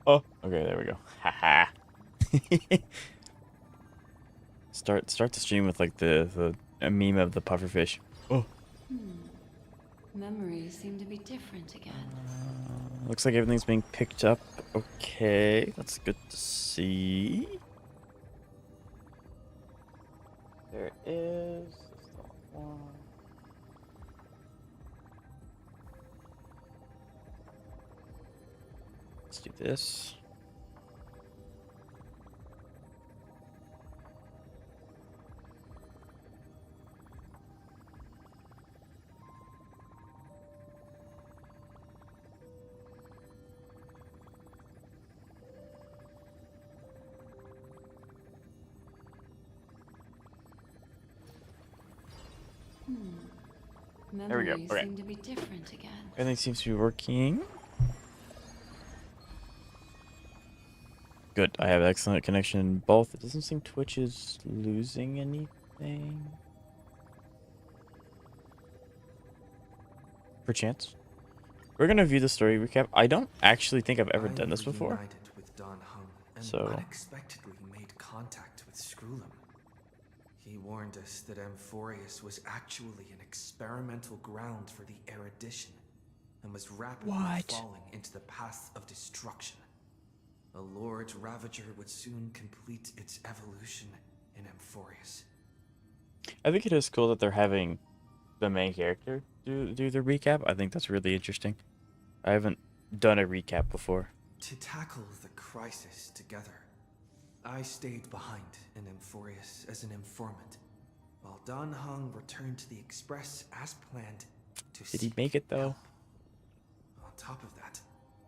Oh, okay, there we go. Haha. Start the stream with like the a meme of the pufferfish. Oh. Memories seem to be different again. Looks like everything's being picked up. Okay, that's good to see. There it is. That's the one. Let's do this. There we go. Memories Okay. seem to be different again. Everything seems to be working. Good. I have excellent connection in both. It doesn't seem Twitch is losing anything. Perchance. We're gonna view the story recap. I don't actually think I've ever done this before. Reunited with Don Hung and So unexpectedly made contact with Screwlum. He warned us that Amphorius was actually an experimental ground for the erudition and was rapidly falling into the path of destruction. A Lord Ravager would soon complete its evolution in Amphorius. I think it is cool that they're having the main character do the recap. I think that's really interesting. I haven't done a recap before. To tackle the crisis together, I stayed behind in Amphorius as an informant, while Don Hung returned to the Express as planned to Did he seek make it though? help. On top of that,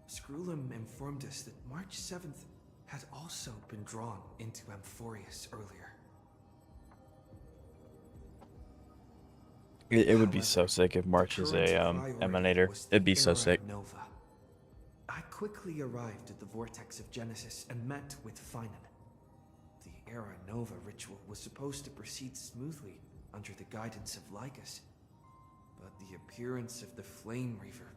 Screwlum informed us that March 7th had also been drawn into Amphorius earlier. It would be so sick if March is a emanator. It'd be so sick. Nova. I quickly arrived at the Vortex of Genesis and met with Finan. The Era Nova ritual was supposed to proceed smoothly under the guidance of Lycus, but the appearance of the Flame Reaver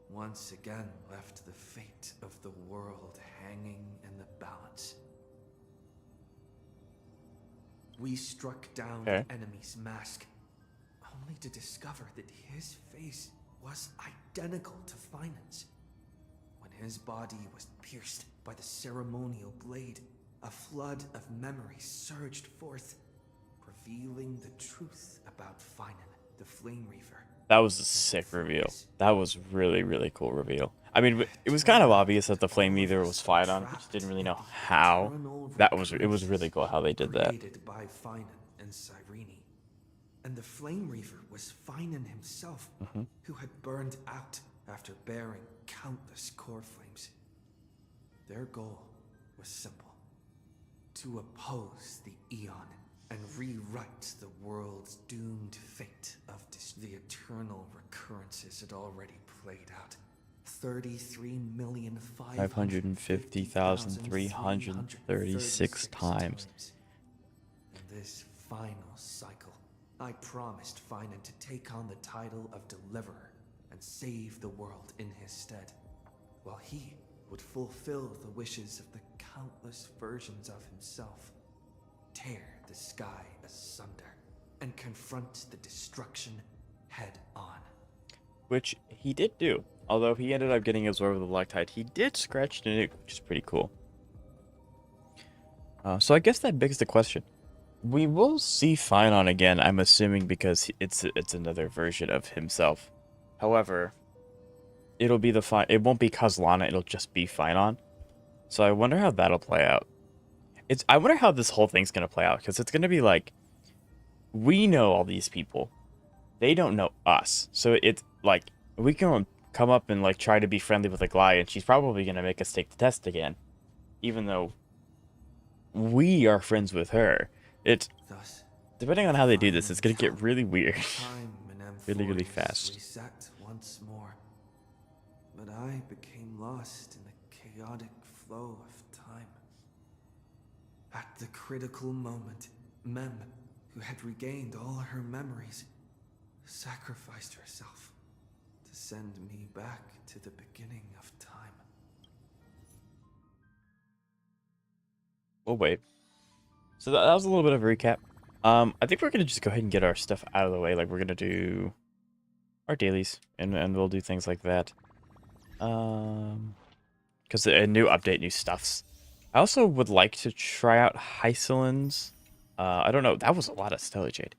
once again left the fate of the world hanging in the balance. We struck down the enemy's mask, only to discover that his face was identical to Finan's. When his body was pierced by the ceremonial blade, a flood of memories surged forth, revealing the truth about Finan, the Flame Reaver. That was a sick reveal. That was really, really cool reveal. I mean, it was kind of obvious that the Flame Reaver was Phyton. We just didn't really know how. It was really cool how they did that. Created by Finan and Cyrene. And the Flame Reaver was Finan himself, who had burned out after bearing countless core flames. Their goal was simple: to oppose the Eon and rewrite the world's doomed fate of the eternal recurrences had already played out. 33,550,336 times. In this final cycle, I promised Finan to take on the title of Deliverer and save the world in his stead, while he would fulfill the wishes of the countless versions of himself, tear the sky asunder, and confront the destruction head on. Which he did do. Although he ended up getting absorbed with the Loctite, he did scratch the nuke, which is pretty cool. So I guess that begs the question. We will see Phynon again, I'm assuming, because it's another version of himself. However, it'll be it won't be Kozlana, it'll just be Phynon. So I wonder how that'll play out. I wonder how this whole thing's gonna play out, because it's gonna be like, we know all these people, they don't know us. So it's like, we can come up and like try to be friendly with Aglaia, and she's probably gonna make us take the test again, even though we are friends with her. Depending on how they do this, it's gonna get really weird. Really, really fast. Reset once more. But I became lost in the chaotic flow of time. At the critical moment, Mem, who had regained all her memories, sacrificed herself to send me back to the beginning of time. we'll wait. So that was a little bit of a recap. I think we're gonna just go ahead and get our stuff out of the way. Like we're gonna do our dailies, and we'll do things like that. Because a new update, new stuffs. I also would like to try out Hysilens. I don't know. That was a lot of Stellar Jade.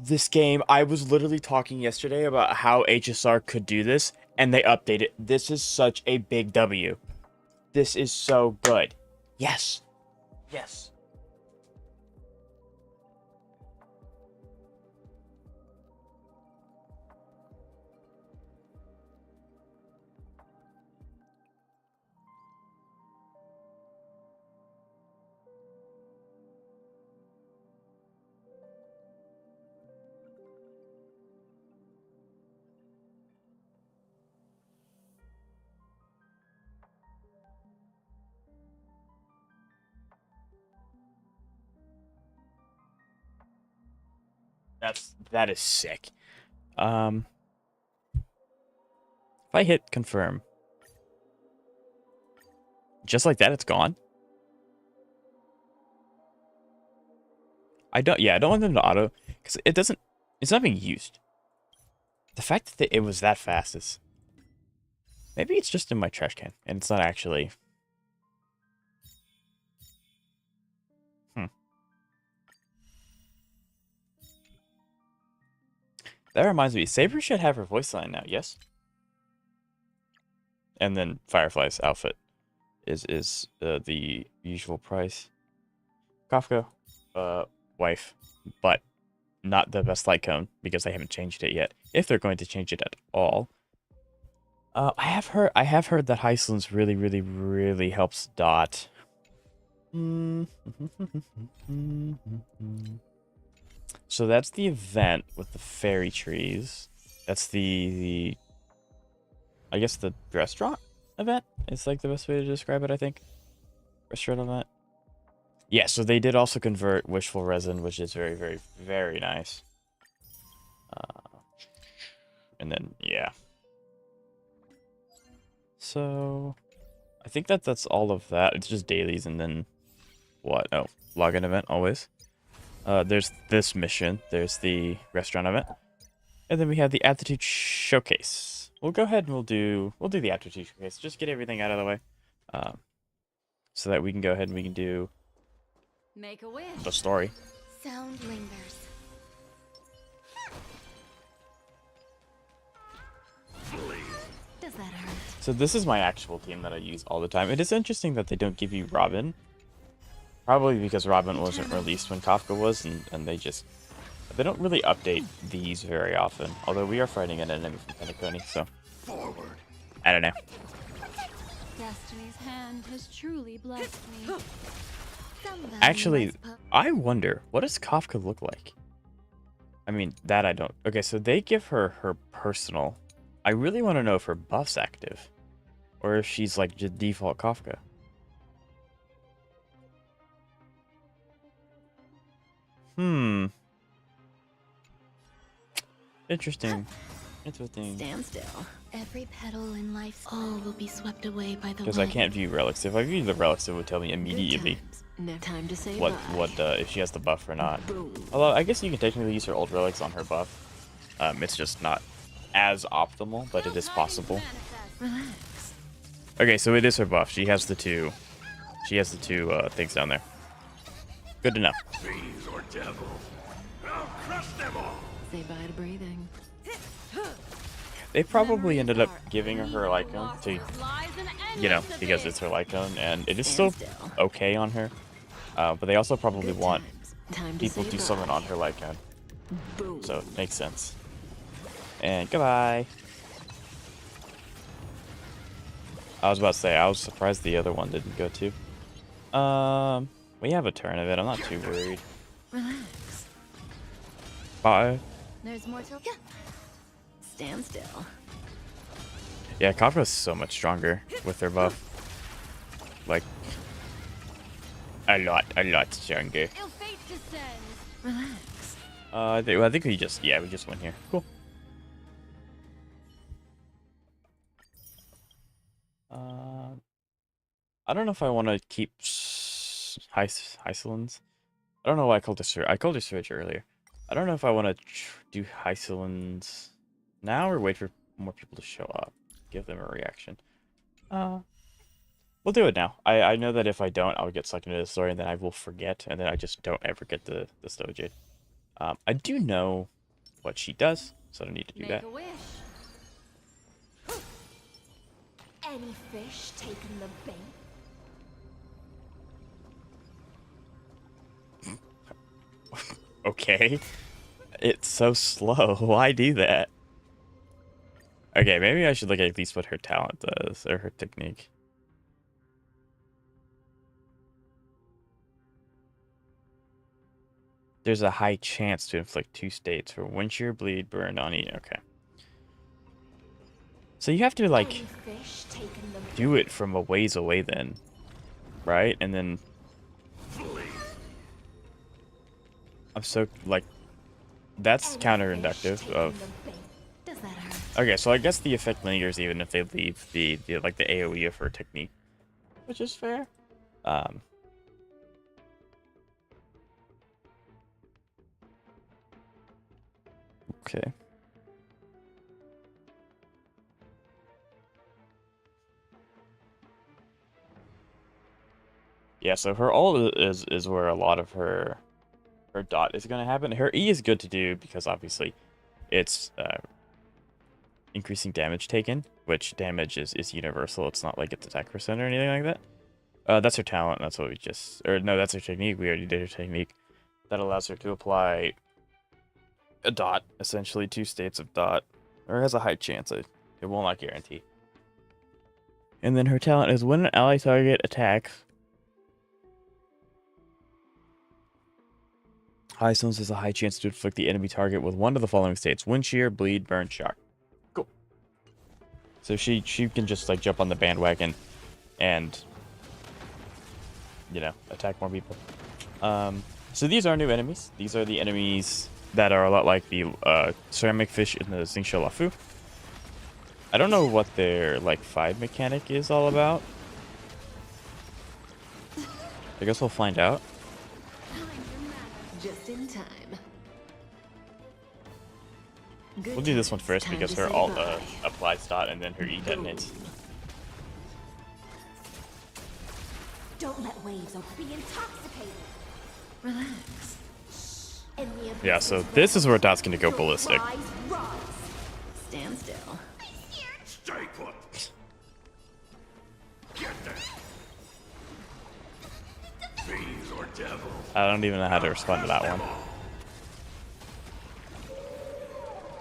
This game, I was literally talking yesterday about how HSR could do this, and they updated. This is such a big W. This is so good. Yes. Yes. That is sick. If I hit confirm, just like that, it's gone. I don't want them to auto because it's not being used. The fact that it was that fast is maybe it's just in my trash can and it's not actually. That reminds me, Saber should have her voice line now, yes? And then Firefly's outfit is the usual price. Kafka, wife, but not the best light cone because they haven't changed it yet. If they're going to change it at all. I have heard that Hysilens really helps Dot. So that's the event with the fairy trees. That's the I guess the restaurant event is like the best way to describe it, I think. Restaurant event. Yeah, so they did also convert Wishful Resin, which is very nice. And then, yeah. So, I think that's all of that. It's just dailies and then what? Oh, login event always. There's this mission. There's the restaurant event. And then we have the aptitude showcase. We'll go ahead and we'll do the aptitude showcase. Just get everything out of the way. So that we can go ahead and we can do Make a wish. the story. Sound lingers. Does that hurt? So this is my actual team that I use all the time. It is interesting that they don't give you Robin. Probably because Robin wasn't released when Kafka was, and they don't really update these very often. Although we are fighting an enemy from Penacony, so Forward. I don't know. Destiny's hand has truly blessed me. Actually, I wonder, what does Kafka look like? I mean, that I don't. Okay, so they give her her personal. I really want to know if her buff's active, or if she's like just default Kafka. Interesting. Stand still. Every petal in life, all will be swept away by the Because wind. I can't view relics. If I view the relics, it would tell me immediately No time to say what bye. if she has the buff or not. Boom. Although I guess you can technically use her old relics on her buff. It's just not as optimal, but it is possible. Relax. Okay, so it is her buff. She has the two. She has the two things down there. Good to know. Fiends or devil. I'll crush them all. Say bye to breathing. They probably ended up giving her her Lycone to, you know, because it's her Lycone, and it is still okay on her. But they also probably want people to summon on her Lycone. Boom. So it makes sense. And goodbye. I was about to say, I was surprised the other one didn't go too. We have a turn of it. I'm not too worried. Relax. Bye. There's more to. Stand still. Yeah, Kafka's so much stronger with her buff. Like, a lot stronger. Ill fate descends. Relax. I think we just win here. Cool. I don't know if I want to keep Hysilens. I don't know why I called her I called her Cerydra earlier. I don't know if I want to do Hysilens now or wait for more people to show up. Give them a reaction. We'll do it now. I know that if I don't, I'll get sucked into the story and then I will forget, and then I just don't ever get the Stojade. I do know what she does, so I don't need to do Make that. a wish. Any fish taking the bait? Okay. It's so slow. Why do that? Okay, maybe I should look at least what her talent does, or her technique. There's a high chance to inflict 2 states for wind shear, bleed, burn on each. Okay. So you have to, like, Any fish taking the do it from a ways away then. Right? And then... I'm so, like... That's counterinductive of... Does that hurt? Okay, so I guess the effect lingers even if they leave the like the AoE of her technique, which is fair. Okay. Yeah, so her ult is where a lot of her dot is going to happen. Her E is good to do because obviously it's increasing damage taken, which damage is universal. It's not like it's attack percent or anything like that. That's her talent. That's what we just... Or no, that's her technique. We already did her technique. That allows her to apply a dot, essentially 2 states of dot. Or has a high chance. It will not guarantee. And then her talent is when an ally target attacks. Hysilens has a high chance to inflict the enemy target with one of the following states: wind shear, bleed, burn, shock. Cool. So she can just like jump on the bandwagon and, you know, attack more people. So these are new enemies. These are the enemies that are a lot like the ceramic fish in the Xingqiu Lafu. I don't know what their like fight mechanic is all about. I guess we'll find out. Just in time. We'll do this one first because her ult applies dot and then her E detonates. Don't let waves be intoxicated. Relax. Yeah, so this is where dot's gonna go ballistic. Stand still. Stay put. Get there. Fiends or devils. I don't even know how to respond to that one.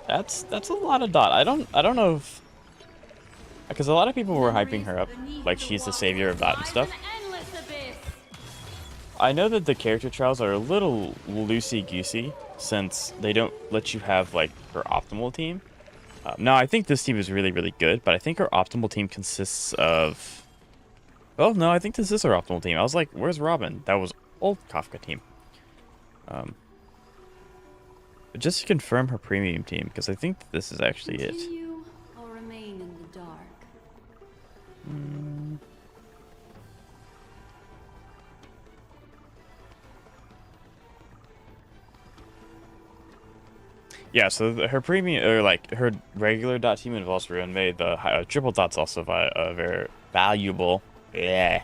That's a lot of dot. I don't know if, because a lot of people were hyping her up like she's the savior of dot and stuff. I know that the character trials are a little loosey-goosey since they don't let you have like her optimal team. No, I think this team is really, really good, but I think her optimal team consists of... Oh, no, I think this is her optimal team. I was like, where's Robin? That was old Kafka team. But just to confirm her premium team, because I think this is actually it. Or remain in the dark. Yeah, so her premium, or like her regular dot team involves Ruin Maid. The triple dot's also very valuable. Yeah.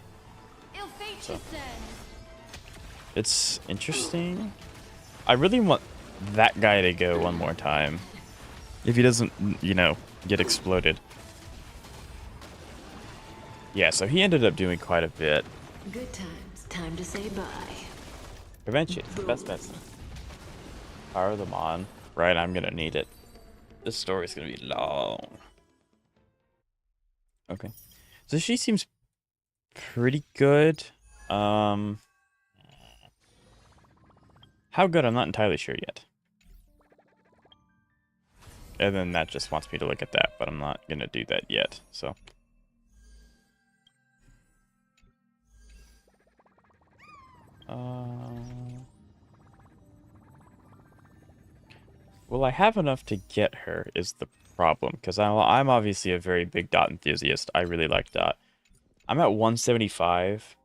So, it's interesting. I really want that guy to go one more time. If he doesn't, you know, get exploded. Yeah, so he ended up doing quite a bit. Good times. Time to say bye. Revenge is the best medicine. Power them on. Right, I'm gonna need it. This story's gonna be long. Okay. So she seems pretty good. How good, I'm not entirely sure yet. And then that just wants me to look at that, but I'm not gonna do that yet, so. Will I have enough to get her is the problem, because I'm obviously a very big dot enthusiast. I really like dot. I'm at 175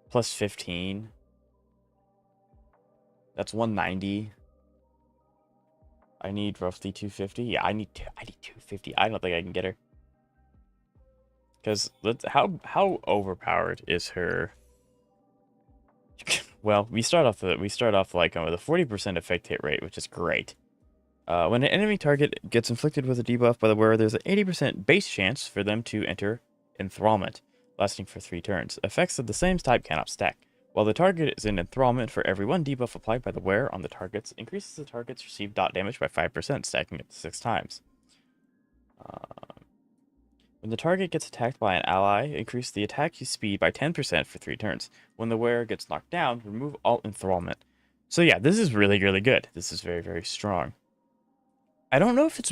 plus 15. That's 190. I need roughly 250. Yeah, I need 250. I don't think I can get her. Because how overpowered is her? Well, we start off like with a 40% effect hit rate, which is great. When an enemy target gets inflicted with a debuff by the wearer, there's an 80% base chance for them to enter enthrallment, lasting for 3 turns. Effects of the same type cannot stack. While the target is in enthrallment, for every 1 debuff applied by the wearer on the targets, increases the target's received dot damage by 5%, stacking it 6 times. When the target gets attacked by an ally, increase the attack speed by 10% for 3 turns. When the wearer gets knocked down, remove all enthrallment. So yeah, this is really, really good. This is very, very strong. I don't know if it's...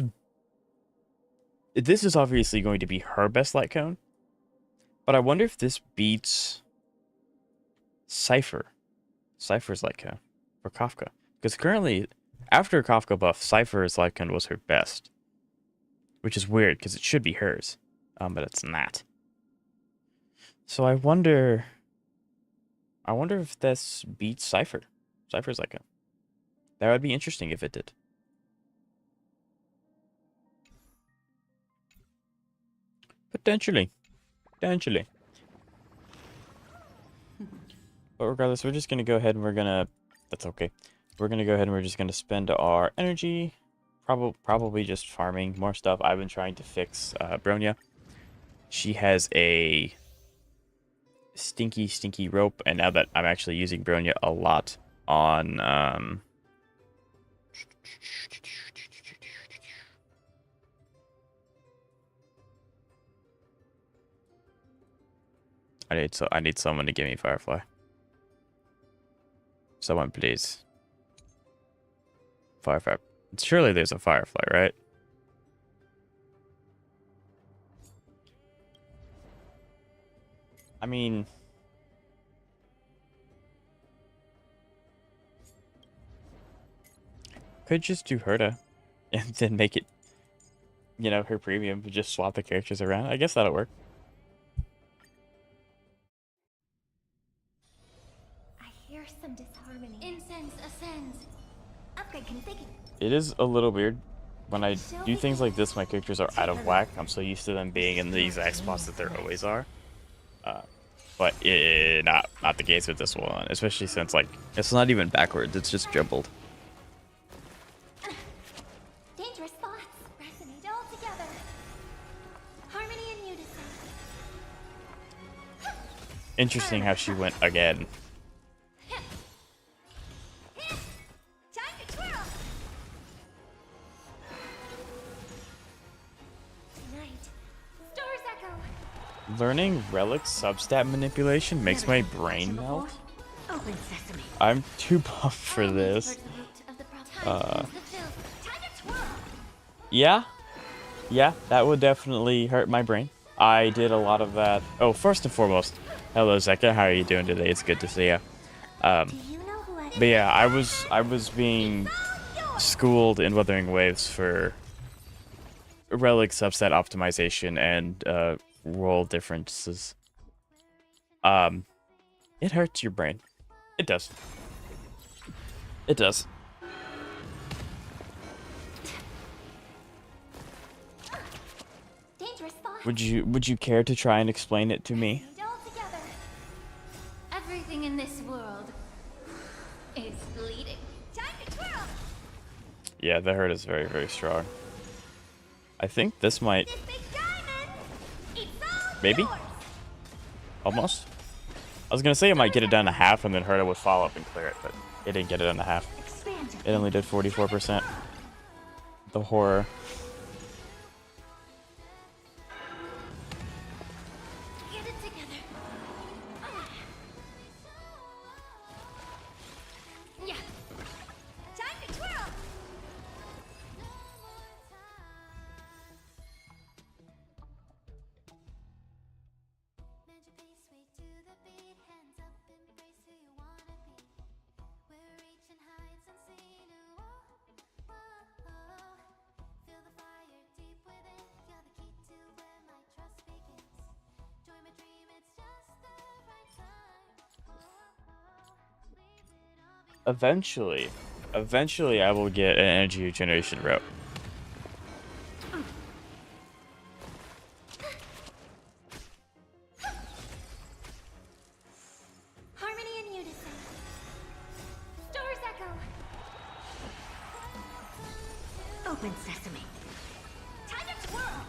This is obviously going to be her best light cone. But I wonder if this beats Cypher. Cypher's light cone. For Kafka. Because currently, after Kafka buff, Cypher's light cone was her best. Which is weird, because it should be hers. But it's not. So I wonder if this beats Cypher. Cypher's light cone. That would be interesting if it did. Potentially. Potentially. But regardless, we're just going to go ahead and we're going to... That's okay. We're going to go ahead and we're just going to spend our energy. Probably just farming more stuff. I've been trying to fix Bronya. She has a stinky rope. And now that I'm actually using Bronya a lot on... I need someone to give me Firefly. Someone, please. Firefly. Surely there's a Firefly, right? I mean... Could just do Herta. And then make it, you know, her premium. Just swap the characters around. I guess that'll work. I hear some disharmony. Incense ascends. Upgrade configured. It is a little weird. When I do things like this, my characters are out of whack. I'm so used to them being in the exact spots that they always are. But not the case with this one, especially since, like, it's not even backwards. It's just jumbled. Dangerous thoughts resonate all together. Harmony and unison. Interesting how she went again. Time to twirl. Tonight, stars echo. Learning relic substat manipulation makes my brain melt. Open sesame. I'm too pumped for this. Yeah, that would definitely hurt my brain. I did a lot of that. Oh, first and foremost, hello Zeka, how are you doing today? It's good to see you. But yeah, I was being schooled in Wuthering Waves for relic subset optimization and role differences. It hurts your brain. It does. It does. Would you care to try and explain it to me? Everything in this world is bleeding. Time to twirl. Yeah, the hurt is very, very strong. I think this might... Maybe? Almost? I was gonna say it might get it down to half and then Herta would follow up and clear it, but it didn't get it down to half. It only did 44%. The horror. Get it together. Yeah. Time to twirl. Feel the Eventually, I will get an energy regeneration route. Harmony and unison. Stars echo. Open sesame. Time to twirl.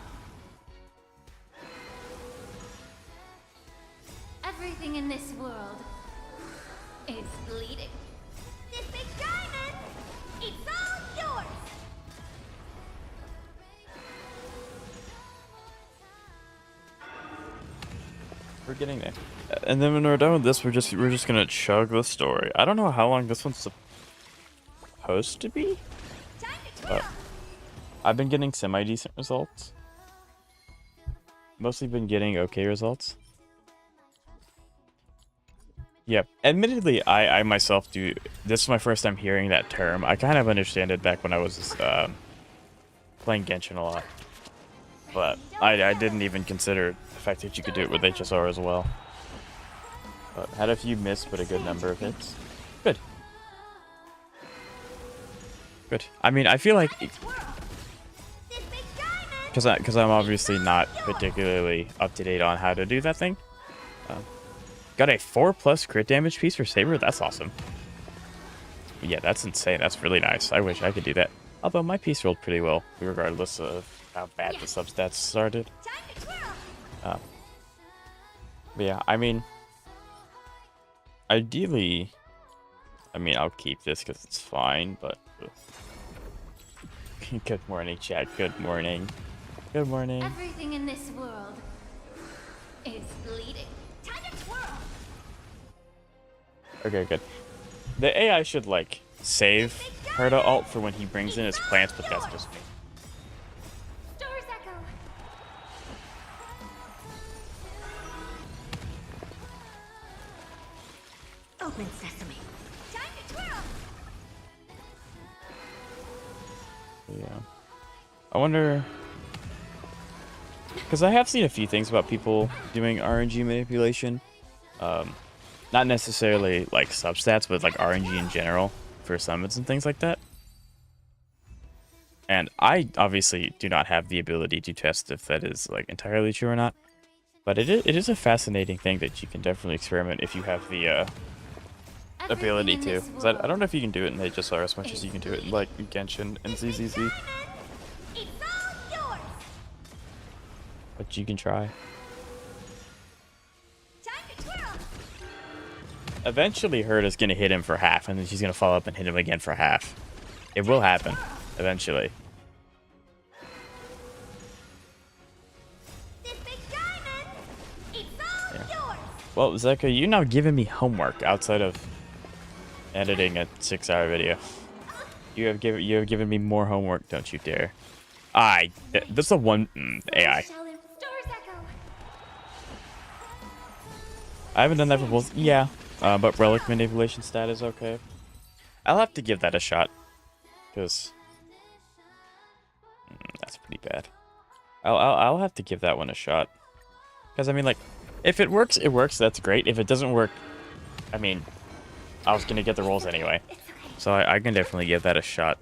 Everything in this world is bleeding. This big diamond, it's all yours. We're getting there. And then when we're done with this, we're just gonna chug the story. I don't know how long this one's supposed to be. Time to twirl. I've been getting semi-decent results. Mostly been getting okay results. Yep. Admittedly, I myself do. This is my first time hearing that term. I kind of understand it back when I was playing Genshin a lot. But I didn't even consider the fact that you could do it with HSR as well. But had a few misses, but a good number of hits. Good. Good. I mean, I feel like... Because I'm obviously not particularly up to date on how to do that thing. Got a 4+ crit damage piece for Saber. That's awesome. Yeah, that's insane. That's really nice. I wish I could do that. Although my piece rolled pretty well, regardless of how bad the substats started. But yeah, I mean, ideally, I mean, I'll keep this because it's fine, but... Good morning, chat. Good morning. Good morning. Everything in this world is bleeding. Time to twirl. Okay, good. The AI should, like, save her to ult for when he brings in his plants, but that's just me. Stars echo. Open sesame. Time to twirl. Yeah. I wonder... Because I have seen a few things about people doing RNG manipulation. Not necessarily, like, substats, but, like, RNG in general for summons and things like that. And I obviously do not have the ability to test if that is, like, entirely true or not. But it is a fascinating thing that you can definitely experiment if you have the ability to. 'Cause I don't know if you can do it in HSR as much as you can do it in, like, Genshin and ZZZ. But you can try. Eventually, Herd is going to hit him for half, and then she's going to follow up and hit him again for half. It will happen, eventually. Yeah. Well, Zeka, you're now giving me homework outside of editing a 6-hour video. You have given me more homework, don't you dare. This is a one AI. I haven't done that for both. Yeah, but relic manipulation stat is okay. I'll have to give that a shot, because that's pretty bad. I'll have to give that one a shot, because I mean, like, if it works, it works. That's great. If it doesn't work, I mean, I was gonna get the rolls anyway, so I can definitely give that a shot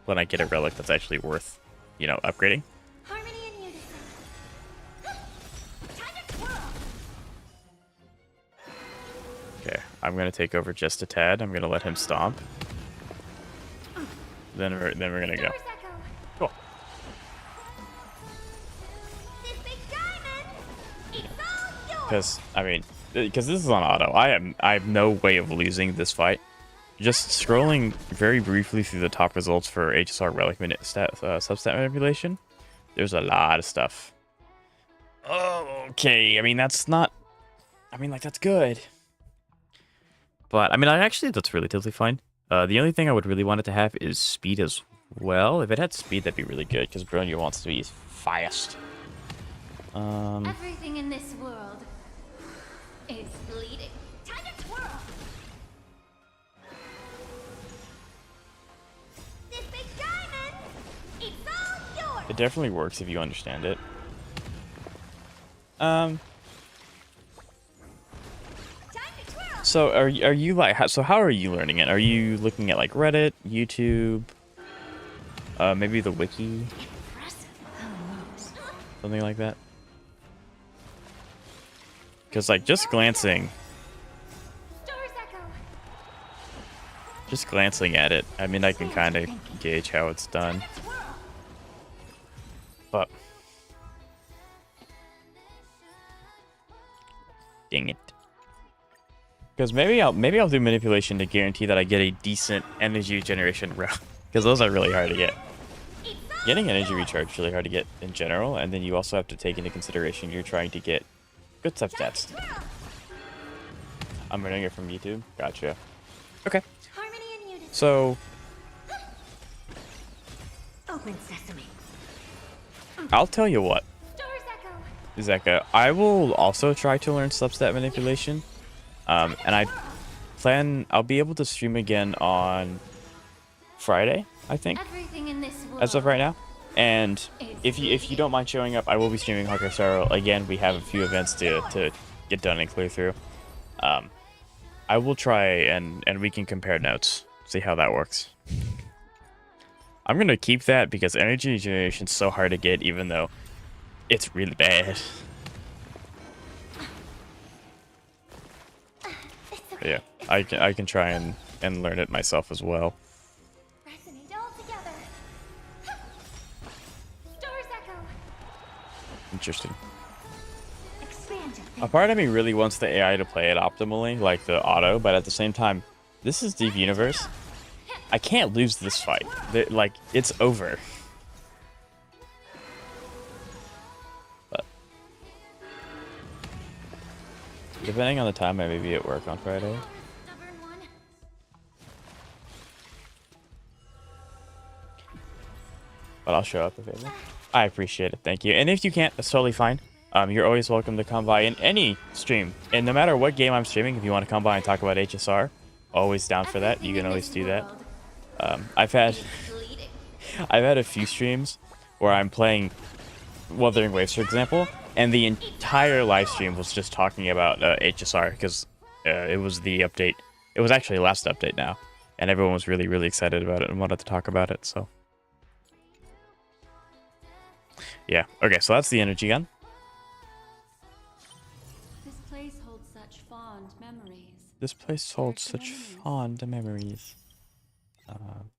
when I get a relic that's actually worth, you know, upgrading. Okay, I'm gonna take over just a tad. I'm gonna let him stomp. Then we're gonna go. Cool. Because I mean, because this is on auto, I have no way of losing this fight. Just scrolling very briefly through the top results for HSR relic substat manipulation, there's a lot of stuff. Okay, I mean that's not. I mean, like, that's good. But, I mean, that's relatively fine. The only thing I would really want it to have is speed as well. If it had speed, that'd be really good, because Bronya wants to be fast. Everything in this world is bleeding. Time to twirl. This big diamond, it's all yours. It definitely works if you understand it. So are you like so how are you learning it? Are you looking at like Reddit, YouTube, maybe the wiki, something like that? Because like just glancing at it, I mean I can kind of gauge how it's done. But dang it. Because maybe I'll do manipulation to guarantee that I get a decent energy generation route. Because those are really hard to get. Getting energy recharge is really hard to get in general, and then you also have to take into consideration you're trying to get good substats. I'm running it from YouTube. Gotcha. Okay. So Open sesame. I'll tell you what, Zeka, I will also try to learn substat manipulation. And I'll be able to stream again on Friday, I think, as of right now. And if you don't mind showing up, I will be streaming Honkai Star Rail again. We have a few events to get done and clear through. I will try and we can compare notes, see how that works. I'm gonna keep that because energy generation is so hard to get, even though it's really bad. But yeah, I can try and learn it myself as well. Interesting. A part of me really wants the AI to play it optimally, like the auto, but at the same time, this is Deep Universe. I can't lose this fight. Like, it's over. But depending on the time, I may be at work on Friday. But I'll show up if able. I appreciate it, thank you. And if you can't, that's totally fine. You're always welcome to come by in any stream. And no matter what game I'm streaming, if you want to come by and talk about HSR, always down for that. You can always do that. I've had a few streams where I'm playing Wuthering Waves, for example, and the entire live stream was just talking about HSR because it was the update. It was actually the last update now, and everyone was really, really excited about it and wanted to talk about it. So yeah, okay, so that's the energy gun. This place holds such fond memories. This place holds such fond memories.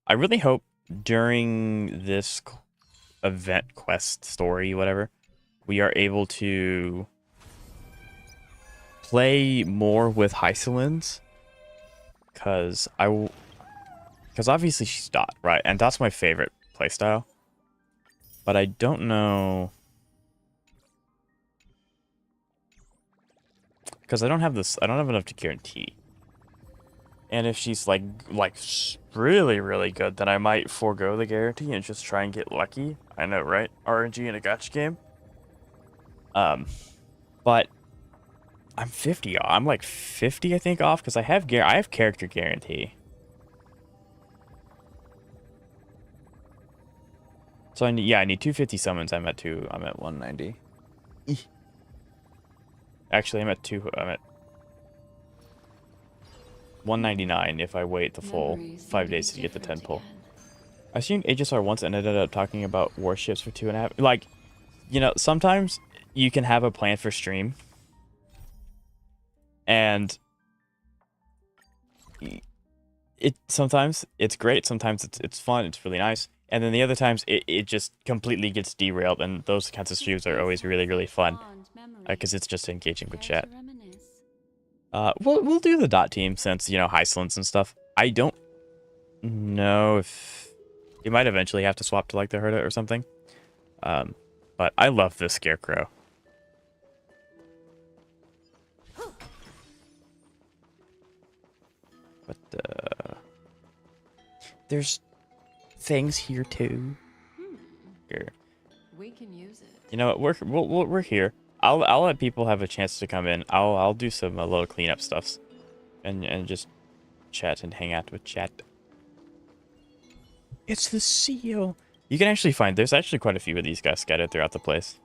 I really hope during this event, quest, story, whatever, we are able to play more with Hysilens. Because obviously she's Dot, right? And Dot's my favorite playstyle. But I don't know... Because I don't have enough to guarantee. And if she's like really, really good, then I might forego the guarantee and just try and get lucky. I know, right? RNG in a gacha game. But I'm 50. I'm like 50, I think, off because I have character guarantee. So I need 250 summons. I'm at 190. Actually, I'm at 199 if I wait the full 5 days to get the 10 pull. I streamed HSR once and ended up talking about warships for 2.5. Like, you know, sometimes you can have a plan for stream, and sometimes it's great, sometimes it's fun, it's really nice, and then the other times it just completely gets derailed, and those kinds of streams are always really, really fun because it's just engaging with chat. We'll do the Dot team since, you know, Hysilens and stuff. I don't know if you might eventually have to swap to like the Herda or something. But I love this Scarecrow. But there's things here too. Here. We can use it. You know what? We're here. I'll let people have a chance to come in. I'll do some little cleanup stuffs, and just chat and hang out with chat. It's the seal. You can actually find there's actually quite a few of these guys scattered throughout the place.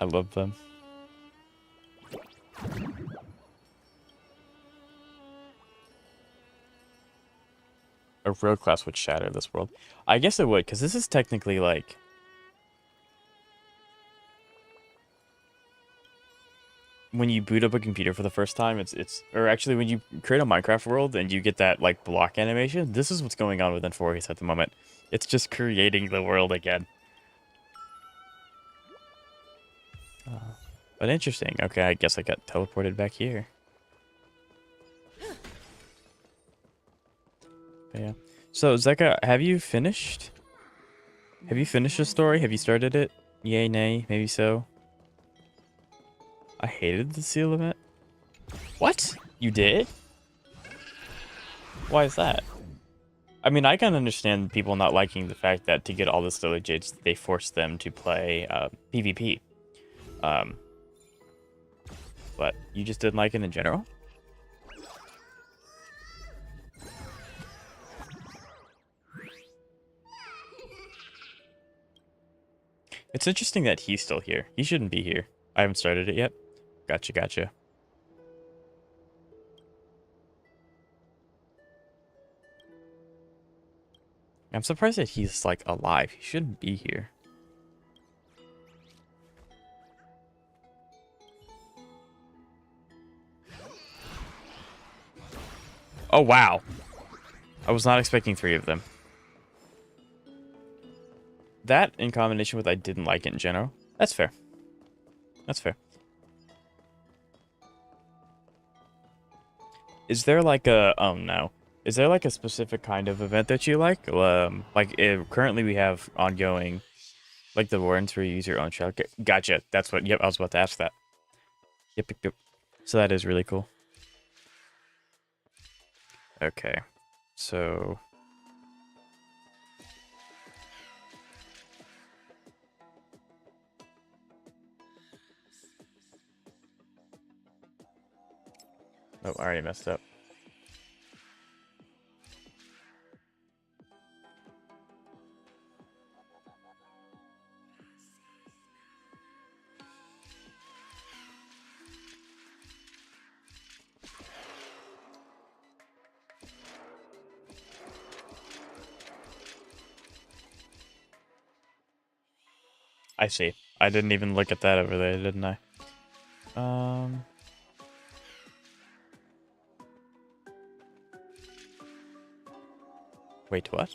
I love them. A road class would shatter this world. I guess it would, because this is technically like... when you boot up a computer for the first time, or actually when you create a Minecraft world and you get that like block animation, this is what's going on within 4Ace at the moment. It's just creating the world again. But interesting. Okay, I guess I got teleported back here. Yeah. So, Zeka, have you finished? Have you finished the story? Have you started it? Yay, nay, maybe so. I hated the seal event. What? You did? Why is that? I mean, I can understand people not liking the fact that to get all the Stellar Jades, they forced them to play PvP. But you just didn't like it in general? It's interesting that he's still here. He shouldn't be here. I haven't started it yet. Gotcha, gotcha. I'm surprised that he's, like, alive. He shouldn't be here. Oh, wow. I was not expecting 3 of them. That, in combination with I didn't like it in general. That's fair. That's fair. Is there, like, a... oh, no. Is there, like, a specific kind of event that you like? Currently we have ongoing... like the warrants where you use your own shell. Gotcha. That's what... Yep, I was about to ask that. Yep. So that is really cool. Okay. So... oh, I already messed up. I see. I didn't even look at that over there, didn't I? Wait, what?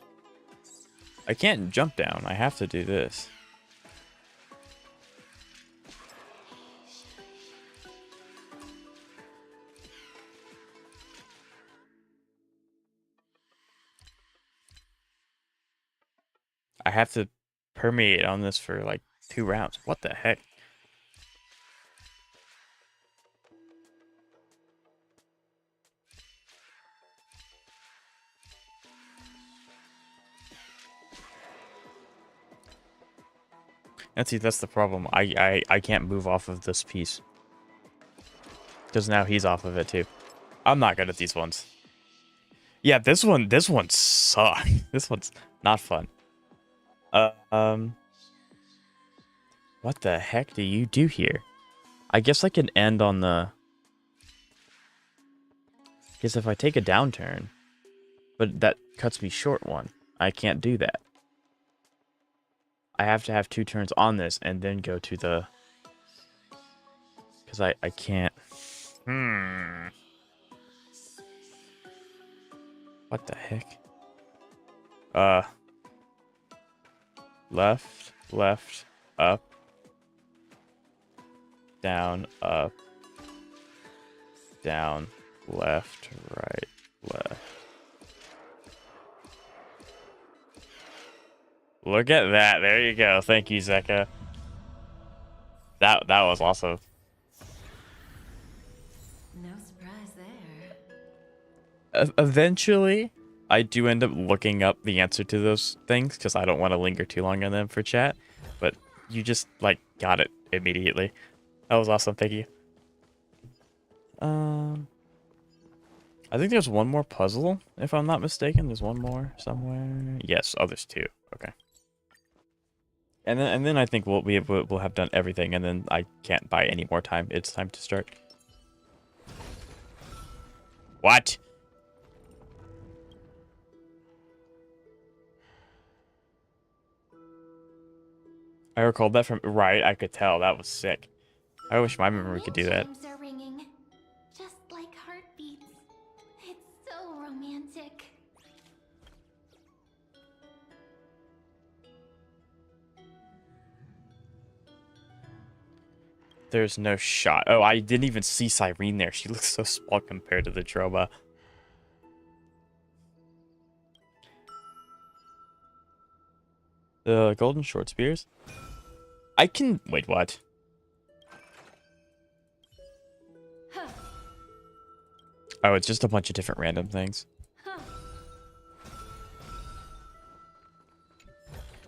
I can't jump down. I have to do this. I have to permeate on this for like 2 rounds. What the heck? And see, that's the problem. I can't move off of this piece. Because now he's off of it too. I'm not good at these ones. Yeah, this one sucks. This one's not fun. What the heck do you do here? I guess I can end on the... because if I take a downturn, but that cuts me short one. I can't do that. I have to have 2 turns on this and then go to the... because I can't... What the heck? Left, up, down, up, down, left, right, left. Look at that. There you go. Thank you, Zeka. That was awesome. No surprise there. Eventually, I do end up looking up the answer to those things because I don't want to linger too long on them for chat. But you just, like, got it immediately. That was awesome. Thank you. I think there's one more puzzle, if I'm not mistaken. There's one more somewhere. Yes. Oh, there's 2. Okay. And then I think we'll have done everything, and then I can't buy any more time. It's time to start. What? I recalled that from right. I could tell that was sick. I wish my memory could do that. Wind chimes are ringing, just like heartbeats. It's so romantic. There's no shot. Oh, I didn't even see Cyrene there. She looks so small compared to the Droba. The golden short spears. I can wait. What? Huh. Oh, it's just a bunch of different random things. Huh.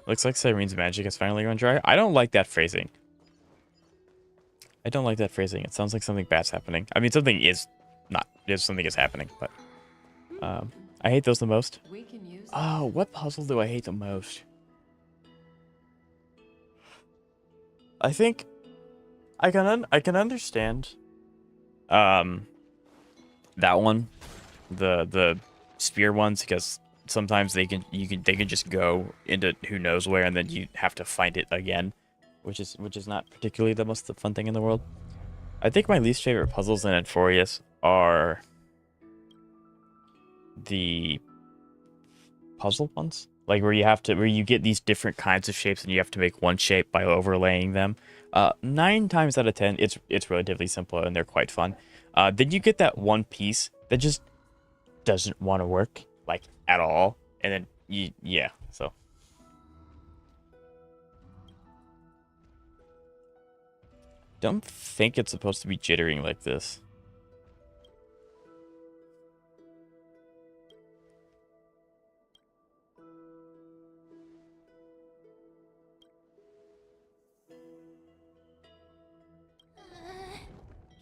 Looks like Cyrene's magic is finally going dry. I don't like that phrasing. I don't like that phrasing. It sounds like something bad's happening. I mean, something is not. Something is happening, but I hate those the most. We can use Oh, what puzzle do I hate the most? I think I can understand that one, the spear ones, because sometimes they can just go into who knows where, and then you have to find it again, which is not particularly the most fun thing in the world. I think my least favorite puzzles in Enforius are the puzzle ones, like where you get these different kinds of shapes and you have to make one shape by overlaying them. 9 times out of 10, it's relatively simple and they're quite fun. Then you get that one piece that just doesn't want to work like at all, and then yeah. So don't think it's supposed to be jittering like this.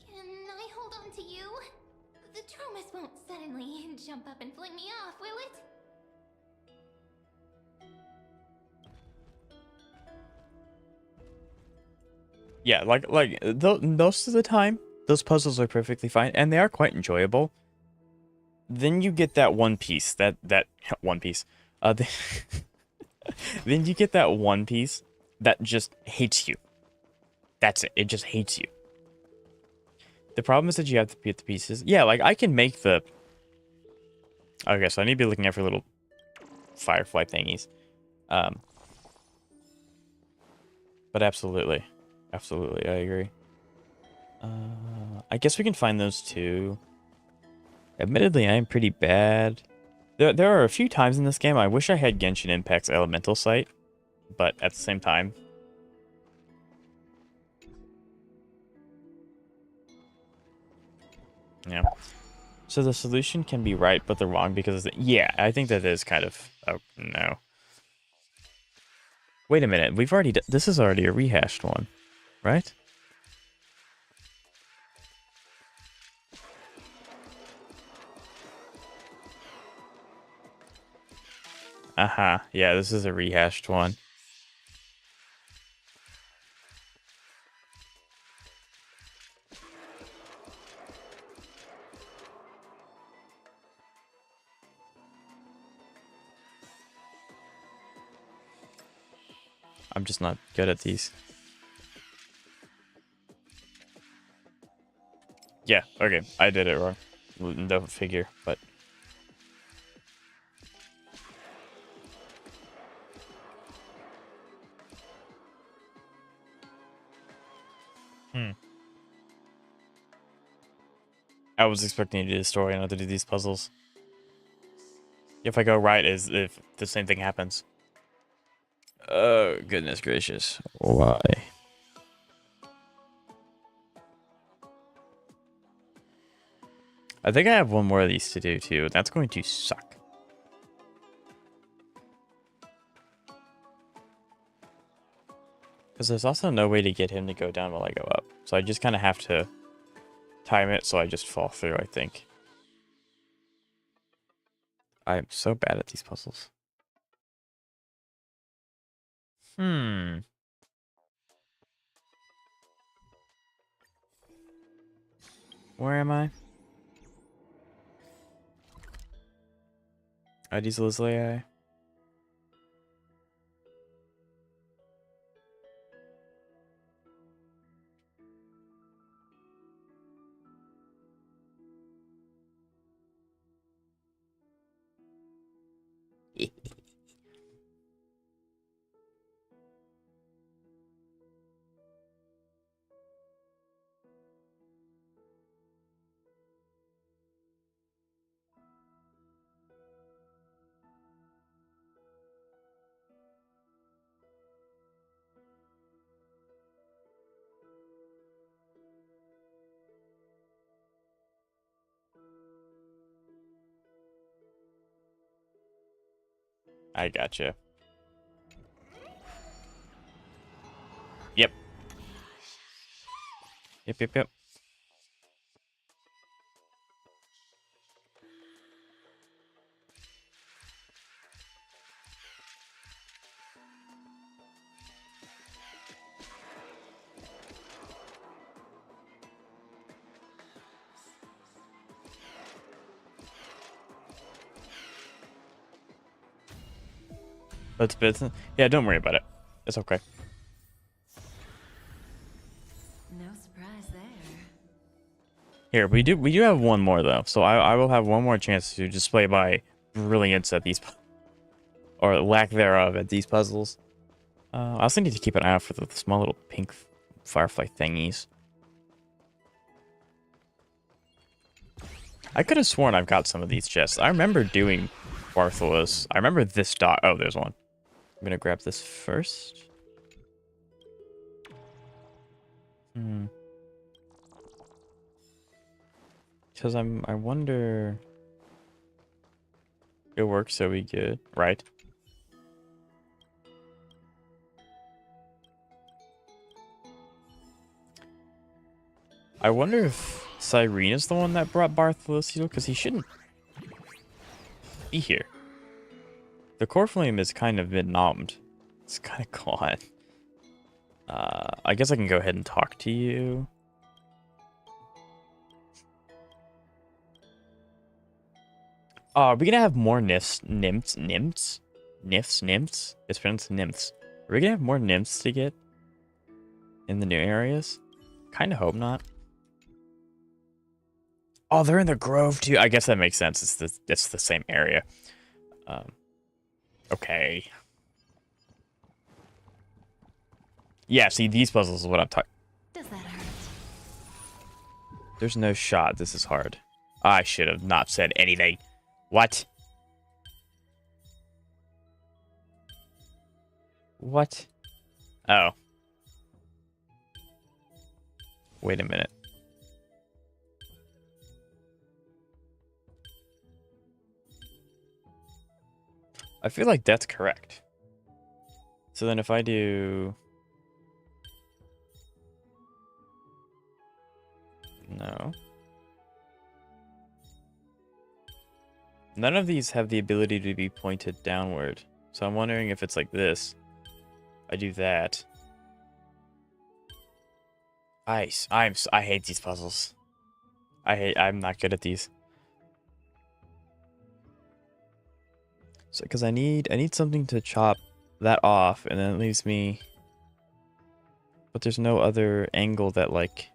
Can I hold on to you? The Tromus won't suddenly jump up and fling me off, will it? Yeah, most of the time, those puzzles are perfectly fine, and they are quite enjoyable. Then you get that one piece, that one piece. Then you get that one piece that just hates you. That's it. It just hates you. The problem is that you have to get the pieces. Yeah, like I can make the. Okay, so I need to be looking out for little firefly thingies. But absolutely. Absolutely, I agree. I guess we can find those too. Admittedly, I am pretty bad. There are a few times in this game I wish I had Genshin Impact's Elemental Sight, but at the same time... Yeah. So the solution can be right, but they're wrong because... Yeah, I think that is kind of... Oh, no. Wait a minute, we've already... This is already a rehashed one, right? Uh-huh. Yeah, this is a rehashed one. I'm just not good at these. Yeah, okay. I did it wrong. No figure, but... I was expecting you to do the story and not to do these puzzles. If I go right, is if the same thing happens. Oh, goodness gracious. Why? I think I have one more of these to do, too. That's going to suck. Because there's also no way to get him to go down while I go up. So I just kind of have to time it so I just fall through, I think. I am so bad at these puzzles. Hmm. Where am I? ID's Lisley. I gotcha. Yep. Yep. That's business. Yeah, don't worry about it. It's okay. No surprise there. Here, we do have one more though, so I will have one more chance to display my brilliance at these, or lack thereof at these puzzles. I also need to keep an eye out for the small little pink firefly thingies. I could have sworn I've got some of these chests. I remember doing Bartholus. I remember this dot. Oh, there's one. I'm gonna grab this first. Because I wonder. It works, so we good, right? I wonder if Cyrena's the one that brought Bartholus here, because he shouldn't be here. The core flame is kind of been nommed. It's kind of gone. I guess I can go ahead and talk to you. Are we gonna have more nymphs? Nymphs? It's pronounced nymphs. Are we gonna have more nymphs to get in the new areas? Kind of hope not. Oh, they're in the grove too. I guess that makes sense. It's the same area. Okay. Yeah, see, these puzzles is what I'm talking. Does that hurt? There's no shot. This is hard. I should have not said anything. What? What? Oh. Wait a minute. I feel like that's correct. So then if I do... No. None of these have the ability to be pointed downward. So I'm wondering if it's like this. I do that. I hate these puzzles. I'm not good at these. So because I need something to chop that off, and then it leaves me. But there's no other angle that like.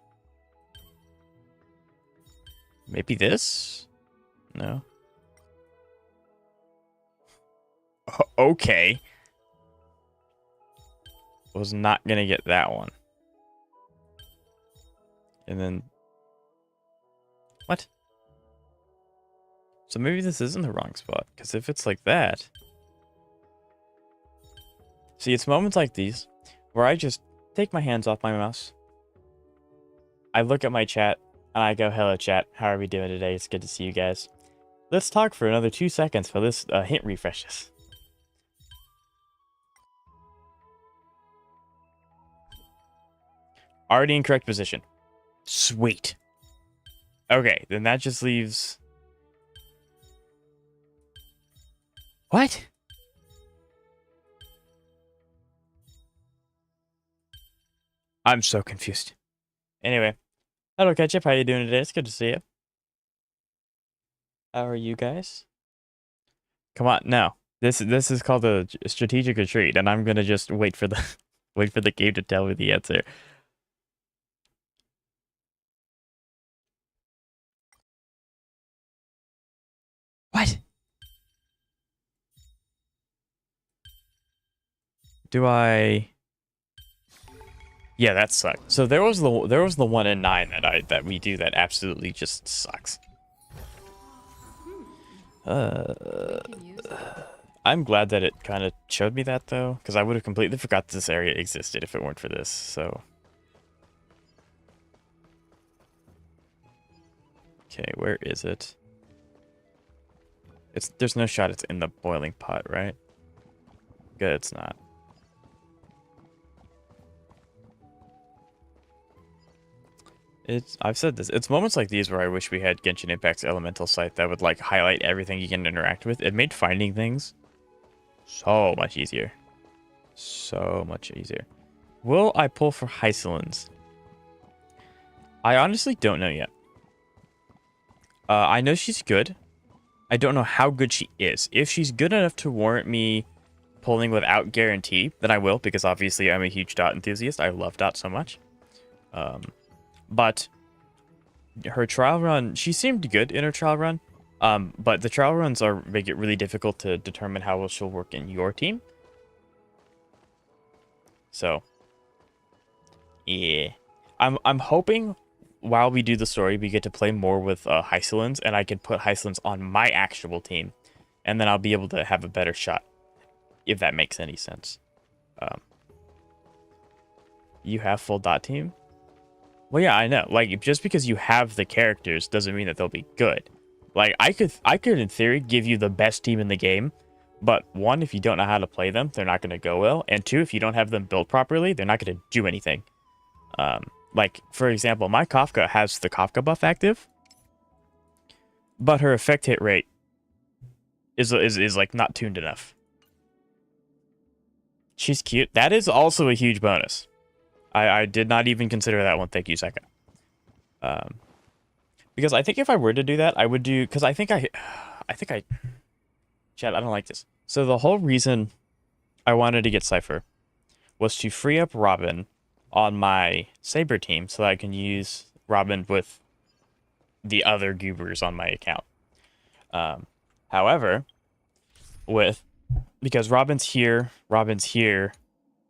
Maybe this? No. Okay. Was not gonna get that one. And then... What? So maybe this isn't the wrong spot, because if it's like that... See, it's moments like these, where I just take my hands off my mouse. I look at my chat, and I go, hello chat, how are we doing today? It's good to see you guys. Let's talk for another 2 seconds for this hint refreshes. Already in correct position. Sweet. Okay, then that just leaves... What? I'm so confused. Anyway, hello Ketchup, how you doing today? It's good to see you. How are you guys? Come on, no. This is called a strategic retreat, and I'm gonna just wait for the wait for the game to tell me the answer. What? Do I? Yeah, that sucked. So there was the 1 in 9 that we do that absolutely just sucks. I'm glad that it kind of showed me that though, because I would have completely forgot this area existed if it weren't for this. So. Okay, where is it? There's no shot it's in the boiling pot, right? Good, it's not. I've said this. It's moments like these where I wish we had Genshin Impact's elemental site that would like highlight everything you can interact with. It made finding things so much easier. So much easier. Will I pull for Hysilens? I honestly don't know yet. I know she's good. I don't know how good she is. If she's good enough to warrant me pulling without guarantee, then I will, because obviously I'm a huge Dot enthusiast. I love Dot so much. But her trial run, she seemed good in her trial run. But the trial runs make it really difficult to determine how well she'll work in your team. So, yeah. I'm hoping while we do the story, we get to play more with Hysilens, and I can put Hysilens on my actual team, and then I'll be able to have a better shot, if that makes any sense. You have full Dot team? Well, yeah, I know. Like, just because you have the characters doesn't mean that they'll be good. Like, I could in theory give you the best team in the game, but one, if you don't know how to play them, they're not going to go well, and two, if you don't have them built properly, they're not going to do anything. Like, for example, my Kafka has the Kafka buff active, but her effect hit rate is like not tuned enough. She's cute. That is also a huge bonus. I did not even consider that one. Thank you, Seka. Because I think if I were to do that, I would do, because I think Chad, I don't like this. So the whole reason I wanted to get Cypher was to free up Robin on my Saber team so that I can use Robin with the other goobers on my account. However, because Robin's here,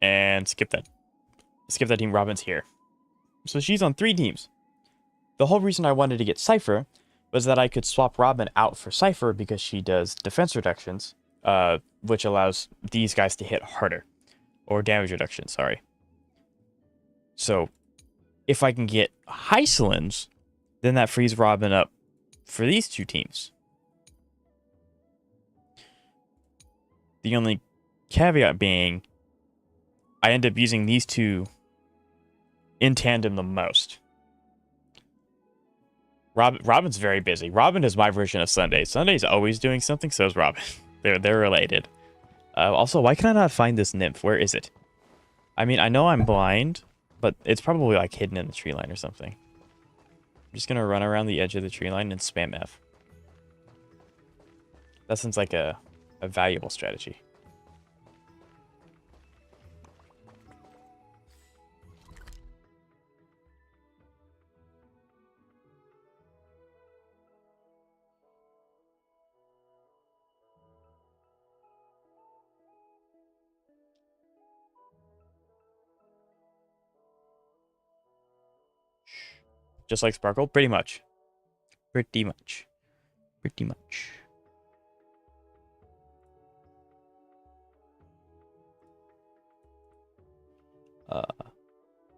and skip that team, Robin's here. So she's on 3 teams. The whole reason I wanted to get Cypher was that I could swap Robin out for Cypher because she does defense reductions, which allows these guys to hit harder. Or damage reduction, sorry. So, if I can get Hysilens, then that frees Robin up for these 2 teams. The only caveat being, I end up using these 2 in tandem the most. Robin's very busy. Robin is my version of Sunday. Sunday's always doing something, so is Robin. They're related. Also, why can I not find this nymph? Where is it? I mean, I know I'm blind, but it's probably like hidden in the tree line or something. I'm just gonna run around the edge of the tree line and spam F. That sounds like a valuable strategy. Just like Sparkle? Pretty much. Pretty much. Pretty much.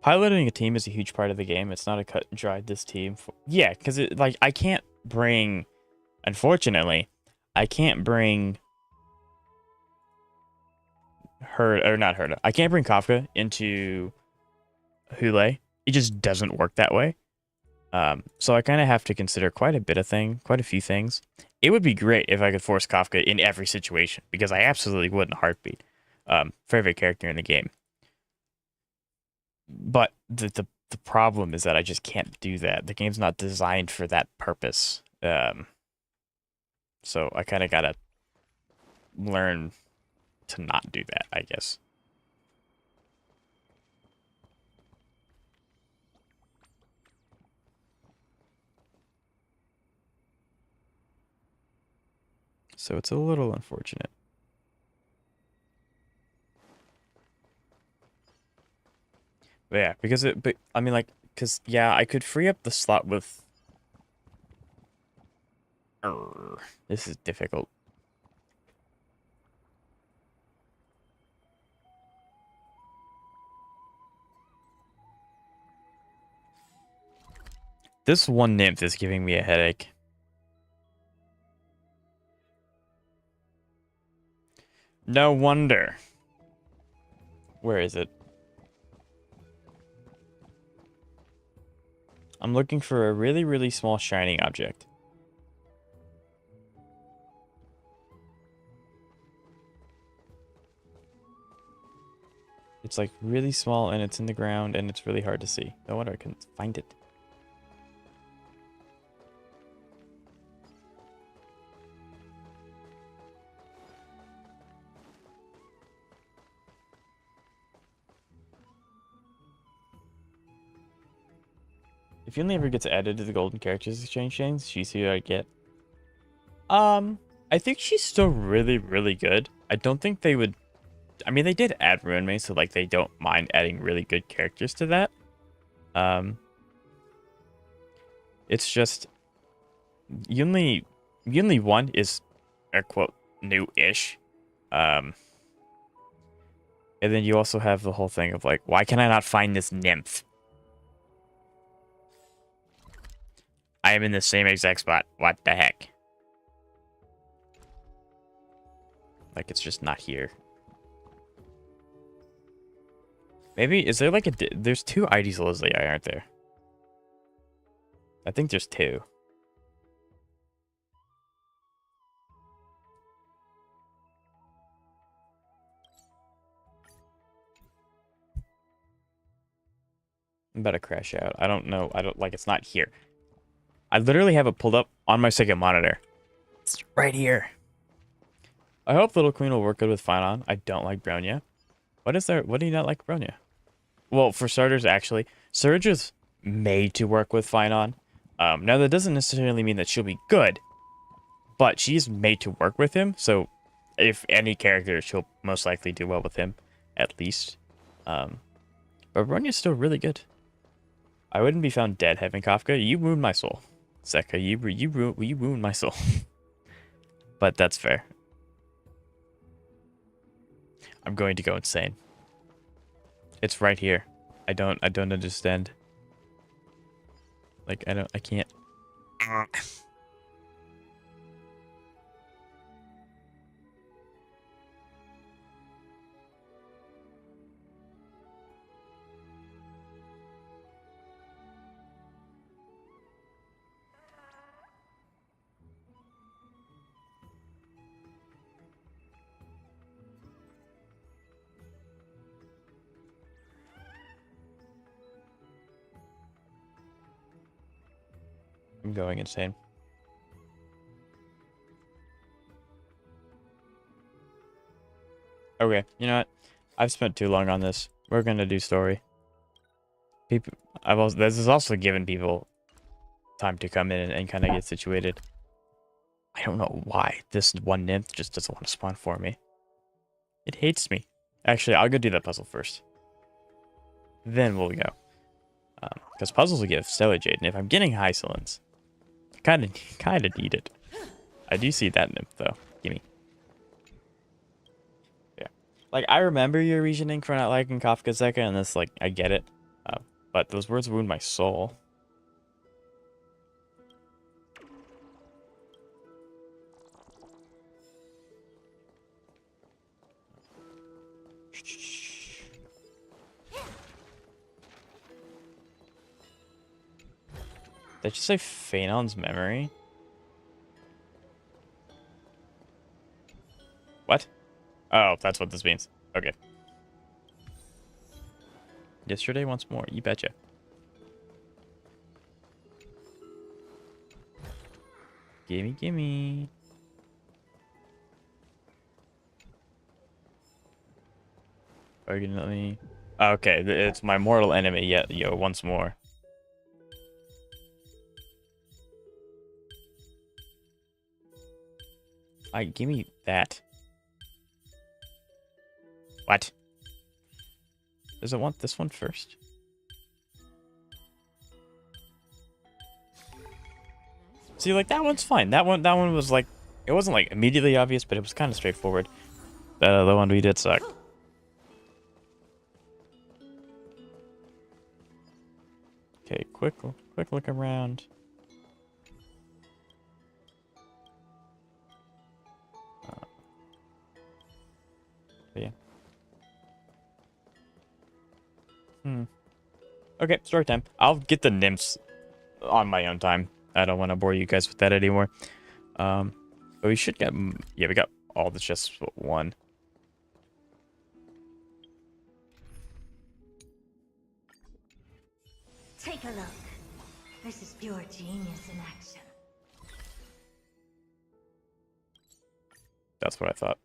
Piloting a team is a huge part of the game. It's not a cut and dried this team. Yeah, because like I can't bring, unfortunately, I can't bring her, or not her, I can't bring Kafka into Hule. It just doesn't work that way. So I kind of have to consider quite a few things. It would be great if I could force Kafka in every situation, because I absolutely would in a heartbeat. Favorite character in the game. But the problem is that I just can't do that. The game's not designed for that purpose. So I kind of gotta learn to not do that, I guess. So it's a little unfortunate. But yeah, but I mean, like, because, yeah, I could free up the slot with... This is difficult. This one nymph is giving me a headache. No wonder. Where is it? I'm looking for a really, really small shining object. It's like really small and it's in the ground and it's really hard to see. No wonder I couldn't find it. If Yunli ever gets added to the Golden Characters Exchange chains, she's who I get. I think she's still really, really good. I don't think they would... I mean, they did add Ruin Mace, so, like, they don't mind adding really good characters to that. It's just... Yunli 1 is, air quote, new-ish. And then you also have the whole thing of, like, why can I not find this nymph? I am in the same exact spot. What the heck? Like, it's just not here. Maybe, is there like a... There's 2 IDs Leslie, aren't there? I think there's 2. I'm about to crash out. I don't know. Like, it's not here. I literally have it pulled up on my second monitor. It's right here. I hope Little Queen will work good with Finon. I don't like Bronya. What is there? What do you not like Bronya? Well, for starters, actually, Cerydra's made to work with Finon. Now, that doesn't necessarily mean that she'll be good, but she's made to work with him. So, if any character, she'll most likely do well with him, at least. But Bronya's still really good. I wouldn't be found dead having Kafka. You ruined my soul. Sekka, you ruined my soul. But that's fair. I'm going to go insane. It's right here. I don't understand. Like, I can't. I'm going insane. Okay, you know what? I've spent too long on this. We're gonna do story. People, this is also giving people time to come in and kind of get situated. I don't know why this one nymph just doesn't want to spawn for me. It hates me. Actually, I'll go do that puzzle first. Then we'll go. Because puzzles will give Stellar Jade, and if I'm getting Hysilens, kind of need it. I do see that nymph though. Gimme. Yeah. Like, I remember your reasoning for not liking Kafka Zeka, and this, like, I get it. But those words wound my soul. Did you say Phanon's memory? What? Oh, that's what this means. Okay. Yesterday once more. You betcha. Gimme, gimme. Originally. Okay, it's my mortal enemy. Yeah, yo, once more. Give me that. What? Does it want this one first? See, like, that one's fine. That one was, like, it wasn't, like, immediately obvious, but it was kind of straightforward. The one we did suck. Okay, quick look around. Yeah. Okay, story time. I'll get the nymphs on my own time. I don't want to bore you guys with that anymore. But we should get... Yeah, we got all the chests but one. Take a look. This is pure genius in action. That's what I thought.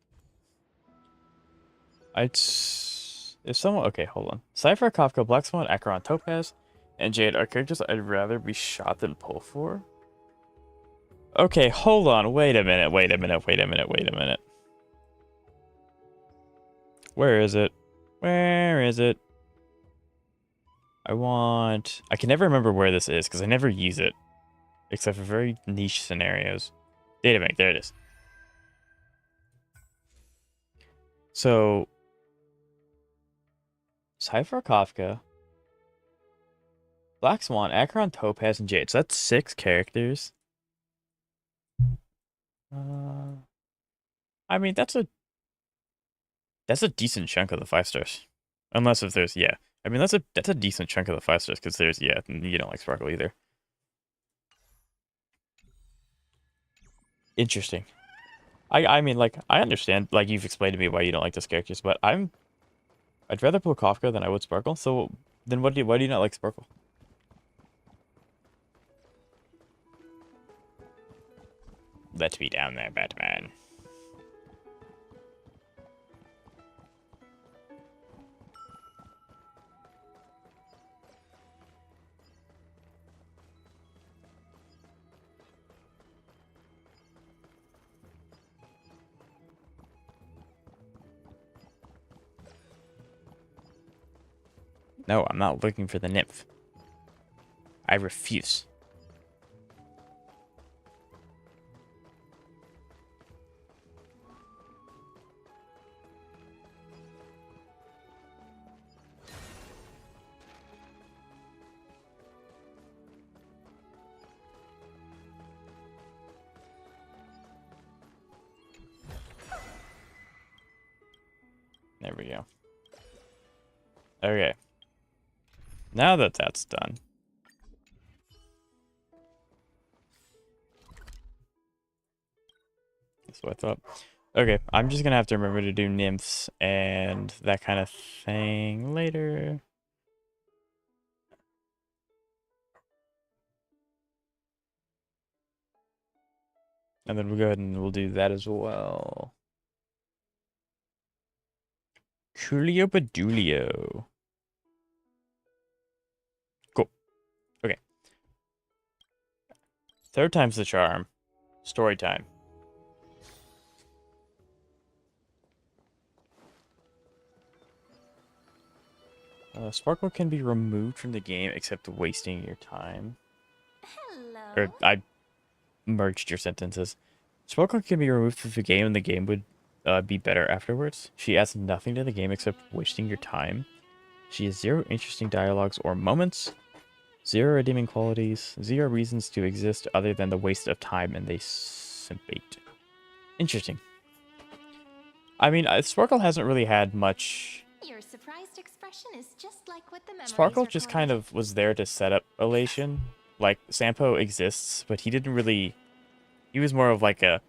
If someone... Okay, hold on. Cypher, Kafka, Black Swan, Acheron, Topaz, and Jade are characters I'd rather be shot than pull for. Okay, hold on. Wait a minute. Where is it? I can never remember where this is because I never use it. Except for very niche scenarios. Databank, there it is. So, Cypher, Kafka, Black Swan, Acheron, Topaz, and Jade. So that's 6 characters. I mean, that's a decent chunk of the 5 stars. Unless if there's, yeah. I mean, that's a decent chunk of the 5 stars because there's, yeah, you don't like Sparkle either. Interesting. I mean, like, I understand, like, you've explained to me why you don't like those characters, but I'd rather pull Kafka than I would Sparkle, so then why do you not like Sparkle? Let me down there, Batman. No, I'm not looking for the nymph. I refuse. There we go. Okay. Now that that's done. That's what I thought. Okay, I'm just gonna have to remember to do nymphs and that kind of thing later. And then we'll go ahead and we'll do that as well. Coolio Badulio. Cool. Okay. Third time's the charm. Story time. Sparkle can be removed from the game except wasting your time. Hello. Or I merged your sentences. Sparkle can be removed from the game and the game would be better afterwards. She adds nothing to the game except wasting your time. She has 0 interesting dialogues or moments, 0 redeeming qualities, 0 reasons to exist other than the waste of time, and they simpate. Interesting. I mean, Sparkle hasn't really had much... Your surprised expression is just like what the memories Sparkle just recorded. kind of was there to set up Elation. Like, Sampo exists, but he didn't really... He was more of like a...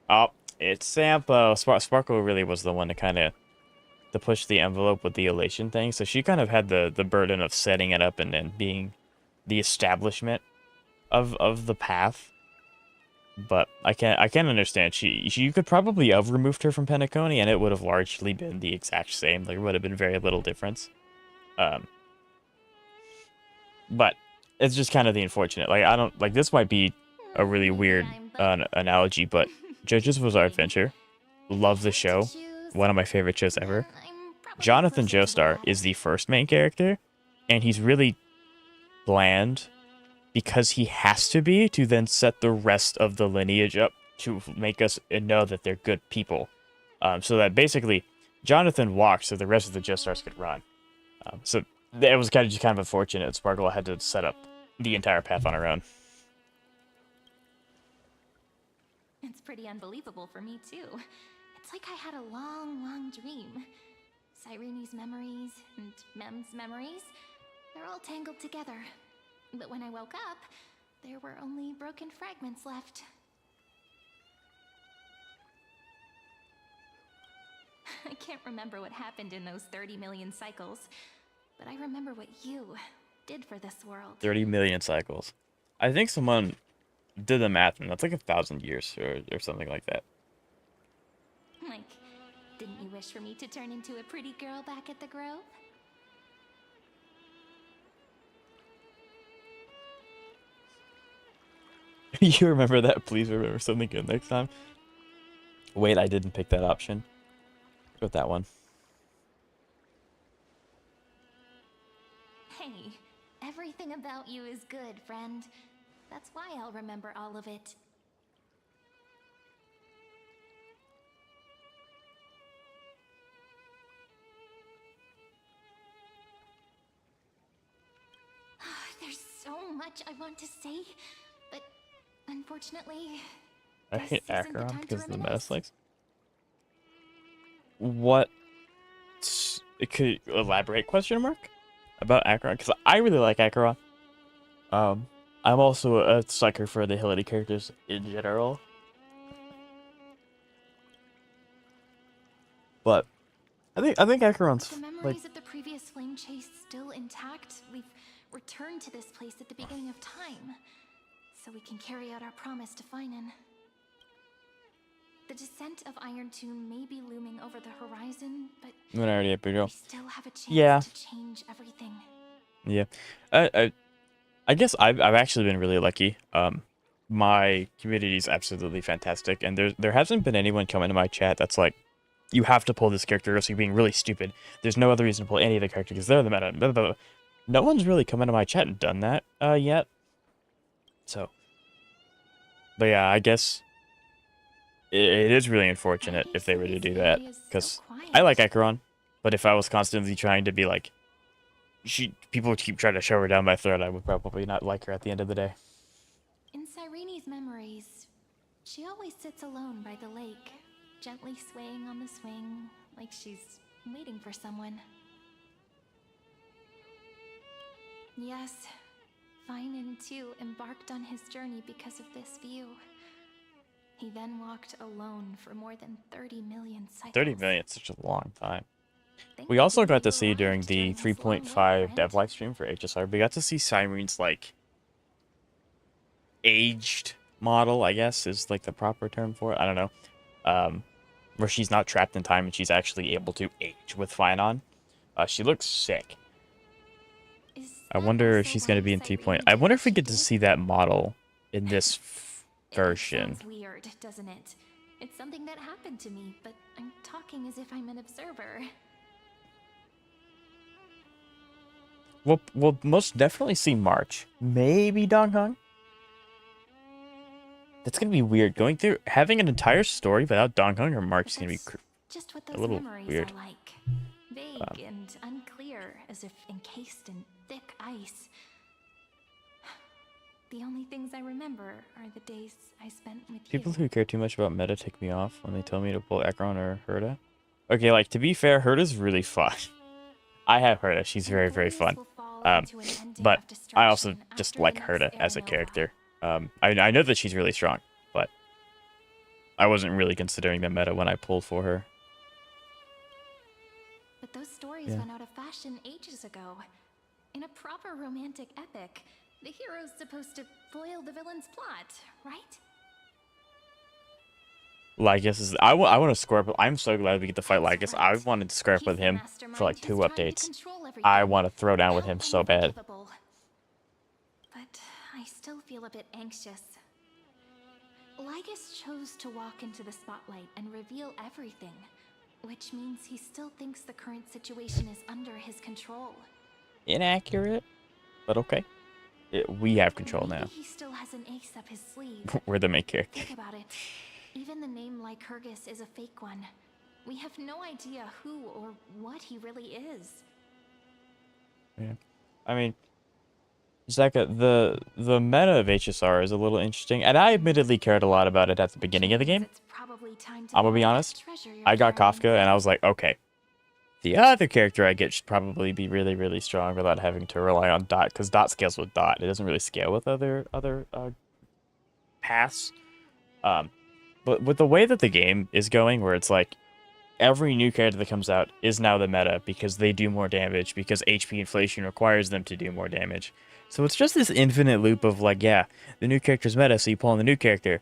Oh, it's Sampo. Sparkle really was the one to kind of to push the envelope with the elation thing. So she kind of had the burden of setting it up and then being the establishment of the path. But I can't understand. You could probably have removed her from Penacony and it would have largely been the exact same. There would have been very little difference. But it's just kind of the unfortunate. Like I don't like this might be a really weird analogy, but JoJo's Bizarre Adventure, love the show, one of my favorite shows ever. Jonathan Joestar is the first main character, and he's really bland because he has to be to then set the rest of the lineage up to make us know that they're good people. So that basically Jonathan walked so the rest of the Joestars could run. So it was kind of unfortunate. Sparkle had to set up the entire path on her own. It's pretty unbelievable for me, too. It's like I had a long, long dream. Cyrene's memories and Mem's memories, they're all tangled together. But when I woke up, there were only broken fragments left. I can't remember what happened in those 30 million cycles, but I remember what you did for this world. 30 million cycles. I think someone did the math, and that's like 1,000 years or something like that. Like, didn't you wish for me to turn into a pretty girl back at the Grove? You remember that? Please remember something good next time. Wait, I didn't pick that option. Go with that one. Hey, everything about you is good, friend. That's why I'll remember all of it. There's so much I want to say, but unfortunately, I this hate isn't the Acheron time to because of the reminisce. Metaslicks. What? Could you elaborate? Question mark about Acheron, because I really like Acheron. I'm also a sucker for the Hility characters in general. But I think Acheron's The like memories of the previous flame chase still intact. We've returned to this place at the beginning of time, so we can carry out our promise to Finan. The descent of Iron Tomb may be looming over the horizon, but when I already we still have a chance Yeah. to change everything. Yeah, I guess I've actually been really lucky. My community is absolutely fantastic, and there hasn't been anyone come into my chat that's like, you have to pull this character, or else you're being really stupid. There's no other reason to pull any of the characters because they're the meta. Blah, blah, blah. No one's really come into my chat and done that yet. So, but yeah, I guess it is really unfortunate if they were to do that, because I like Acheron, but if I was constantly trying to be like, people would keep trying to shove her down my throat, I would probably not like her at the end of the day. In Cyrene's memories, she always sits alone by the lake, gently swaying on the swing, like she's waiting for someone. Yes, Finan too embarked on his journey because of this view. He then walked alone for more than 30 million cycles. 30 million is such a long time. Think We you also could got to leave see alive during the this long way, 3.5 friend? dev live stream for HSR, we got to see Cyrene's like aged model, I guess is like the proper term for it. I don't know. Where she's not trapped in time and she's actually able to age with Finon. She looks sick. Is I that wonder if also she's why going to be in 3. Cyrene I did wonder what if we she get to did? see that model in this version. It sounds weird, doesn't it? It's something that happened to me, but I'm talking as if I'm an observer. We'll most definitely see March. Maybe Dong Hong. That's gonna be weird. Going through having an entire story without Dong Hong or March is gonna be That's just what a those little memories weird. are like. Vague and unclear, as if encased in thick ice. The only things I remember are the days I spent with People you. who care too much about meta take me off when they tell me to pull Ekron or Herda. Okay, like to be fair, Herda's really fun. I have Herda. She's very, very fun. But I also just like Herda as a character. I know that she's really strong, but I wasn't really considering the meta when I pulled for her. stories went out of fashion ages ago. In a proper romantic epic, the hero's supposed to foil the villain's plot, right? Lygus is. I want to square up. I'm so glad we get to fight Lygus. I wanted to square up He's with the him for like mastermind 2 who's trying to updates. control I everything. want to throw down with him How so bad. unforgivable. But I still feel a bit anxious. Lygus chose to walk into the spotlight and reveal everything, which means he still thinks the current situation is under his control. Inaccurate, but okay. We have control Maybe now. he still has an ace up his sleeve. We're the main character. Think about it. Even the name Lycurgus is a fake one. We have no idea who or what he really is. Yeah. I mean, Zeka, the meta of HSR is a little interesting, and I admittedly cared a lot about it at the beginning of the game. It's probably time to I'm gonna be find that honest. treasure you're I got carrying. Kafka, and I was like, okay. The other character I get should probably be really, really strong without having to rely on Dot, because Dot scales with Dot. It doesn't really scale with other paths. But with the way that the game is going, where it's like every new character that comes out is now the meta because they do more damage, because HP inflation requires them to do more damage. So it's just this infinite loop of like, yeah, the new character's meta, so you pull in the new character.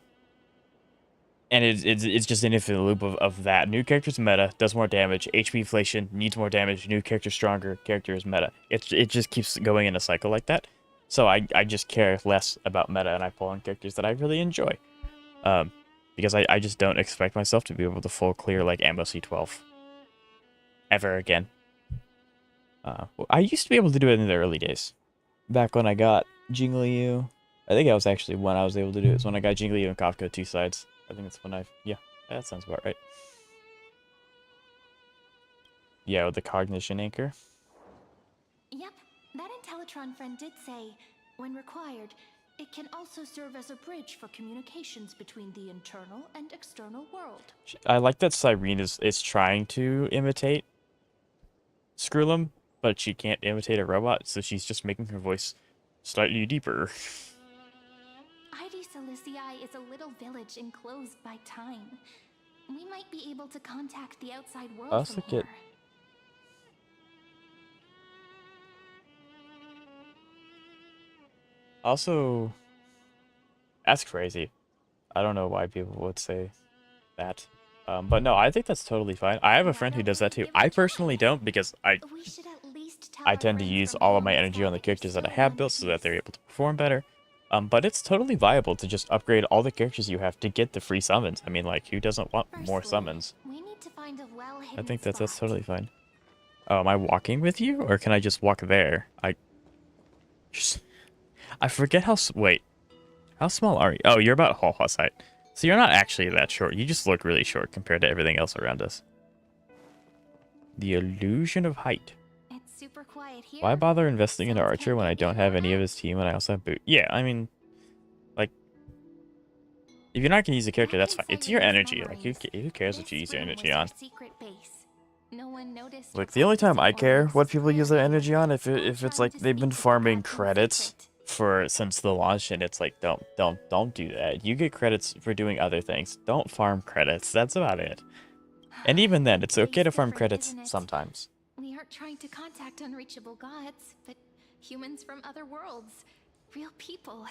And it's just an infinite loop of that. New character's meta, does more damage, HP inflation, needs more damage, new character stronger, character is meta. It just keeps going in a cycle like that. So I just care less about meta, and I pull in characters that I really enjoy. Because I just don't expect myself to be able to full clear like Ammo C12 ever again. I used to be able to do it in the early days. Back when I got Jingliu. I think that was actually when I was able to do it. It's when I got Jingliu and Kafka 2 sides. I think that's when yeah, that sounds about right. Yeah, with the cognition anchor. Yep, that Intellitron friend did say, when required, it can also serve as a bridge for communications between the internal and external world. I like that Cyrene is trying to imitate Skrullum, but she can't imitate a robot, so she's just making her voice slightly deeper. ID Silicii is a little village enclosed by time. We might be able to contact the outside world Also from here. Also, that's crazy. I don't know why people would say that. But no, I think that's totally fine. I have a friend who does that too. I personally don't, because We should at least tell I our tend to friends use from all of my beyond energy on the sky characters that I still have in built one so that they're piece. able to perform better. But it's totally viable to just upgrade all the characters you have to get the free summons. I mean, like, who doesn't want more Firstly, summons? we need to find a I well-hidden think that's spot. totally fine. Oh, am I walking with you, or can I just walk there? I forget wait. How small are you? Oh, you're about Hallhaw's height. So you're not actually that short. You just look really short compared to everything else around us. The illusion of height. It's super quiet here. Why bother investing into Sounds Archer can't when I get me don't have any of out. his team and I also have Boot? Yeah, I mean, like, if you're not going to use a character, that's fine. It's your energy. Like, who cares what you use your energy on? Secret base. No one noticed. Like, or the only time I practiced care it what for people use their energy on, if We're it's trying like to they've been speak to the farming gods in credits secret. since the launch, and it's like, don't do that. You get credits for doing other things. Don't farm credits. That's about it. And even then, it's okay to Base farm different, credits isn't it? sometimes. We aren't trying to contact unreachable gods, but humans from other worlds. Real people.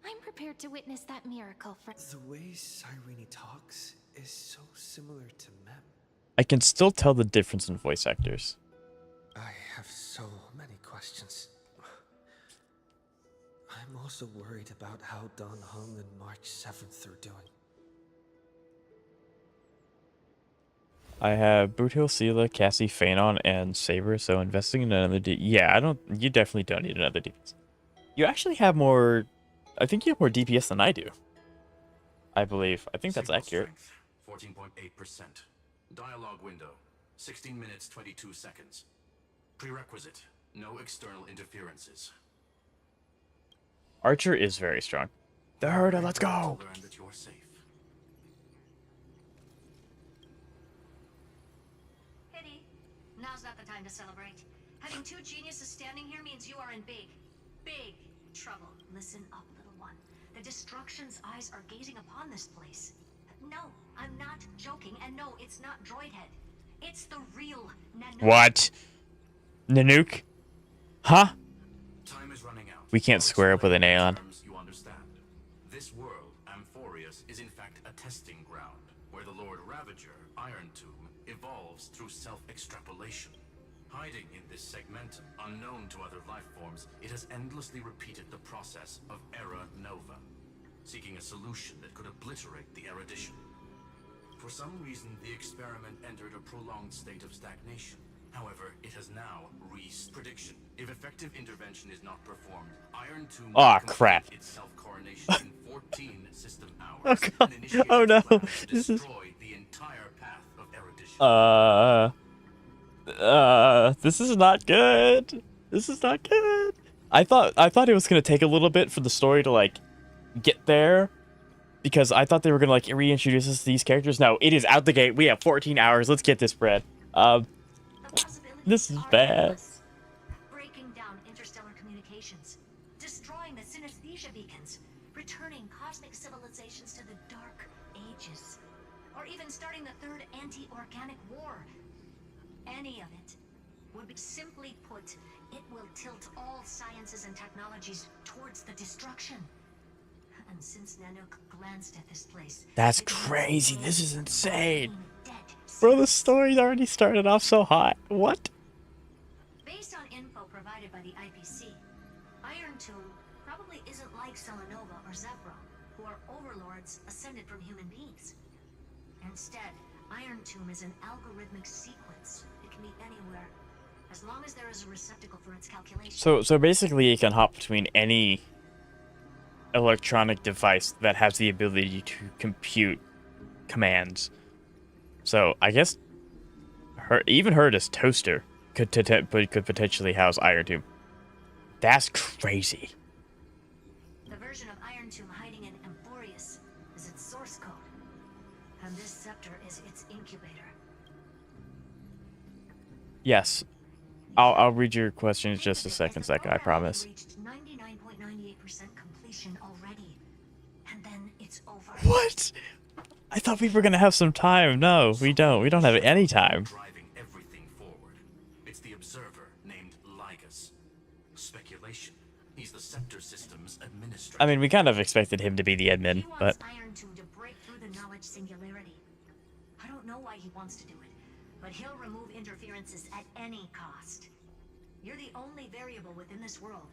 I'm prepared to witness that miracle for. The way Cyrene talks is so similar to Mem. I can still tell the difference in voice actors. I have so many questions. I'm also worried about how Dan Heng and March 7th are doing. I have Boothill, Sela, Cassie, Phanon, and Saber, so investing in another yeah, you definitely don't need another DPS. You actually have more, I think you have more DPS than I do. I believe. I think that's Signal accurate. strength, 14.8%. Dialogue window, 16 minutes 22 seconds. Prerequisite, no external interferences. Archer is very strong. The Herda, let's go! To learn that you're safe. Pity. Now's not the time to celebrate. Having two geniuses standing here means you are in big trouble. Listen up, little one. The Destruction's eyes are gazing upon this place. No, I'm not joking, and no, it's not Droidhead. It's the real Nanook. What? Nanook? Huh? Time is running out. We can't I'll square up with an explain in Aeon. terms you understand. This world, Amphorius, is in fact a testing ground where the Lord Ravager, Iron Tomb, evolves through self-extrapolation. Hiding in this segmentum, unknown to other life forms, it has endlessly repeated the process of Era Nova, seeking a solution that could obliterate the erudition. For some reason, the experiment entered a prolonged state of stagnation. However, it has now reached prediction. If effective intervention is not performed, Iron Tomb will Aw, complete crap. its self-coronation in 14 system hours Oh, God. and initiate Oh, its no. plan to This is- destroy the entire path of erudition. This is not good. This is not good. I thought it was gonna take a little bit for the story to like get there, because I thought they were gonna like reintroduce us to these characters. No, it is out the gate. We have 14 hours. Let's get this bread. The possibilities This is are bad. endless. Breaking down interstellar communications, destroying the synesthesia beacons, returning cosmic civilizations to the dark ages, or even starting the third anti-organic war. Any of it would be, simply put, it will tilt all sciences and technologies towards the destruction. And since Nanook glanced at this place, That's it means crazy. all This is insane. being dead. Bro, the story's already started off so hot. What? Based on info provided by the IPC, Iron Tomb probably isn't like Selenova or Zevra, who are overlords ascended from human beings. Instead, Iron Tomb is an algorithmic sequence. It can be anywhere, as long as there is a receptacle for its calculation. So basically, it can hop between any electronic device that has the ability to compute commands. So I guess even her as toaster could potentially house Iron Tomb. That's crazy. The version of Iron Tomb hiding in Amphorius is its source code, and this scepter is its incubator. Yes, I'll read your question in just a second, I promise. Reached 99.98% completion already, and then it's over. What? I thought we were gonna have some time. No, we don't. We don't have any time. Driving everything forward. It's the observer named Lygus. Speculation. He's the scepter system's administrator. I mean, we kind of expected him to be the admin, He but wants Iron Tomb to break through the knowledge singularity. I don't know why he wants to do it, but he'll remove interferences at any cost. You're the only variable within this world,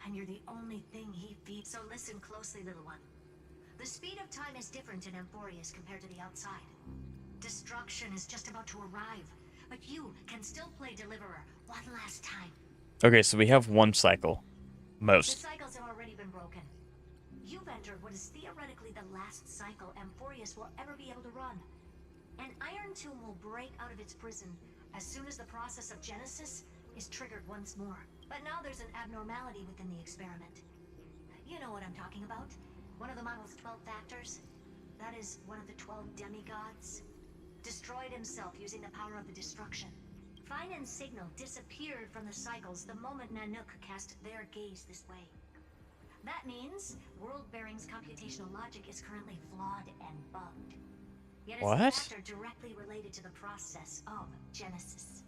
and you're the only thing he feeds. So listen closely, little one. The speed of time is different in Amphorius compared to the outside. Destruction is just about to arrive, but you can still play Deliverer one last time. okay. So we have one cycle, The most. cycles have already been broken. You've entered what is theoretically the last cycle Amphorius will ever be able to run. An Iron Tomb will break out of its prison as soon as the process of Genesis is triggered once more. But now there's an abnormality within the experiment. You know what I'm talking about. One of the model's 12 factors. That is one of the 12 demigods. Destroyed himself using the power of the destruction. Fine and Signal disappeared from the cycles the moment Nanook cast their gaze this way. That means World-Bearing's computational logic is currently flawed and bugged. Yet it's What? a factor directly related to the process of Genesis.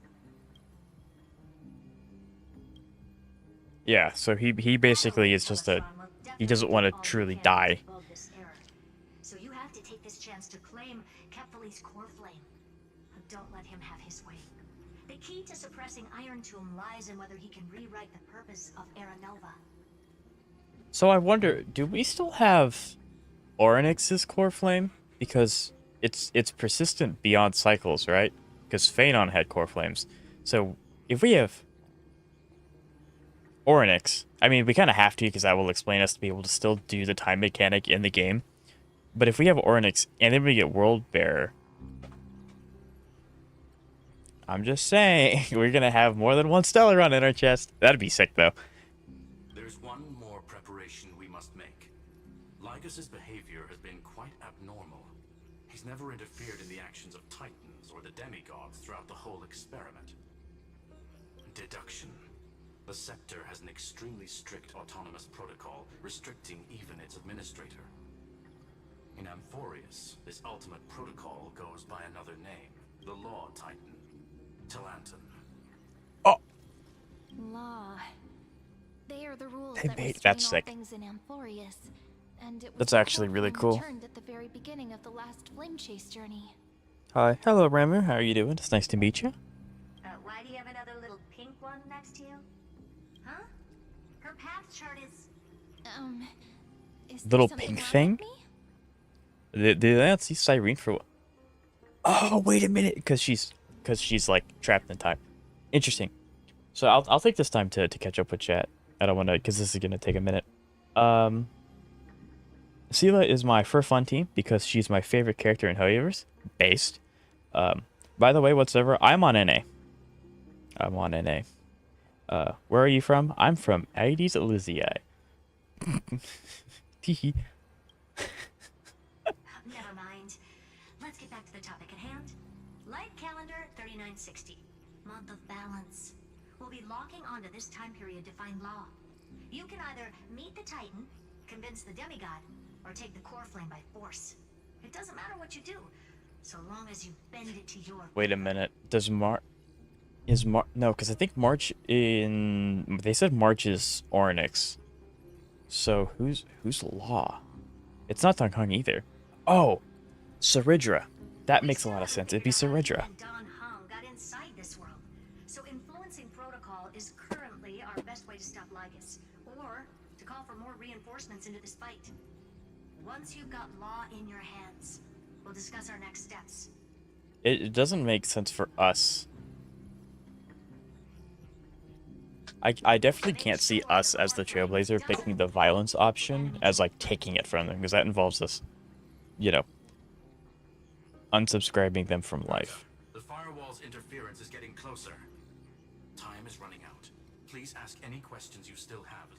Yeah. So he basically is just a. He doesn't want to truly die. So you have to take this chance to claim Kephal's core flame. But don't let him have his way. The key to suppressing Iron Tomb lies in whether he can rewrite the purpose of Era Nova. So I wonder, do we still have Orynyx's core flame? Because it's persistent beyond cycles, right? Because Phanon had core flames. So if we have Orynyx, I mean, we kind of have to, because that will explain us to be able to still do the time mechanic in the game. But if we have Orynyx and then we get World Bearer, I'm just saying, we're gonna have more than one Stellar Run in our chest. That'd be sick, though. There's one more preparation we must make. Lygus's behavior has been quite abnormal. He's never interfered in the actions of Titans or the demigods throughout the whole experiment. Deduction. The Scepter has an extremely strict autonomous protocol, restricting even its administrator. In Amphorius, this ultimate protocol goes by another name. the Law Titan, Talanton. Oh, Law. They are the rules They that made- restrain that's all sick. things in Amphorius. And it was That's the actually really Core cool. Flame returned at the very beginning of the last flame chase journey. hi, hello, Ramu. How are you doing? It's nice to meet you. Why do you have another little pink one next to you? Huh? Her path chart is... Is there Little something pink wrong thing? with me? Did I not see Cyrene for what? Oh, wait a minute, because she's like trapped in time. Interesting. So I'll take this time to catch up with chat. I don't want to, because this is gonna take a minute. Sela is my for fun team because she's my favorite character in Hoyoverse. Based. By the way, whatsoever, I'm on NA. I'm on NA. Where are you from? I'm from Aedes Elysiae. Teehee. Never mind. Let's get back to the topic at hand. Light calendar 3960. Month of balance. We'll be locking onto this time period to find Law. You can either meet the Titan, convince the demigod, or take the core flame by force. It doesn't matter what you do, so long as you bend it to your... Wait a minute. Does no, because I think March they said March is Ornyx. So who's Law? It's not Dong Hung either. Oh, Cerydra. That makes a lot of sense. It'd be Cerydra. Don Hung got inside this world. So influencing protocol is currently our best way to stop Lygus, or to call for more reinforcements into this fight. Once you've got Law in your hands, we'll discuss our next steps. It doesn't make sense for us. I definitely can't see us as the Trailblazer picking the violence option as like taking it from them, because that involves us, you know, unsubscribing them from life. The firewall's interference is getting closer. Time is running out. Please ask any questions you still have.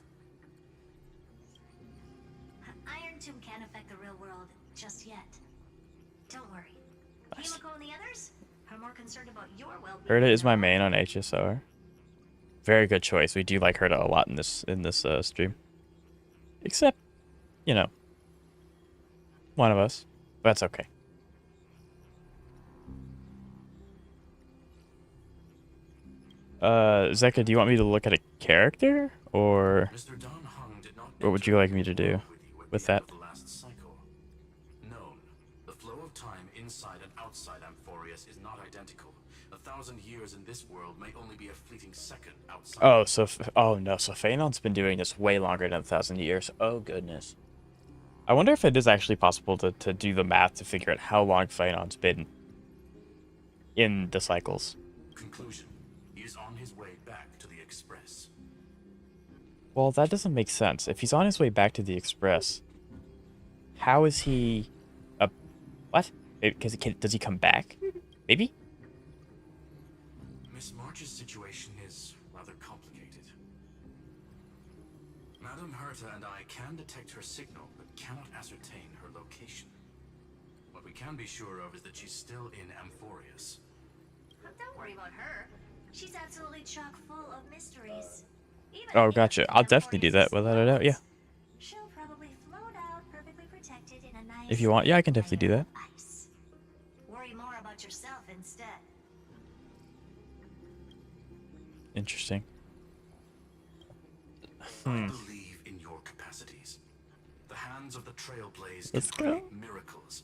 Iron Tomb can't affect the real world just yet. Don't worry. Nice. Himiko and the others are more concerned about your well-being. Herta is my main on HSR. Very good choice. We do like Herta a lot in this stream. Except, you know, one of us. But that's okay. Zeka, do you want me to look at a character, or Mr. Don Hung did not what would you like me to do with that? the last cycle. Known, the flow of time inside and outside Amphorius is not identical. 1,000 years in this world may only be a fleeting second outside. Oh, so oh no, so Phaenon's been doing this way longer than 1,000 years. Oh goodness. I wonder if it is actually possible to do the math to figure out how long Phaenon's been in the cycles. Conclusion. He is on his way back to the Express. Well, that doesn't make sense. If he's on his way back to the Express, how is he... what? Because does he come back? Maybe? Miss March's situation is rather complicated. Madame Herta and I can detect her signal, but cannot ascertain her location. What we can be sure of is that she's still in Amphorius. Don't worry about her. She's absolutely chock full of mysteries. Even Oh, if gotcha. I'll definitely do that without a doubt, yeah. She'll probably float out perfectly protected in a nice If you want, yeah, I can definitely do that. ice. Worry more about yourself instead. Interesting. I believe in your capacities. The hands of the Trailblaze Let's can go. create miracles,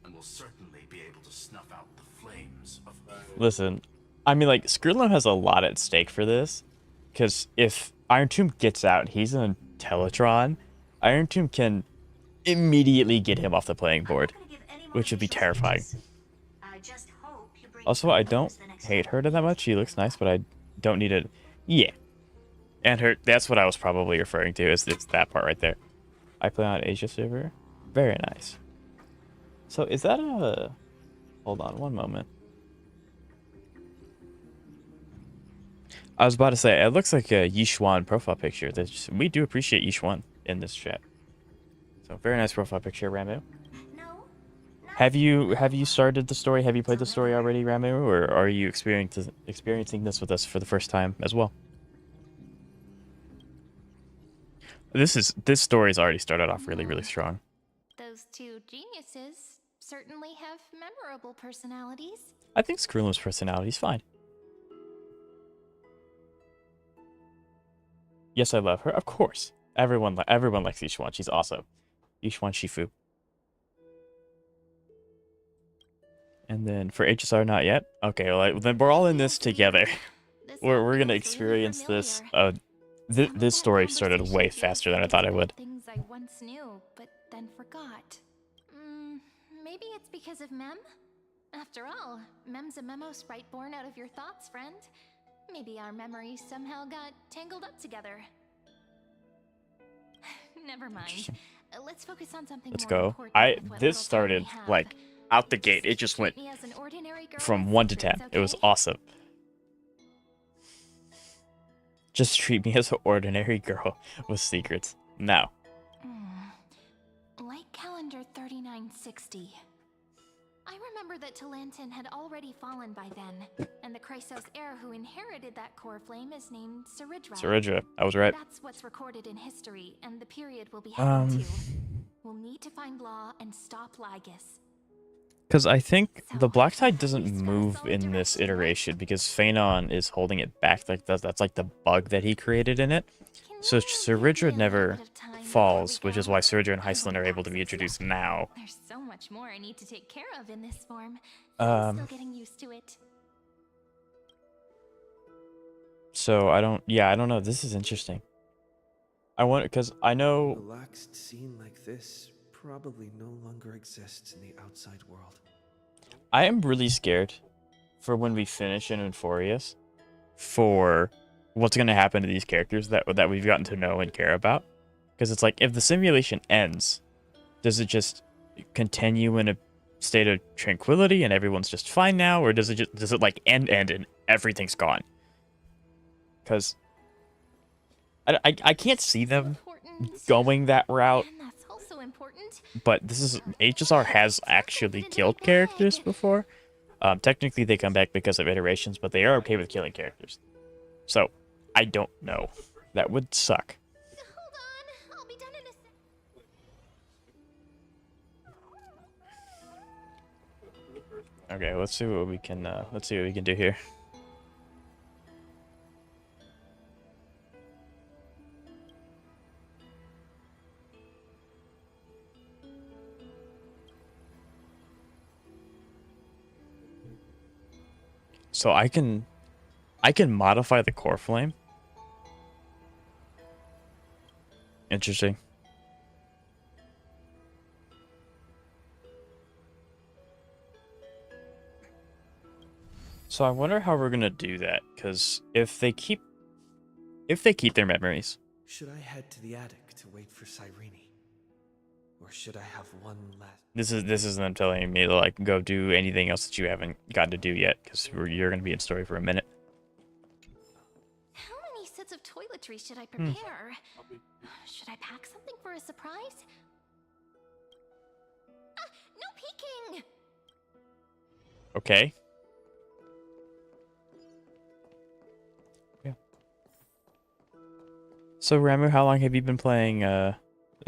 and will certainly be able to snuff out the flames of evil. Listen, I mean, like, Skrillum has a lot at stake for this, because if Iron Tomb gets out, he's in Teletron, Iron Tomb can immediately get him off the playing board, which would be terrifying. I just hope you bring Also, I don't to the next hate level. Herta that much. She looks nice, but I don't need it. Yeah. And that's what I was probably referring to, is it's that part right there. I play on Asia server. Very nice. So is that a... Hold on one moment. I was about to say, it looks like a Yishuan profile picture. We do appreciate Yishuan in this chat. So very nice profile picture, Ramu. No, Have you started the story? Have you played the story already, Ramu? Or are you experiencing this with us for the first time as well? This story's already started off really, really strong. Those two geniuses certainly have memorable personalities. I think Skrillum's personality is fine. Yes, I love her. Of course. Everyone likes Yishuan. She's awesome. Yishuan Shifu. And then for HSR, not yet. Okay, well, then we're all in this together. This We're all gonna feels experience really this. familiar. This Some of story that started way conversation faster feels than I like thought it it's would. about things I once knew, but then forgot. Maybe it's because of Mem? After all, Mem's a memo sprite born out of your thoughts, friend. Maybe our memories somehow got tangled up together. Never mind. Let's focus on something Let's more go. important with what This little time started we have. like out the gate. It just went treat me as an ordinary girl from with 1 to secrets, 10. It was okay? awesome. Just treat me as an ordinary girl with secrets. Now, Light calendar 3960. I remember that Talantin had already fallen by then, and the Chrysos heir who inherited that core flame is named Cerydra. Cerydra, I was right. That's what's recorded in history, and the period we'll be heading to. Um, We'll need to find Law and stop Lygus. because I think So, the black tide at doesn't least we're in a move solid in this direction, right? iteration because Phanon is holding it back. Like that's like the bug that he created in it. Can So you give me a Cerydra little never bit of time before falls, we which is go? why Cerydra and I Hysilens won't are able to be access introduced yet. now. There's so much more I need to take care of in this form. I'm still getting used to it. So I don't know. This is interesting. I want because I A know relaxed scene like this probably no longer exists in the outside world. I am really scared for when we finish in Euphorius for what's going to happen to these characters that we've gotten to know and care about. Because it's like, if the simulation ends, does it just continue in a state of tranquility and everyone's just fine now, or does it like end and everything's gone? Because I can't see them going that route. And that's also important. But this is HSR has actually killed characters before. Technically they come back because of iterations, but they are okay with killing characters. So I don't know. That would suck. Hold on, I'll be done in a sec. Okay, let's see what we can do here. So I can modify the core flame. Interesting. So I wonder how we're gonna do that, because if they keep their memories, Should I head to the attic to wait for Cyrene? Or should I have one last? this is them telling me to like go do anything else that you haven't gotten to do yet, because you're gonna be in story for a minute. How many sets of toiletries should I prepare? Should I pack something for a surprise? No peeking! Okay. Yeah. So Ramu, how long have you been playing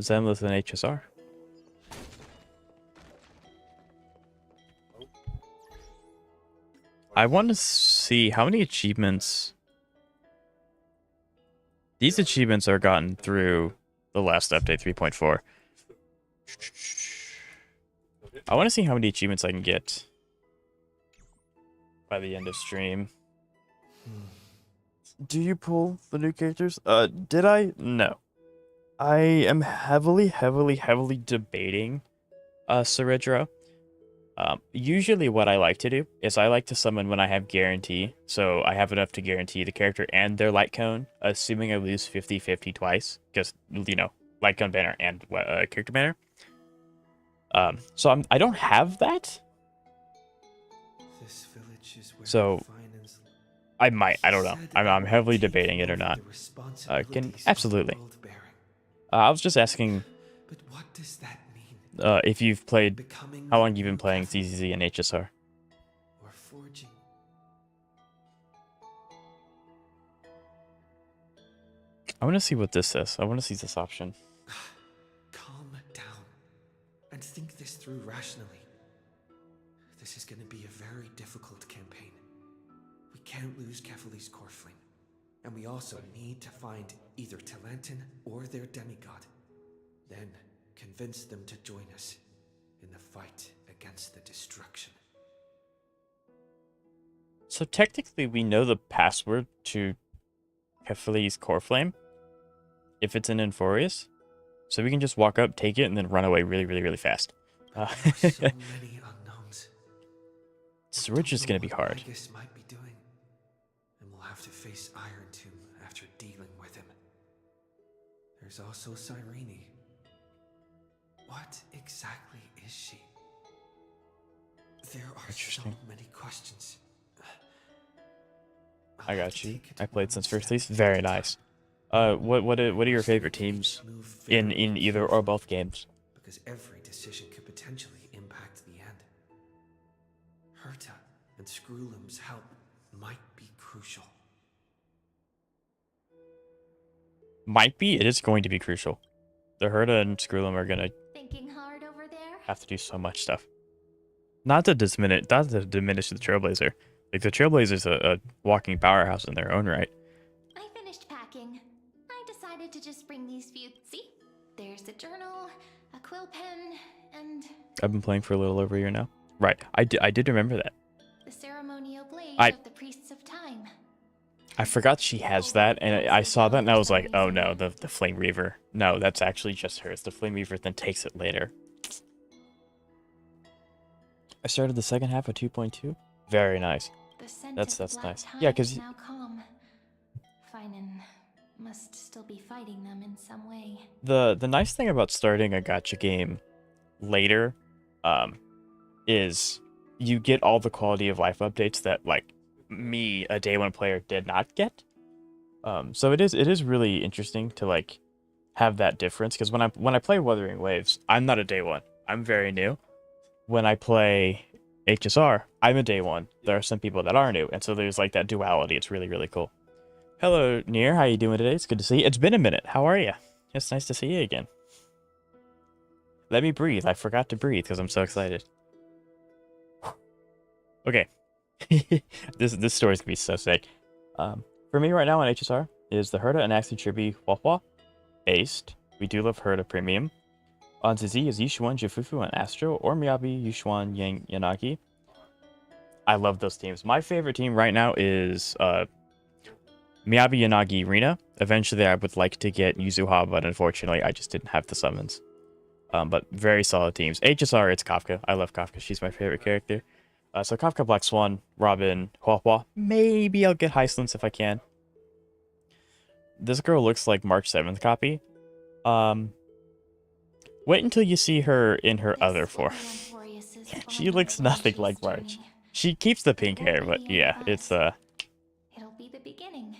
Zenless and HSR? I want to see how many achievements. These achievements are gotten through the last update 3.4. I want to see how many achievements I can get by the end of stream. Do you pull the new characters? Did I? No. I am heavily debating Cerydra. Usually what I like to do is I like to summon when I have guarantee. So I have enough to guarantee the character and their light cone, assuming I lose 50-50 twice. Because, you know, light cone banner and character banner. So I don't have that. This village is where So finance. I might. I don't know. Said I'm I would heavily take debating it or over not. the responsibilities of Absolutely. world-bearing. I was just asking But what does that mean? if you've played, Becoming how long you've been the playing Catholic ZZZ and HSR. or forging? I want to see what this says. I want to see this option. Calm down and think this through rationally. This is going to be a very difficult campaign. We can't lose Kefali's core flame. And we also need to find either Talantin or their demigod. Then convince them to join us in the fight against the destruction. So technically we know the password to Kefali's core flame if it's an Inforius. So we can just walk up, take it, and then run away really, really, really fast. There are so many unknowns. Cerydra's gonna be hard. Magus might be doing, and we'll have to face Iron Tomb after dealing with him. There's also Cyrene. What exactly is she? There are so many questions. I got you. I played since first least. Very nice. What are your favorite teams in either or both games? Because every decision could potentially impact the end. Herta and Screwlum's help might be crucial. Might be. It is going to be crucial. The Herta and Screwlum are gonna Thinking hard over there? have to do so much stuff. Not to diminish the Trailblazer. Like, the Trailblazer's a walking powerhouse in their own right. I finished packing. I decided to just bring these few. See? There's a journal, a quill pen, and I've been playing for a little over a year now. Right. I did remember that. the ceremonial blade I- of the priests of time. I forgot she has that, and I saw that, and I was like, oh no, the Flame Reaver. No, that's actually just hers. The Flame Reaver then takes it later. I started the second half of 2.2. Very nice. The scent That's of the black nice. tide Yeah, is 'cause now calm. Finan must still be fighting them in some way. The nice thing about starting a gacha game later is you get all the quality of life updates that, like, me, a day one player, did not get. So it is really interesting to, like, have that difference, because when I play Wuthering Waves, I'm not a day one. I'm very new. When I play HSR, I'm a day one. There are some people that are new, and so there's, like, that duality. It's really, really cool. Hello, Nier. How you doing today? It's good to see you. It's been a minute. How are you? It's nice to see you again. Let me breathe. I forgot to breathe because I'm so excited. Okay. This story's gonna be so sick. For me right now on HSR is the Herta and Axie Chibi Huahua based. We do love Herta Premium. On ZZ is Yushuan, Jifufu, and Astro, or Miyabi, Yushuan, Yanagi. I love those teams. My favorite team right now is Miyabi, Yanagi, Rina. Eventually I would like to get Yuzuha, but unfortunately I just didn't have the summons. But very solid teams. HSR, it's Kafka. I love Kafka. She's my favorite character. So Kafka, Black Swan, Robin, Huahua. Maybe I'll get Hysilens if I can. This girl looks like March 7th copy. Wait until you see her in her other form. She looks nothing like March. She keeps the pink hair, but yeah, it's It'll be the beginning.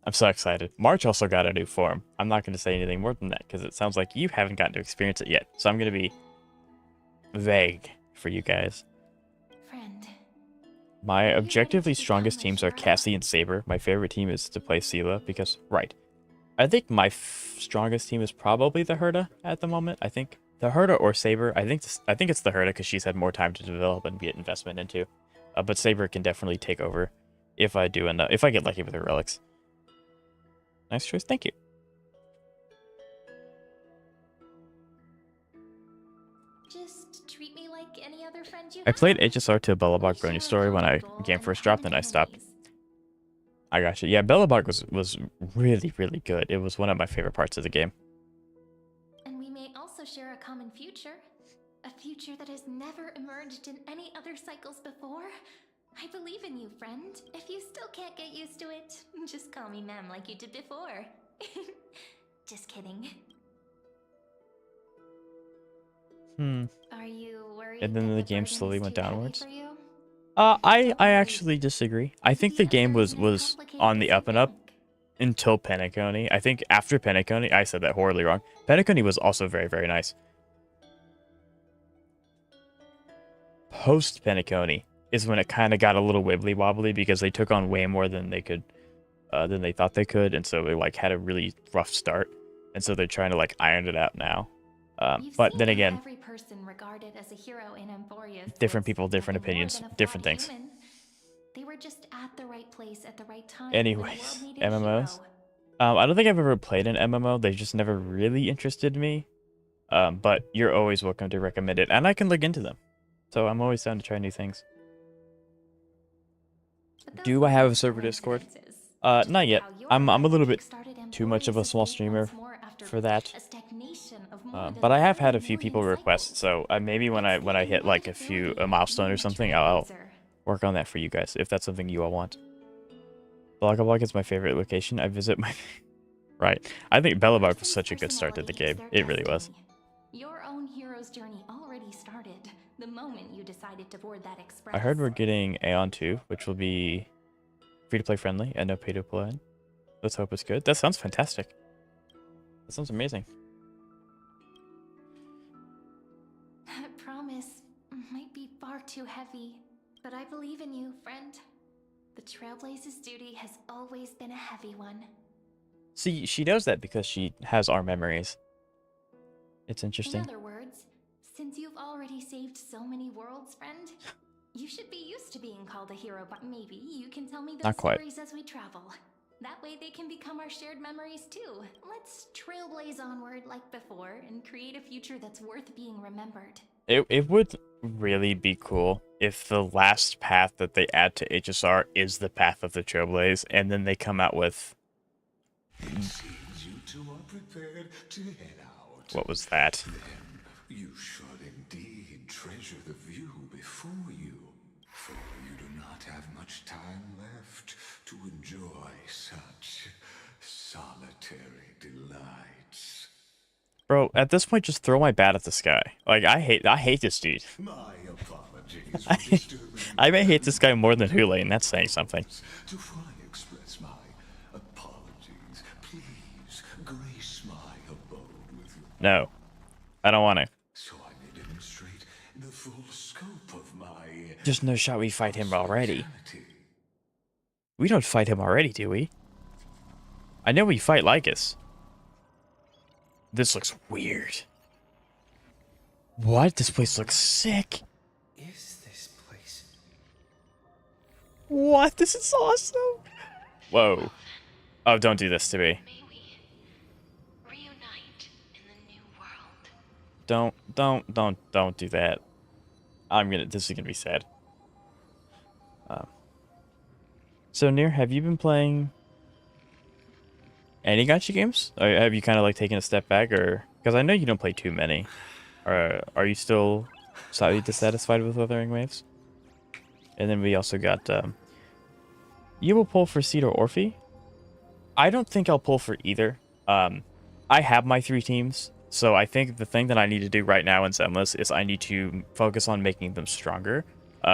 I'm so excited. March also got a new form. I'm not going to say anything more than that because it sounds like you haven't gotten to experience it yet. So I'm going to be vague for you guys. Friend. My objectively strongest teams are Cassie and Saber. My favorite team is to play Sela because, right. I think my strongest team is probably the Herta at the moment. I think the Herta or Saber. I think it's the Herta because she's had more time to develop and get investment into. But Saber can definitely take over if I do enough. If I get lucky with her relics. Nice choice. Thank you. Just treat me like any other friend you I played have. HSR to Bellabog Brony Story when I game first dropped, and I stopped. I got you. Yeah, Bellabog was really, really good. It was one of my favorite parts of the game. And we may also share a common future. A future that has never emerged in any other cycles before. I believe in you, friend. If you still can't get used to it, just call me ma'am like you did before. Just kidding. Are you worried? And then that the game burden slowly is went too heavy downwards. for you? I actually disagree. I think the game was on the up and up until Penacony. I think after Penacony, I said that horribly wrong. Penacony was also very, very nice. Post Penacony is when it kind of got a little wibbly wobbly because they took on way more than they could, than they thought they could, and so they like had a really rough start, and so they're trying to like iron it out now. But then again, every person regarded as as a hero in Emphorius. Different was people, different nothing more opinions, than a different flawed things. human. They were just at the right place at the right time. when the world Anyways, needed a MMOs. hero. I don't think I've ever played an MMO. They just never really interested me. But you're always welcome to recommend it, and I can look into them. So I'm always down to try new things. But those Do I were have a just server Discord? coincidences. Just Not like yet. how your I'm a arrival little bit kickstarted too much of a Emphorius' small fate streamer once more after for that. a stagnation of more than But I have had a 30 few people million request, cycles. so maybe when It's the I hit like a milestone or being a something, I'll trailblazer. work on that for you guys if that's something you all want. Bellabog is my favorite location. I visit my right. I think Bellabog was such a good start to the game. It really was. Your own hero's journey already started the moment you decided to board that express. I heard we're getting Aeon 2, which will be free to play friendly and no pay to play. Let's hope it's good. That sounds fantastic. That sounds amazing. That promise might be far too heavy, but I believe in you, friend. The Trailblaze's duty has always been a heavy one. See, she knows that because she has our memories. It's interesting. In other words, since you've already saved so many worlds, friend, you should be used to being called a hero, but maybe you can tell me those Not quite. stories as we travel. That way they can become our shared memories too. Let's trailblaze onward like before and create a future that's worth being remembered. It would really be cool if the last path that they add to HSR is the path of the Trailblaze, and then they come out with... It seems you two are prepared to head out. What was that? Then you should indeed treasure the view before you, for you do not have much time left to enjoy such solitary delights. Bro, at this point, just throw my bat at the sky. Like, I hate this dude. My apologies for disturbing I may hate this guy more than Hule, and that's saying something. To fully express my apologies, please grace my abode with you, No, I don't want to. so I may demonstrate the full scope of my There's no shot we fight him already. hospitality. We don't fight him already, do we? I know we fight Lycus. This looks weird. What? This place looks sick. Is this place? What? This is awesome. Whoa. Oh, don't do this to me. May we reunite in the new world. Don't do that. This is gonna be sad. So Nir, have you been playing any gacha games? Or have you kind of like taken a step back, or because I know you don't play too many? Or are you still slightly dissatisfied with Wuthering Waves? And then we also got you will pull for Seed or Orphe. I don't think I'll pull for either. I have my 3 teams, so I think the thing that I need to do right now in Zenless is I need to focus on making them stronger,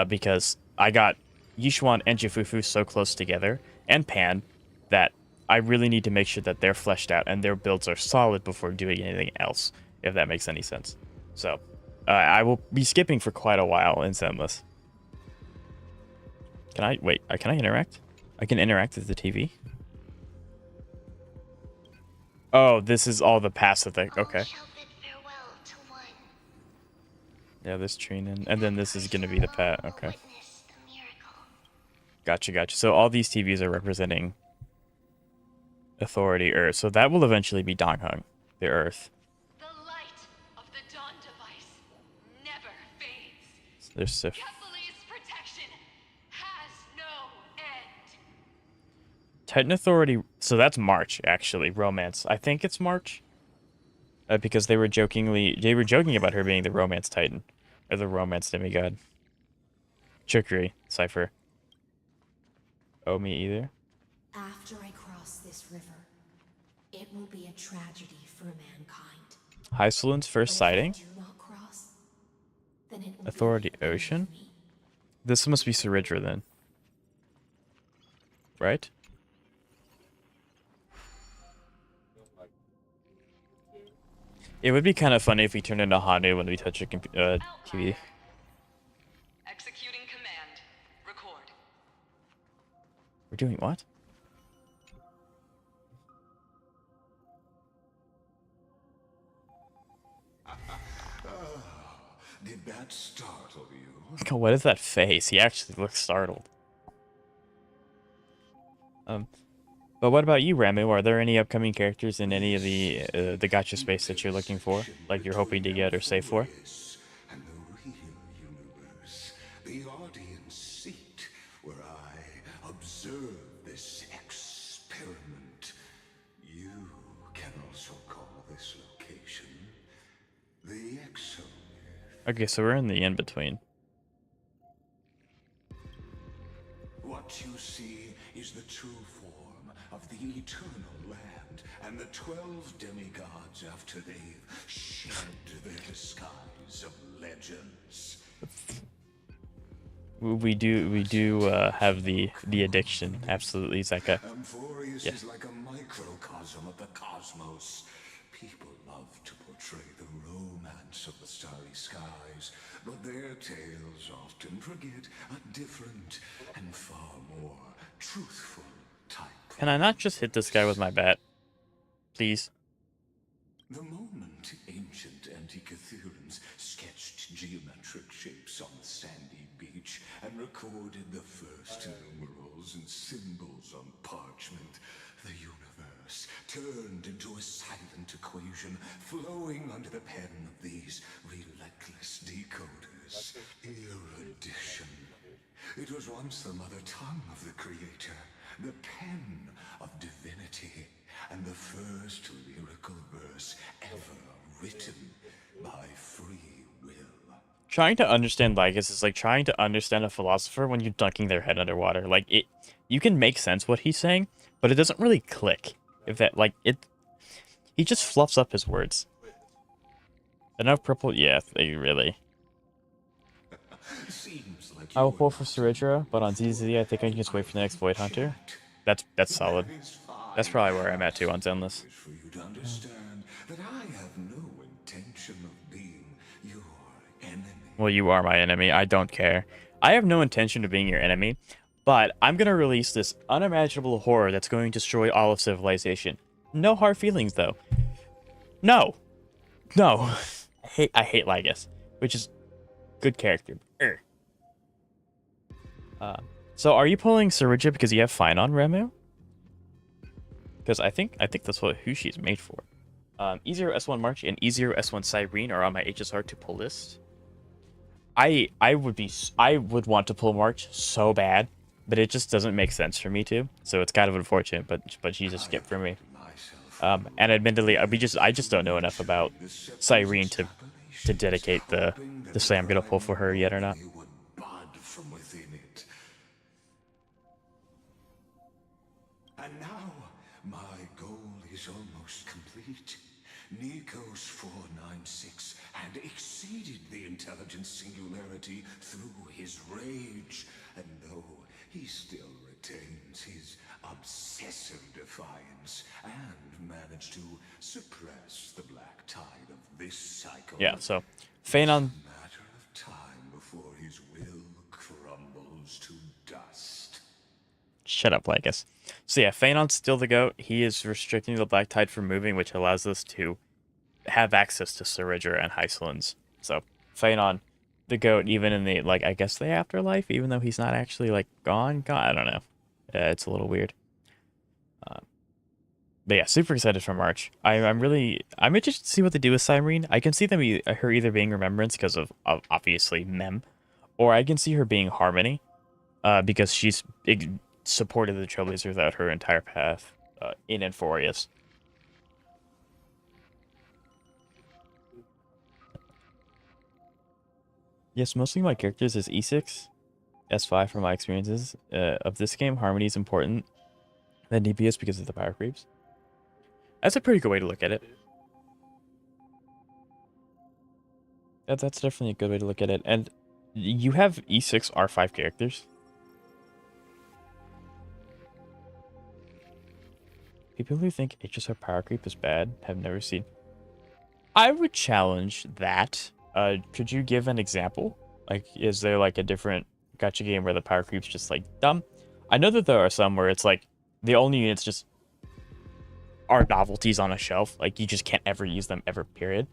because I got Yishuan and Jifufu so close together, and Pan, that I really need to make sure that they're fleshed out and their builds are solid before doing anything else, if that makes any sense. So, I will be skipping for quite a while in Zenless. Can I, wait, can I interact? I can interact with the TV? Oh, this is all the passive thing, okay. All shall bid farewell to one. Yeah, this Trinin, and then this is gonna be the pet, Will okay. witness the miracle. Gotcha. So all these TVs are representing Authority Earth. So that will eventually be Donghung, the Earth. The light of the dawn device never fades. So there's Sif. Kepale's protection has no end. Titan Authority. So that's March, actually. Romance. I think it's March. Because they were joking about her being the Romance Titan, or the Romance Demigod. Chukri, Cypher. Oh, me either. After I cross this river, it will be a tragedy for mankind. Hysilens first But if I sighting. do not cross, then it will Authority be the end of Ocean. me. This must be Cerydra then. Right? It would be kind of funny if we turned into Hanu when we touch a TV. Executing command. Record. We're doing what? Did that startle you? What is that face? He actually looks startled. But what about you, Ramu? Are there any upcoming characters in any of the gacha space that you're looking for, like you're hoping to get or save for? And the real universe, the audience seat, where I observe this experiment. You can also call this location the Exomyth. Okay, so we're in the in-between. What you see is the true form of the eternal land and the 12 demigods after they've shed their disguise of legends. We do have the addiction, absolutely, Zeka. Amphorius Yeah. is like a microcosm of the cosmos. People love to portray the romance of the starry skies, but their tales often forget a different and far more truthful type. Can I not just hit this guy with my bat? Please. The moment ancient Antikytherians sketched geometric shapes on the sandy beach and recorded the first numerals and symbols on parchment, the universe turned into a silent equation flowing under the pen of these relentless decoders. Erudition. It was once the mother tongue of the creator, the pen of divinity, and the first lyrical verse ever written by free will. Trying to understand Lycus is like trying to understand a philosopher when you're dunking their head underwater. Like, you can make sense what he's saying, but it doesn't really click. If that, like, he just fluffs up his words. Enough purple? Yeah, they really. Seems like I will pull for Cerydra, but on ZZ, I think I can just wait for the next Void Hunter. That's solid. That's probably where I'm at too on Zenless. for you to understand that I have no intention of being your enemy. Well, you are my enemy. I don't care. I have no intention of being your enemy, but I'm going to release this unimaginable horror that's going to destroy all of civilization. No hard feelings, though. No. No. I hate Lygus, which is good character. So are you pulling Cerydra because you have Fine on Remu? Because I think that's who she's made for. E0 S1 March and E0 S1 Cyrene are on my HSR to pull list. I would want to pull March so bad, but it just doesn't make sense for me to. So it's kind of unfortunate, but she's a skip for me. And admittedly, I just don't know enough about Cyrene to dedicate to say I'm gonna pull for her yet or not. From within it. And now, my goal is almost complete. Nikos 496 had exceeded the intelligence singularity through his rage, and though he still retains his obsessive defiance and managed to suppress the black tide of this cycle. Yeah, so Phanon. Matter of time before his will crumbles to dust. Shut up, Lycus. So yeah, Phanon's still the GOAT. He is restricting the Black Tide from moving, which allows us to have access to Cerydra and Hysilens. So Phanon, the GOAT, even in the, like, I guess the afterlife, even though he's not actually, like, gone. I don't know. It's a little weird. But yeah, super excited for March. I'm interested to see what they do with Cyrene. I can see her either being Remembrance because of obviously Mem, or I can see her being Harmony, because she's supported the Trailblazer throughout her entire path in Amphorius. Yes, mostly my characters is E6, S5 from my experiences of this game. Harmony is important, then DPS because of the power creeps. That's a pretty good way to look at it. That's definitely a good way to look at it. And you have E6 R5 characters. People who think HSR power creep is bad have never seen. I would challenge that. Could you give an example? Like, is there like a different gacha game where the power creep's just like dumb? I know that there are some where it's like the only units just are novelties on a shelf. Like, you just can't ever use them ever, period.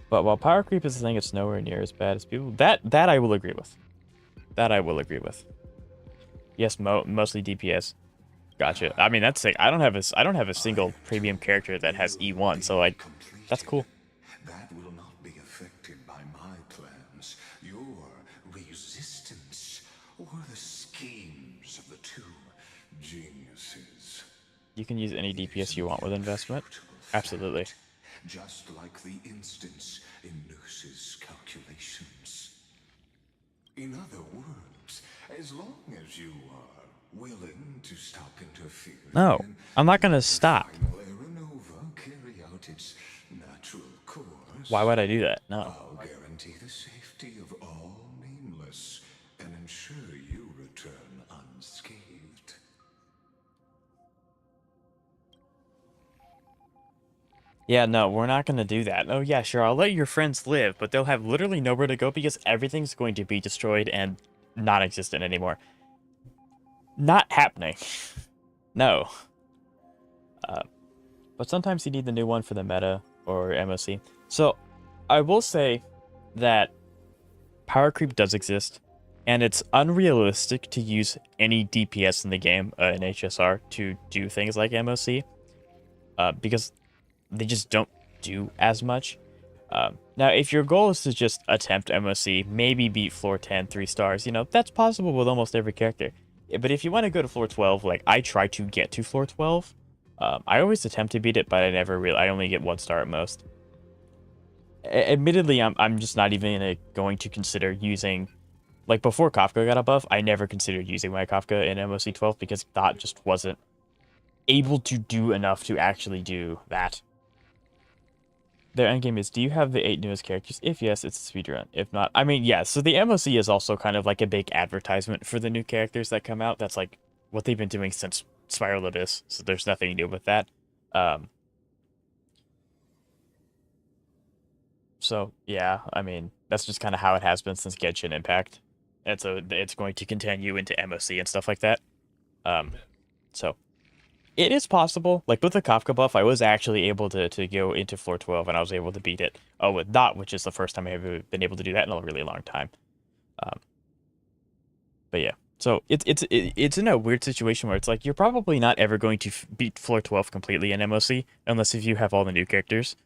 But while power creep is the thing, it's nowhere near as bad as people. That I will agree with. That I will agree with. Yes, mostly DPS. Gotcha. I mean, that's sick. I don't have a single premium character that has E1, so like, that's cool. That will not be affected by my plans, your resistance, or the schemes of the two geniuses. You can use any DPS you want with investment. Absolutely. Just like the instance in Noose's calculations. In other words, as long as you are willing to stop interfering, No, I'm not gonna stop. final Aeronova carry out its natural course. Why would I do that? No. I'll guarantee the safety of all nameless and ensure you return unscathed. Yeah, no, we're not gonna do that. Oh yeah, sure, I'll let your friends live, but they'll have literally nowhere to go because everything's going to be destroyed and non-existent anymore. Not happening. No. But sometimes you need the new one for the meta or MOC. So, I will say that power creep does exist, and it's unrealistic to use any DPS in the game, in HSR, to do things like MOC, because they just don't do as much. Now, if your goal is to just attempt MOC, maybe beat floor 10, 3 stars, you know, that's possible with almost every character. But if you want to go to floor 12, like, I try to get to floor 12. I always attempt to beat it, but I only get 1 star at most. Admittedly, I'm just not even going to consider using, like, before Kafka got a buff, I never considered using my Kafka in MOC 12 because Thought just wasn't able to do enough to actually do that. Their endgame is, do you have the 8 newest characters? If yes, it's a speedrun. If not, I mean, yeah, so the MOC is also kind of like a big advertisement for the new characters that come out. That's like what they've been doing since Spiral Abyss, so there's nothing new with that. So, yeah, I mean, that's just kind of how it has been since Genshin Impact. And so it's going to continue into MOC and stuff like that. So it is possible. Like with the Kafka buff, I was actually able to go into floor 12 and I was able to beat it. Oh, with Dot, which is the first time I've been able to do that in a really long time. But yeah, so it's in a weird situation where it's like you're probably not ever going to beat floor 12 completely in MOC unless if you have all the new characters.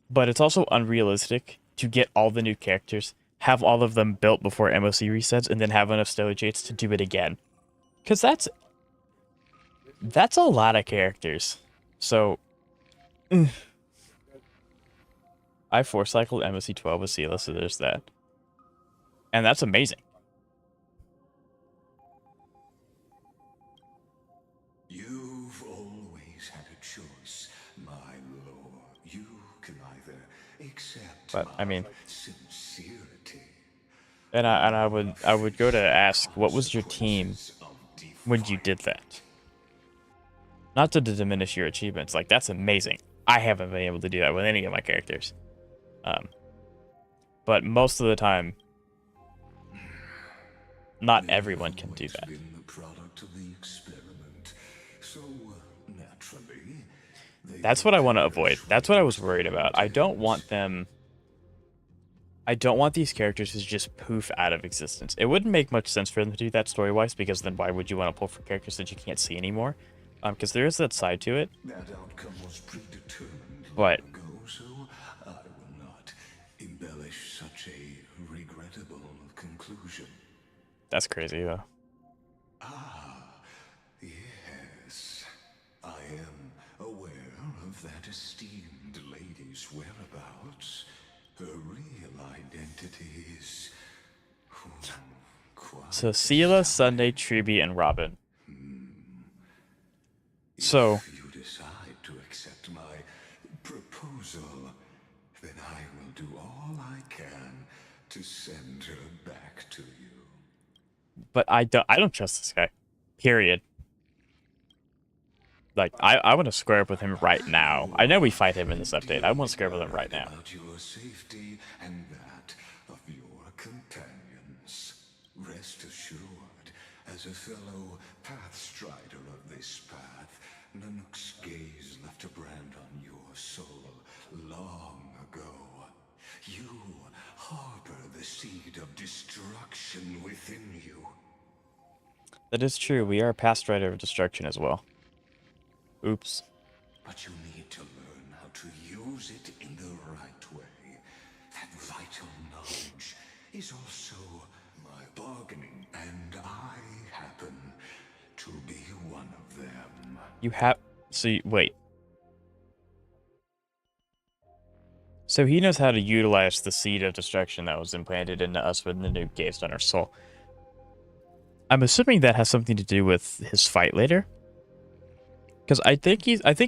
But it's also unrealistic to get all the new characters, have all of them built before MOC resets, and then have enough Stellajates to do it again. Because that's a lot of characters. So, I 4-cycled MOC 12 with Sela, so there's that. And that's amazing. You've always had a choice, my lord. You can either accept But, I mean, sincerity. and I would go to ask, what was your team when you did that? Not to diminish your achievements, like that's amazing. I haven't been able to do that with any of my characters. But most of the time, not everyone can do that. Been the product of the experiment, so naturally. That's what I want to avoid. That's what I was worried about. I don't want these characters to just poof out of existence. It wouldn't make much sense for them to do that story-wise, because then why would you want to pull for characters that you can't see anymore? Because there is that side to it. That outcome was predetermined But long ago, so I will not embellish such a regrettable conclusion. that's crazy, though. Yes, I am aware of that esteemed lady's whereabouts. Her real identity is quite So Sela, Sunday, Triby, and Robin. So If you decide to accept my proposal, then I will do all I can to send her back to you. but I don't trust this guy. Period. Like, I want to square up with him right now. I know we fight him in this update. I want to square up with him right now. About your safety and that of your companions. Rest assured, as a fellow pathstrider of this path, Nanook's gaze left a brand on your soul long ago. seed of destruction within you. That is true. We are past Rider of Destruction as well. Oops. But you need to learn how to use it in the right way. That vital knowledge is also my bargaining, and I happen to be one of them. You have... So, wait. So he knows how to utilize the seed of destruction that was implanted into us when the nuke gazed on our soul. I'm assuming that has something to do with his fight later. Because I think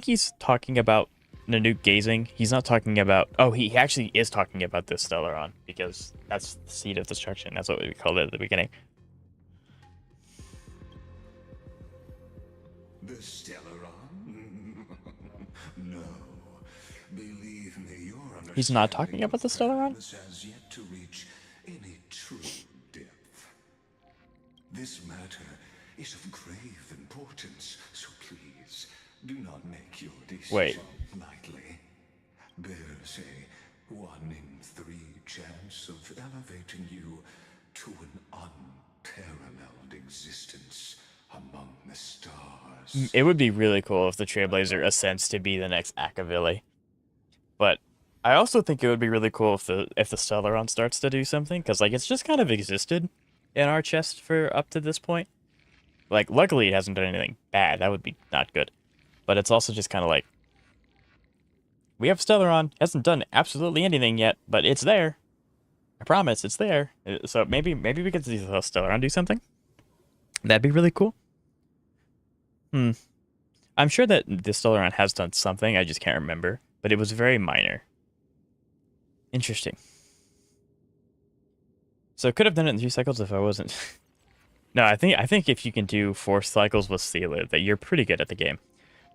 he's talking about Nanook gazing. He's not talking about... Oh, he actually is talking about this Stellaron. Because that's the seed of destruction. That's what we called it at the beginning. The Stellaron? No. Believe me, your understanding He's not talking about the Stellaron? has yet to reach any true depth. This matter is of grave importance, so please do not make your decision Wait. lightly. There's a 1 in 3 chance of elevating you to an unparalleled existence among the stars. It would be really cool if the Trailblazer ascends to be the next Akavili. But I also think it would be really cool if the Stellaron starts to do something, because like it's just kind of existed in our chest for up to this point. Like, luckily it hasn't done anything bad. That would be not good. But it's also just kind of like, we have Stellaron. Hasn't done absolutely anything yet, but it's there. I promise, it's there. So maybe we could see the Stellaron do something. That'd be really cool. I'm sure that the Stellaron has done something. I just can't remember. But it was very minor. Interesting. So it could have done it in 3 cycles if I wasn't... No, I think if you can do 4 cycles with Sealed, that you're pretty good at the game.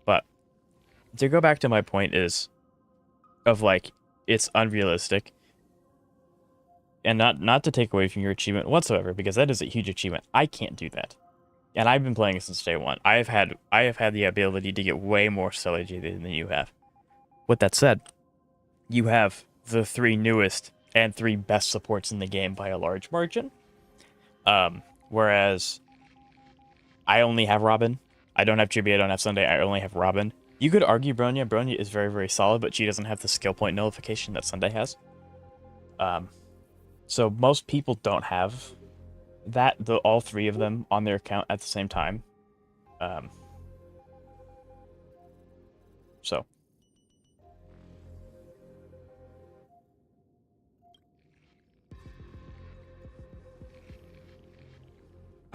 But to go back to my point is of like it's unrealistic. And not to take away from your achievement whatsoever, because that is a huge achievement. I can't do that. And I've been playing it since day one. I have had the ability to get way more Stellar than you have. With that said, you have the 3 newest and 3 best supports in the game by a large margin. Whereas I only have Robin. I don't have Chibi, I don't have Sunday, I only have Robin. You could argue Bronya. Bronya is very, very solid, but she doesn't have the skill point nullification that Sunday has. So most people don't have that, all 3 of them on their account at the same time. So.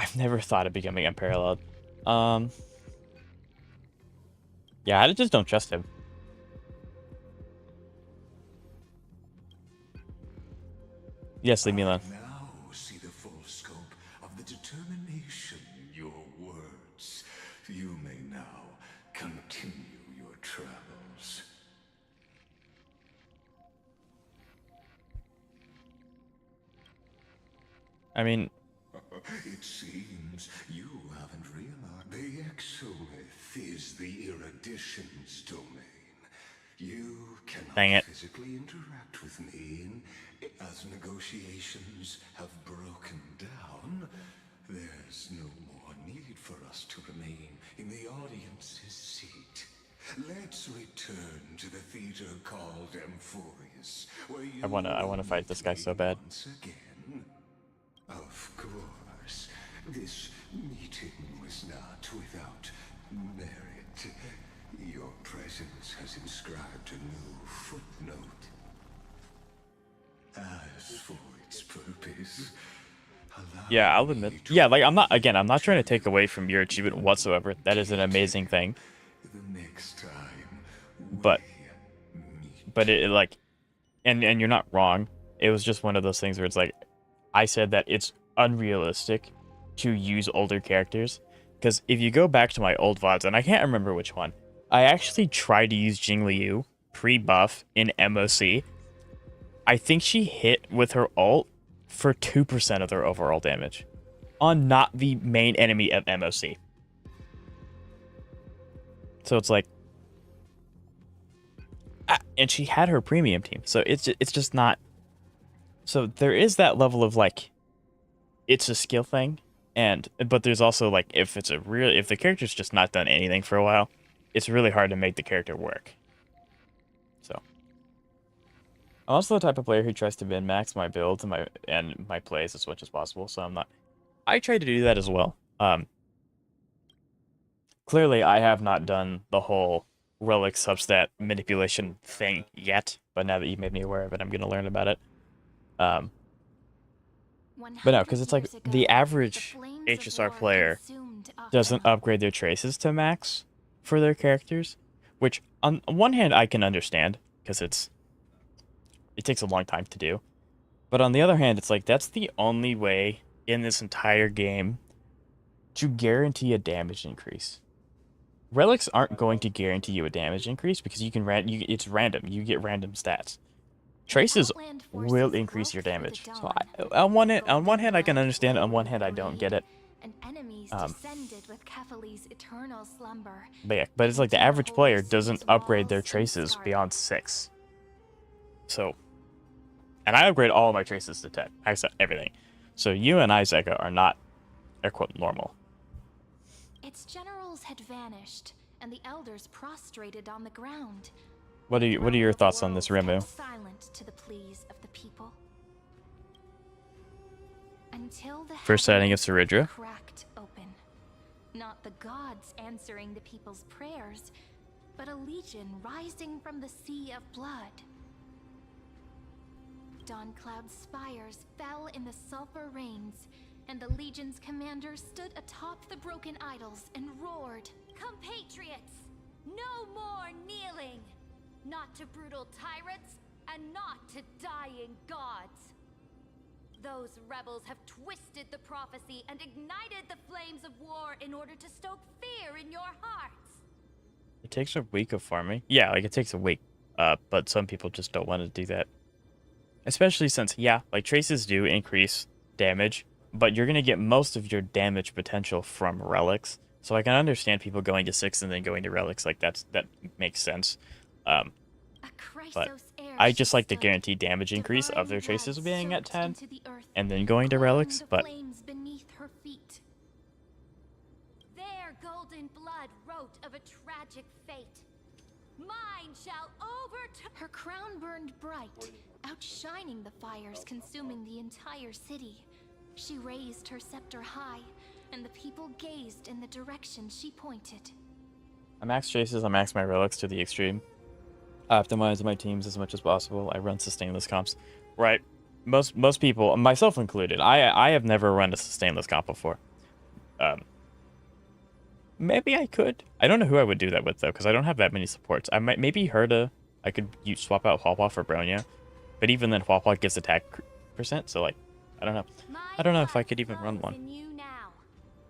I've never thought of becoming unparalleled. Yeah, I just don't trust him. Yes, leave me alone. Now see the full scope of the determination in your words. You may now continue your travels. I mean... It seems you haven't realized the Exolith is the Erudition's domain. You cannot Dang it. physically interact with me, as negotiations have broken down. There's no more need for us to remain in the audience's seat. Let's return to the theater called Amphorius, where you I wanna fight this guy so bad. once again. Of course, this meeting was not without merit. Your presence has inscribed a new footnote. As for its purpose, Yeah, I'll admit. Yeah, like I'm not trying to take away from your achievement whatsoever. That is an amazing thing. the next time But it like, and you're not wrong. It was just one of those things where it's like, I said that it's unrealistic to use older characters. Because if you go back to my old VODs, and I can't remember which one, I actually tried to use Jingliu pre-buff in MOC. I think she hit with her ult for 2% of their overall damage on not the main enemy of MOC. So it's like, and she had her premium team, so it's just not So there is that level of like, it's a skill thing, but there's also like, if the character's just not done anything for a while, it's really hard to make the character work. So I'm also the type of player who tries to min-max my builds and my plays as much as possible. So I try to do that as well. Clearly, I have not done the whole relic substat manipulation thing yet, but now that you made me aware of it, I'm going to learn about it. But no, because it's like the average HSR player doesn't upgrade their traces to max for their characters, which on one hand I can understand because it takes a long time to do. But on the other hand, it's like that's the only way in this entire game to guarantee a damage increase. Relics aren't going to guarantee you a damage increase because it's random. You get random stats. Traces will increase your damage. So on one hand I can understand it, on one hand I don't get it. But yeah, but it's like the average player doesn't upgrade their traces beyond 6. So, and I upgrade all of my traces to 10. I said everything. So you and Isaac are not, air quote, normal. Its generals had vanished, and the elders prostrated on the ground. What are your thoughts on this, Rimu? Silent to the pleas of the people. Until the first sighting of Cerydra. Cracked open. Not the gods answering the people's prayers, but a legion rising from the sea of blood. Dawncloud's spires fell in the sulfur rains, and the legion's commander stood atop the broken idols and roared, "Compatriots, no more kneeling! Not to brutal tyrants, and not to dying gods! Those rebels have twisted the prophecy and ignited the flames of war in order to stoke fear in your hearts!" It takes a week of farming. Yeah, like it takes a week. But some people just don't want to do that. Especially since, yeah, like traces do increase damage, but you're going to get most of your damage potential from relics. So I can understand people going to 6 and then going to relics. Like that makes sense. But I just like the guaranteed damage increase of their traces being at 10 and then going to relics. But their golden blood wrote of a tragic fate. Mine shall overturn. Her crown burned bright, outshining the fires consuming the entire city. She raised her scepter high, and the people gazed in the direction she pointed. I max traces, I max my relics to the extreme. I optimize my teams as much as possible. I run sustainless comps. Right. Most people, myself included, I have never run a sustainless comp before. Maybe I could. I don't know who I would do that with though, because I don't have that many supports. I might maybe Herda. I could swap out Huapua for Bronya, but even then Huapua gets attack percent. So like, I don't know. I don't know if I could even run one.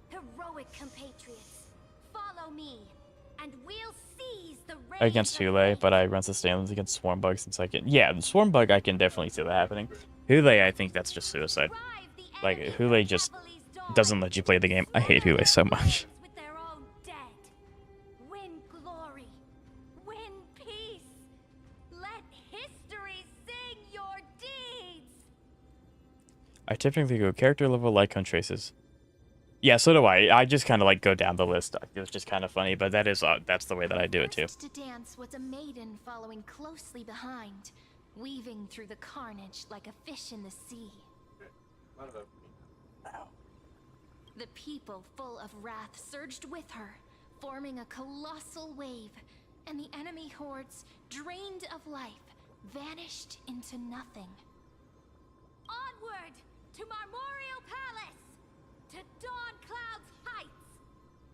Heroic compatriots, follow me, and we'll seize the Against Hule, but I run sustainless against Swarm Bug since I can. Yeah, the Swarm Bug I can definitely see that happening. Hule, I think that's just suicide. Like Hule just doesn't let you play the game. I hate Hule so much. I typically go character level, like on traces. Yeah, so do I. I just kind of like go down the list. It was just kind of funny, but that's the way that I do it too. First to dance was a maiden following closely behind, weaving through the carnage like a fish in the sea. The people, full of wrath, surged with her, forming a colossal wave, and the enemy hordes, drained of life, vanished into nothing. Onward to Marmorial Palace, to Dawncloud's heights.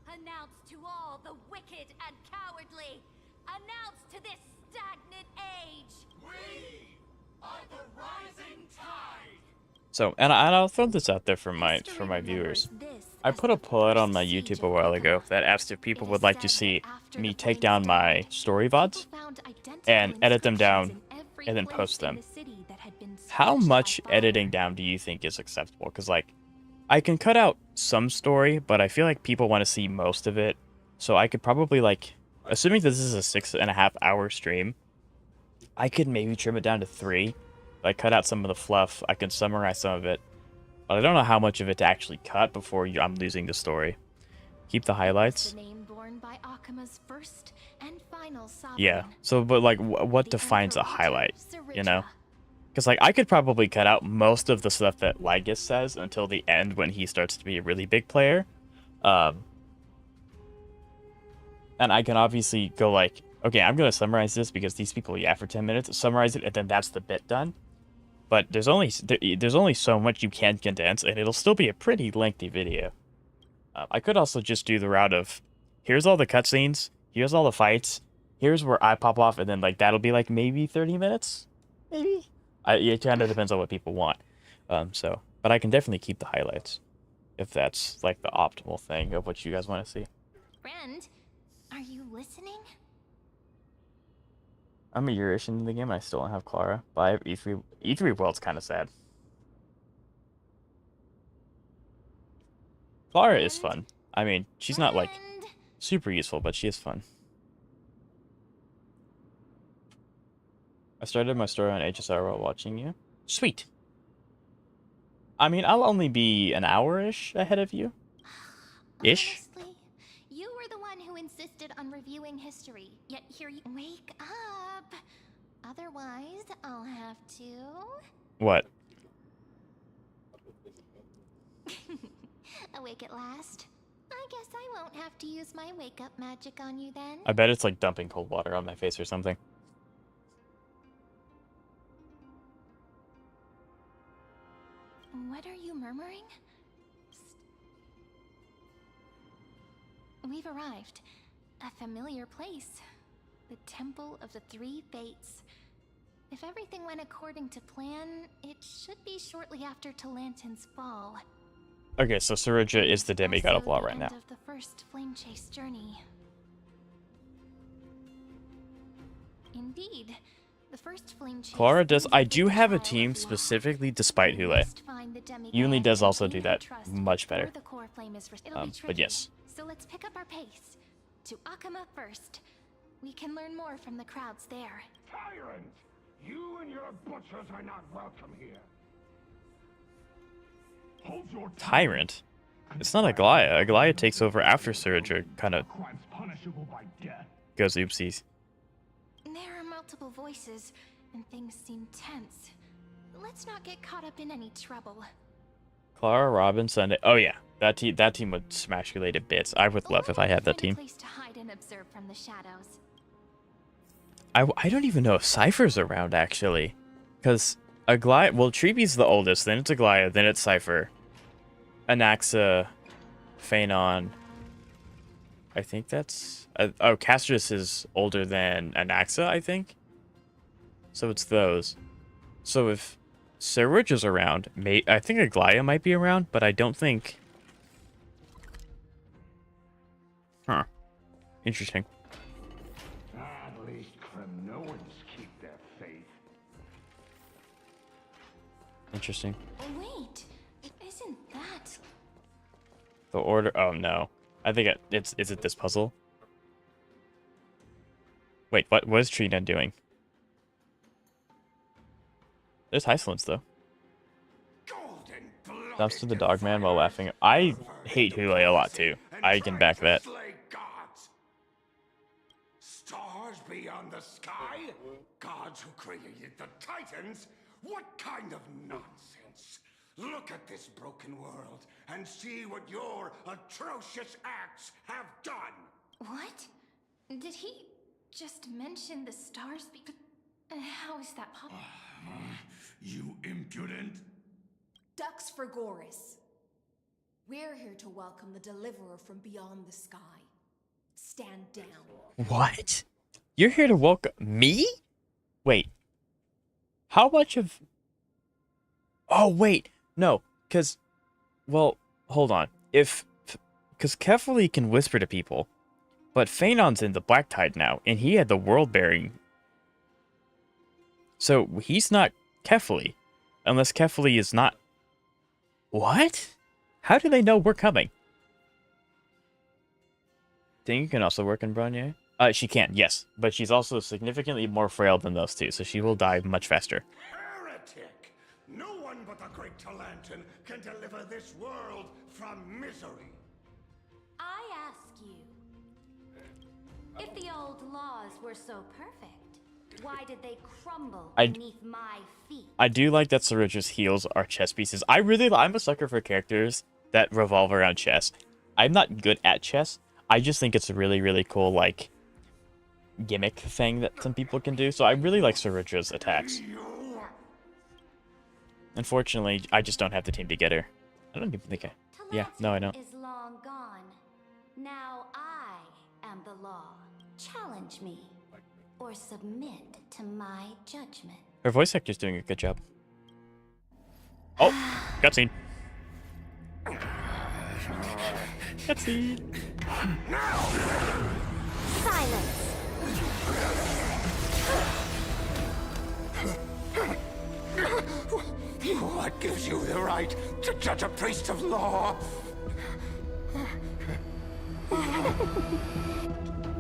Announce to all the wicked and cowardly. Announce to this stagnant age. We are the rising tide. So, and I'll throw this out there for my viewers. I put a poll out on my YouTube a while ago that asked if people would like to see me take down my story VODs and edit them down and then post them. How much editing down do you think is acceptable? Because, like, I can cut out some story, but I feel like people want to see most of it. So I could probably, like, assuming this is a 6.5 hour stream, I could maybe trim it down to 3. Like, cut out some of the fluff. I can summarize some of it. But I don't know how much of it to actually cut before I'm losing the story. Keep the highlights. The name borne by Akima's first and final sovereign. Yeah. So, but like, what defines a highlight? You know? Because, like, I could probably cut out most of the stuff that Lygus says until the end when he starts to be a really big player. And I can obviously go like, okay, I'm going to summarize this because these people yap for 10 minutes, summarize it, and then that's the bit done. But there's only so much you can condense, and it'll still be a pretty lengthy video. I could also just do the route of, here's all the cutscenes, here's all the fights, here's where I pop off, and then like that'll be like maybe 30 minutes? Maybe? It kind of depends on what people want. But I can definitely keep the highlights, if that's like the optimal thing of what you guys want to see. Friend, are you listening? I'm a year-ish into the game, and I still don't have Clara. But I have E3. E3 World's kind of sad. Clara is fun. I mean, she's not like super useful, but she is fun. I started my story on HSR while watching you. Sweet. I mean, I'll only be an hour-ish ahead of you. Ish. Honestly, you were the one who insisted on reviewing history, yet here you wake up. Otherwise, I'll have to. What? Awake at last. I guess I won't have to use my wake-up magic on you then. I bet it's like dumping cold water on my face or something. What are you murmuring? We've arrived. A familiar place. The Temple of the Three Fates. If everything went according to plan, it should be shortly after Talantin's fall. Okay, so Cerydra is the demigod of law right now. Of the first flame chase journey. Indeed, the first flame chase. Clara does. I do have a team specifically, despite Hule. Yunli does also do that much better. But yes. So let's pick up our pace. To Akama first. We can learn more from the crowds there. Tyrant! You and your butchers are not welcome here. Hold your Tyrant? It's not Aglaya. Aglaya takes over after Cerydra kind of goes oopsies. There are multiple voices, and things seem tense. Let's not get caught up in any trouble. Clara, Robin, Sunday. Oh yeah, that team would smash Hule to bits. I would love if I had that team. Place to hide and observe from the shadows. I don't even know if Cypher's around, actually. Because Aglaya... Well, Treebe's the oldest, then it's Aglaya, then it's Cypher. Anaxa, Phanon. I think that's... oh, Castrus is older than Anaxa, I think? So it's those. So if Cerydra's around, I think Aglaya might be around, but I don't think... Huh. Interesting. At least Kremnoans keep their faith. Interesting. Wait, isn't that... The order... Oh, no. I think it's... Is it this puzzle? Wait, what is Trina doing? There's Hysilens, though. Dumps to the dog man while laughing. I hate Hule a lot, too. I can back that. Stars beyond the sky? Gods who created the Titans? What kind of nonsense? Look at this broken world and see what your atrocious acts have done. What? Did he just mention the stars? How is that possible? You impudent. Ducks for Goris. We're here to welcome the deliverer from beyond the sky. Stand down. What? You're here to welcome me? Wait. How much of... Oh, wait. No, because... Well, hold on. Because Kefali can whisper to people, but Phanon's in the Black Tide now, and he had the world-bearing... So, he's not Kefali, unless Kefali is not... What? How do they know we're coming? Think you can also work in Brognier? She can, yes. But she's also significantly more frail than those two, so she will die much faster. heretic! No one but the great Talantin can deliver this world from misery. I ask you, if the old laws were so perfect, why did they crumble beneath my feet? I do like that Cerydra's heals are chess pieces. I'm a sucker for characters that revolve around chess. I'm not good at chess. I just think it's a really, really cool, like, gimmick thing that some people can do. So I really like Cerydra's attacks. Unfortunately, I just don't have the team to get her. I don't even think I... Yeah, no, I don't. Is long gone. Now I am the law. Challenge me, or submit to my judgment. Her voice actor's doing a good job. Oh, cutscene. Cutscene. Silence. What gives you the right to judge a priest of law?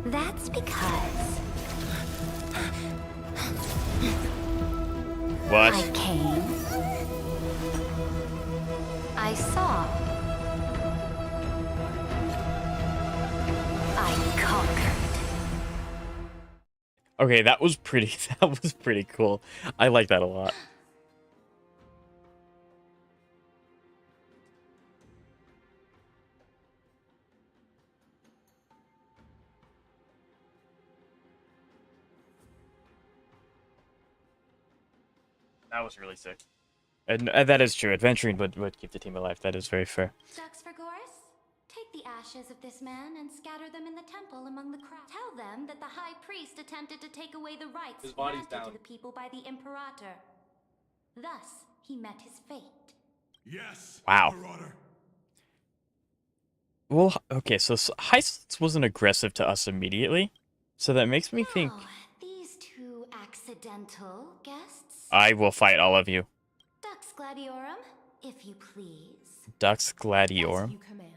That's because What? I came. I saw. I conquered. Okay, that was pretty cool. I like that a lot. That was really sick. And that is true. Adventuring would keep the team alive. That is very fair. Dux for Goris, take the ashes of this man and scatter them in the temple among the crowd. Tell them that the high priest attempted to take away the rights granted to the people by the Imperator. Thus, he met his fate. Yes. Wow. Marauder. Well, okay, so Hysilens wasn't aggressive to us immediately, so that makes me think These two accidental guests. I will fight all of you. Dux Gladiorum, if you please. Dux Gladiorum. As you command.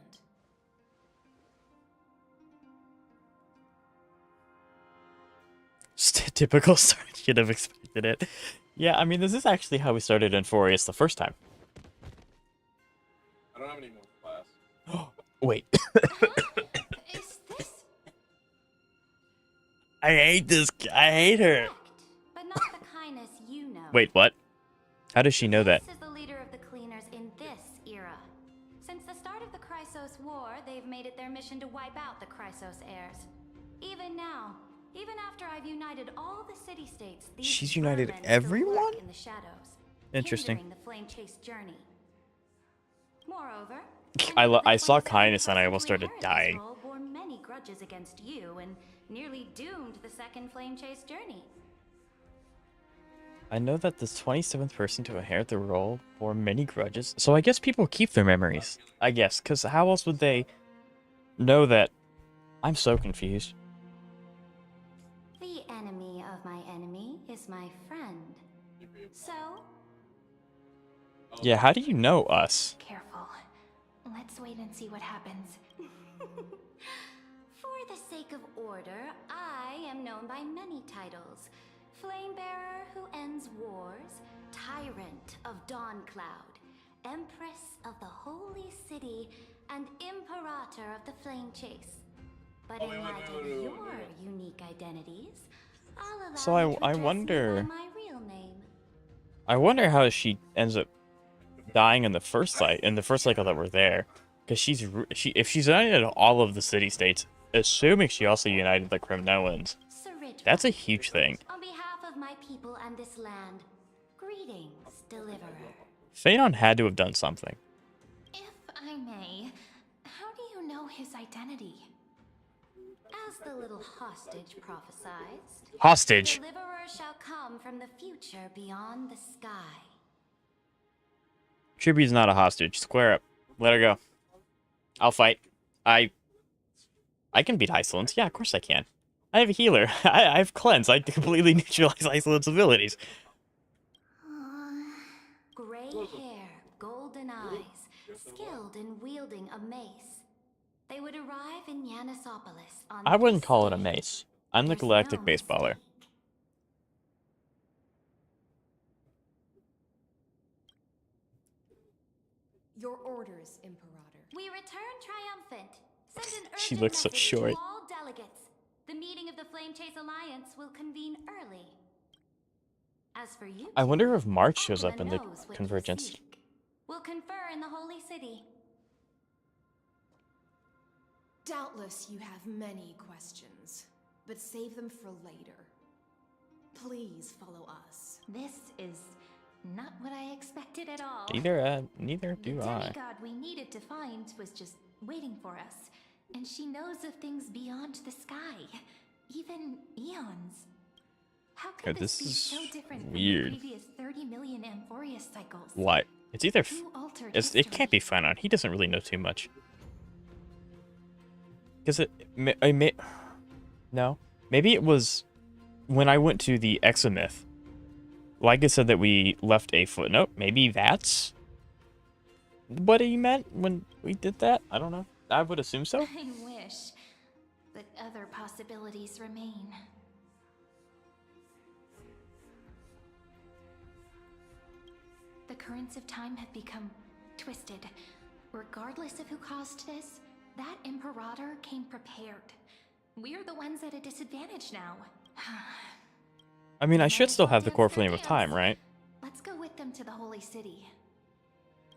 Typical start. Should have expected it. Yeah, I mean, this is actually how we started in Forius the first time. I don't have any more class. Wait. Is this? I hate this. I hate her. But not the kindness you know. Wait, what? How does she know that? This is the leader of the Cleaners in this era. Since the start of the Chrysos War, they've made it their mission to wipe out the Chrysos heirs. Even now, even after I've united all the city-states, these She's united vermin still everyone? lurk in the shadows, Interesting. hindering the flame chase journey. Moreover, I saw kindness and I almost started dying. bore many grudges against you and nearly doomed the second flame chase journey. I know that the 27th person to inherit the role bore many grudges, so I guess people keep their memories. I guess, because how else would they know that? I'm so confused. The enemy of my enemy is my friend. So, Yeah, how do you know us? Careful. Let's wait and see what happens. for the sake of order, I am known by many titles. Flamebearer who ends wars, Tyrant of Dawncloud, Empress of the Holy City, and Imperator of the Flame Chase. But in light of your unique identities, I'll allow So you to I address me wonder- by my real name. I wonder how she ends up dying in the first cycle that we're there, because if she's united all of the city-states, assuming she also united the Kremnelans, Cerydra. that's a huge thing. On behalf of my people and this land, greetings, Deliverer. Phaedon had to have done something. If I may, how do you know his identity? As the little hostage prophesied, Hostage. Deliverer shall come from the future beyond the sky. Tribute's not a hostage. Square up. Let her go. I'll fight. I can beat Hysilens. Yeah, of course I can. I have a healer. I have cleanse. I completely neutralize Hysilens' abilities. Gray hair, golden eyes, skilled in wielding a mace. They would arrive in Yanisopolis on I wouldn't this call it a day. mace. I'm the There's galactic no baseballer. mistake. Your orders, Imperator. We return triumphant. Send an urgent She looks so message short. to all delegates. The meeting of the Flame Chase Alliance will convene early. As for you, I wonder if March shows up Akuma in the knows what you Convergence. seek. We'll confer in the Holy City. Doubtless you have many questions, but save them for later. Please follow us. This is not what I expected at all. Neither do The I. demigod we needed to find was just waiting for us, and she knows of things beyond the sky, even eons. How could this this be is so different weird. from the previous 30 million Amphorius cycles? What? It's either Who altered it can't be history? Finon. He doesn't really know too much. Because no, maybe it was when I went to the Exomyth. Like I said that we left a footnote. Maybe that's what he meant when we did that. I don't know. I would assume so. I wish, but other possibilities remain. The currents of time have become twisted. Regardless of who caused this, that Imperator came prepared. We're the ones at a disadvantage now. I mean, I should Might as still well have the dance core their flame of time, dance. right? Let's go with them to the Holy City.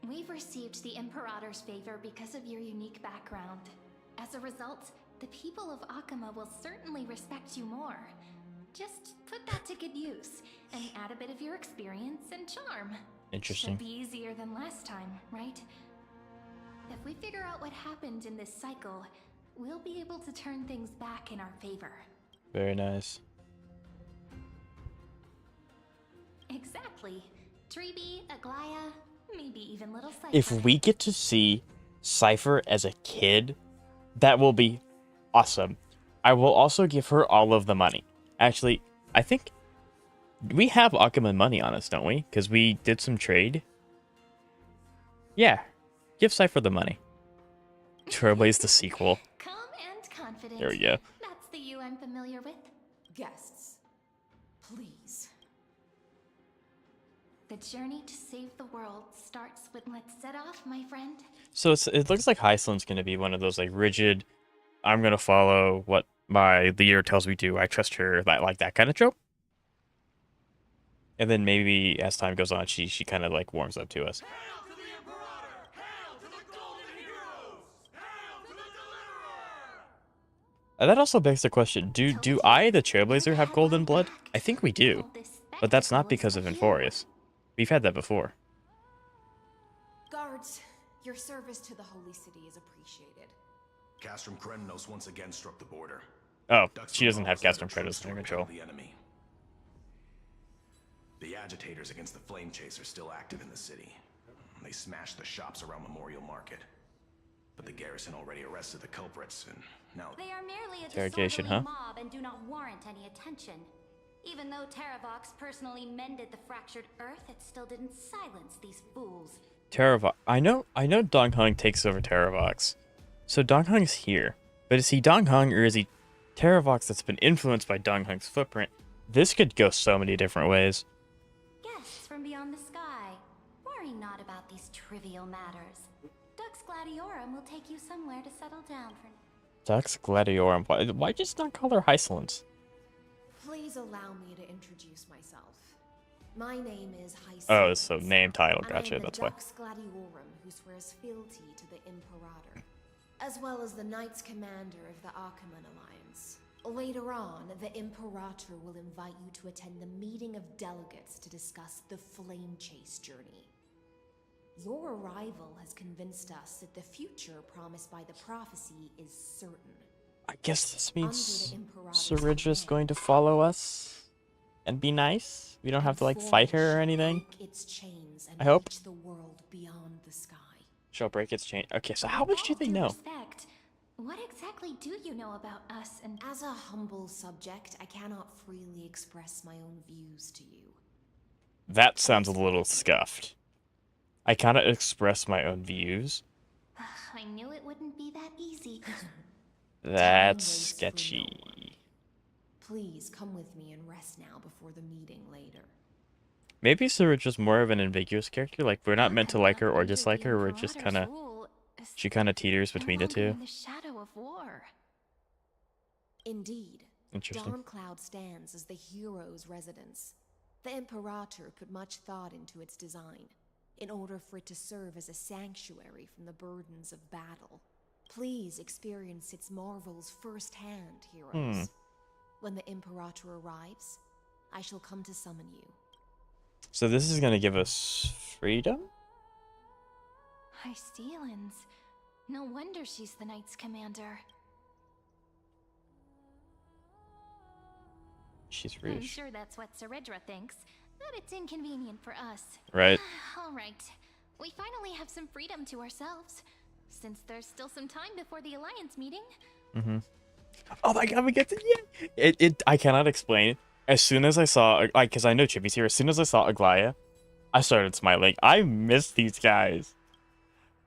We've received the Imperator's favor because of your unique background. As a result, the people of Akuma will certainly respect you more. Just put that to good use, and add a bit of your experience and charm. Interesting. Should be easier than last time, right? If we figure out what happened in this cycle, we'll be able to turn things back in our favor. Very nice. Exactly. Treeby, Aglaya, maybe even little Cypher. If we get to see Cypher as a kid, that will be awesome. I will also give her all of the money. Actually, I think we have Akuma money on us, don't we? Because we did some trade. Yeah. Give Cypher the money. Trailblaze the sequel. Calm and confident. There we go. That's the you I'm familiar with. Guests, please. The journey to save the world starts with let's set off, my friend. So it looks like Hysilens going to be one of those like rigid, I'm going to follow what my leader tells me to. I trust her, that kind of trope. And then maybe as time goes on, she kind of like warms up to us. Hail to the Imperator! Hail to the Golden Heroes! Hail to the Deliverer! And that also begs the question, do I, the Trailblazer, have golden blood? I think we do. But that's not because of Inforius. We've had that before. Guards, your service to the Holy City is appreciated. Castrum Krennos once again struck the border. Oh, Ducks she doesn't from have Mars led Castrum their Predators troops to under repel control. the enemy. The agitators against the Flame Chase are still active in the city. They smashed the shops around Memorial Market. But the garrison already arrested the culprits, and now They are merely a Interrogation, disorderly huh? mob and do not warrant any attention. Even though Terravox personally mended the fractured earth, it still didn't silence these fools. Terravox. I know Dong Hung takes over Terravox. So Dong Hung's here. But is he Dong Hung or is he Terravox that's been influenced by Dong Hung's footprint? This could go so many different ways. Guests from beyond the sky, worry not about these trivial matters. Dux Gladiorum will take you somewhere to settle down for Dux Gladiorum. Why just not call her Hysilens? Please allow me to introduce myself. My name is Hysilens. Oh, so name, title, and gotcha, I am the that's why. Dux Gladiorum who swears fealty to the Imperator, as well as the Knights Commander of the Achaemen Alliance. Later on, the Imperator will invite you to attend the meeting of delegates to discuss the Flame Chase journey. Your arrival has convinced us that the future promised by the prophecy is certain. I guess this means Under the Imperator's Cerydra's command, going to follow us and be nice. We don't have to like fight her or anything. break its chains and I hope. reach the world beyond the sky. She'll break its chain. Okay, so how much do they Due know? respect, what exactly do you know about us and As a humble subject, I cannot freely express my own views to you. That sounds a little scuffed. I cannot express my own views. I knew it wouldn't be that easy. That's waits for no sketchy. Please come with me and rest now before the meeting later. Maybe Cerydra's more of an ambiguous character. Like we're not meant to like her or dislike her. We're just kind of she kind of teeters between the two. In the shadow of war. Indeed, Interesting. Dawncloud stands as the hero's residence. The Imperator put much thought into its design, in order for it to serve as a sanctuary from the burdens of battle. Please experience its marvels firsthand, heroes. When the Imperator arrives, I shall come to summon you. So this is gonna give us freedom? Hysilens. No wonder she's the Knights Commander. She's I'm rich. sure that's what Cerydra thinks, but it's inconvenient for us. Right. All right. We finally have some freedom to ourselves, since there's still some time before the Alliance meeting. Oh my god, we get to I cannot explain. As soon as I saw because I know Chippy's here, as soon as I saw Aglaya, I started smiling. I miss these guys.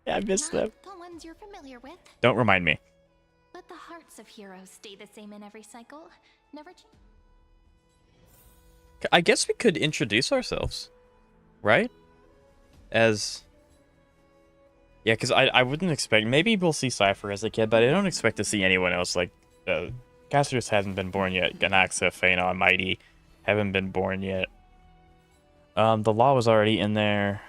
Yeah, I miss them. The ones you're familiar with. Don't remind me. But the hearts of heroes stay the same in every cycle. Never change. I guess we could introduce ourselves, right? As yeah, because I wouldn't expect. Maybe we'll see Cypher as a kid, but I don't expect to see anyone else. Like Cassius hasn't been born yet. Ganaxa, Fëanor, and Mighty haven't been born yet. The Law was already in there.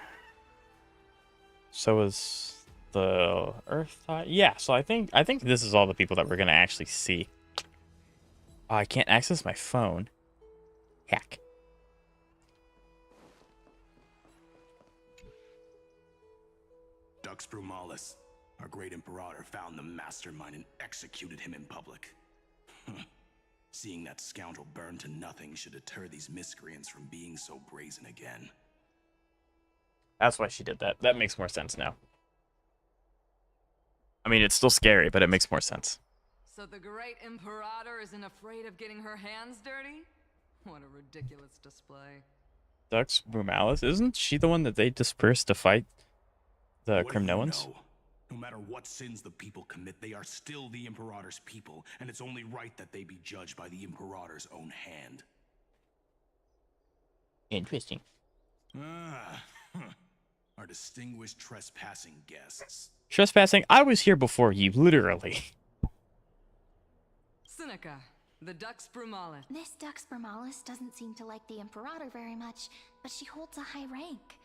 So was the Earth Tide. Yeah, so I think this is all the people that we're gonna actually see. Oh, I can't access my phone. Heck. Dux Brumalis, our great Imperator, found the mastermind and executed him in public. Seeing that scoundrel burn to nothing should deter these miscreants from being so brazen again. That's why she did that. That makes more sense now. I mean, it's still scary, but it makes more sense. So the great Imperator isn't afraid of getting her hands dirty? What a ridiculous display. Dux Brumalis? Isn't she the one that they dispersed to fight the What do you Crimnoans? know? No matter what sins the people commit, they are still the Imperator's people, and it's only right that they be judged by the Imperator's own hand. Interesting. Our distinguished trespassing guests. Trespassing? I was here before you, literally. Seneca, the Dux Brumalis. This Dux Brumalis doesn't seem to like the Imperator very much, but she holds a high rank.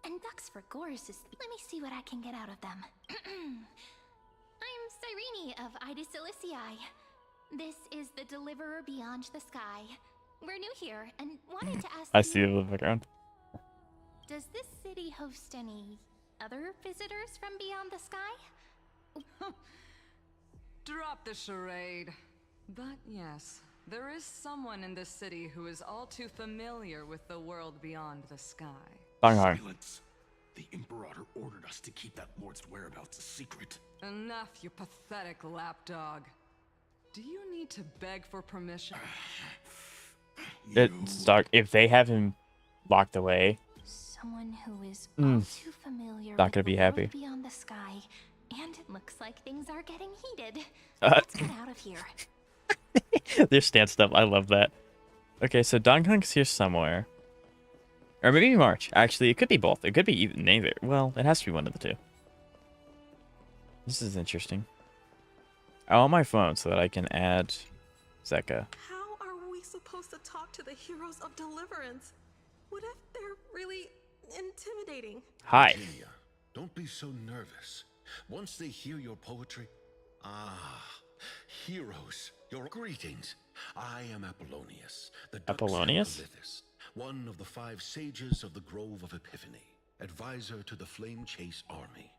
And Dux Vergors is... Let me see what I can get out of them. I'm Cyrene of Ida Silicii. This is the Deliverer Beyond the Sky. We're new here and wanted to ask I see the background. Does this city host any other visitors from beyond the sky? Drop the charade. But yes, there is someone in this city who is all too familiar with the world beyond the sky. Silence. The Imperator ordered us to keep that lord's whereabouts a secret. Enough, you pathetic lapdog. Do you need to beg for permission? It's dark. If they have him locked away, someone who is all too familiar not with gonna be the happy. world beyond the sky, and it looks like things are getting heated. Let's get out of here. They're stanced up. I love that. Okay, so Don Hunk's here somewhere. Or maybe March. Actually, it could be both. It could be even neither. Well, it has to be one of the two. This is interesting. I want my phone so that I can add Zeka. How are we supposed to talk to the heroes of deliverance? What if they're really intimidating? Hi. Virginia, don't be so nervous. Once they hear your poetry... heroes, your greetings. I am Apollonius, the Dux Apollonius? Hippolythus, one of the 5 sages of the Grove of Epiphany, advisor to the Flame Chase army.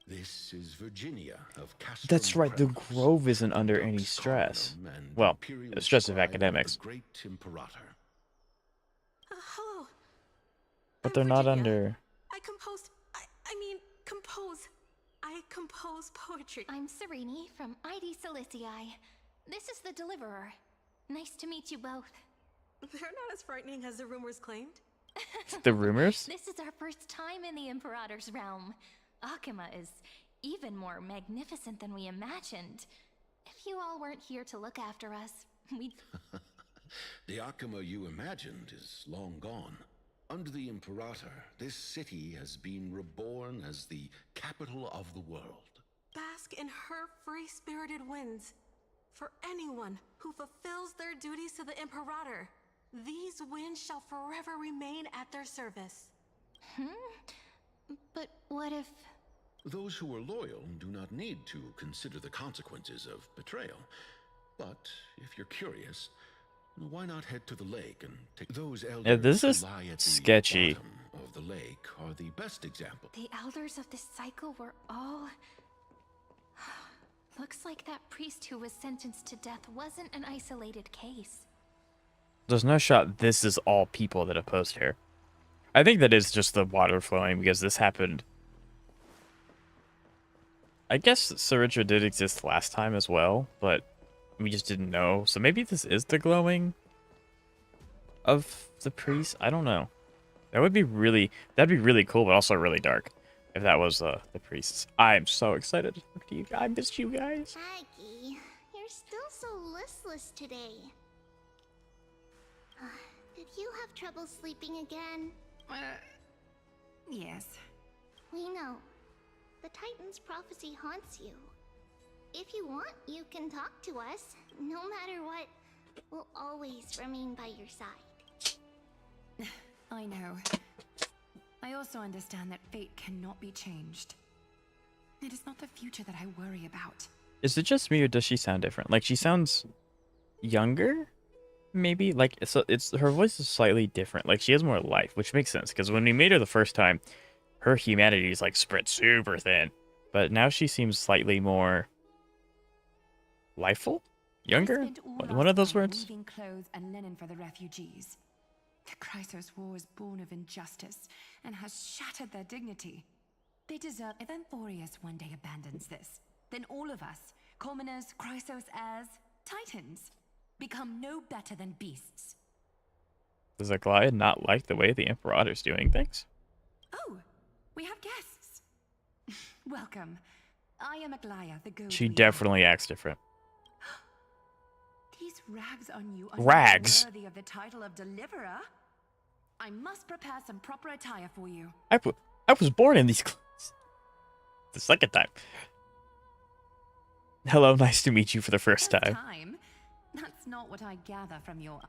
This is Virginia of Castrum. That's right, the Preps, Grove isn't under any Dux stress. Cardinum and Well, imperial the stress of scribe academics. the great Imperator. Hello. But I'm they're not Virginia. under... I compose poetry. I'm Cyrene from Ida Silicii. This is the Deliverer. Nice to meet you both. They're not as frightening as the rumors claimed. The rumors? This is our first time in the Imperator's realm. Akima is even more magnificent than we imagined. If you all weren't here to look after us, we'd... The Akama you imagined is long gone. Under the Imperator, this city has been reborn as the capital of the world. Bask in her free-spirited winds. For anyone who fulfills their duties to the Imperator, these winds shall forever remain at their service. But what if... Those who are loyal do not need to consider the consequences of betrayal. But if you're curious, why not head to the lake and take those elders Yeah, this who is lie at sketchy. the bottom of the lake are the best example. The elders of this cycle were all... Looks like that priest who was sentenced to death wasn't an isolated case. There's no shot this is all people that opposed her. I think that is just the water flowing because this happened. I guess Cerydra did exist last time as well, but we just didn't know. So maybe this is the glowing of the priest. I don't know. That'd be really cool, but also really dark if that was the priests. I'm so excited to talk to you. I missed you guys. Aggie, you're still so listless today. Did you have trouble sleeping again? Yes. We know. The Titan's prophecy haunts you. If you want, you can talk to us. No matter what, we'll always remain by your side. I know. I also understand that fate cannot be changed. It is not the future that I worry about. Is it just me or does she sound different? Like she sounds younger? Maybe like it's her voice is slightly different. Like she has more life, which makes sense because when we made her the first time, her humanity is like spread super thin, but now she seems slightly more lifeful, younger. One of those words. Weaving clothes and linen for the refugees. The Chrysos War was born of injustice and has shattered their dignity. They deserve. If Amphorius one day abandons this, then all of us, commoners, Chrysos heirs, Titans, become no better than beasts. Does Aglaya not like the way the Imperator's doing things? Oh, we have guests. Welcome. I am Aglaya, the Gold She Weaver. definitely acts different. These rags on you are Rags? not worthy of the title of Deliverer. I must prepare some proper attire for you. I was born in these clothes. The second time. Hello, nice to meet you for the first time. That's not what I gather from your...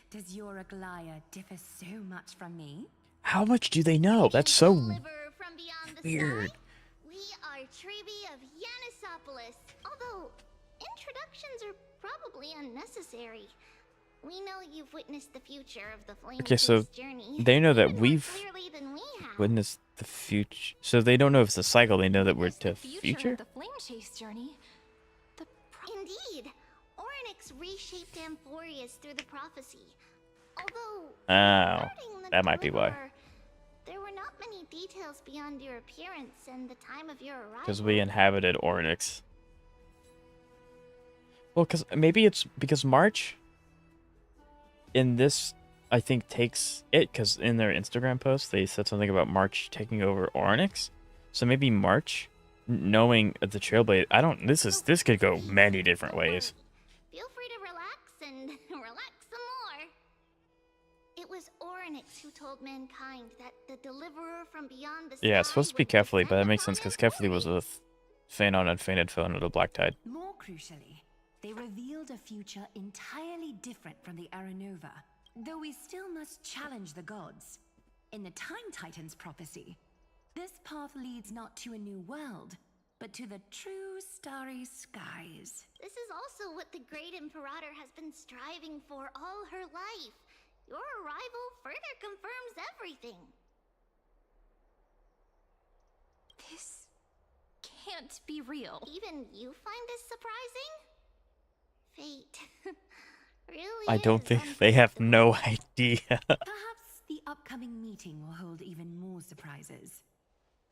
Does your Aglaya differ so much from me? How much do they know? That's so From beyond the weird. sky, we are Trebi of Yanisopolis. Although, introductions are probably unnecessary. We know you've witnessed the future of the Flame Okay, so journey. they know that even more we've clearly than we have. witnessed the future. So they don't know if it's a cycle. They know that we're to future. The flame chase journey. Indeed, Orynyx reshaped Amphorius through the prophecy. Although, Oh, that might be why. there were not many details beyond your appearance and the time of your arrival. Because we inhabited Orynyx. Well, maybe it's because March in this, I think, takes it, because in their Instagram post, they said something about March taking over Orynyx. So maybe March, knowing the Trailblade, this could go many different ways. Feel free to relax and relax some more. It was Orynyx who told mankind that the deliverer from beyond the Yeah, it's sky supposed to be would Kefli, descend but that makes upon sense because Kefli was with Phanon and Fainted Phone of the Black Tide. More crucially, they revealed a future entirely different from the Aranova. Though we still must challenge the gods. In the Time Titan's prophecy, this path leads not to a new world, but to the true starry skies. This is also what the Great Imperator has been striving for all her life. Your arrival further confirms everything. This can't be real. Even you find this surprising? Fate. Really I don't is think they have no idea. Perhaps the upcoming meeting will hold even more surprises.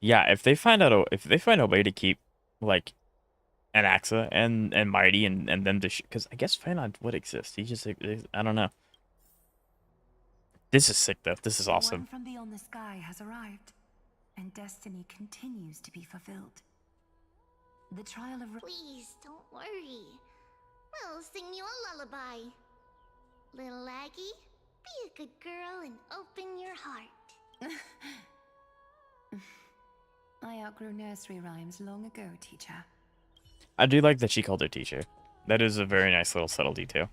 Yeah, if they find a way to keep like Anaxa and Mighty and then because I guess Phanon would exist. He just I don't know. This is sick though. This is awesome. One from beyond the sky has arrived, and destiny continues to be fulfilled. The trial of... Please, don't worry. We'll sing you a lullaby. Little Aggie, be a good girl and open your heart. I outgrew nursery rhymes long ago, teacher. I do like that she called her teacher. That is a very nice little subtle detail.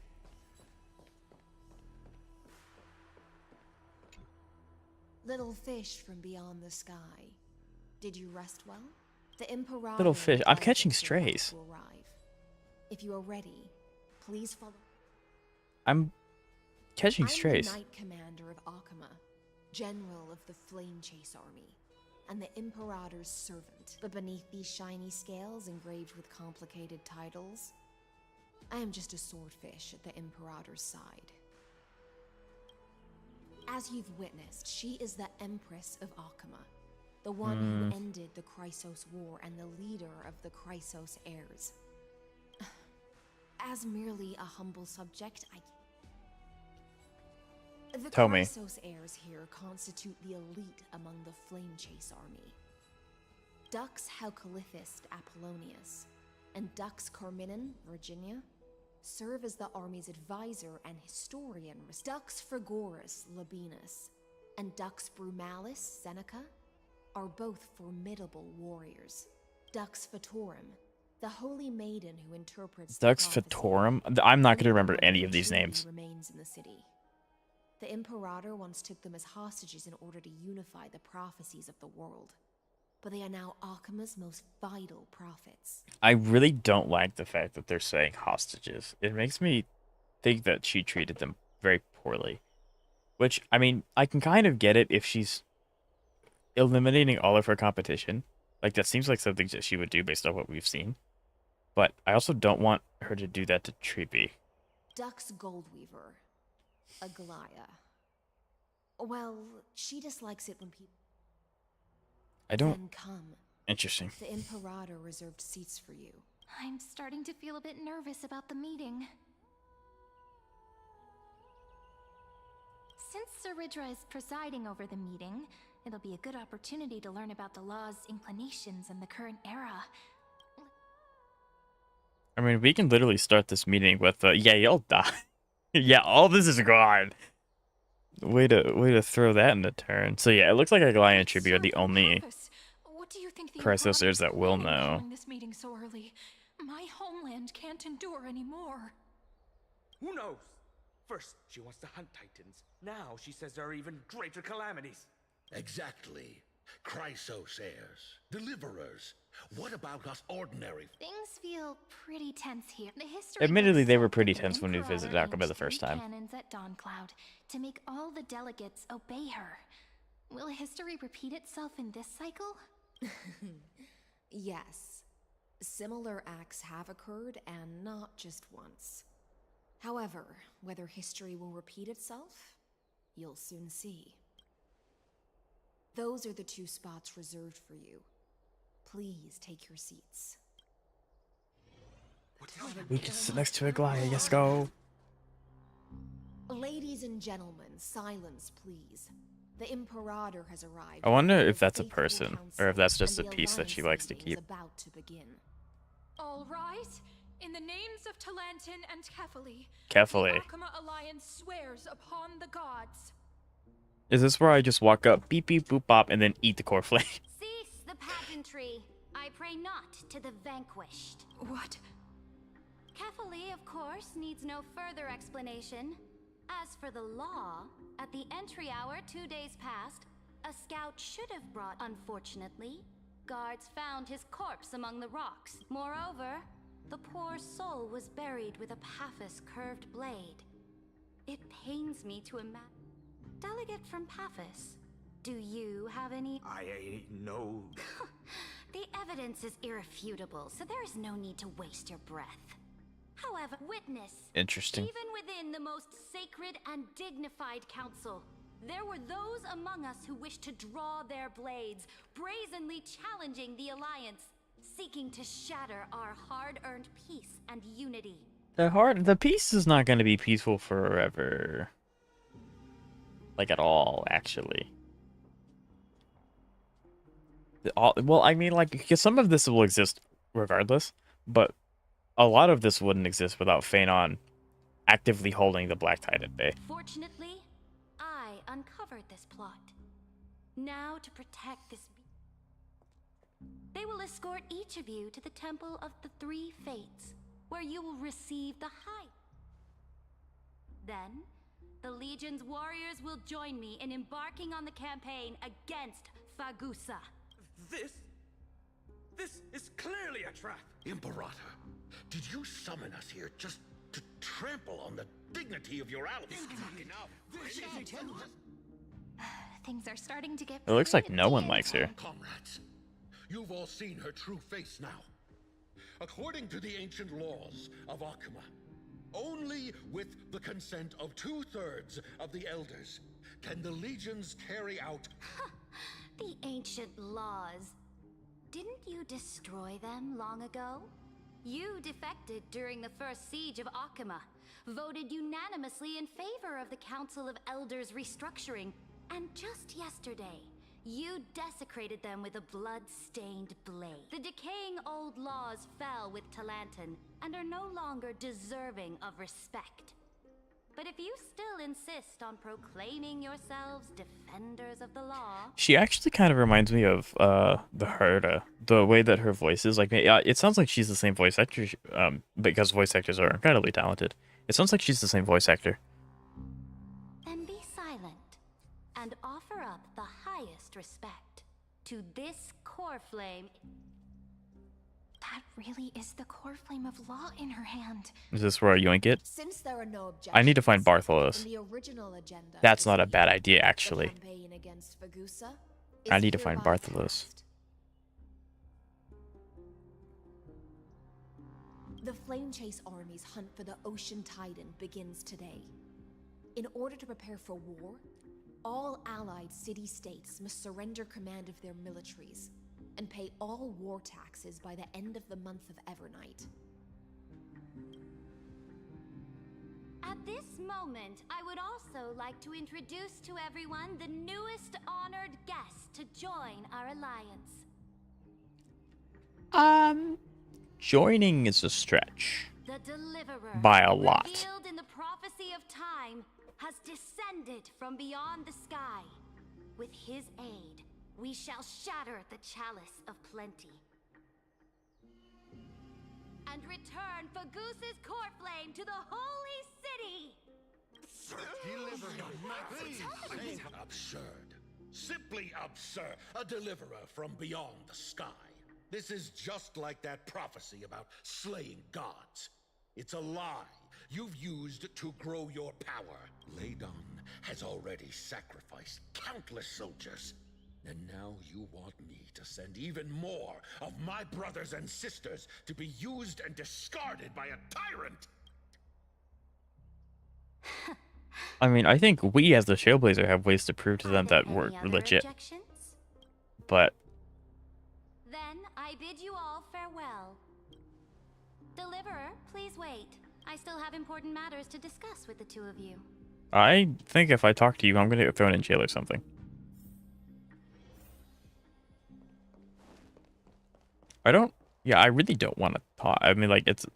Little fish from beyond the sky. Did you rest well? The Imperator Little fish. I'm invites catching us about strays. to arrive. If you are ready, please follow. I'm catching I'm strays. the Knight Commander of Akama, General of the Flame Chase Army, and the Imperator's servant. But beneath these shiny scales engraved with complicated titles, I am just a swordfish at the Imperator's side. As you've witnessed, she is the Empress of Akama, the one who ended the Chrysos War and the leader of the Chrysos heirs. As merely a humble subject, the Tell me. Chrysos heirs here constitute the elite among the Flame Chase Army. Dux Halkalithist Apollonius and Dux Carminin, Virginia, serve as the army's advisor and historian. Dux Frigoris Labienus and Dux Brumalis Seneca are both formidable warriors. Dux Fatorum, the holy maiden who interprets Dux the prophecy, Fatorum? I'm not going to remember only any one of these truly names. remains in the city. The Imperator once took them as hostages in order to unify the prophecies of the world, but they are now Akama's most vital prophets. I really don't like the fact that they're saying hostages. It makes me think that she treated them very poorly. Which, I mean, I can kind of get it if she's eliminating all of her competition. Like, that seems like something that she would do based on what we've seen. But I also don't want her to do that to Treepy. Dux Goldweaver, Aglaya. Well, she dislikes it when people... I don't... Then come. Interesting. The Imperator reserved seats for you. I'm starting to feel a bit nervous about the meeting. Since Cerydra is presiding over the meeting, it'll be a good opportunity to learn about the law's inclinations in the current era. I mean, we can literally start this meeting with, yeah, you'll die. Yeah, all this is gone. Way to throw that in the turn. So yeah, it looks like Aglaya and Treepy are the only What do you think the Chrysos that will know. calling this meeting so early? My homeland can't endure anymore. Who knows? First, she wants to hunt titans. Now she says there are even greater calamities. Exactly. Chrysos heirs, deliverers. What about us ordinary? Things feel pretty tense here. The history Admittedly, books they were said pretty that the tense when we Imperator visited Akaba the arranged first 3 time. cannons at Dawncloud to make all the delegates obey her. Will history repeat itself in this cycle? Yes. Similar acts have occurred, and not just once. However, whether history will repeat itself, you'll soon see. Those are the 2 spots reserved for you. Please take your seats. We can sit next to Aglaya. Yes, go. Ladies and gentlemen, silence, please. The Imperator has arrived. I wonder with if that's a faithful person, counsel, or if that's just a and the piece that she alliance likes to meeting keep. is about to begin. All rise. In the names of Talantin and Kefali, Kefali. the Akama Alliance swears upon the gods. Is this where I just walk up, beep beep boop bop, and then eat the core flame? Cease the pageantry. I pray not to the vanquished. What? Kefali, of course, needs no further explanation. As for the law, at the entry hour 2 days past, a scout should have brought, unfortunately. Guards found his corpse among the rocks. Moreover, the poor soul was buried with a Paphos curved blade. It pains me to imagine. Delegate from Paphos, do you have any... I know. The evidence is irrefutable, so there is no need to waste your breath. However, witness. Interesting. Even within the most sacred and dignified council, there were those among us who wished to draw their blades, brazenly challenging the Alliance, seeking to shatter our hard-earned peace and unity. The peace is not going to be peaceful forever. Like, at all, actually. Well, I mean, like, because some of this will exist regardless, but a lot of this wouldn't exist without Phanon actively holding the Black Tide at bay. Fortunately, I uncovered this plot. Now to protect this they will escort each of you to the Temple of the Three Fates, where you will receive the high. Then, the Legion's warriors will join me in embarking on the campaign against Fagusa. This is clearly a trap. Imperator, did you summon us here just to trample on the dignity of your allies? Things are starting to get It looks like pretty no one intense. likes her. Comrades, you've all seen her true face now. According to the ancient laws of Akuma, only with the consent of 2/3 of the elders can the legions carry out... The ancient laws. Didn't you destroy them long ago? You defected during the first siege of Akuma, voted unanimously in favor of the Council of Elders restructuring, and just yesterday, you desecrated them with a blood-stained blade. The decaying old laws fell with Talanton and are no longer deserving of respect. But if you still insist on proclaiming yourselves defenders of the law... She actually kind of reminds me of the Herda. The way that her voice is. Like, yeah, it sounds like she's the same voice actor, because voice actors are incredibly talented. It sounds like she's the same voice actor. Then be silent and offer up the highest respect to this core flame. That really is the core flame of law in her hand. Is this where I yoink it? Since there are no objections, I need to find Bartholos. in the original agenda, That's not a bad idea, actually. the campaign against Fagusa I is need to find hereby Bartholos. The Flame Chase Army's hunt for the Ocean Titan begins today. In order to prepare for war, all allied city-states must surrender command of their militaries and pay all war taxes by the end of the month of Evernight. At this moment, I would also like to introduce to everyone the newest honored guest to join our alliance. Joining is a stretch. The Deliverer, By a lot. revealed in the prophecy of time, has descended from beyond the sky. With his aid, we shall shatter the chalice of plenty. And return Fagusa's core flame to the holy city! Absurd. Simply absurd. A deliverer from beyond the sky. This is just like that prophecy about slaying gods. It's a lie you've used to grow your power. Ladon has already sacrificed countless soldiers. And now you want me to send even more of my brothers and sisters to be used and discarded by a tyrant? I mean, I think we as the Trailblazer have ways to prove to them that we're legit. Objections? But Then I bid you all farewell. Deliverer, please wait. I still have important matters to discuss with the two of you. I think if I talk to you, I'm going to get thrown in jail or something. I really don't want to talk. I mean, like, it's...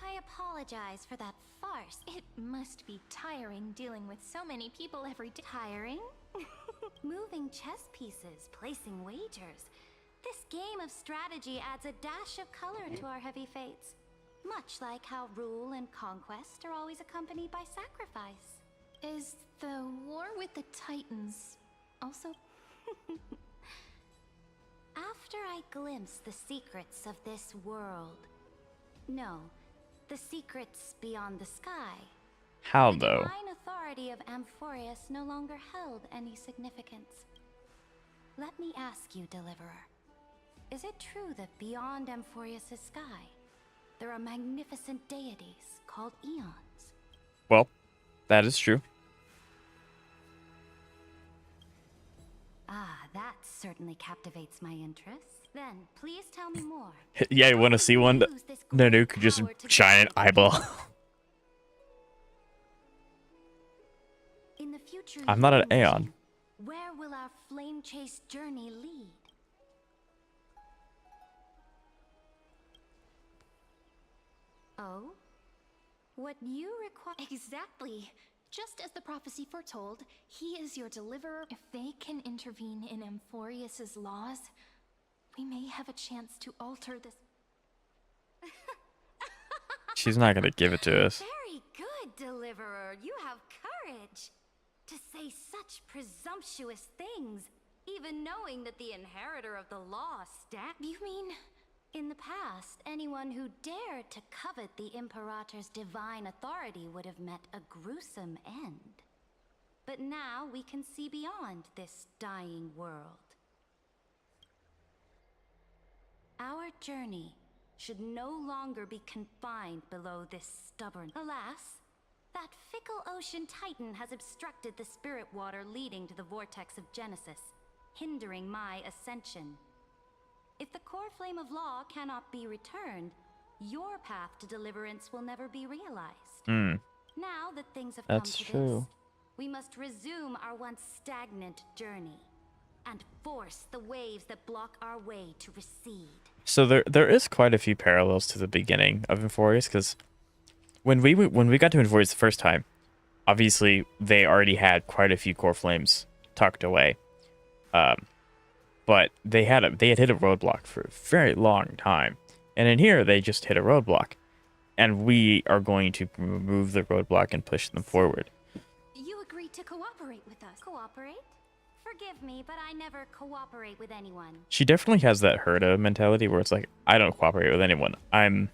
I apologize for that farce. It must be tiring dealing with so many people every day. Tiring? Moving chess pieces, placing wagers. This game of strategy adds a dash of color to our heavy fates. Much like how rule and conquest are always accompanied by sacrifice. Is the war with the Titans also... After I glimpse the secrets of this world... No, the secrets beyond the sky. How, the though? divine authority of Amphorius no longer held any significance. Let me ask you, Deliverer. Is it true that beyond Amphorius' sky, there are magnificent deities called Eons? Well, that is true. Ah, that certainly captivates my interest. Then, please tell me more. Yeah, you want to see one? Nanook just shine an eyeball. In the future, I'm not an Aeon. where will our flame chase journey lead? Oh? What you require? Exactly. Just as the prophecy foretold, he is your deliverer. If they can intervene in Amphorius's laws, we may have a chance to alter this. She's not gonna give it to us. Very good, Deliverer. You have courage to say such presumptuous things, even knowing that the inheritor of the law You mean? In the past, anyone who dared to covet the Imperator's divine authority would have met a gruesome end. But now we can see beyond this dying world. Our journey should no longer be confined below this stubborn... Alas, that fickle ocean titan has obstructed the spirit water leading to the vortex of Genesis, hindering my ascension. If the core flame of law cannot be returned, your path to deliverance will never be realized. Now that things have come to this, we must resume our once stagnant journey and force the waves that block our way to recede. So there is quite a few parallels to the beginning of Amphorius, because when we got to Amphorius the first time, obviously they already had quite a few core flames tucked away. But they had hit a roadblock for a very long time. And in here, they just hit a roadblock. And we are going to remove the roadblock and push them forward. You agreed to cooperate with us. Cooperate? Forgive me, but I never cooperate with anyone. She definitely has that Herda mentality where it's like, I don't cooperate with anyone. I'm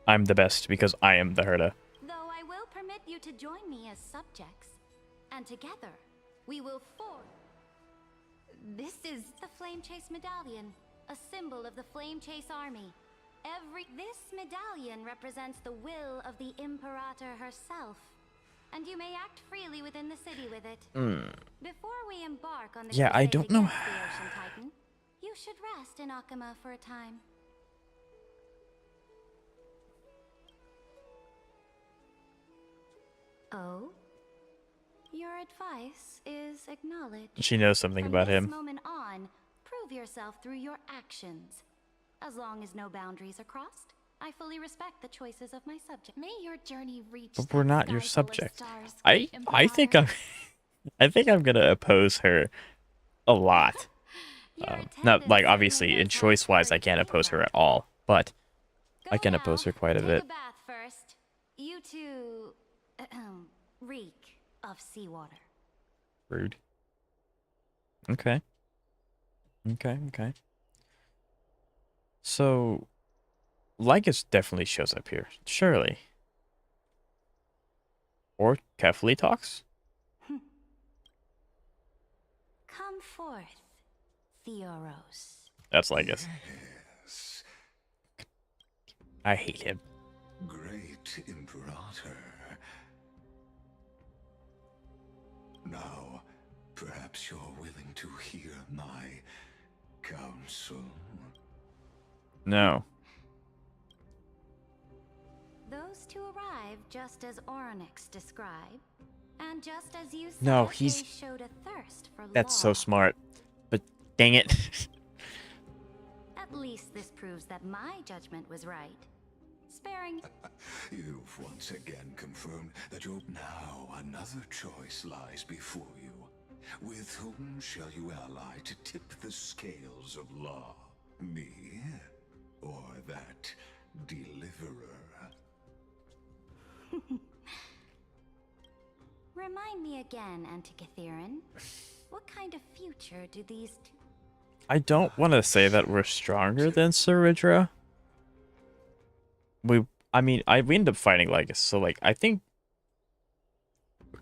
the best because I am the Herda. Though I will permit you to join me as subjects. And together, we will form... This is the Flame Chase Medallion, a symbol of the Flame Chase Army. This medallion represents the will of the Imperator herself, and you may act freely within the city with it. Before we embark on the I don't know. the Ocean Titan, you should rest in Akama for a time. Oh? Your advice is acknowledged. She knows something about him. From this moment on, prove yourself through your actions. As long as no boundaries are crossed, I fully respect the choices of my subject. May your journey reach. But we're not your subject. I think I'm gonna oppose her a lot. Not like obviously in choice wise I can't oppose her at all, but I can oppose her quite a bit. Take a bath first. You two reek of seawater. Rude. Okay. So, Lycus definitely shows up here, surely. Or Kefli talks? Come forth, Theoros. That's Lycus. Yes. I hate him. Great Imperator. Now, perhaps you're willing to hear my counsel. No. Those two arrived just as Oryx described, and just as you said, No, they showed a thirst for That's law. so smart. But dang it. At least this proves that my judgment was right. Sparing... You've once again confirmed that now another choice lies before you. With whom shall you ally to tip the scales of law? Me? Or that deliverer? Remind me again, Antikytheron. What kind of future do these two... I don't want to say that we're stronger than Cerydra. We end up fighting Lycus, so like I think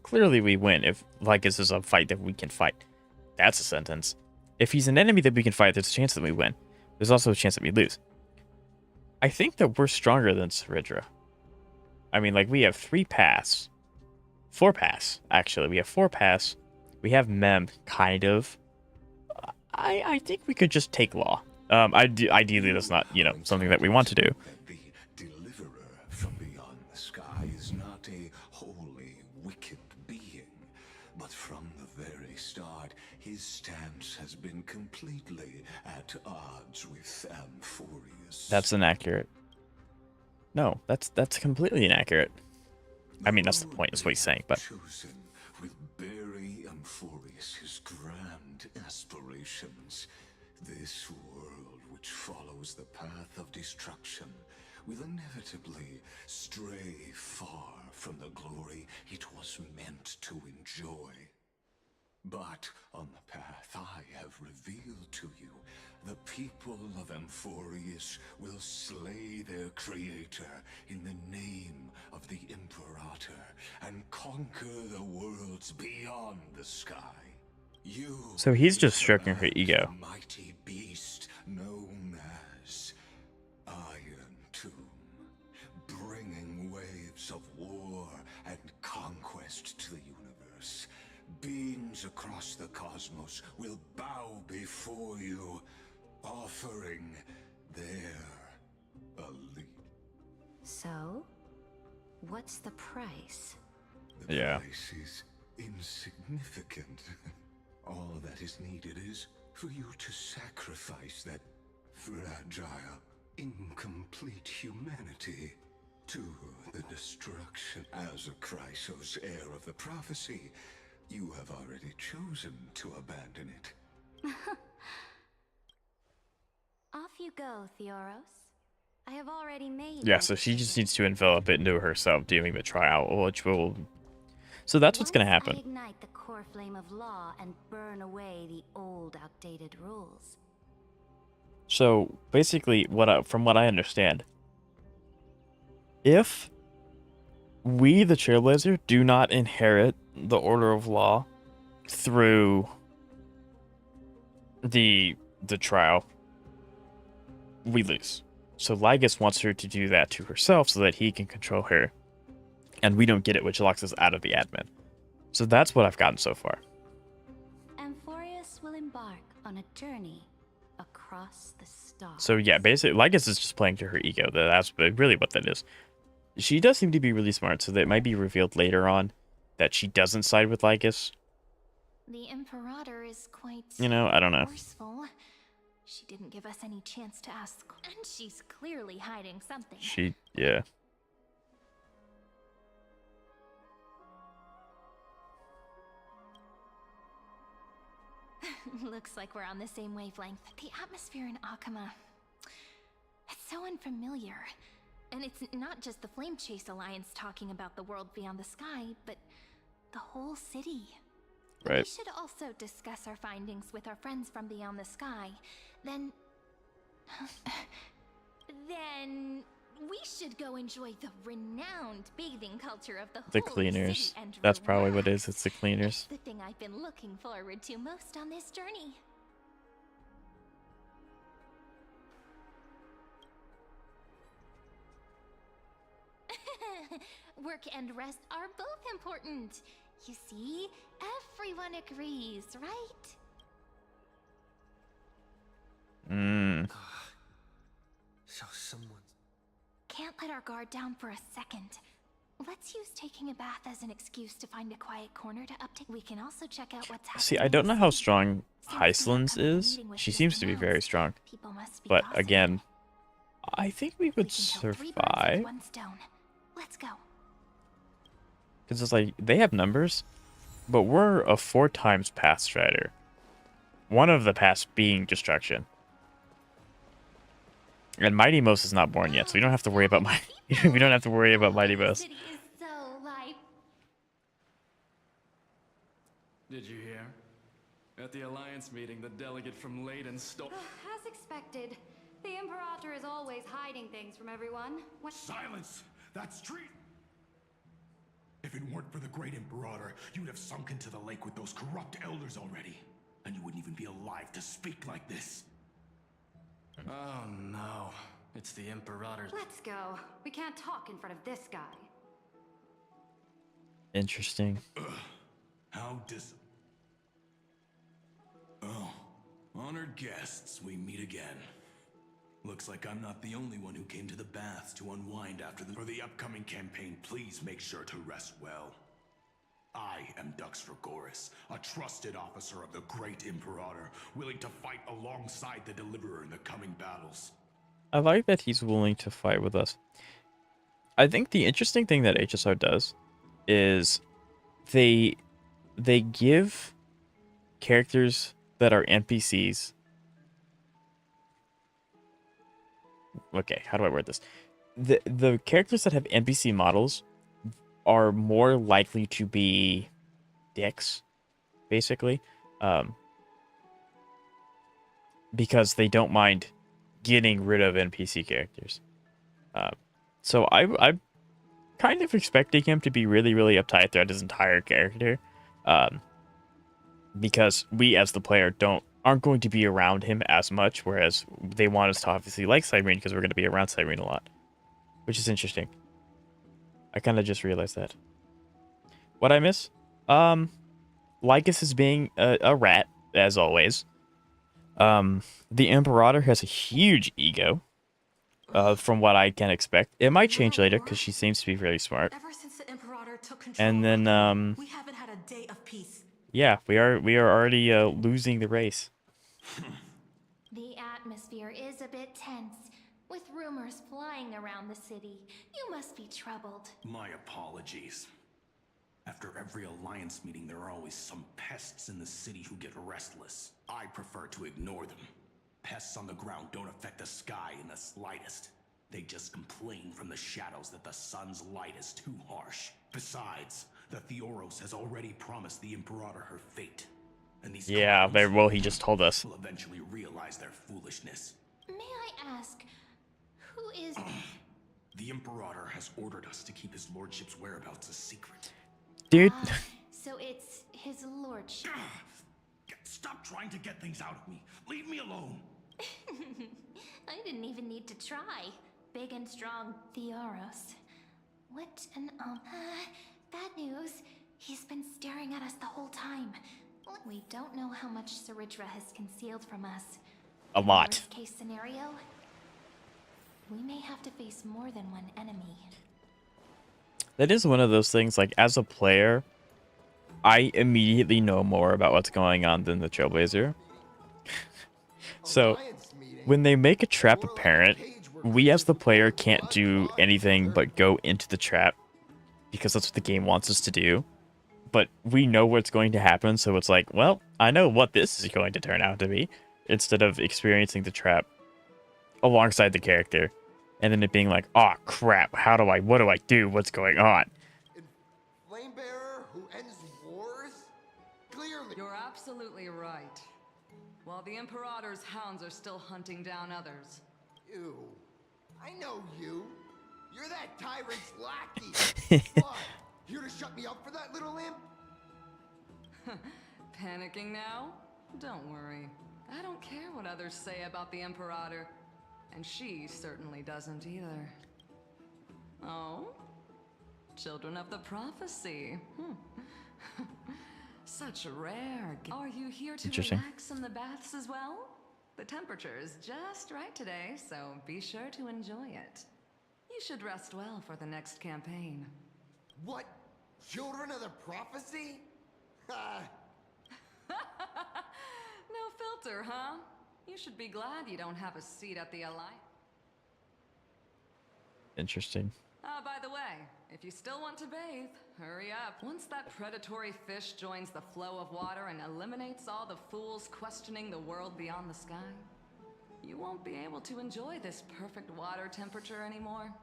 clearly we win if Lycus is a fight that we can fight. That's a sentence. If he's an enemy that we can fight, there's a chance that we win. There's also a chance that we lose. I think that we're stronger than Cerydra. I mean, like, we have 4 pass, actually. We have 4 pass. We have Mem, kind of. I think we could just take Law. Ideally, that's not, something that we want to do. The deliverer from beyond the sky is not a wholly wicked being, but from the very start, his stance has been completely at odds with Amphorius. That's inaccurate. No, that's completely inaccurate. I mean, that's the point, is what he's saying, but... Chosen will bury Amphorius his grand aspirations. This world, which follows the path of destruction, will inevitably stray far from the glory it was meant to enjoy. But on the path I have revealed to you, the people of Amphorius will slay their creator in the name of the Imperator and conquer the worlds beyond the sky. You So he's just will stroking her command ego. the mighty beast known as Iron Tomb, bringing waves of war and conquest to the universe. Beings across the cosmos will bow before you, offering their allegiance. So, what's the price? The Yeah. price is insignificant. All that is needed is for you to sacrifice that fragile, incomplete humanity to the destruction. As a Chrysos, heir of the prophecy, you have already chosen to abandon it. Off you go, Theoros. I have already made Yeah, my so she just decision. needs to envelop it into herself during the trial, which will... So that's what's gonna I happen. ignite the core flame of law and burn away the old, outdated rules. So basically, from what I understand, if we, the Trailblazer, do not inherit the Order of Law through the trial, we lose. So Lygus wants her to do that to herself so that he can control her, and we don't get it, which locks us out of the admin. So that's what I've gotten so far. Amphorius will embark on a journey across the stars. So yeah, basically, Lygus is just playing to her ego. That's really what that is. She does seem to be really smart, so that it might be revealed later on that she doesn't side with Lygus. The Imperator is quite... You know, I don't know. forceful. She didn't give us any chance to ask. And she's clearly hiding something. Yeah. Looks like we're on the same wavelength. The atmosphere in Akama... It's so unfamiliar. And it's not just the Flame Chase Alliance talking about the world beyond the sky, but the whole city. Right. We should also discuss our findings with our friends from beyond the sky. Then we should go enjoy the renowned bathing culture of the The whole cleaners. city and That's probably what it relax. is. It's the cleaners. The thing I've been looking forward to most on this journey. Work and rest are both important. You see, everyone agrees, right? So someone... Can't let our guard down for a second. Let's use taking a bath as an excuse to find a quiet corner to update. We can also check out what's happening. See, I don't know how strong Hysilens is. She seems to be very strong. But again, I think we would survive. One stone. Let's go. Because it's like, they have numbers, but we're a 4 times path strider. One of the paths being destruction. And Mighty Most is not born yet, so we don't have to worry about we don't have to worry about Mighty Most. Did you hear? At the Alliance meeting, the delegate from Leyden stole... As expected, the Imperator is always hiding things from everyone. Silence! That's treat! If it weren't for the great Imperator, you'd have sunk into the lake with those corrupt elders already. And you wouldn't even be alive to speak like this. Oh no, it's the Imperator's... Let's go. We can't talk in front of this guy. Interesting. How Oh, honored guests, we meet again. Looks like I'm not the only one who came to the baths to unwind after For the upcoming campaign, please make sure to rest well. I am Dux Dragoris, a trusted officer of the great Imperator, willing to fight alongside the Deliverer in the coming battles. I like that he's willing to fight with us. I think the interesting thing that HSR does is they give characters that are NPCs. Okay, how do I word this? The characters that have NPC models are more likely to be dicks, basically, because they don't mind getting rid of NPC characters. So I'm kind of expecting him to be really, really uptight throughout his entire character, because we as the player aren't going to be around him as much, whereas they want us to obviously like Cyrene because we're going to be around Cyrene a lot, which is interesting. I kind of just realized that. What I miss? Lycus is being a rat, as always. The Imperator has a huge ego, from what I can expect. It might change later because she seems to be really smart. Ever since the Imperator took control, And then, we haven't had a day of peace. yeah, we are already losing the race. The atmosphere is a bit tense, with rumors flying around the city. You must be troubled. My apologies. After every alliance meeting, there are always some pests in the city who get restless. I prefer to ignore them. Pests on the ground don't affect the sky in the slightest. They just complain from the shadows that the sun's light is too harsh. Besides, the Theoros has already promised the Imperator her fate. And these Yeah, very well, he just told us. will eventually realize their foolishness. May I ask, who is... The Imperator has ordered us to keep his lordship's whereabouts a secret. Dude. So it's his lordship. Stop trying to get things out of me. Leave me alone. I didn't even need to try. Big and strong Theoros. What an bad news. He's been staring at us the whole time. We don't know how much Cerydra has concealed from us. A lot. Worst case scenario, we may have to face more than one enemy. That is one of those things, like, as a player, I immediately know more about what's going on than the Trailblazer. So, when they make a trap apparent, we as the player can't do anything but go into the trap, because that's what the game wants us to do. But we know what's going to happen, so it's like, well, I know what this is going to turn out to be, instead of experiencing the trap alongside the character. And then it being like, oh crap, what do I do? What's going on? Flamebearer who ends wars? Clearly. You're absolutely right. While the Imperator's hounds are still hunting down others. You. I know you. You're that tyrant's lackey. What? Here to shut me up for that little imp? Panicking now? Don't worry. I don't care what others say about the Imperator. And she certainly doesn't either. Oh? Children of the Prophecy. Such rare. Are you here to relax in the baths as well? The temperature is just right today, so be sure to enjoy it. You should rest well for the next campaign. What? Children of the Prophecy? No filter, huh? You should be glad you don't have a seat at the Alliance. Interesting. By the way, if you still want to bathe, hurry up. Once that predatory fish joins the flow of water and eliminates all the fools questioning the world beyond the sky, you won't be able to enjoy this perfect water temperature anymore.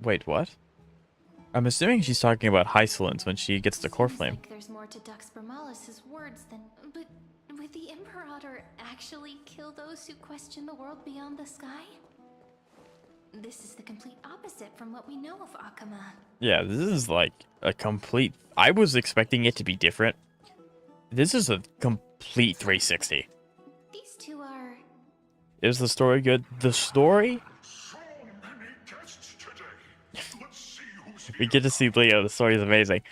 Wait, what? I'm assuming she's talking about Hysilens when she gets the core flame. Like there's more to Dux Bermalis' words than... But would the Imperator actually kill those who question the world beyond the sky? This is the complete opposite from what we know of Akama. Yeah, this is like a complete... I was expecting it to be different. This is a complete 360. These two are... Is the story good? The story? We get to see Leo. The story is amazing.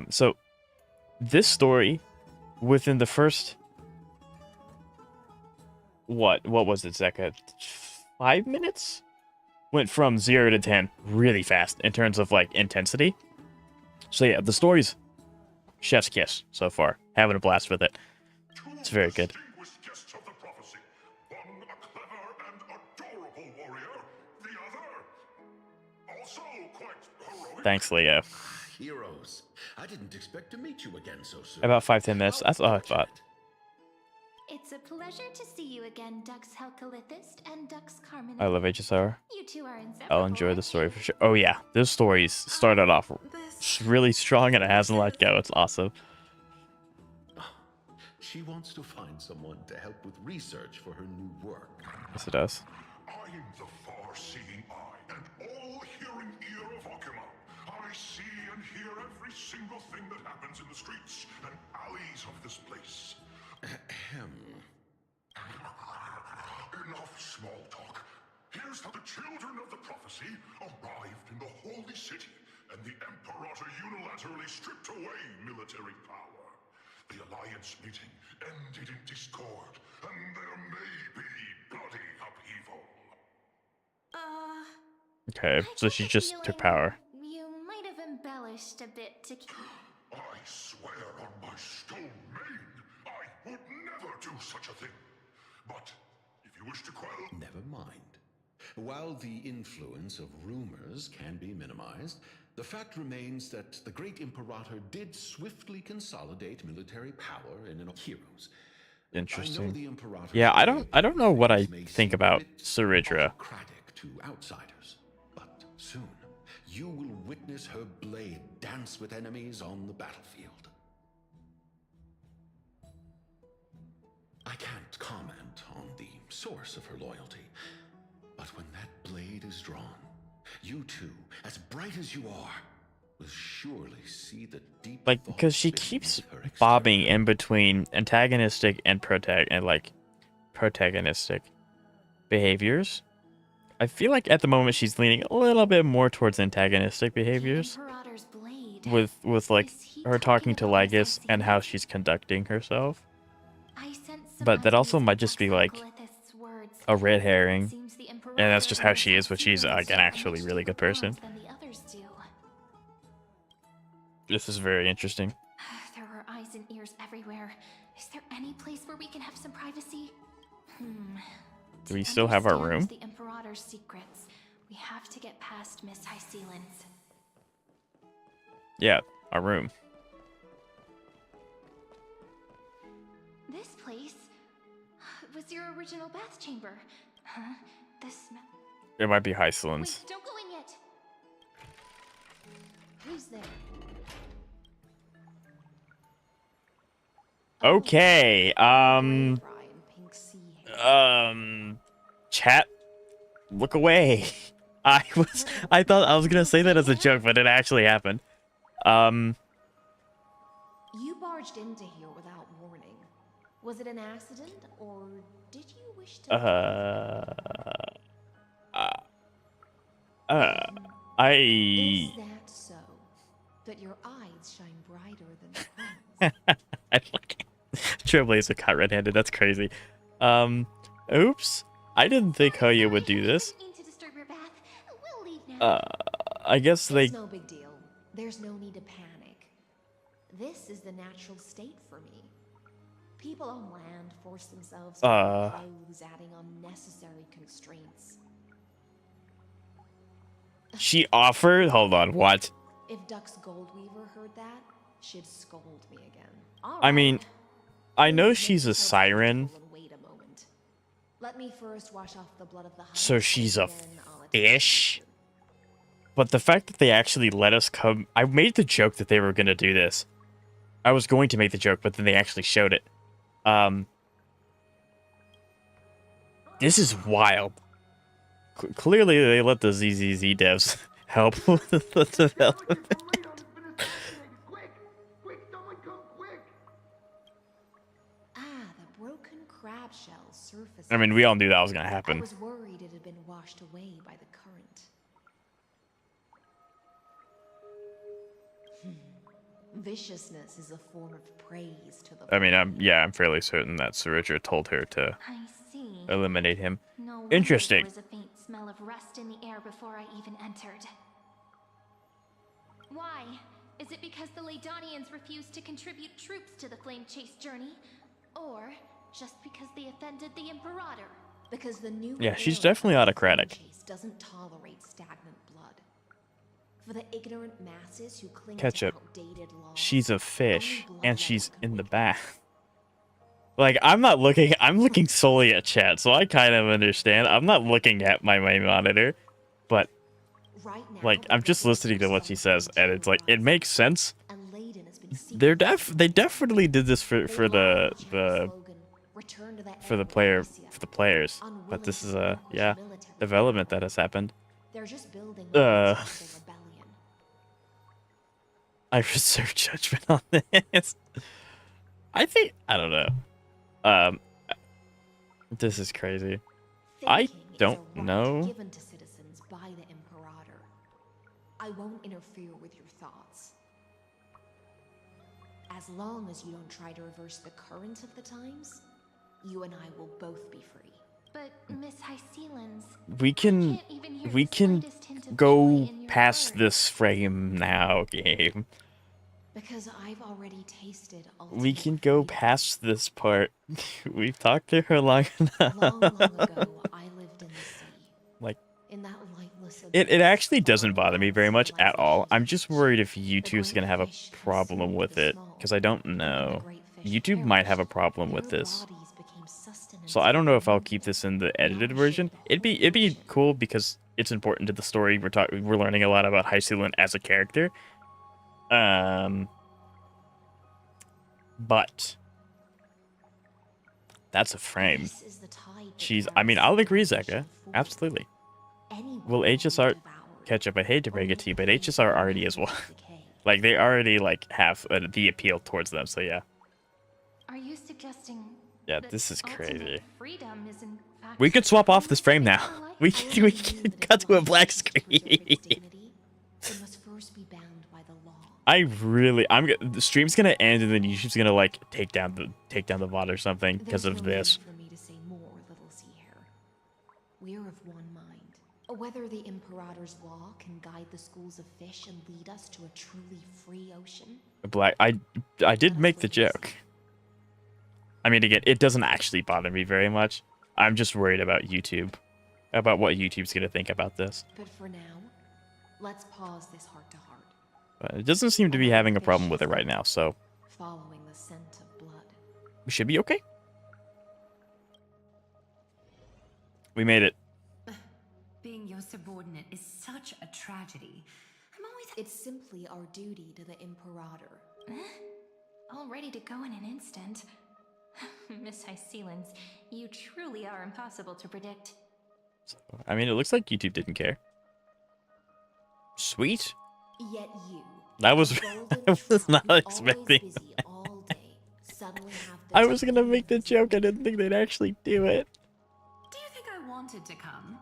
So this story, within the first... What was it, Zeka? 5 minutes? Went from 0 to 10 really fast in terms of, like, intensity. So yeah, the story's chef's kiss so far. Having a blast with it. It's very good. Guests of the prophecy. One a clever and adorable warrior, the other Thanks, Leo. Heroes, I didn't expect to meet you again so soon. About 5-10 minutes. That's all I thought. It's a pleasure to see you again, Dux Helcalithist and Dux Carmen. I love HSR. You two are inseparable. I'll enjoy the story for sure. Oh yeah, this story's started off really strong and it hasn't let go. It's awesome. She wants to find someone to help with research for her new work. Yes, it does. I am the far-seeing eye and all-hearing ear of Akuma. I see and hear every single thing that happens in the streets and alleys of this place. Enough small talk. Here's how the children of the prophecy arrived in the holy city, and the Imperator unilaterally stripped away military power. The Alliance meeting ended in discord, and there may be bloody upheaval. Okay, so she just took power. You might have embellished a bit to keep... I swear on my stone maid, I would never do such a thing. But if you wish to quell... Never mind. While the influence of rumors can be minimized, the fact remains that the great Imperator did swiftly consolidate military power in an heroes. Interesting. Yeah, I don't know what I think about Cerydra. To outsiders, but soon you will witness her blade dance with enemies on the battlefield. I can't comment on the source of her loyalty, but when that blade is drawn, you two, as bright as you are, will surely see the deep. Like, because she keeps bobbing in between antagonistic and protagonistic behaviors. I feel like at the moment she's leaning a little bit more towards antagonistic behaviors. With like her talking to Lygus and how she's conducting herself. But that also might just be like a red herring. And that's just how she is, but she's like an actually really good person. This is very interesting. There are eyes and ears everywhere. Is there any place where we can have some privacy? Do we still have our room? The Imperator's secrets. We have to get past Miss Hysilens. Yeah, our room. This place was your original bath chamber. Huh? It might be Hysilens. Wait, don't go in yet. Who's there? Okay, chat, look away. I thought I was gonna say that as a joke, but it actually happened. You barged into here without warning. Was it an accident, or did you wish to... Is that so? That your eyes shine brighter than the Trailblazer caught red-handed. That's crazy. Oops. I didn't think Hoya would do this. I guess they... It's no big deal. There's no need to panic. This is the natural state for me. People on land force themselves to wear clothes, adding unnecessary constraints. She offered? Hold on, what? If Dux Goldweaver heard that, she'd scold me again. I mean, I know she's a siren. Wait a moment. Let me first wash off the blood of the So she's a fish? But the fact that they actually let us come... I made the joke that they were going to do this. I was going to make the joke, but then they actually showed it. This is wild. Clearly, they let the ZZZ devs help with the development. The broken crab shell surfaced. I mean, we all knew that was going to happen. I was worried it had been washed away by the current. Viciousness is a form of praise to the... I mean, I'm fairly certain that Cerydra told her to eliminate him. No Interesting. There was a faint smell of rust in the air before I even entered. Why? Is it because the Laydonians refused to contribute troops to the Flame Chase journey? Or just because they offended the Imperator? Because the new Yeah, she's definitely autocratic. Chase doesn't tolerate stagnant blood. For the ignorant masses who cling Ketchup. to outdated laws, She's a fish, only and bloodletting she's can in the win. bath. Like, I'm not looking, I'm looking solely at chat, so I kind of understand. I'm not looking at my main monitor, but, Right now, like, the I'm just rebels listening to are what she says, and it's like, it terrorizing, makes sense. and Layden has been They secretly definitely did this for They lie and chant the slogan, "Return to the era of Elysia," for the players, but unwilling this to is vanquish yeah, military development power. that has happened. They're just building weapons for the rebellion. I reserve judgment on this. I don't know. This is crazy. I Thinking is a don't right know. given to citizens by the Imperator. I won't interfere with your thoughts. As long as you don't try to reverse the current of the times, you and I will both be free. But Miss Hysilens, We can go past this frame now, game. Because I've already tasted We can go past this part. We've talked to her long enough. Long ago, I lived in the sea. Like, In that lightless it actually doesn't bother me very much at all. I'm just worried if YouTube's gonna have a problem with it, because I don't know. YouTube might have a problem with this. So I don't know if I'll keep this in the edited version. It'd be cool because it's important to the story. We're learning a lot about Hysilens as a character. But that's a frame. I mean, I'll agree, Zeka. Absolutely. Will HSR Ketchup? I hate to break it to you, but HSR already is one. Like, they already have the appeal towards them. So yeah. Are you suggesting? Yeah, this is crazy. Freedom is in fact We could swap off this frame now. We can cut to a black screen. The stream's gonna end and then YouTube's gonna like take down the VOD or something because of this. For me to say more, little sea hair. We're of one mind. Whether the Imperator's law can guide the schools of fish and lead us to a truly free ocean. I did make the joke. I mean, again, it doesn't actually bother me very much. I'm just worried about YouTube, about what YouTube's gonna think about this. But for now, let's pause this heart to heart. But it doesn't seem to be having a problem with it right now, so Following the scent of blood. we should be okay. We made it. Being your subordinate is such a tragedy. It's simply our duty to the Imperator. All ready to go in an instant. Miss Hysilens, you truly are impossible to predict. I mean, it looks like YouTube didn't care. Sweet. Yet you. I was not expecting that. I was gonna make the joke. I didn't think they'd actually do it. Do you think I wanted to come?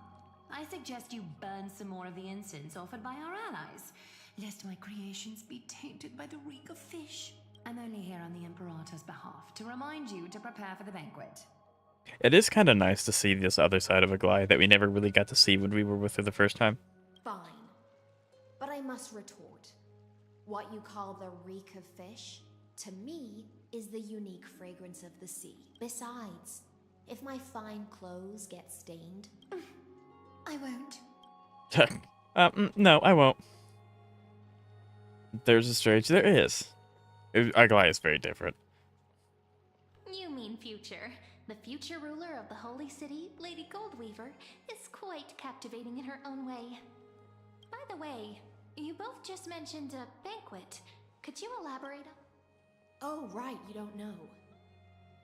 I suggest you burn some more of the incense offered by our allies, lest my creations be tainted by the reek of fish. I'm only here on the Imperator's behalf to remind you to prepare for the banquet. It is kind of nice to see this other side of Aglaia that we never really got to see when we were with her the first time. Fine. But I must retort. What you call the reek of fish, to me, is the unique fragrance of the sea. Besides, if my fine clothes get stained, I won't. No, I won't. There's a strange. There is. Aglaia is very different. You mean future. The future ruler of the Holy City, Lady Goldweaver, is quite captivating in her own way. By the way, you both just mentioned a banquet. Could you elaborate on? Oh, right, you don't know.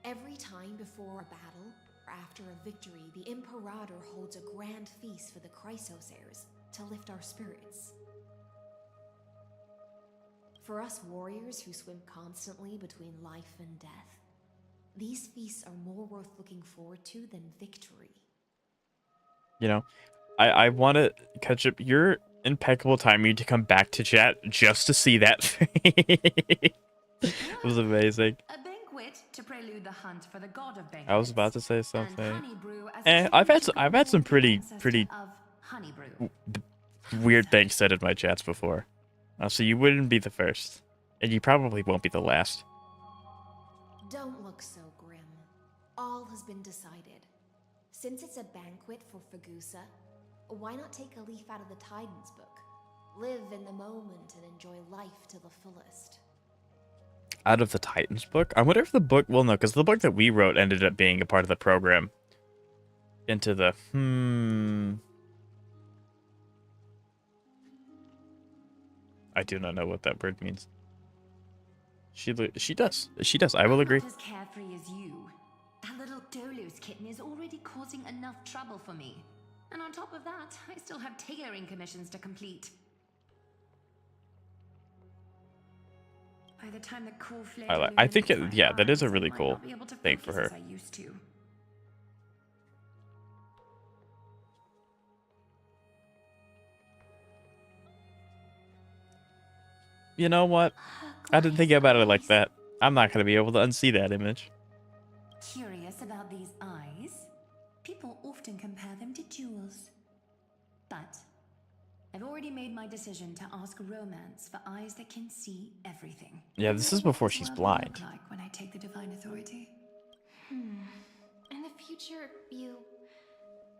Every time before a battle, or after a victory, the Imperator holds a grand feast for the Chrysos heirs to lift our spirits. For us warriors who swim constantly between life and death, these feasts are more worth looking forward to than victory. You know, I want to catch up your impeccable timing to come back to chat just to see that. It was amazing. A banquet to prelude the hunt for the god of banquets. I was about to say something. Honey brew as I've had some pretty of honey brew. weird things said in my chats before. So you wouldn't be the first, and you probably won't be the last. Don't look so grim. All has been decided. Since it's a banquet for Fagusa, why not take a leaf out of the Tidens book? Live in the moment and enjoy life to the fullest. Out of the Titans book? I wonder if the book... Well, no, because the book that we wrote ended up being a part of the program. Into the... I do not know what that word means. She does. She does. I will agree. I'm not as carefree as you. That little Dolos kitten is already causing enough trouble for me. And on top of that, I still have tailoring commissions to complete. By the time the cool I think yeah, that is a really cool thing for her. You know what? I didn't think about it like that. I'm not going to be able to unsee that image. Curious about these eyes? People often compare them to jewels. But I've already made my decision to ask Romance for eyes that can see everything. Yeah, this is before she's blind. Like when I take the divine authority. In the future, you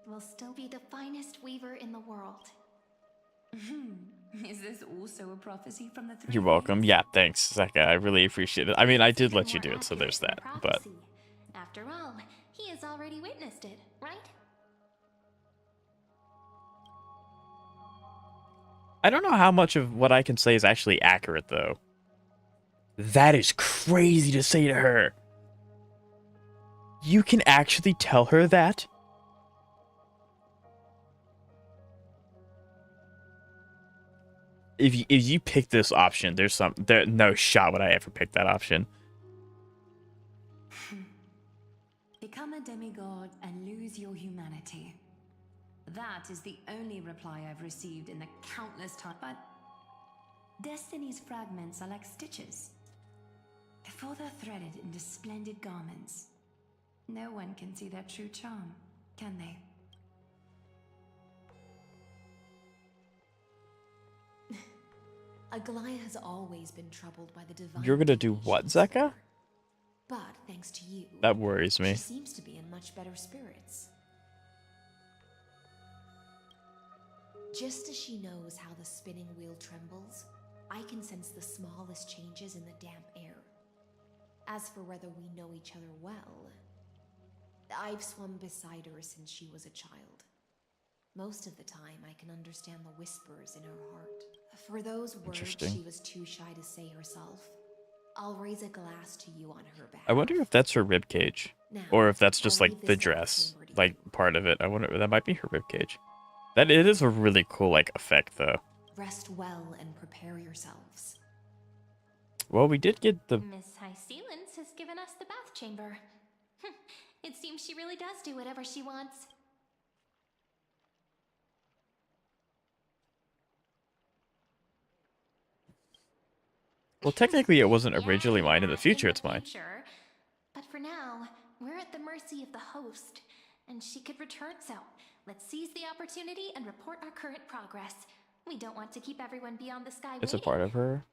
will still be the finest weaver in the world. Is this also a prophecy from the 3 You're welcome. Yeah, thanks, Zeka. I really appreciate it. I mean, I did let you do it, so there's that. But After all, he has already witnessed it, right? I don't know how much of what I can say is actually accurate, though. That is crazy to say to her. You can actually tell her that? If you pick this option, there's no shot would I ever pick that option. Become a demigod and lose your humanity. That is the only reply I've received in the countless times. But Destiny's fragments are like stitches. Before they're threaded into splendid garments, no one can see their true charm, can they? Aglaya has always been troubled by the divine. You're gonna do what, Zeka? But thanks to you, that worries me. She seems to be in much better spirits. Just as she knows how the spinning wheel trembles, I can sense the smallest changes in the damp air. As for whether we know each other well, I've swum beside her since she was a child. Most of the time, I can understand the whispers in her heart. For those words she was too shy to say herself, I'll raise a glass to you on her behalf. I wonder if that's her ribcage, or if that's just like the dress, like part of it. I wonder, that might be her ribcage. That it is a really cool like effect, though. Rest well and prepare yourselves. Well, we did get the. Miss Hysilens has given us the bath chamber. It seems she really does do whatever she wants. Well, technically, it wasn't originally mine. In the future, it's mine. But for now, we're at the mercy of the host, and she could return. So let's seize the opportunity and report our current progress. We don't want to keep everyone beyond the sky. It's a part of her.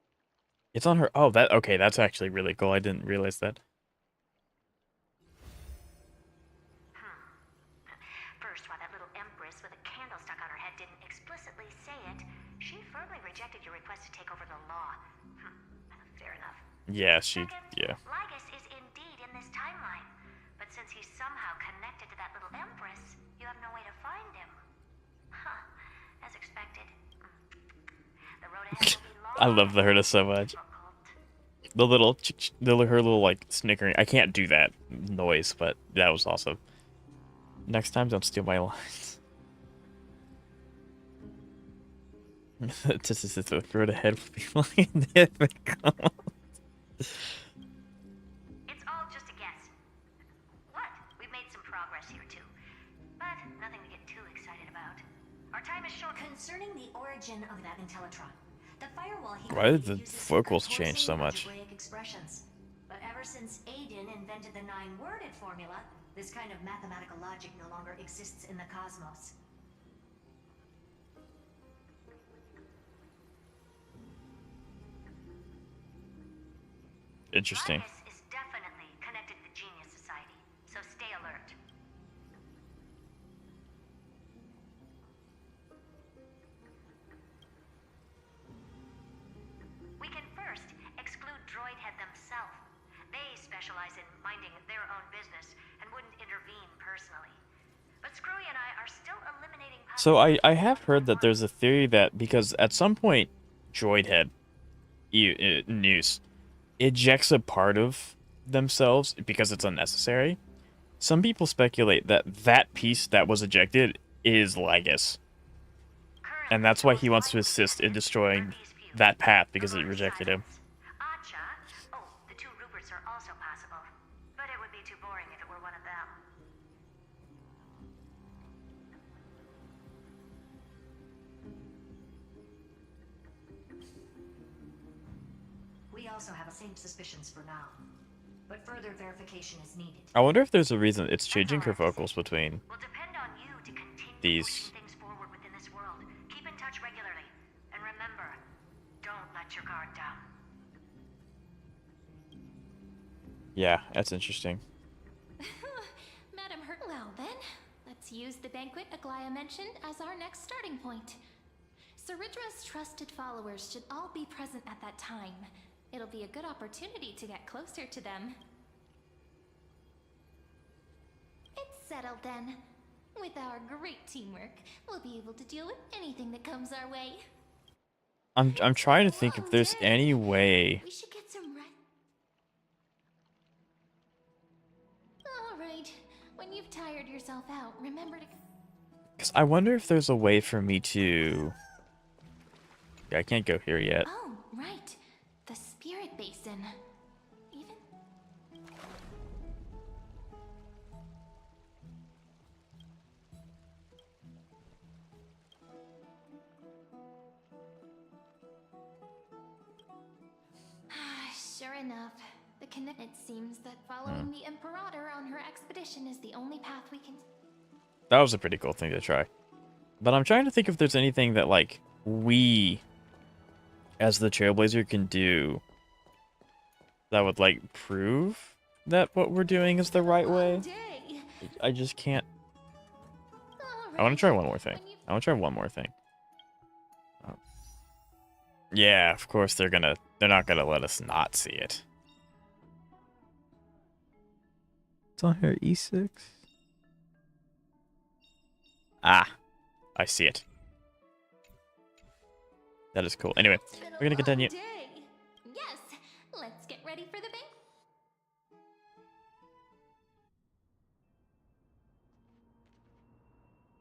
It's on her. Oh, that okay. That's actually really cool. I didn't realize that. First, while that little empress with a candle stuck on her head didn't explicitly say it, she firmly rejected your request to take over the law. Fair enough. Yeah, yeah. Lygus is indeed in this timeline, but since he's somehow connected to that little empress, you have no way to find him. As expected. The road ahead will be long. I love the Herta so much. The her little like snickering. I can't do that noise, but that was awesome. Next time, don't steal my lines. Just the road ahead will be flying there. It's all just a guess. What? We've made some progress here too, but nothing to get too excited about. Our time is short. Concerning the origin of that Intellitron, the firewall he Why did the vocals change so much? Expressions. But ever since Aiden invented the 9-worded formula, this kind of mathematical logic no longer exists in the cosmos. Interesting. Lygus is definitely connected to the Genius Society, so stay alert. So I have heard that there's a theory that because at some point, Droidhead, News, ejects a part of themselves because it's unnecessary. Some people speculate that that piece that was ejected is Lygus. And that's why he wants to assist in destroying that path because it rejected him. Acha? Oh, the two Ruperts are also possible. But it would be too boring if it were one of them. We also have the same suspicions for now. But further verification is needed. I wonder if there's a reason it's changing her vocals between these. Things forward within this world. Keep in touch regularly. And remember, don't let your guard down. Yeah, that's interesting. Madam Hurt. Well then, let's use the banquet Aglaya mentioned as our next starting point. Cerydra's trusted followers should all be present at that time. It'll be a good opportunity to get closer to them. It's settled then. With our great teamwork, we'll be able to deal with anything that comes our way. I'm trying to think if there's any way. We should get some rest. All right. When you've tired yourself out, remember to. Because I wonder if there's a way for me to. Yeah, I can't go here yet. Oh, right. The spirit basin. Even. Sure enough, the it seems that following the Imperator on her expedition is the only path we can. That was a pretty cool thing to try. But I'm trying to think if there's anything that, like, we, as the Trailblazer, can do that would, like, prove that what we're doing is the right way. I just can't. I want to try one more thing. I want to try one more thing. Yeah, of course they're not gonna let us not see it. It's on here, E6. Ah, I see it. That is cool. Anyway, we're gonna continue. Yes, let's get ready for the bank.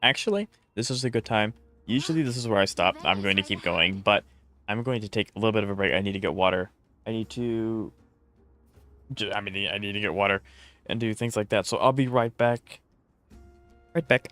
Actually, this is a good time. Usually this is where I stop. I'm going to keep going, but I'm going to take a little bit of a break. I need to get water. I need to get water and do things like that. So I'll be right back. Right back.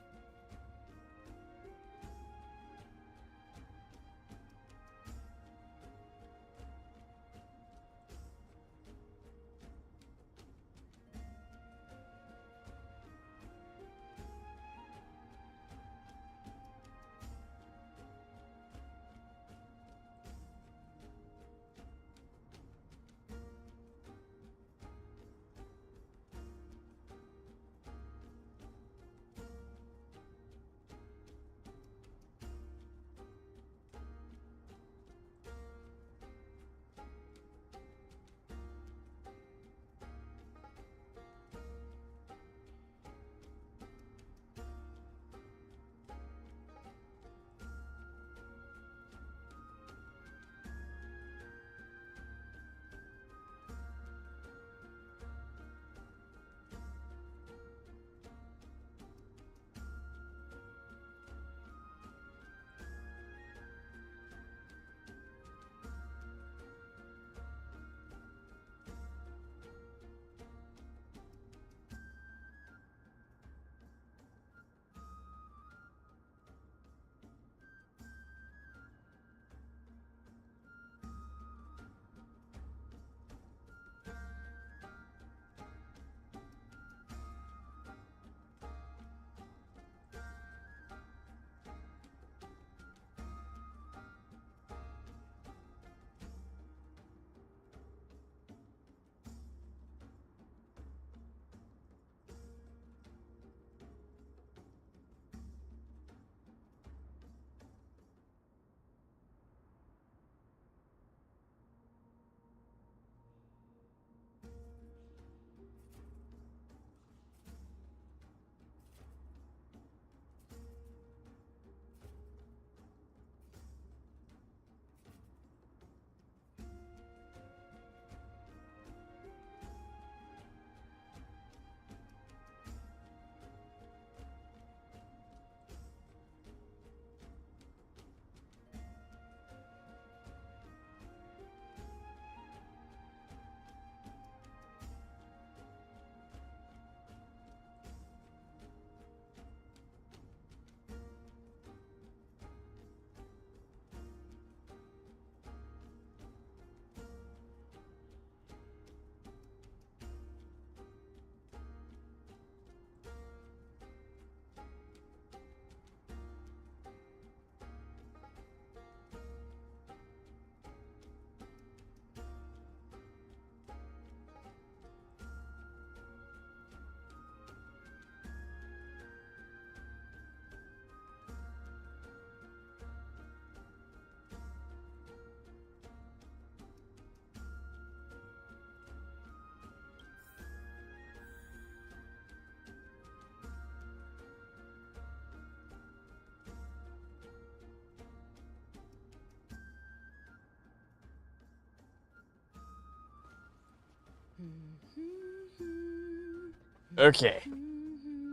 Okay.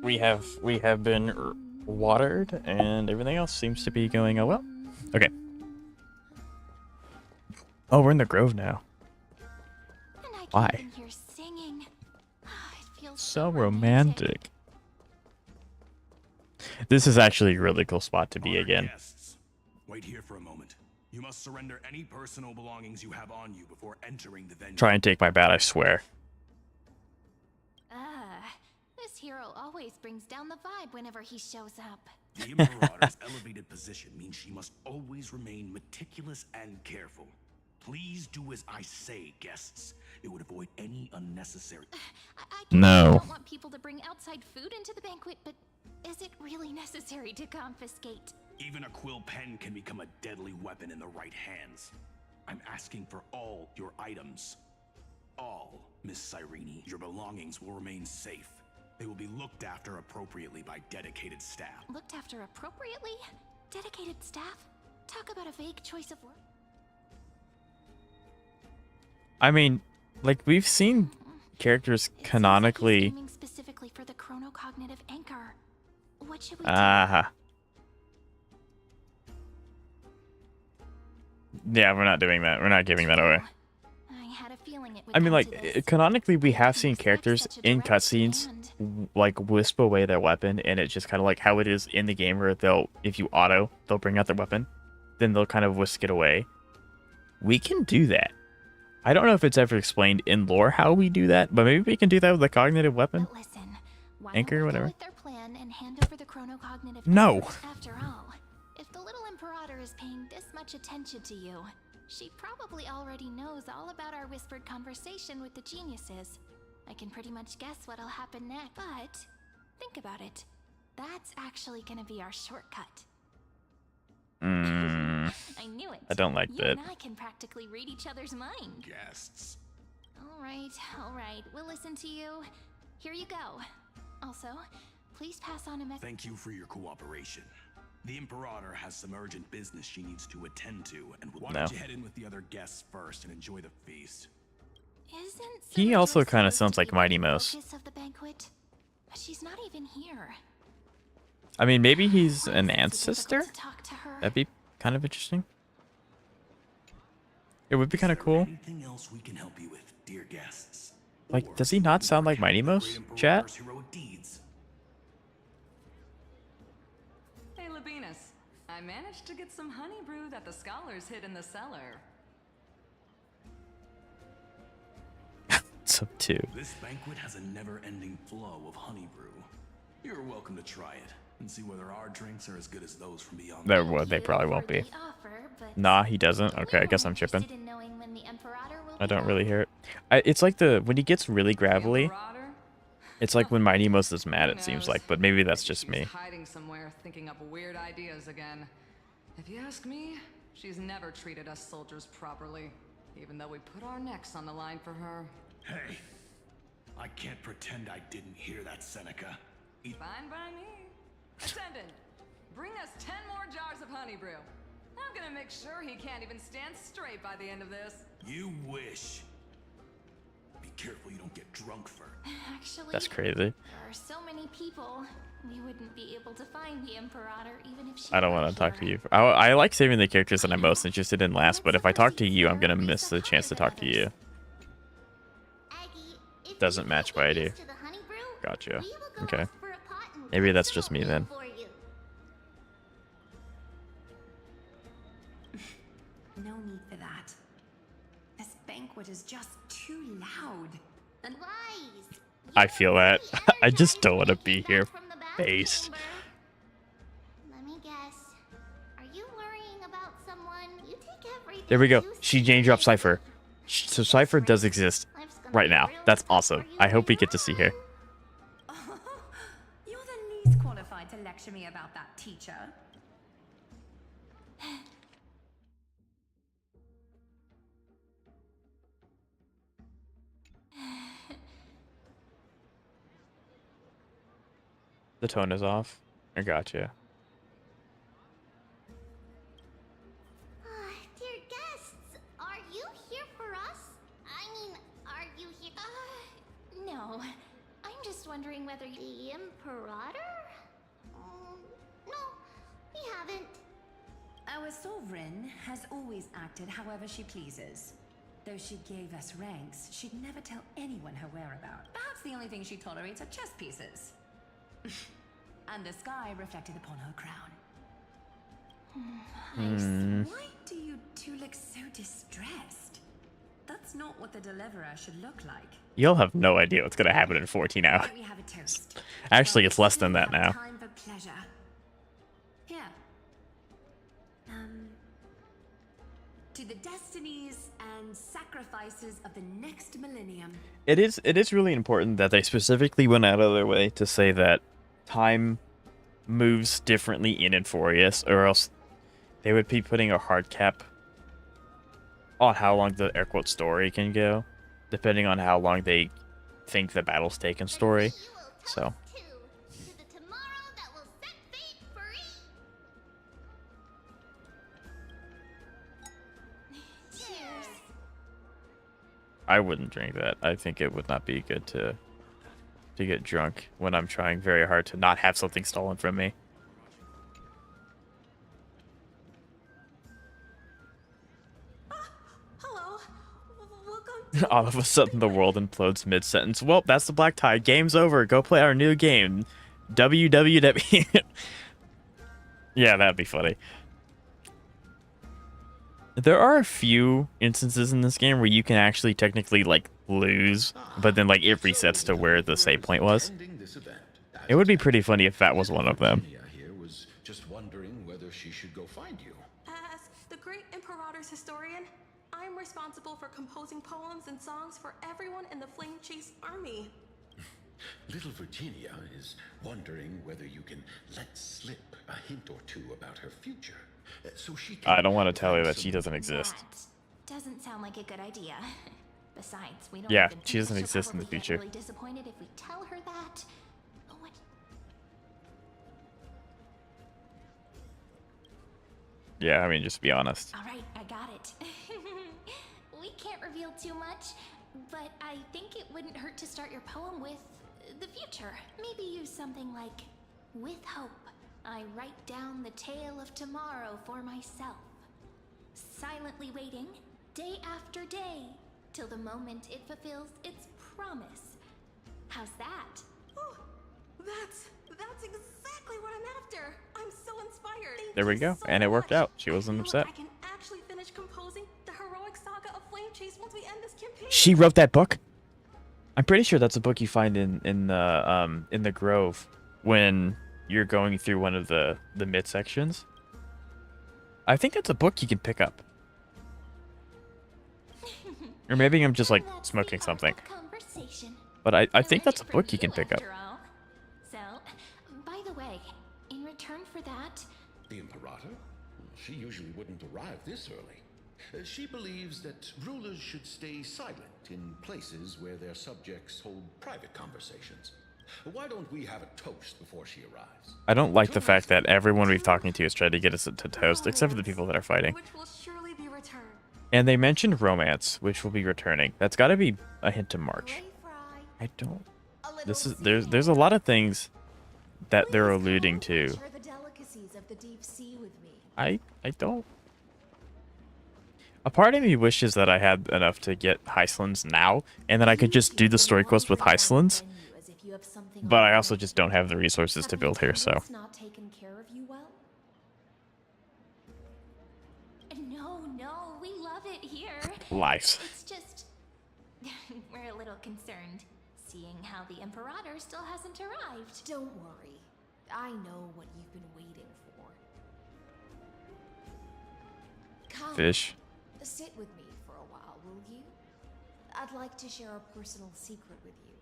We have been watered, and everything else seems to be going well. Okay. Oh, we're in the grove now. Why? So romantic. This is actually a really cool spot to be again. Guests, wait here for a moment. You must surrender any personal belongings you have on you before entering the venue. Try and take my bat, I swear. This hero always brings down the vibe whenever he shows up. The Imperator's elevated position means she must always remain meticulous and careful. Please do as I say, guests. It would avoid any unnecessary... I No. don't want people to bring outside food into the banquet, but is it really necessary to confiscate? Even a quill pen can become a deadly weapon in the right hands. I'm asking for all your items. All, Miss Cyrene. Your belongings will remain safe. They will be looked after appropriately by dedicated staff. Looked after appropriately? Dedicated staff? Talk about a vague choice of words. I mean, like, we've seen characters canonically... Aiming specifically for the chronocognitive anchor. What should we do? Yeah, we're not doing that. We're not giving that away. I had a feeling it would I mean, come like, to this. canonically, we have seen characters in cutscenes, like, wisp away their weapon, and it's just kind of like how it is in the game where they'll, if you auto, they'll bring out their weapon, then they'll kind of whisk it away. We can do that. I don't know if it's ever explained in lore how we do that, but maybe we can do that with a cognitive weapon. But listen, Anchor, whatever. with their plan and hand over the chronocognitive No. anchor. After all, if the little Imperator is paying this much attention to you, she probably already knows all about our whispered conversation with the geniuses. I can pretty much guess what'll happen next. But think about it. That's actually gonna be our shortcut. I knew it. I don't like you that. and I can practically read each other's mind. Guests. All right. We'll listen to you. Here you go. Also, please pass on a message. Thank you for your cooperation. The Imperator has some urgent business she needs to attend to, and why don't you head in with the other guests first and enjoy the feast? He also kind of sounds like Mighty Mouse. Of the banquet, but she's not even here. I mean, maybe he's an ancestor? That'd be kind of interesting. It would be kind of cool. Anything else we can help you with, dear guests? Like, does he not sound like Mighty Mouse, chat? Hey, Labinas. I managed to get some honey brew that the scholars hid in the cellar. So too. This banquet has a never-ending flow of honey brew. You're welcome to try it and see whether our drinks are as good as those from beyond. They probably won't be. Nah, he doesn't. Okay, I guess I'm chipping. I don't really hear it. It's like when he gets really gravelly. It's like when Mighty Mouse is mad, it seems like, but maybe that's just me. Hiding somewhere, thinking up weird ideas again. If you ask me, she's never treated us soldiers properly, even though we put our necks on the line for her. Hey, I can't pretend I didn't hear that, Seneca. Fine by me. Attendant, bring us 10 more jars of honey brew. I'm gonna make sure he can't even stand straight by the end of this. You wish. Be careful you don't get drunk first. Actually, That's crazy. There are so many people. We wouldn't be able to find the Imperator even if she I don't want to talk to you. I like saving the characters that I'm most interested in last, but if I talk to you, I'm gonna miss the chance to talk to you. Doesn't match what I do. Gotcha. Okay. Maybe that's just me then. No need for that. This banquet is just too loud. And I feel that. I just don't want to be here. Based. Let me guess. Are you worrying about someone? You take everything. There we go. She name dropped Cypher. So Cypher does exist right now. That's awesome. I hope we get to see her. You're the least qualified to lecture me about that, teacher. The tone is off. I gotcha. Dear guests, are you here for us? I mean, are you here? No. I'm just wondering whether the Imperator? No, we haven't. Our sovereign has always acted however she pleases. Though she gave us ranks, she'd never tell anyone her whereabouts. Perhaps the only thing she tolerates are chess pieces. And the sky reflected upon her crown. Why do you two look so distressed? That's not what the deliverer should look like. You'll have no idea what's gonna happen in 14 hours. We have a toast. Actually, it's less than that now. Time for pleasure. Here. To the destinies and sacrifices of the next millennium. It is really important that they specifically went out of their way to say that time moves differently in Inforius, or else they would be putting a hard cap on how long the air quote story can go, depending on how long they think the battle's taken story. So. I wouldn't drink that. I think it would not be good to get drunk when I'm trying very hard to not have something stolen from me. Hello. Welcome. All of a sudden, the world implodes mid-sentence. Well, that's the black tie. Game's over. Go play our new game. WWW. Yeah, that'd be funny. There are a few instances in this game where you can actually technically, like, lose, but then, like, it resets to where the save point was. It would be pretty funny if that was one of them. Here was just wondering whether she should go find you. As the great Imperator's historian, I'm responsible for composing poems and songs for everyone in the Flame Chase army. Little Virginia is wondering whether you can let slip a hint or two about her future. So she can I don't want to tell her that she doesn't exist. That doesn't sound like a good idea. Besides, we don't Yeah, even she think doesn't she'll exist in the probably get future. Really disappointed if we tell her that. What? Yeah, I mean, just be honest. All right, I got it. We can't reveal too much, but I think it wouldn't hurt to start your poem with the future. Maybe use something like, "With hope, I write down the tale of tomorrow for myself, silently waiting, day after day, till the moment it fulfills its promise." How's that? Oh, that's exactly what I'm after. I'm so inspired. There we go, and it worked out. She wasn't upset. I can actually finish composing the heroic saga of Flame Chase once we end this campaign. She wrote that book? I'm pretty sure that's a book you find in the Grove when you're going through one of the mid sections. I think that's a book you can pick up. Or maybe I'm just like smoking something. But I think that's a book you can pick up. So, by the way, in return for that, The Imperator? She usually wouldn't arrive this early. She believes that rulers should stay silent in places where their subjects hold private conversations. Why don't we have a toast before she arrives? I don't like the fact that everyone we've talking to is trying to get us to toast, except for the people that are fighting. Which will surely be returned. And they mentioned romance, which will be returning. That's got to be a hint to March. I don't. There's a lot of things that they're alluding to. Share the delicacies of the deep sea with me. I don't. A part of me wishes that I had enough to get Hysilens now, and that I could just do the story quest with Hysilens. But I also just don't have the resources to build here, so. Not taken care of you well? No, we love it here. Lies. It's just we're a little concerned, seeing how the Imperator still hasn't arrived. Don't worry. I know what you've been waiting for. Come, Fish. sit with me for a while, will you? I'd like to share a personal secret with you.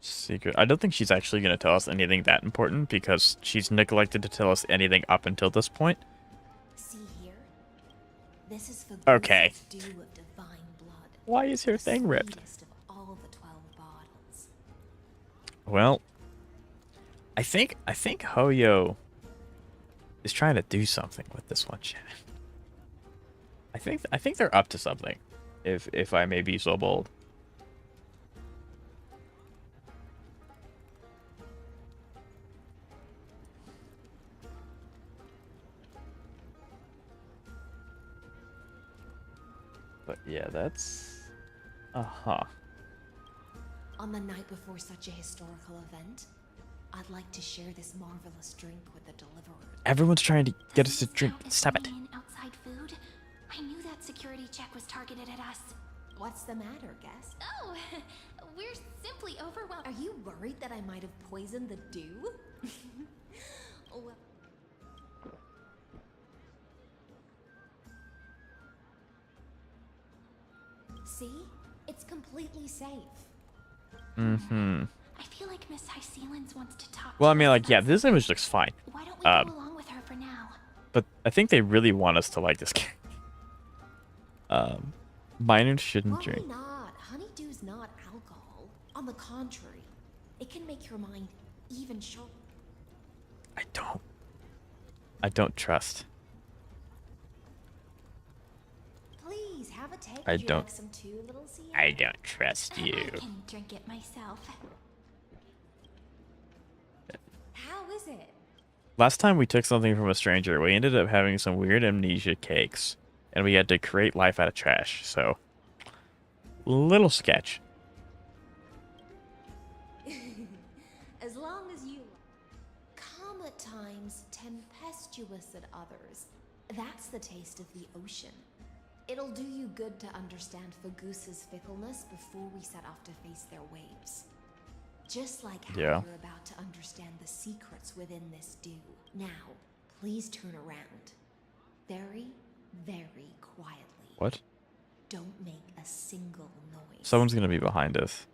Secret. I don't think she's actually going to tell us anything that important because she's neglected to tell us anything up until this point. See here? This is for the Okay. dew of divine blood. Why is her the thing ripped? sweetest of all the 12 bottles. Well, I think Hoyo is trying to do something with this one, chat. I think they're up to something, if I may be so bold. But yeah, that's... Uh-huh. On the night before such a historical event, I'd like to share this marvelous drink with the deliverer. Everyone's trying to get us to drink. Stop it. Outside food? I knew that security check was targeted at us. What's the matter, guest? Oh, we're simply overwhelmed. Are you worried that I might have poisoned the dew? Well, see? It's completely safe. Mm-hmm. I feel like Miss Hysilens wants to talk. Well, I mean, like, yeah, this image looks fine. Why don't we go along with her for now? But I think they really want us to like this character. Minors shouldn't drink. Why not? Honeydew's not alcohol. On the contrary, it can make your mind even sharper. I don't trust. Please have a take. I Would you don't. like some too, little Sierra? I don't trust you. I can drink it myself. How is it? Last time we took something from a stranger, we ended up having some weird amnesia cakes, and we had to create life out of trash. So, little sketch. As long as you calm at times, tempestuous at others. That's the taste of the ocean. It'll do you good to understand Fagoos's fickleness before we set off to face their waves. Just like how Yeah. you're about to understand the secrets within this dew. Now, please turn around. Very, very quietly. What? Don't make a single noise. Someone's gonna be behind us.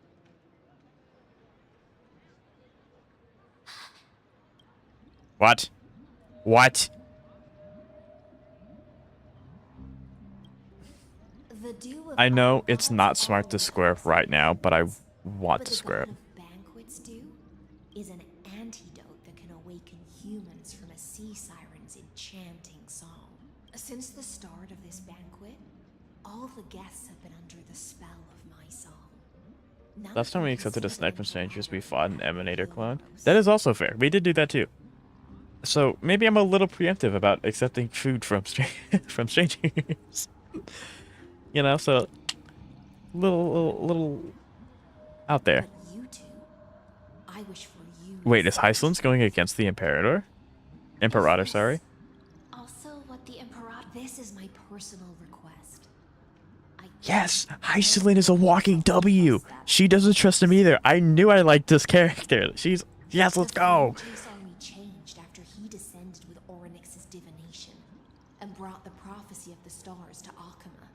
What? What? The dew of I know it's not smart to square up right now, but I want to square up. banquets dew is an antidote that can awaken humans from a sea siren's enchanting song. Since the start of this banquet, all the guests have been under the spell of my song. None Last of time we them accepted a consider snipe from the strangers, we fought an Emanator clone. That is also fair. We did do that too. So maybe I'm a little preemptive about accepting food from from strangers. You know, so little out there. But you two, I wish for you. Wait, is Hysilens going against the Imperator? Imperator, sorry. Also, what the Imperator. This is my personal request. Yes, Hysilens is a walking W. She doesn't trust him either. I knew I liked this character. She's yes, let's go. Chase army changed after he descended with Orynyx's divination and brought the prophecy of the stars to Akama.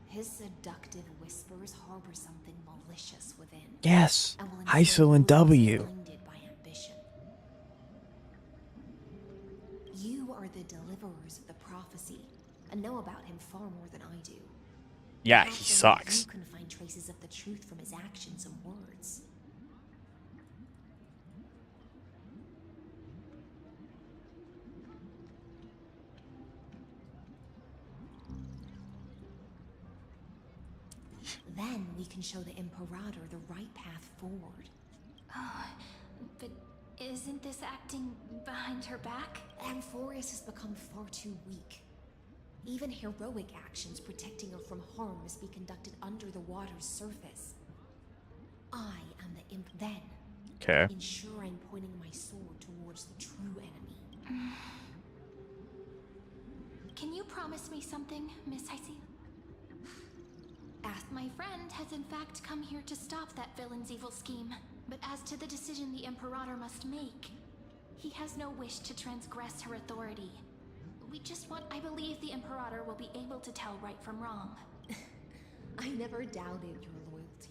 His seductive whispers harbor something malicious within. Yes, and will Hysilens W. blinded by ambition. You are the deliverers of the prophecy and know about him far more than I do. Yeah, Perhaps he only sucks. You can find traces of the truth from his actions and words. Then we can show the Imperator the right path forward. Oh, but isn't this acting behind her back? Amphorius has become far too weak. Even heroic actions protecting her from harm must be conducted under the water's surface. I am the imp then. Okay. Ensure I'm pointing my sword towards the true enemy. Can you promise me something, Miss Hysilens? My friend has in fact come here to stop that villain's evil scheme. But as to the decision the Imperator must make, he has no wish to transgress her authority. We just want, I believe the Imperator will be able to tell right from wrong. I never doubted your loyalty.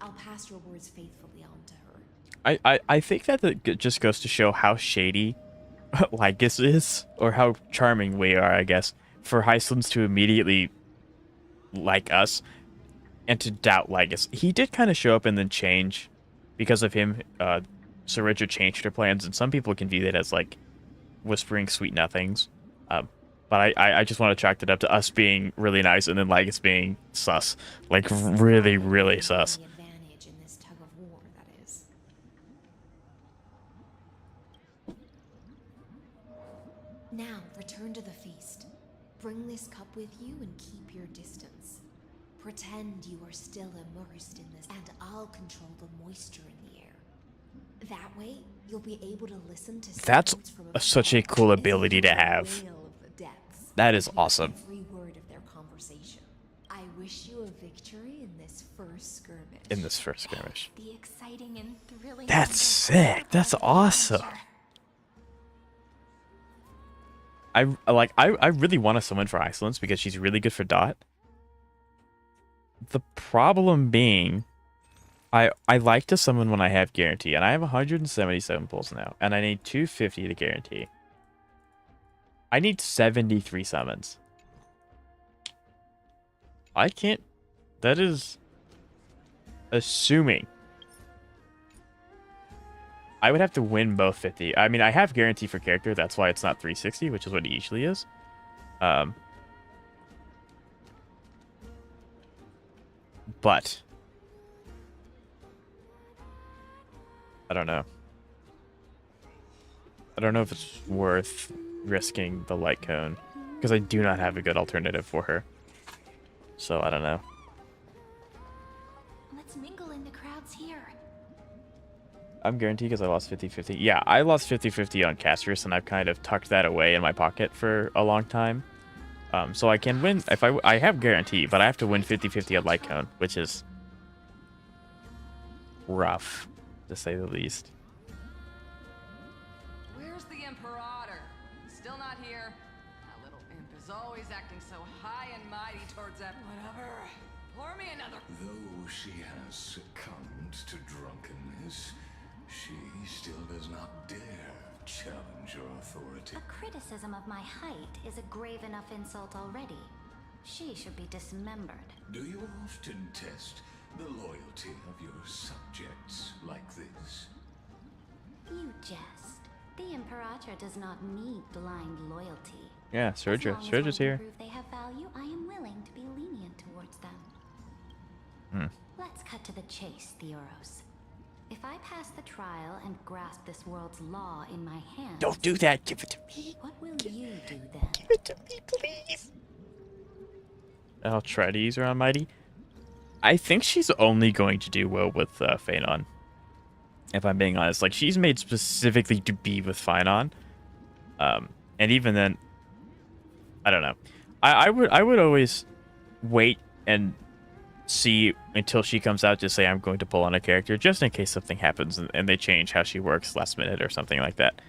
I'll pass your words faithfully on to her. I think that just goes to show how shady Lycus is, or how charming we are, I guess, for Hysilens to immediately like us and to doubt Lycus. He did kind of show up and then change. Because of him, Cerydra changed her plans, and some people can view that as like whispering sweet nothings. But I just want to chalk it up to us being really nice and then Lycus being sus. Like really, really sus. Advantage in this tug of war, that is. Now, return to the feast. Bring this cup with you and keep your distance. Pretend you are still immersed in this, and I'll control the moisture in the air. That way, you'll be able to listen to That's sounds from such a cool ability to have. wail of the depths. That is awesome. Every word of their conversation. I wish you a victory in this first skirmish. The exciting and thrilling. That's sick. That's awesome. I really want to summon for Hysilens because she's really good for dot. The problem being, I like to summon when I have guarantee, and I have 177 pulls now, and I need 250 to guarantee. I need 73 summons. I can't. That is assuming. I would have to win both 50. I mean, I have guarantee for character. That's why it's not 360, which is what it usually is. But I don't know. I don't know if it's worth risking the light cone because I do not have a good alternative for her. So I don't know. Let's mingle in the crowds here. I'm guaranteed because I lost 50-50. Yeah, I lost 50-50 on Castrus, and I've kind of tucked that away in my pocket for a long time. So I can win if I have guarantee, but I have to win 50-50 on light cone, which is rough, to say the least. Where's the Imperator? Still not here? That little imp is always acting so high and mighty towards that. Whatever. Pour me another. Though she has succumbed to drunkenness, she still does not dare challenge your authority. A criticism of my height is a grave enough insult already. She should be dismembered. Do you often test the loyalty of your subjects like this? You jest. The Imperator does not need blind loyalty. Yeah, Cerydra. Cerydra's here. Prove they have value, I am willing to be lenient towards them. Let's cut to the chase, Theoros. If I pass the trial and grasp this world's law in my hands... Don't do that. Give it to me. What will you do then? Give it to me, please. I'll try to use her on Mighty. I think she's only going to do well with Phanon. If I'm being honest. Like, she's made specifically to be with Phanon. And even then... I don't know. I would always wait and see until she comes out to say I'm going to pull on a character, just in case something happens and they change how she works last minute or something like that.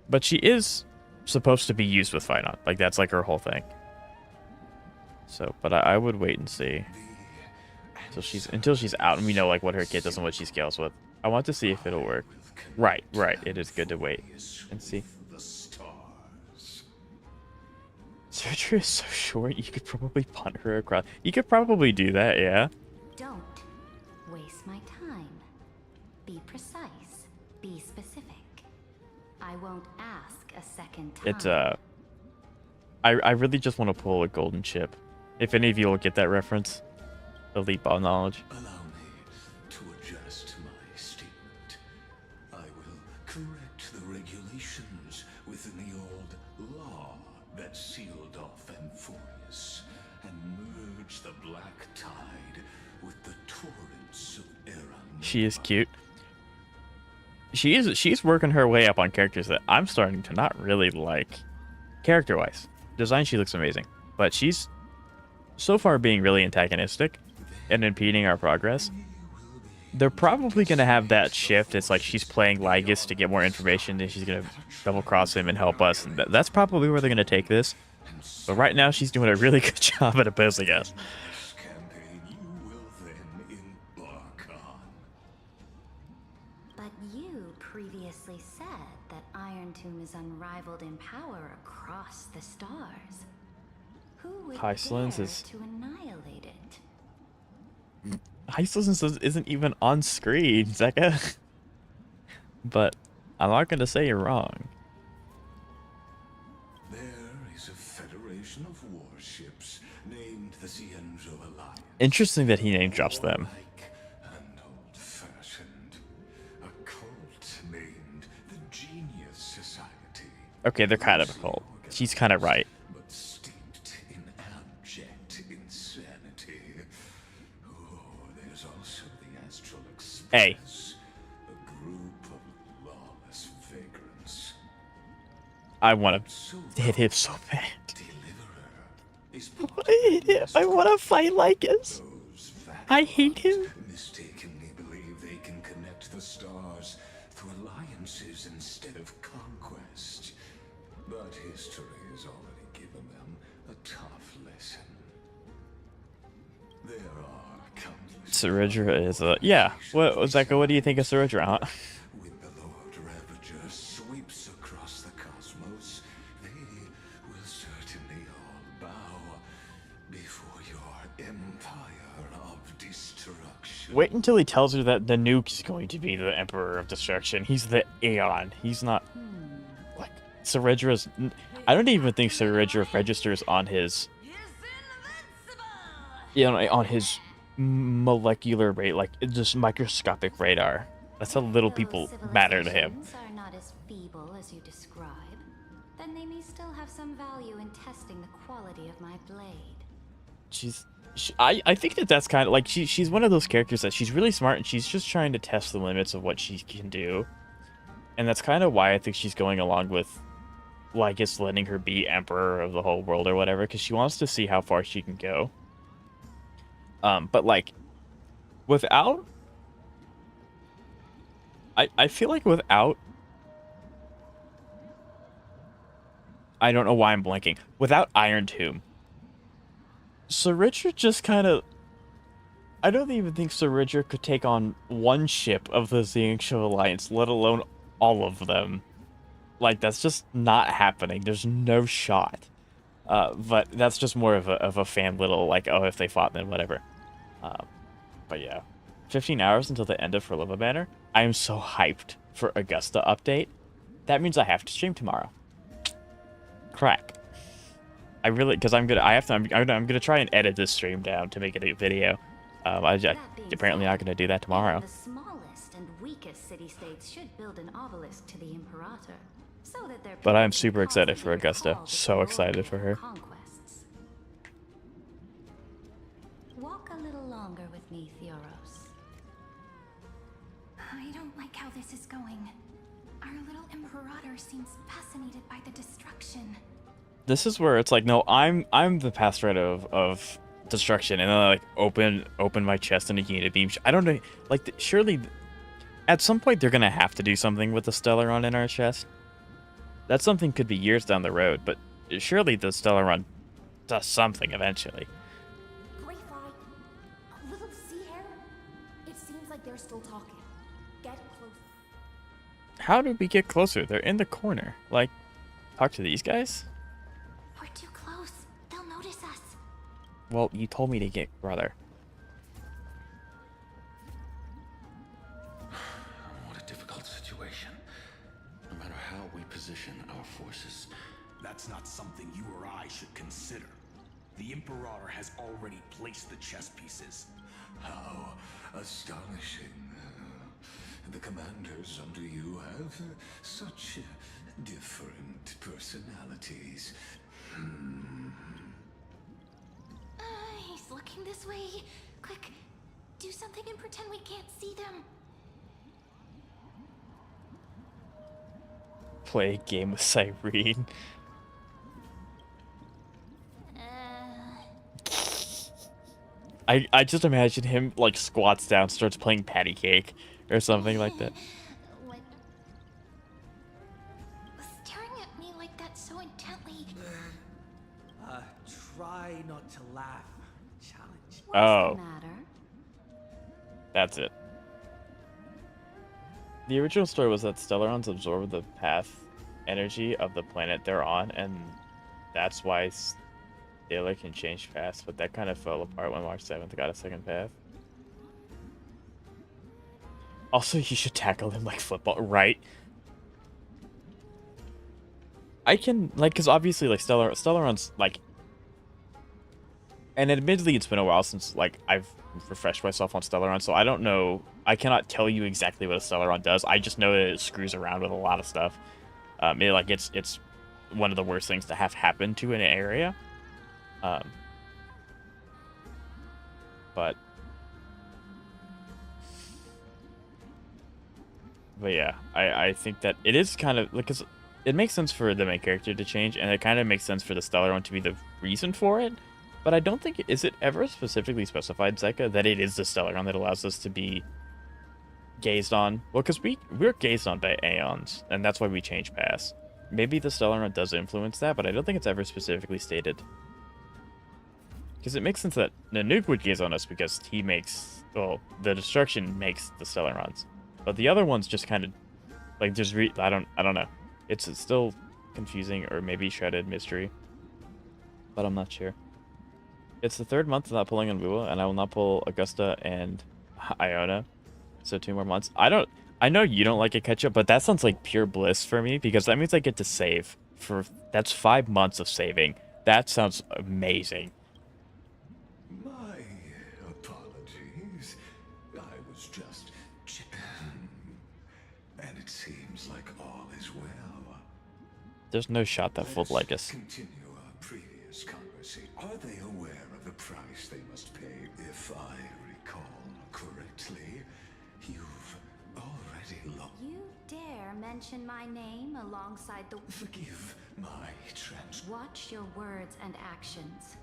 But she is supposed to be used with Phanon. Like, that's like her whole thing. So, but I would wait and see until she's out and we know like what her kit does and what she scales with. I want to see if it'll work. Right. It is good to wait and see. Cerydra is so short, you could probably punt her across. You could probably do that, yeah. Don't waste my time. Be precise. Be specific. I won't ask a second time. It's I really just want to pull a golden chip. If any of you will get that reference, Elite Ball Knowledge. Allow me to adjust my statement. I will correct the regulations within the old law that sealed off Amphorius and merge the black tide with the torrents of Eran. She is cute. She's working her way up on characters that I'm starting to not really like. Character-wise. Design, she looks amazing. But she's so far being really antagonistic and impeding our progress. They're probably going to have that shift. It's like she's playing Lygus to get more information, and she's going to double-cross him and help us. And that's probably where they're going to take this. But right now, she's doing a really good job at opposing us. But you previously said that Iron Tomb is unrivaled in power across the stars. Who would Hysilens dare is... to annihilate it? Hysilens isn't even on screen, Zeka. But I'm not going to say you're wrong. There is a federation of warships named the Cienzo Alliance. Interesting that he name drops them. And old-fashioned. A cult named the Genius Society. Okay, they're kind of a cult. she's kind of right. But steeped in abject insanity. Oh, there's also the Astral Express. Hey. A group of lawless vagrants. I want to hit him so bad. I want to fight Lycus. I hate him. Mistakenly believe they can connect the stars through alliances instead of conquest. But history has already given them a tough lesson. There are countless... Cerydra is a... Yeah. What, Zeko, what do you think of Cerydra, huh? When the Lord Ravager sweeps across the cosmos, they will certainly all bow before your empire of destruction. Wait until he tells her that the nuke is going to be the Emperor of Destruction. He's the Aeon. He's not... Like, Cerydra's... I don't even think Cerydra registers on his... You know, on his molecular rate, like, just microscopic radar. That's how little people matter to him. Are not as feeble as you describe, then they may still have some value in testing the quality of my blade. I think that's kind of like she's one of those characters that she's really smart and she's just trying to test the limits of what she can do, and that's kind of why I think she's going along with, well, I guess letting her be emperor of the whole world or whatever, because she wants to see how far she can go. But like, without, I feel like without, I don't know why I'm blanking. Without Iron Tomb, Cerydra just kind of... I don't even think Cerydra could take on one ship of the Xianxiu Alliance, let alone all of them. Like, that's just not happening. There's no shot. But that's just more of a fan little, like, oh, if they fought, then whatever. But yeah. 15 hours until the end of Forlova Banner. I am so hyped for Augusta update. That means I have to stream tomorrow. Crap. I really, because I'm gonna try and edit this stream down to make it a video. Apparently not gonna do that tomorrow. The smallest and weakest city-states should build an obelisk to the Imperator, so that their But I'm super excited for Augusta. So excited for her. conquests. Walk a little longer with me, Theoros. I don't like how this is going. Our little Imperator seems fascinated by the destruction. This is where it's like, no, I'm the pass thread of destruction, and then I like open my chest in a unit beam. I don't know, like surely at some point they're gonna have to do something with the Stellaron in our chest. That something could be years down the road, but surely the Stellaron does something eventually. Little sea hare? It seems like they're still talking. Get close. How did we get closer? They're in the corner. Like, talk to these guys? We're too close. They'll notice us. Well, you told me to get brother. What a difficult situation. No matter how we position our forces, that's not something you or I should consider. The Imperator has already placed the chess pieces. How astonishing. The commanders under you have such different personalities. He's looking this way. Quick, do something and pretend we can't see them. Play a game with Cyrene. I just imagine him like squats down, starts playing patty cake or something like that. Staring at me like that so intently. Try not to laugh. Challenge. Oh. That's it. The original story was that Stellarons absorb the path energy of the planet they're on, and that's why Stellar can change paths, but that kind of fell apart when March 7th got a second path. Also, you should tackle him like football, right? I can, like, because obviously, like, Stellarons, like, and admittedly, it's been a while since, like, I've refreshed myself on Stellaron, so I don't know, I cannot tell you exactly what a Stellaron does. I just know that it screws around with a lot of stuff. It's one of the worst things to have happen to an area. But yeah, I think that it is kind of, because it makes sense for the main character to change, and it kind of makes sense for the stellar one to be the reason for it. But I don't think, is it ever specifically specified, Zeka, that it is the stellar one that allows us to be gazed on? Well, because we're gazed on by Aeons, and that's why we change paths. Maybe the stellar one does influence that, but I don't think it's ever specifically stated. Because it makes sense that Nanook would gaze on us because he makes, well, the destruction makes the Stellarons. But the other ones just kind of, like, just I don't know. It's still confusing, or maybe shredded mystery. But I'm not sure. It's the 3rd month of not pulling on Wua, and I will not pull Augusta and Iona. So 2 more months. I know you don't like a catch-up, but that sounds like pure bliss for me, because that means I get to save that's 5 months of saving. That sounds amazing. My apologies. I was just and it seems like all is well. There's no shot that fooled Legus. Continue our previous conversation. Are they aware of the price they must pay? If I recall correctly, you've already lost. You dare mention my name alongside the... Forgive my Watch your words and actions.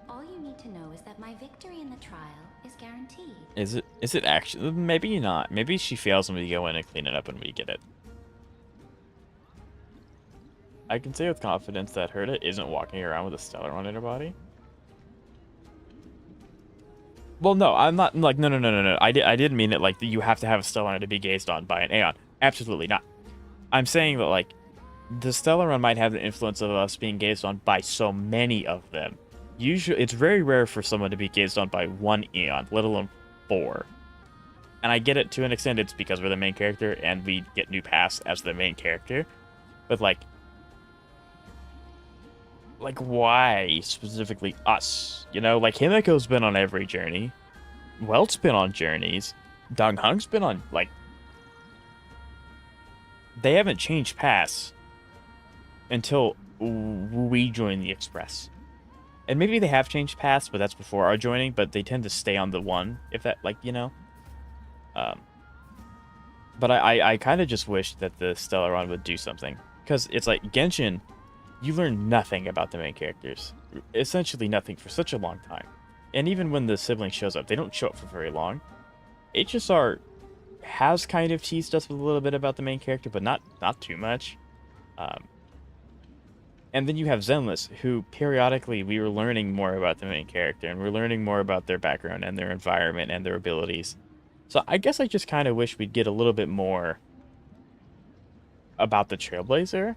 All you need to know is that my victory in the trial is guaranteed. Is it actually? Maybe not. Maybe she fails and we go in and clean it up and we get it. I can say with confidence that Herta isn't walking around with a stellar on her body. Well, no, I'm not, like, no. I didn't mean it like you have to have a stellar to be gazed on by an Aeon. Absolutely not. I'm saying that, like, the Stellaron might have the influence of us being gazed on by so many of them. Usually, it's very rare for someone to be gazed on by 1 Aeon, let alone 4. And I get it to an extent, it's because we're the main character and we get new paths as the main character. But, like, why specifically us? You know, like, Himiko's been on every journey. Welt's been on journeys. Dong Hung's been on, like... They haven't changed paths until we join the Express. And maybe they have changed paths, but that's before our joining, but they tend to stay on the one, if that, like, you know? But I kind of just wish that the Stellaron would do something. Because it's like, Genshin, you learn nothing about the main characters. Essentially nothing for such a long time. And even when the sibling shows up, they don't show up for very long. HSR has kind of teased us with a little bit about the main character, but not too much. And then you have Zenless, who periodically we were learning more about the main character, and we're learning more about their background and their environment and their abilities. So I guess I just kind of wish we'd get a little bit more about the Trailblazer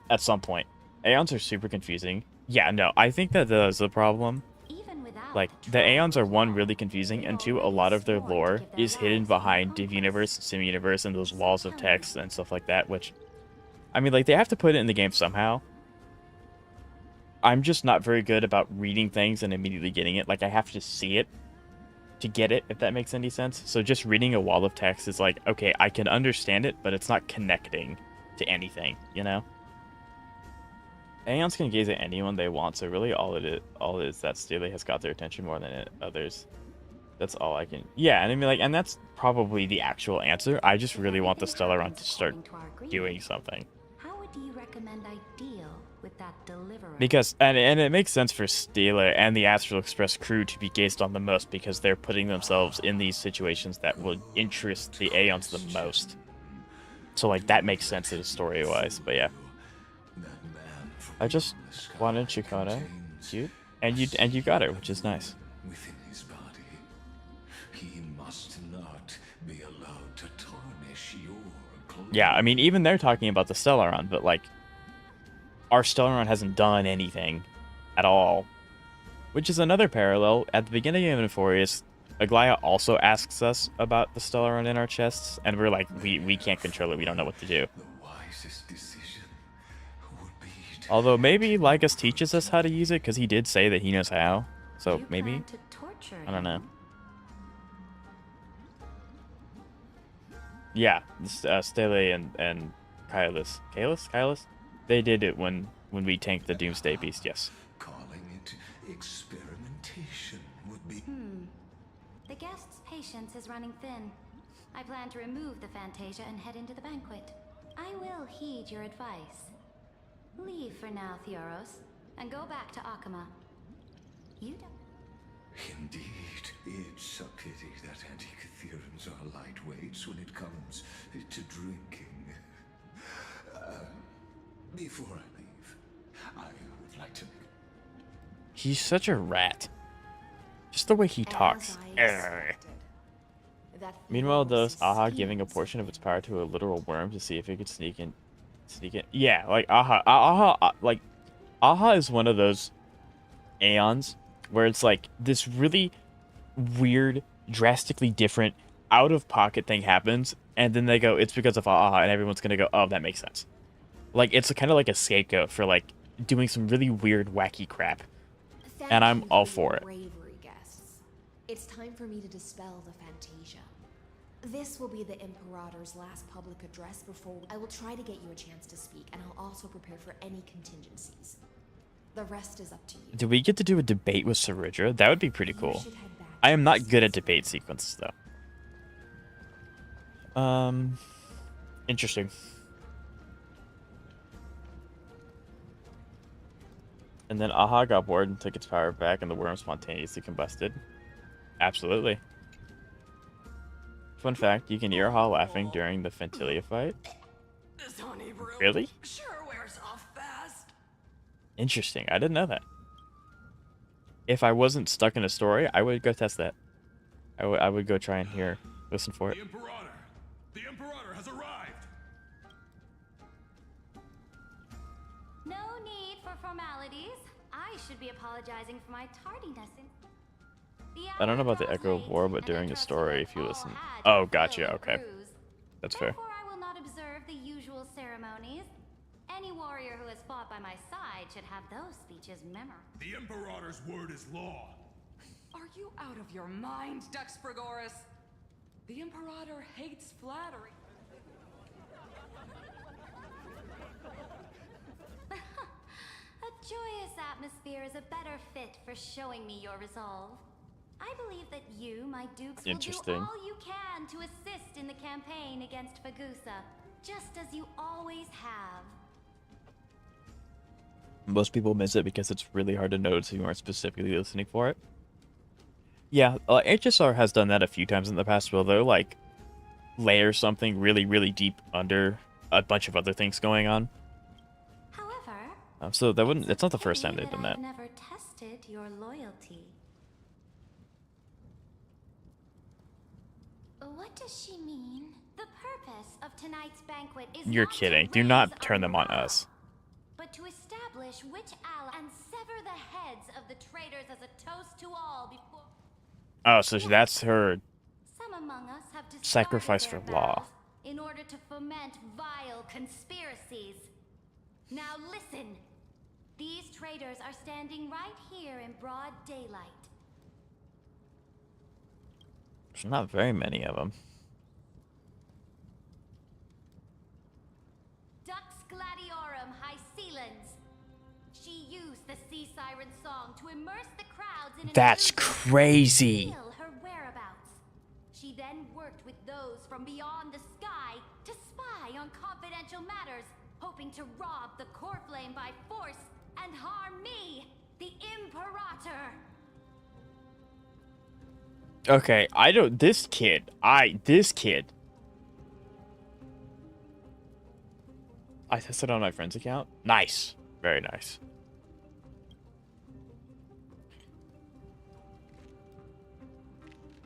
at some point. Aeons are super confusing. Yeah, no, I think that is the problem. Like, the Aeons are, 1, really confusing, and 2, a lot of their lore is hidden behind Div Universe, Sim Universe, and those walls of text and stuff like that, which, I mean, like, they have to put it in the game somehow. I'm just not very good about reading things and immediately getting it. Like, I have to see it to get it, if that makes any sense. So just reading a wall of text is like, okay, I can understand it, but it's not connecting to anything, you know? Aeons can gaze at anyone they want, so really all it is that Steely has got their attention more than others. That's all I can... Yeah, and I mean, like, and that's probably the actual answer. I just really want the Stellaron to start doing something. How would you recommend I deal with that deliverer? Because, and it makes sense for Steela and the Astral Express crew to be gazed on the most, because they're putting themselves in these situations that would interest the Aeons the most. So, like, that makes sense story-wise, but yeah. I just wanted Chikana, cute, and you got her, which is nice. Within his body, he must not be allowed to tarnish your clothes. Yeah, I mean, even they're talking about the Stellaron, but, like, our Stellaron hasn't done anything at all. Which is another parallel. At the beginning of Euphorius, Aglaya also asks us about the Stellaron in our chests, and we're like, we can't control it, we don't know what to do. Although maybe Lycus teaches us how to use it, because he did say that he knows how. So maybe? I don't know. Yeah, Stele and Kylus? They did it when we tanked the Doomsday Beast, yes. Calling it experimentation would be... The guest's patience is running thin. I plan to remove the Fantasia and head into the banquet. I will heed your advice. Leave for now, Theoros, and go back to Akama. You don't... Indeed, it's a pity that Antikytherans are lightweights when it comes to drinking. Before I leave, I would like to... He's such a rat. Just the way he talks. Meanwhile, does Aha giving a portion of its power to a literal worm to see if it could sneak in? Yeah, like Aha is one of those aeons where it's like this really weird, drastically different, out-of-pocket thing happens, and then they go, it's because of Aha, and everyone's gonna go, oh, that makes sense. Like, it's kind of like a scapegoat for, like, doing some really weird, wacky crap. And I'm all for it. Bravery, guests. It's time for me to dispel the Fantasia. This will be the Imperator's last public address before I will try to get you a chance to speak, and I'll also prepare for any contingencies. The rest is up to you. Do we get to do a debate with Cerydra? That would be pretty cool. I am not good at debate sequences, though. Interesting. And then Aha got bored and took its power back, and the worm spontaneously combusted. Absolutely. Fun fact, you can hear Aha laughing during the Fentilia fight. Really? Sure wears off fast. Interesting. I didn't know that. If I wasn't stuck in a story, I would go test that. I would go try and listen for it. The Imperator has arrived! No need for formalities. I should be apologizing for my tardiness. I don't know about the Echo of War, but during the story, if you listen... Oh, gotcha, okay. That's fair. Therefore, I will not observe the usual ceremonies. Any warrior who has fought by my side should have those speeches memorized. The Imperator's word is law. Are you out of your mind, Dux Frigoris? The Imperator hates flattery. A joyous atmosphere is a better fit for showing me your resolve. I believe that you, my dukes, will do all you can to assist in the campaign against Fagusa, just as you always have. Most people miss it because it's really hard to notice if you aren't specifically listening for it. Yeah, HSR has done that a few times in the past, where they'll, like, layer something really, really deep under a bunch of other things going on. However, so that wouldn't. It's not the first time they've done that. I've never tested your loyalty. What does she mean? The purpose of tonight's banquet is You're not kidding. to Do raise not a turn them on morale, us. but to establish which ally and sever the heads of the traitors as a toast to all before. Oh, so that's her Some among us have discarded sacrifice their for law. vows in order to foment vile conspiracies. Now listen. These traitors are standing right here in broad daylight. There's not very many of them. Dux Gladiorum Hysilens. She used the Sea Siren song to immerse the crowds in an That's illusion crazy. to reveal her whereabouts. She then worked with those from beyond the sky to spy on confidential matters, hoping to rob the core flame by force and harm me, the Imperator. Okay, I don't. This kid. I tested on my friend's account. Nice. Very nice.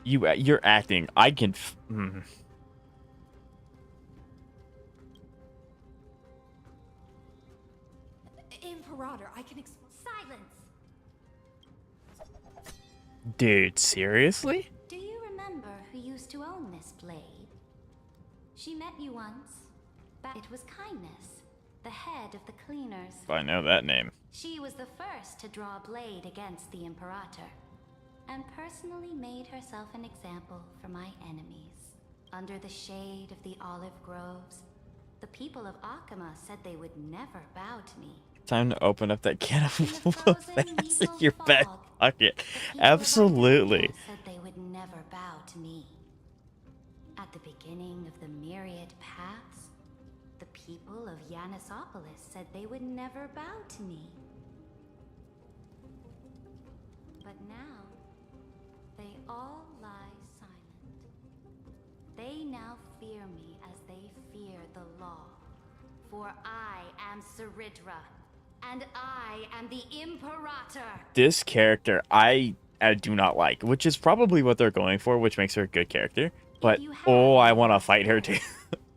You're acting. I can. Imperator, I can Silence. Dude, seriously? Do you remember who used to own this blade? She met you once. But it was Kindness, the head of the cleaners. If I know that name. She was the first to draw a blade against the Imperator, and personally made herself an example for my enemies. Under the shade of the olive groves, The people of Akama said they would never bow to me. Time to open up that can of that's in your back pocket. Absolutely. Said they would never bow to me. At the beginning of the myriad paths, the people of Yanisopolis said they would never bow to me. But now, they all lie silent. They now fear me as they fear the law. For I am Cerydra, and I am the Imperator. This character I do not like, which is probably what they're going for, which makes her a good character. But oh, I want to fight her too.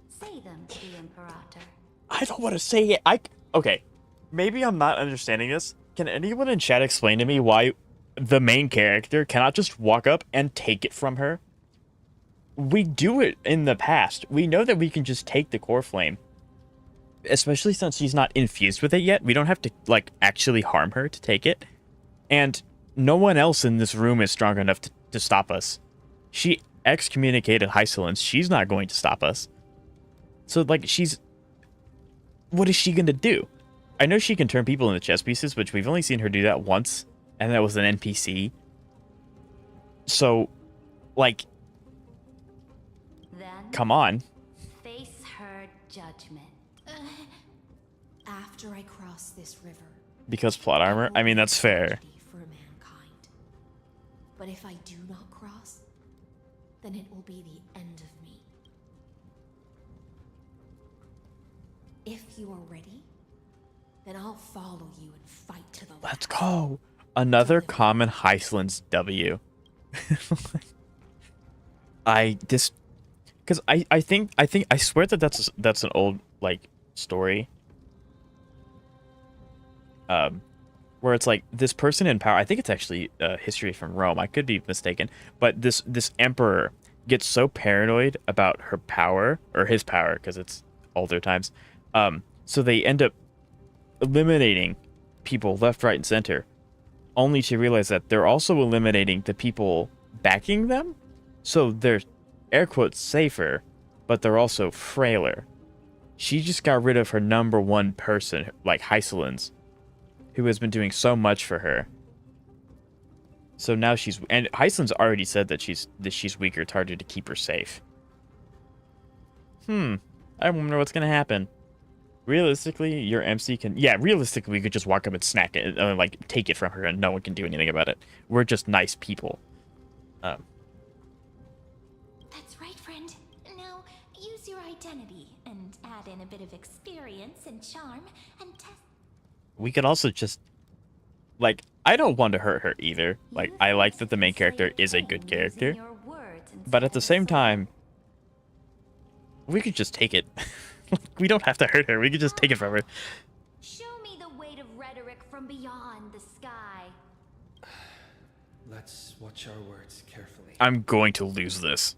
Say them to the Imperator. I don't want to say it. Okay, maybe I'm not understanding this. Can anyone in chat explain to me why the main character cannot just walk up and take it from her? We do it in the past. We know that we can just take the core flame. Especially since she's not infused with it yet. We don't have to, like, actually harm her to take it. And no one else in this room is strong enough to stop us. She excommunicated Hysilens. She's not going to stop us. So, like, what is she going to do? I know she can turn people into chess pieces, which we've only seen her do that once. And that was an NPC. So, like, then, come on. Face her judgment. After I cross this river. Because plot armor? I mean, that's fair. For mankind. But if I do not cross, then it will be the end of me. If you are ready, then I'll follow you and fight to the last. Let's go. Another common Hysilens W. I swear that that's an old, like, story. Where it's like this person in power. I think it's actually history from Rome. I could be mistaken, but this emperor gets so paranoid about her power, or his power, because it's older times. So they end up eliminating people left, right, and center, only to realize that they're also eliminating the people backing them. So they're, air quotes, safer, but they're also frailer. She just got rid of her number one person, like Hysilens, who has been doing so much for her. So now and Hysilens already said that she's weaker. It's harder to keep her safe. I wonder what's gonna happen. Realistically, your MC can... Yeah, realistically, we could just walk up and snack it, like, take it from her, and no one can do anything about it. We're just nice people. That's right, friend. Now, use your identity, and add in a bit of experience and charm, and test... We could also just... Like, I don't want to hurt her either. Like, I like that the main character is a good character. But at the same time, we could just take it. We don't have to hurt her. We could just take it from her. Show me the weight of rhetoric from beyond the sky. Let's watch our words carefully. I'm going to lose this.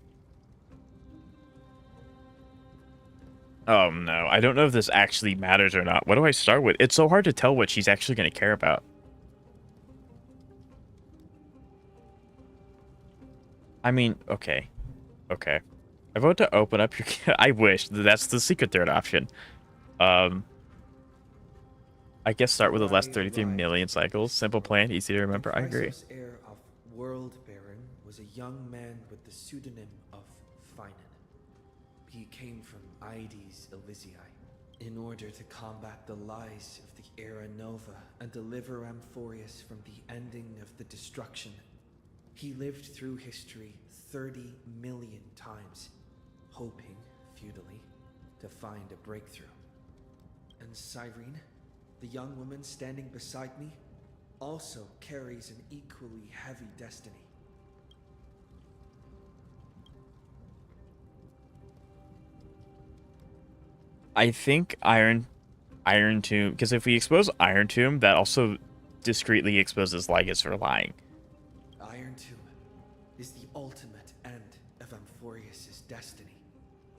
Oh no, I don't know if this actually matters or not. What do I start with? It's so hard to tell what she's actually going to care about. I mean, okay. Okay. I vote to open up your... I wish. That's the secret third option. I guess start with the last 33 million cycles. Simple plan, easy to remember. I agree. The heir of World Baron was a young man with the pseudonym of Finan. He came from Ides Elysiae in order to combat the lies of the Era Nova and deliver Amphorius from the ending of the destruction. He lived through history 30 million times, hoping, futilely, to find a breakthrough. And Cyrene, the young woman standing beside me, also carries an equally heavy destiny. I think Iron Tomb, because if we expose Iron Tomb, that also discreetly exposes Lygus for lying. Iron Tomb is the ultimate end of Amphorius' destiny.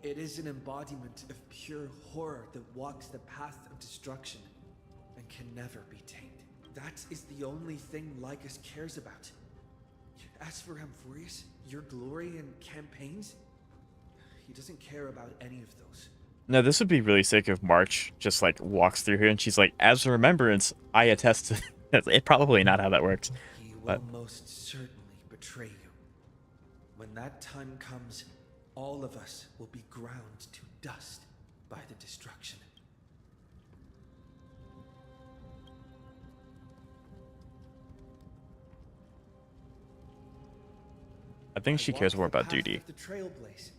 It is an embodiment of pure horror that walks the path of destruction and can never be tamed. That is the only thing Lygus cares about. As for Amphorius, your glory and campaigns, he doesn't care about any of those. No, this would be really sick if March just like walks through here and she's like, as a remembrance, I attest to it. Probably not how that works. He But will most certainly betray you. When that time comes, all of us will be ground to dust by the destruction. I think she cares more walk the about path duty. of the Trailblaze.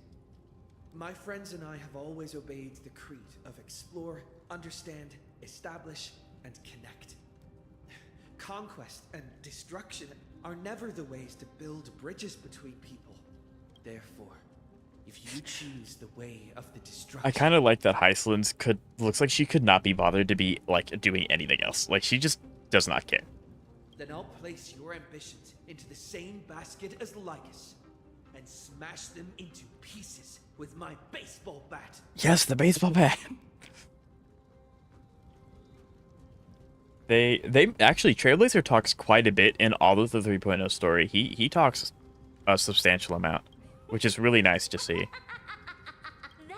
My friends and I have always obeyed the creed of explore, understand, establish, and connect. Conquest and destruction are never the ways to build bridges between people. Therefore, if you choose the way of the destruction... I kind of like that Hysilens looks like she could not be bothered to be like doing anything else. Like she just does not care. Then I'll place your ambitions into the same basket as Lycus and smash them into pieces with my baseball bat. Yes, the baseball bat. They actually, Trailblazer talks quite a bit in all of the 3.0 story. He talks a substantial amount, which is really nice to see. That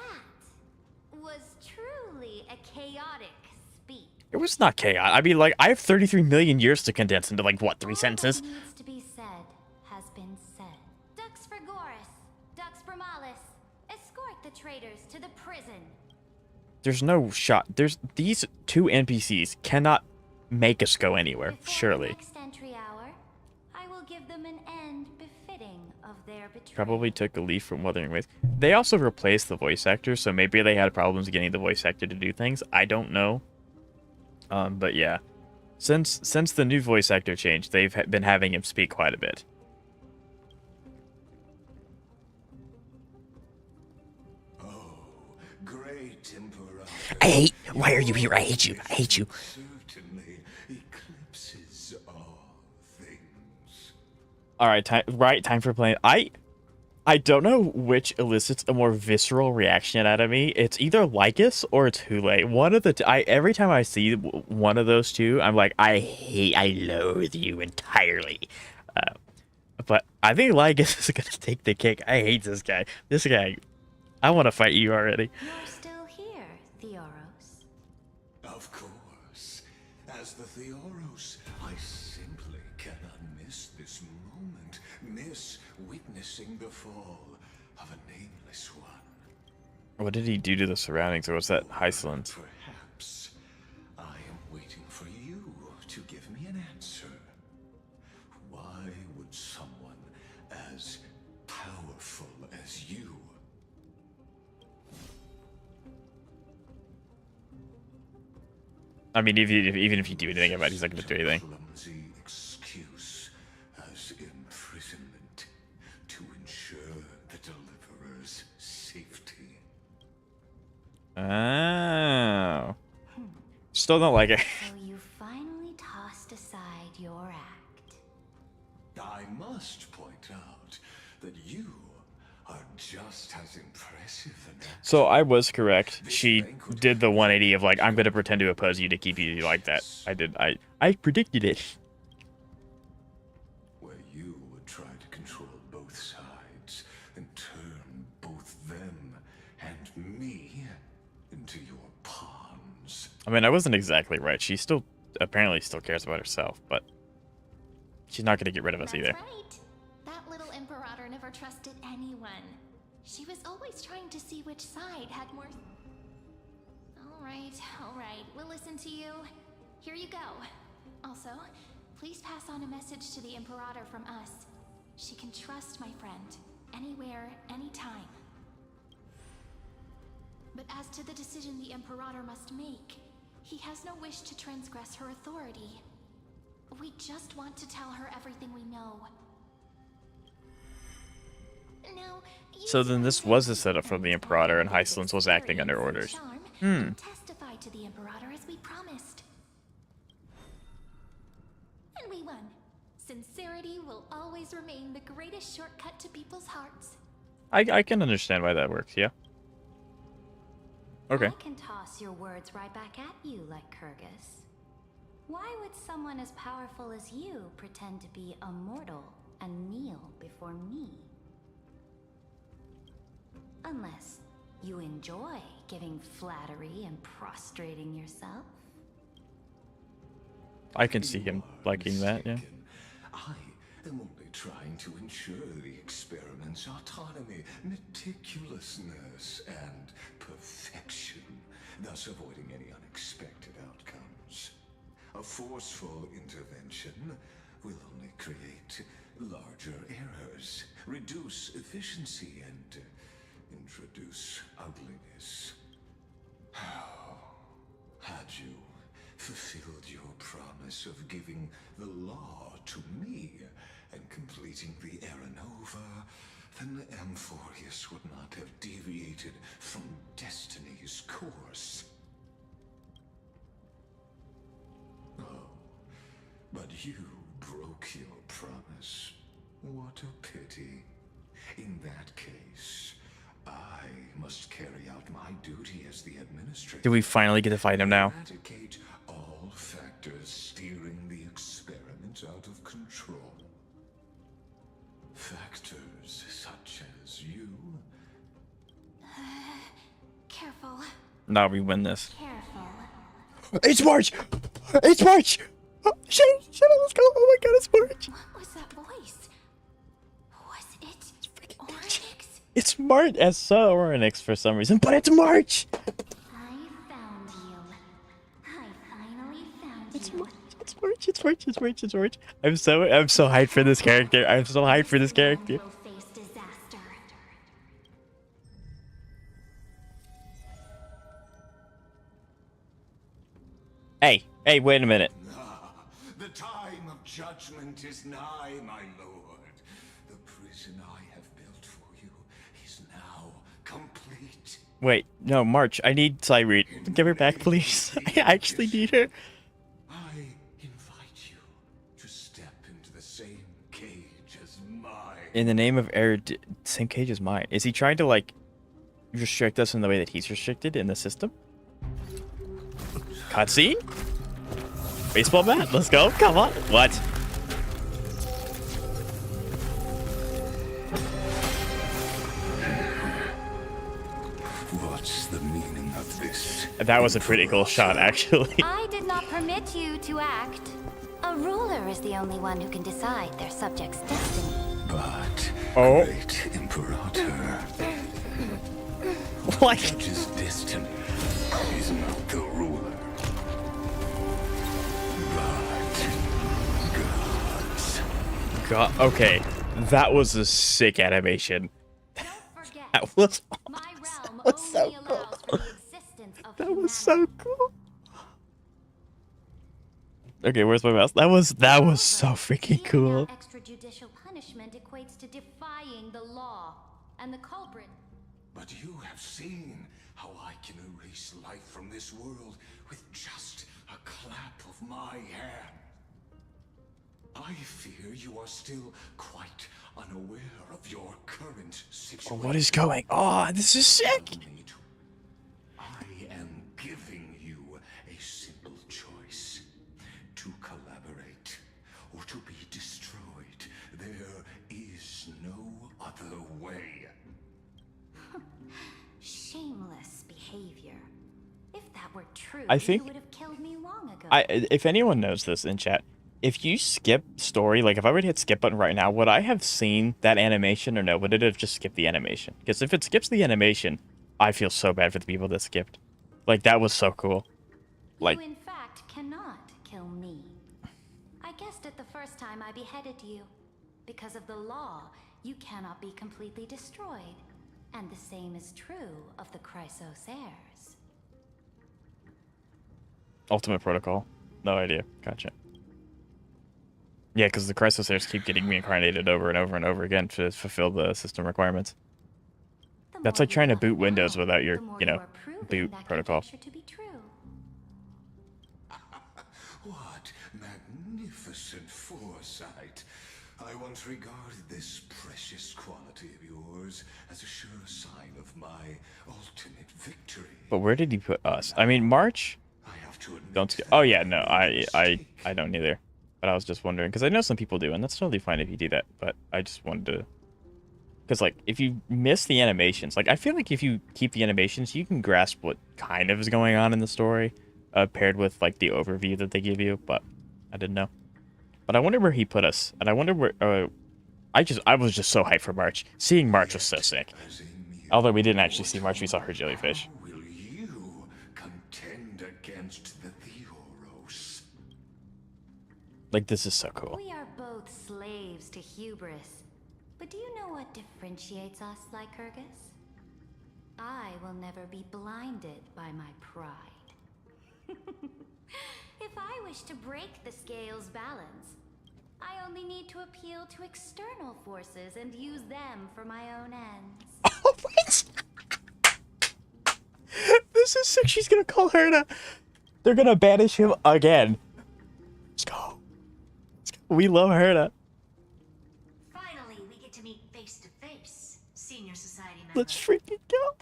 was truly a chaotic speech. It was not chaos. I mean, like, I have 33 million years to condense into, like, what, 3 sentences? What needs to be said has been said. Dux for Goris, Dux for Malus. Escort the traitors to the prison. There's no shot. These two NPCs cannot make us go anywhere, surely. Next entry hour, I will give them an end befitting of their betrayal. Probably took a leaf from Wuthering Waves. They also replaced the voice actor, so maybe they had problems getting the voice actor to do things. I don't know. But yeah, since the new voice actor changed, they've been having him speak quite a bit. Oh, great Emperor. Why are you here? I hate you. I hate you. Certainly eclipses all things. All right, time for playing. I don't know which elicits a more visceral reaction out of me. It's either Lycus or it's Hule. One of the every time I see one of those two, I'm like, I loathe you entirely. But I think Lycus is gonna take the cake. I hate this guy. This guy, I want to fight you already. You're still here, Theoros. Of course. As the Theoros, I simply cannot miss this moment. Miss witnessing the fall of a nameless one. What did he do to the surroundings, or was that Hysilens? Perhaps I am waiting for you to give me an answer. Why would someone as powerful as you... I mean, even if you do anything about it, he's not going to do anything. clumsy excuse as imprisonment to ensure the deliverer's safety. Oh. Still don't like it. So you finally tossed aside your act. I must point out that you are just as impressive an actor. So I was correct. She did the 180 of like, I'm going to pretend to oppose you to keep you like that. I predicted it. Where you would try to control both sides and turn both them and me into your pawns. I mean, I wasn't exactly right. She apparently still cares about herself, but she's not going to get rid of us either. That's right. That little Imperator never trusted anyone. She was always trying to see which side had more... All right, we'll listen to you. Here you go. Also, please pass on a message to the Imperator from us. She can trust my friend, anywhere, anytime. But as to the decision the Imperator must make, he has no wish to transgress her authority. We just want to tell her everything we know. Now, So then this was a setup from the Imperator, and Hysilens was acting under orders. testify to the Imperator as we promised. And we won. Sincerity will always remain the greatest shortcut to people's hearts. I can understand why that works, yeah. Okay. I can toss your words right back at you like Kyrgyz. Why would someone as powerful as you pretend to be a mortal and kneel before me? Unless You enjoy giving flattery and prostrating yourself? I can see him liking that, yeah. I am only trying to ensure the experiment's autonomy, meticulousness, and perfection, thus avoiding any unexpected outcomes. A forceful intervention will only create larger errors, reduce efficiency, and introduce ugliness. How had you fulfilled your promise of giving the law to me and completing the Aranova, then Amphorius would not have deviated from destiny's course. Oh, but you broke your promise. What a pity. In that case, I must carry out my duty as the administrator. Do we finally get to fight him now? Eradicate all factors steering the experiment out of control. Factors such as you. Careful. Now we win this. Careful. It's March! It's March! Oh, shit, let's go! Oh my god, it's March! What was that voice? Was it Oryx? It's March! It's so Oryx for some reason, but it's March! I found you. I finally found It's you. March! It's March! It's March! It's March! It's March! I'm so hyped for this character. I'm so hyped for this character. Will face disaster. Hey, wait a minute. The time of judgment is nigh, my lord. The prison I have built for you is now complete. Wait, no, March, I need Cyrene. Give her back, please. I actually need her. I invite you to step into the same cage as mine. In the name of air, same cage as mine. Is he trying to, like, restrict us in the way that he's restricted in the system? Cutscene? Baseball bat? Let's go. Come on. What? What's the meaning of this? That was a pretty cool shot, actually. I did not permit you to act. A ruler is the only one who can decide their subject's destiny. But great Imperator, what? Judge's destiny is not the ruler. God, okay, that was a sick animation. That was so cool. That was so cool. Okay, where's my mouse? That was so freaking cool. Extrajudicial punishment equates to defying the law, and the culprit. But you have seen how I can erase life from this world with just a clap of my hand. I fear you are still quite unaware of your current situation. Oh, what is going on? This is sick. I am giving you a simple choice: to collaborate or to be destroyed. There is no other way. Shameless behavior. If that were true, I think you would have killed me long ago. if anyone knows this in chat, if you skip story, like if I were to hit skip button right now, would I have seen that animation or no? Would it have just skipped the animation? Because if it skips the animation, I feel so bad for the people that skipped. Like, that was so cool. Like, You in fact cannot kill me. I guessed it the first time I beheaded you. Because of the law, you cannot be completely destroyed. And the same is true of the Chrysos heirs. Ultimate Protocol. No idea. Gotcha. Yeah, because the Chrysos heirs keep getting reincarnated over and over and over again to fulfill the system requirements. That's like trying to boot Windows without your, boot protocol. What magnificent foresight. I once regarded this precious quality of yours as a sure sign of my ultimate victory. But where did he put us? I mean, March? Don't skip. Oh, yeah, no, I don't either. But I was just wondering, because I know some people do, and that's totally fine if you do that. But I just wanted to Because, like, if you miss the animations, like, I feel like if you keep the animations, you can grasp what kind of is going on in the story, paired with, like, the overview that they give you, but I didn't know. But I wonder where he put us, and I wonder where, I was just so hyped for March. Seeing March was so sick. Although we didn't actually see March, we saw her jellyfish. Will you contend against the Theoros? Like, this is so cool. We are both slaves to hubris. But do you know what differentiates us, Lycurgus? I will never be blinded by my pride. If I wish to break the scale's balance, I only need to appeal to external forces and use them for my own ends. Oh, what? This is sick. She's gonna call Herta. They're gonna banish him again. Let's go. We love Herta. Finally, we get to meet face to face, senior society member. Let's freaking go.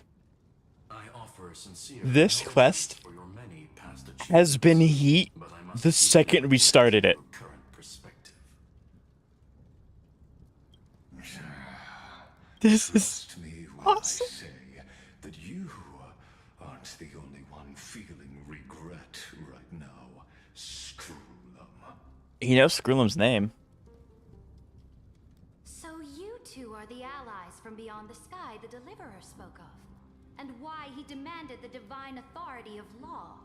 I offer sincere This quest for your many past has been heat the second we started it. This is awesome. Say that you aren't the only one feeling regret right now. Screwlum. He knows Screwlum's name. So you two are the allies from beyond the sky the Deliverer spoke of, and why he demanded the divine authority of law.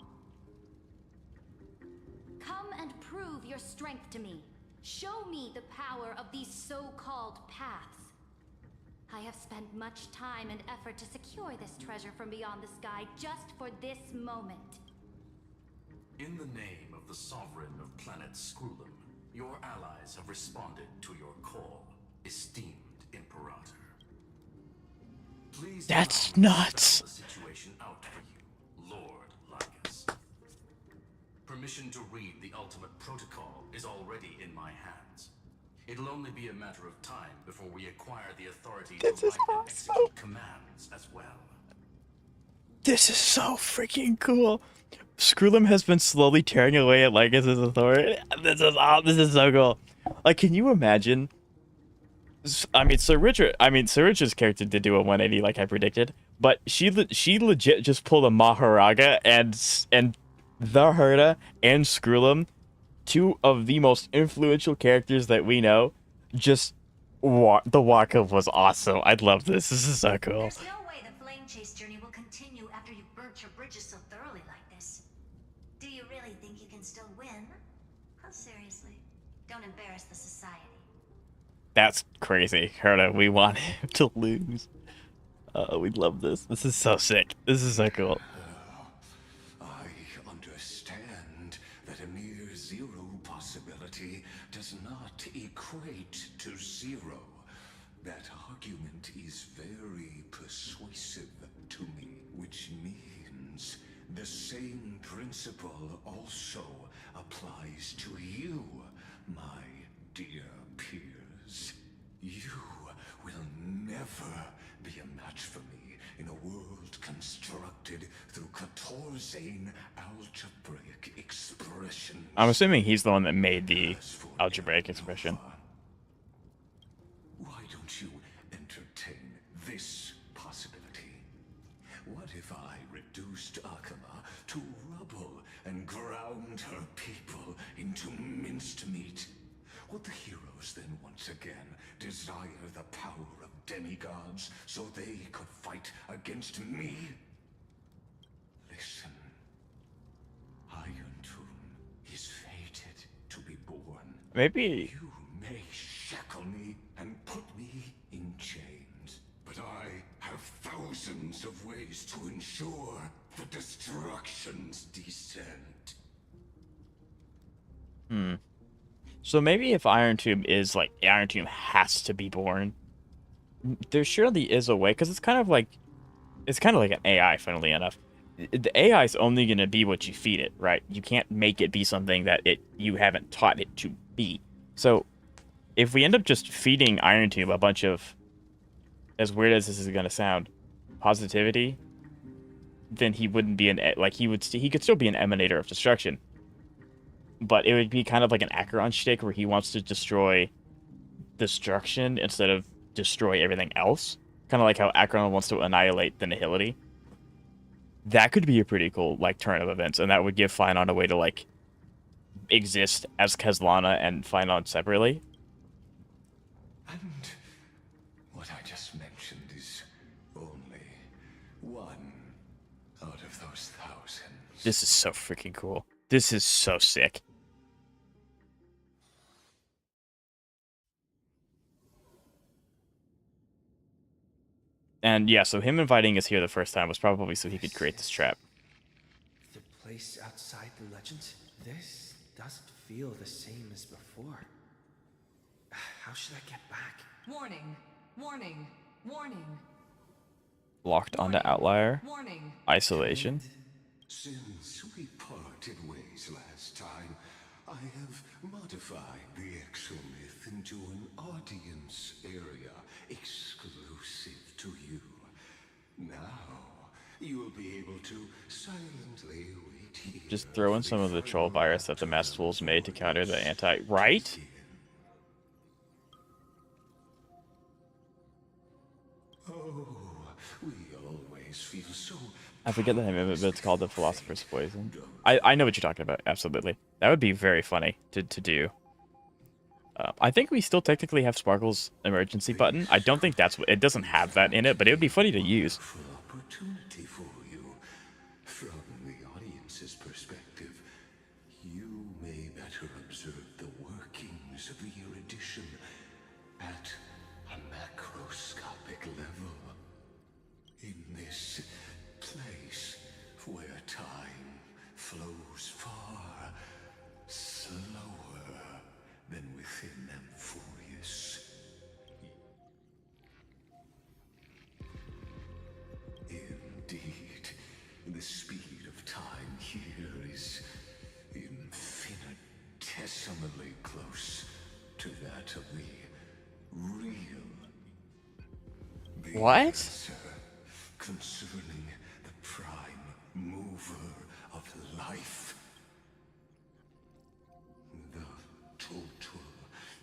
Come and prove your strength to me. Show me the power of these so-called paths. I have spent much time and effort to secure this treasure from beyond the sky just for this moment. In the name of the sovereign of planet Screwlum, your allies have responded to your call, esteemed Imperator. Please That's allow me to nuts. spell the situation out for you, Lord Lycus. Permission to read the ultimate protocol is already in my hands. It'll only be a matter of time before we acquire the authority to write and execute commands as well. This is so freaking cool. Screwlum has been slowly tearing away at Lycus's authority. This is so cool. Like, can you imagine? I mean, Cerydra's character did do a 180 like I predicted, but she legit just pulled a Maharaga and the Herta and Screwlum, two of the most influential characters that we know. Just the walk-up was awesome. I love this. This is so cool. There's no way the flame chase journey will continue after you've burnt your bridges so thoroughly like this. Do you really think you can still win? Oh, seriously. Don't embarrass the society. That's crazy. Herta, we want him to lose. We love this. This is so sick. This is so cool. I understand that a mere zero possibility does not equate to zero. That argument is very persuasive to me, which means the same principle also applies to you, my dear peers. You will never be a match for me in a world constructed through Catorzain algebraic expression. I'm assuming he's the one that made the algebraic expression. Why don't you entertain this possibility? What if I reduced Akama to rubble and ground her people into minced meat? Would the heroes then once again desire the power of demigods so they could fight against me? Listen. Iron Tomb is fated to be born. Maybe. You may shackle me and put me in chains, but I have thousands of ways to ensure the destruction's descent. So maybe if Iron Tomb is like Iron Tomb has to be born, there surely is a way, because it's kind of like an AI. Funnily enough, the AI is only going to be what you feed it, right? You can't make it be something that you haven't taught it to be. So if we end up just feeding Iron Tomb a bunch of, as weird as this is going to sound, positivity, then he wouldn't be he could still be an emanator of destruction. But it would be kind of like an Acheron shtick where he wants to destroy destruction instead of destroy everything else. Kind of like how Acheron wants to annihilate the Nihility. That could be a pretty cool, like, turn of events, and that would give Finon a way to, like, exist as Kezlana and Finon separately. And what I just mentioned is only one out of those thousands. This is so freaking cool. This is so sick. And yeah, so him inviting us here the first time was probably so he could create this trap. The place outside the legends? This doesn't feel the same as before. How should I get back? Warning, warning, warning. Locked onto Outlier. Warning. Isolation. Since we parted ways last time, I have modified the exomyth into an audience area exclusive to you. Now, you will be able to silently wait here. Just throw in some of the troll virus that the Masked Fools made to counter the anti... Right? Oh, we always feel so... I forget the name of it, but it's called the Philosopher's Poison. I know what you're talking about, absolutely. That would be very funny to do. I think we still technically have Sparkle's emergency button. I don't think that's... It doesn't have that in it, but it would be funny to use. Opportunity for you. From the audience's perspective, you may better observe the workings of the erudition at a macroscopic level. In this place where time flows far slower than within Amphorius. Indeed, the speed of time here is infinitesimally close to that of the real. What? Answer concerning the prime mover of life. The total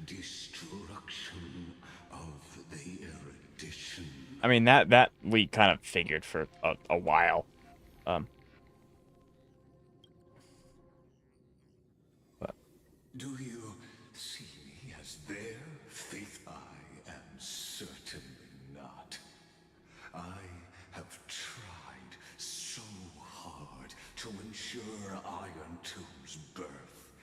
destruction of the erudition. I mean, that we kind of figured for a while. But Do you see me as their faith? I am certainly not. I have tried so hard to ensure Iron Tomb's birth,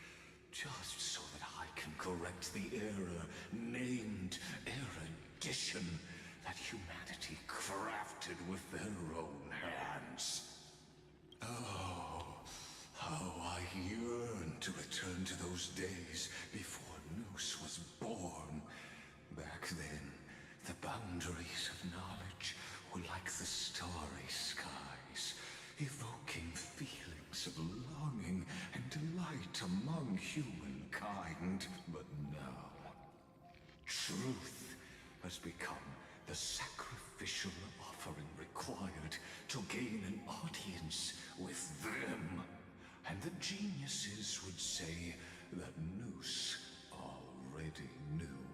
just so that I can correct the error named erudition that humanity crafted with their own hands. Oh, how I yearn to return to those days before Noose was born. Back then, the boundaries of knowledge were like the starry skies, evoking feelings of longing and delight among humankind. But now, truth has become the sacrificial offering required to gain an audience with them. And the geniuses would say that Noose already knew.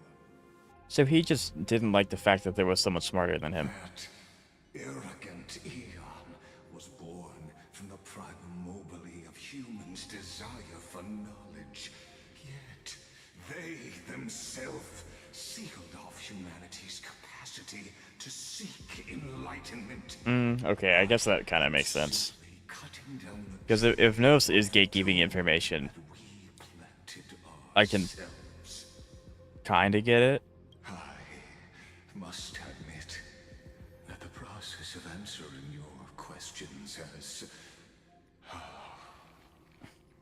so he just didn't like the fact that there was someone smarter than him. That arrogant Eon was born from the primal mobile of humans' desire for knowledge. Yet, they themselves sealed off humanity's capacity to seek enlightenment. Okay, I guess that kind of makes sense. Because if Nos is gatekeeping information, I can kind of get it. I must admit that the process of answering your questions has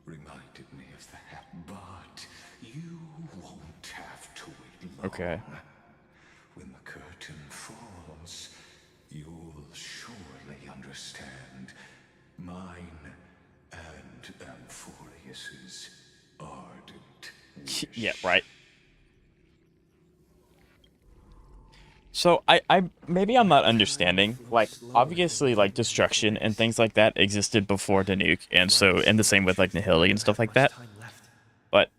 reminded me of that, but you won't have to wait long. Okay. When the curtain falls, you'll surely understand mine and Amphorius's ardent wish. Yeah, right. So I maybe I'm not understanding. Like, obviously, like, destruction and things like that existed before the nuke, and the same with like Nihili and stuff like that. But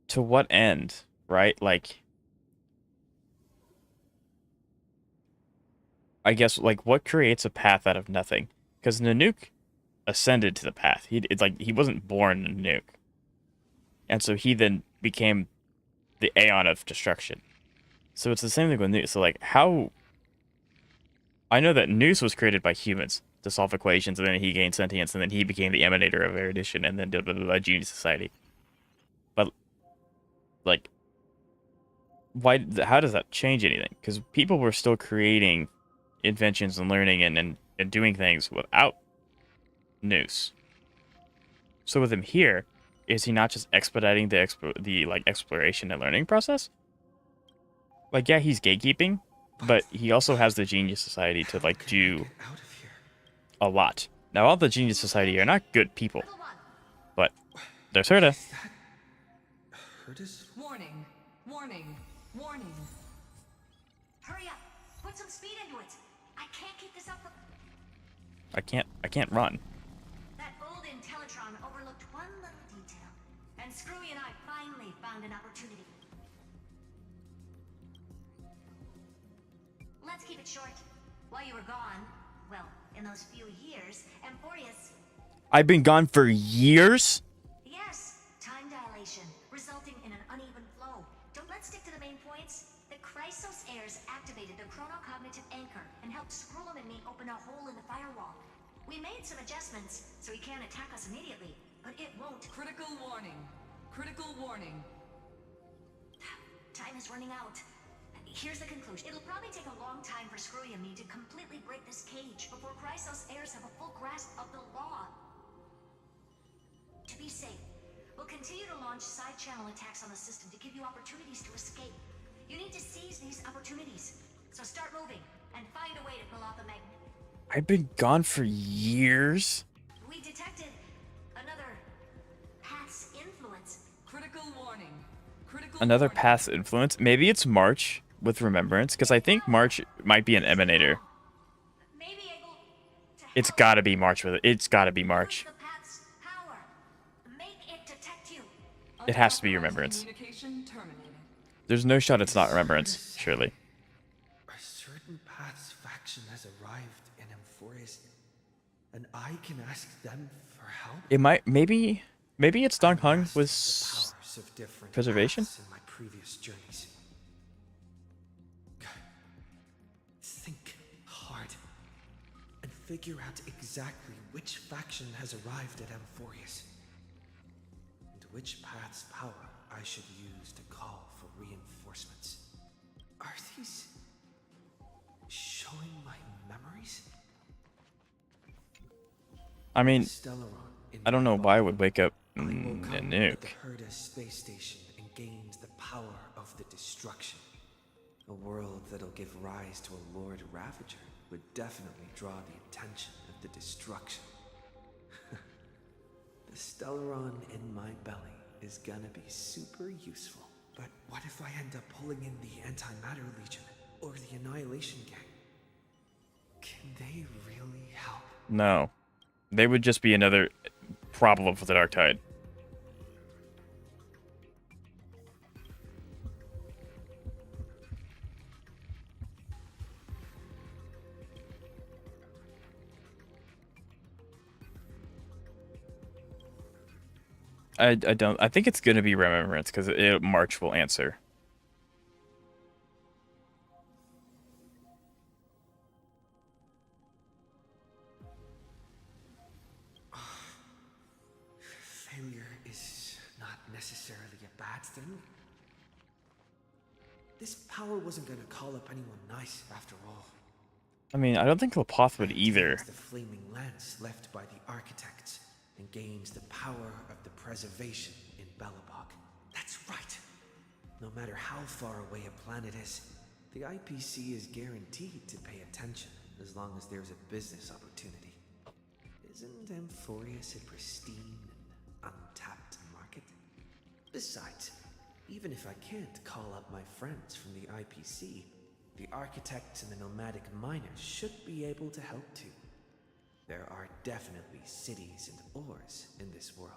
to what end, right? Like, I guess, like, what creates a path out of nothing? Because Nanook ascended to the path. It's like he wasn't born Nanook. And so he then became the Aeon of Destruction. So it's the same thing with Noose. So, like, how... I know that Noose was created by humans to solve equations, and then he gained sentience, and then he became the emanator of erudition, and then blah, blah, blah, blah, Genius Society. But, like, why? How does that change anything? Because people were still creating inventions and learning and doing things without Noose. So with him here, is he not just expediting the exploration and learning process? Like, yeah, he's gatekeeping, but he also has the Genius Society to like do a lot. Now, all the Genius Society are not good people, but there's Cerydra. Warning, warning, warning. Hurry up! Put some speed into it! I can't keep this up for... I can't run. That old Intellitron overlooked one little detail, and Screwy and I finally found an opportunity. Let's keep it short. While you were gone, well, in those few years, Amphorius... I've been gone for years? Yes, time dilation, resulting in an uneven flow. Let's stick to the main points. The Chrysos heirs activated the chronocognitive anchor and helped Skrullum and me open a hole in the firewall. We made some adjustments, so he can't attack us immediately, but it won't. Critical warning. Critical warning. Time is running out. Here's the conclusion. It'll probably take a long time for Screwy and me to completely break this cage before Chrysos heirs have a full grasp of the law. To be safe, we'll continue to launch side-channel attacks on the system to give you opportunities to escape. You need to seize these opportunities. So start moving, and find a way to pull out the magnet. I've been gone for years? We detected another path's influence. Critical warning. Critical Another warning. path's influence? Maybe it's March with Remembrance, because I think March might be an emanator. It's gotta be March with it. It's gotta be March. It has to be Remembrance. Communication terminated. There's no shot it's not Remembrance, surely. A certain path's faction has arrived in Amphorius, and I can ask them for help? It might, maybe it's Dong Hung with Powers of different preservation? paths in my previous journeys. Think hard and figure out exactly which faction has arrived at Amphorius, and which path's power I should use to call for reinforcements. Are these showing my memories? I mean, Stellaron in I don't know why I would wake up I woke up at the Nanook. Herda space station and gained the power of the destruction. A world that'll give rise to a Lord Ravager would definitely draw the attention of the destruction. The Stellaron in my belly is gonna be super useful. But what if I end up pulling in the Antimatter Legion or the Annihilation Gang? Can they really help? No. They would just be another problem for the Dark Tide. I don't. I think it's gonna be Remembrance because March will answer. Failure is not necessarily a bad thing. This power wasn't gonna call up anyone nice after all. I mean, I don't think Lapoth would either. It's the flaming lance left by the architects and gains the power of the preservation in Belobog. That's right. No matter how far away a planet is, the IPC is guaranteed to pay attention as long as there's a business opportunity. Isn't Amphorius a pristine and untapped market? Besides, even if I can't call up my friends from the IPC, the architects and the nomadic miners should be able to help too. There are definitely cities and ores in this world.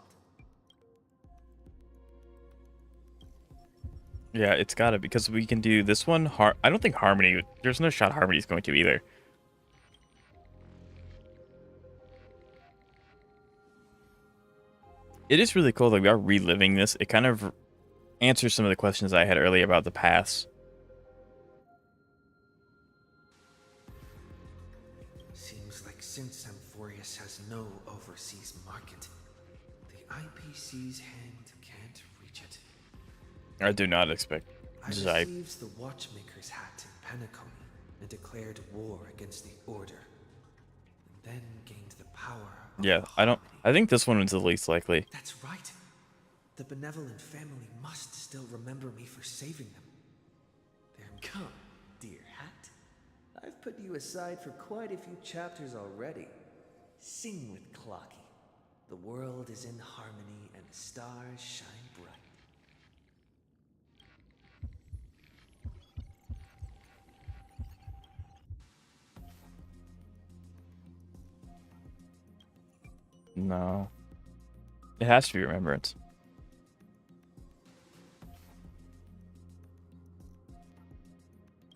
Yeah, it's gotta, because we can do this one. I don't think Harmony. There's no shot Harmony's going to either. It is really cool that we are reliving this. It kind of answers some of the questions I had earlier about the past. Seems like since Amphorius has no overseas market, the IPC's hand can't reach it. I do not expect I received the Watchmaker's hat in Penacony and declared war against the Order, and then gained the power of Yeah, I think this one was the least likely. That's right. The benevolent family must still remember me for saving them. Come, dear hat. I've put you aside for quite a few chapters already. Sing with Clocky. The world is in harmony and the stars shine bright. No. It has to be Remembrance.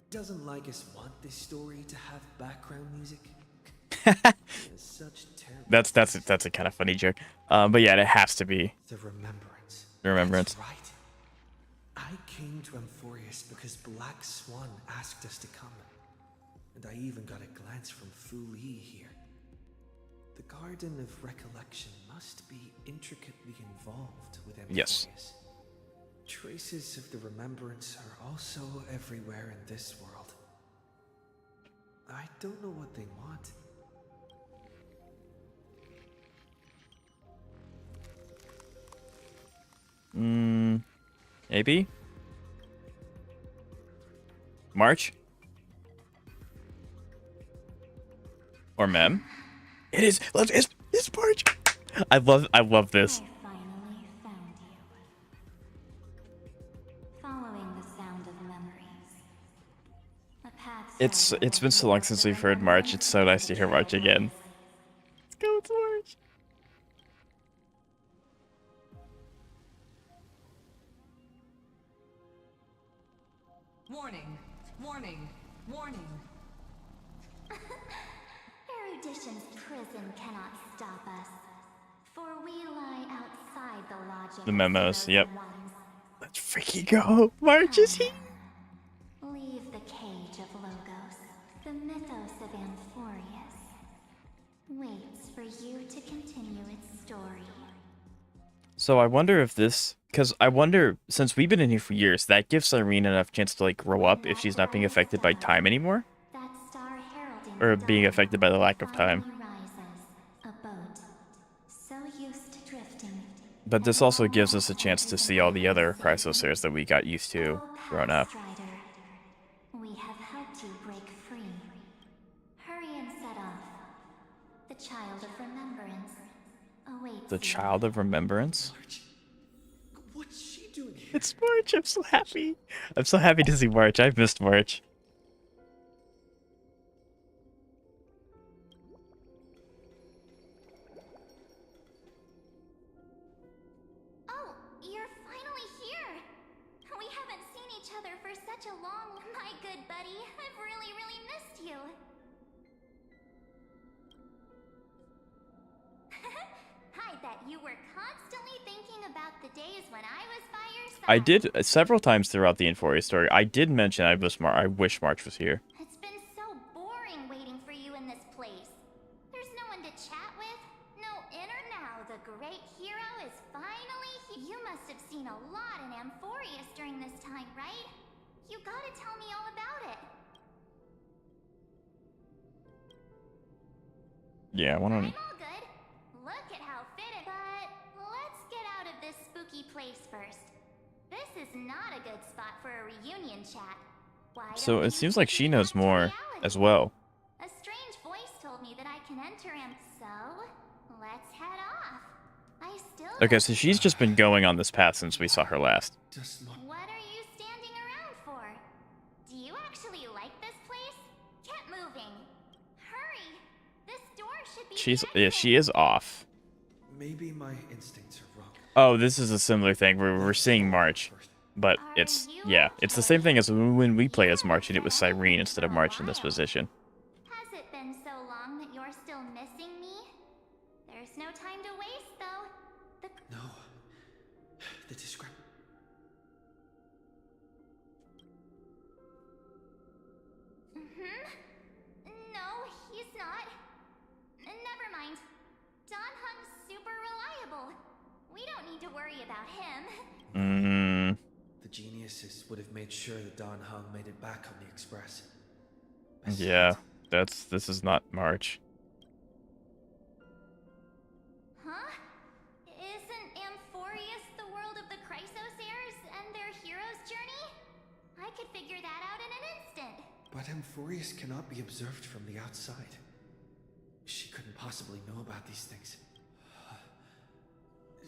Doesn't Lycus want this story to have background music? Such terrible. That's a kind of funny joke. But yeah, it has to be The Remembrance. Remembrance. That's right. I came to Amphorius because Black Swan asked us to come. And I even got a glance from Fu Li here. The Garden of Recollection must be intricately involved with Amphorius. Yes. Traces of the Remembrance are also everywhere in this world. I don't know what they want. Maybe? March? Or Mem? It is. It's March. I love this. Finally found you. Following the sound of memories. A path It's been so long since we've heard March. It's so nice to hear March again. Let's go with March. Warning, warning, warning. Erudition's prison cannot stop us, for we lie outside the logic. The memos, yep. Let's freaking go. March is here. Leave the cage of Logos. The mythos of Amphorius waits for you to continue its story. So I wonder if this, because I wonder, since we've been in here for years, that gives Cyrene enough chance to like grow up if she's not being affected by time anymore, or being affected by the lack of time. But this also gives us a chance to see all the other Chrysosers that we got used to growing up. We have helped you break free. Hurry and set off. The Child of Remembrance awaits. The Child of Remembrance? What's she doing here? It's March. I'm so happy. I'm so happy to see March. I've missed March. Oh, you're finally here. We haven't seen each other for such a long... My good buddy, I've really, really missed you. I bet you were constantly thinking about the days when I was by your side. I did several times throughout the Euphoria story. I did mention I wish March was here. It's been so boring waiting for you in this place. There's no one to chat with, no inner. Now the great hero is finally here. You must have seen a lot in Amphorius during this time, right? You gotta tell me all about it. Yeah, I want to. I'm all good. Look at how fitted. But let's get out of this spooky place first. This is not a good spot for a reunion chat. Why So don't it you seems like she take knows us to more reality? as well. A strange voice told me that I can enter him. So, let's head off. I still Okay, so she's just been going on this path since we saw her last. What are you standing around for? Do you actually like this place? Get moving. Hurry. This door should be She is off. Maybe my instincts are wrong. Oh, this is a similar thing where we're seeing March, but it's it's the same thing as when we played as March and it was Cyrene instead of March in this position. Has it been so long that you're still missing me? There's no time to waste, though. No. the discrepancy. No, he's not. Never mind. Don Hung's super reliable. We don't need to worry about him. The geniuses would have made sure that Don Hung made it back on the Express. Yeah, this is not March. Huh? Isn't Amphorius the world of the Chrysos heirs and their hero's journey? I could figure that out in an instant. But Amphorius cannot be observed from the outside. She couldn't possibly know about these things.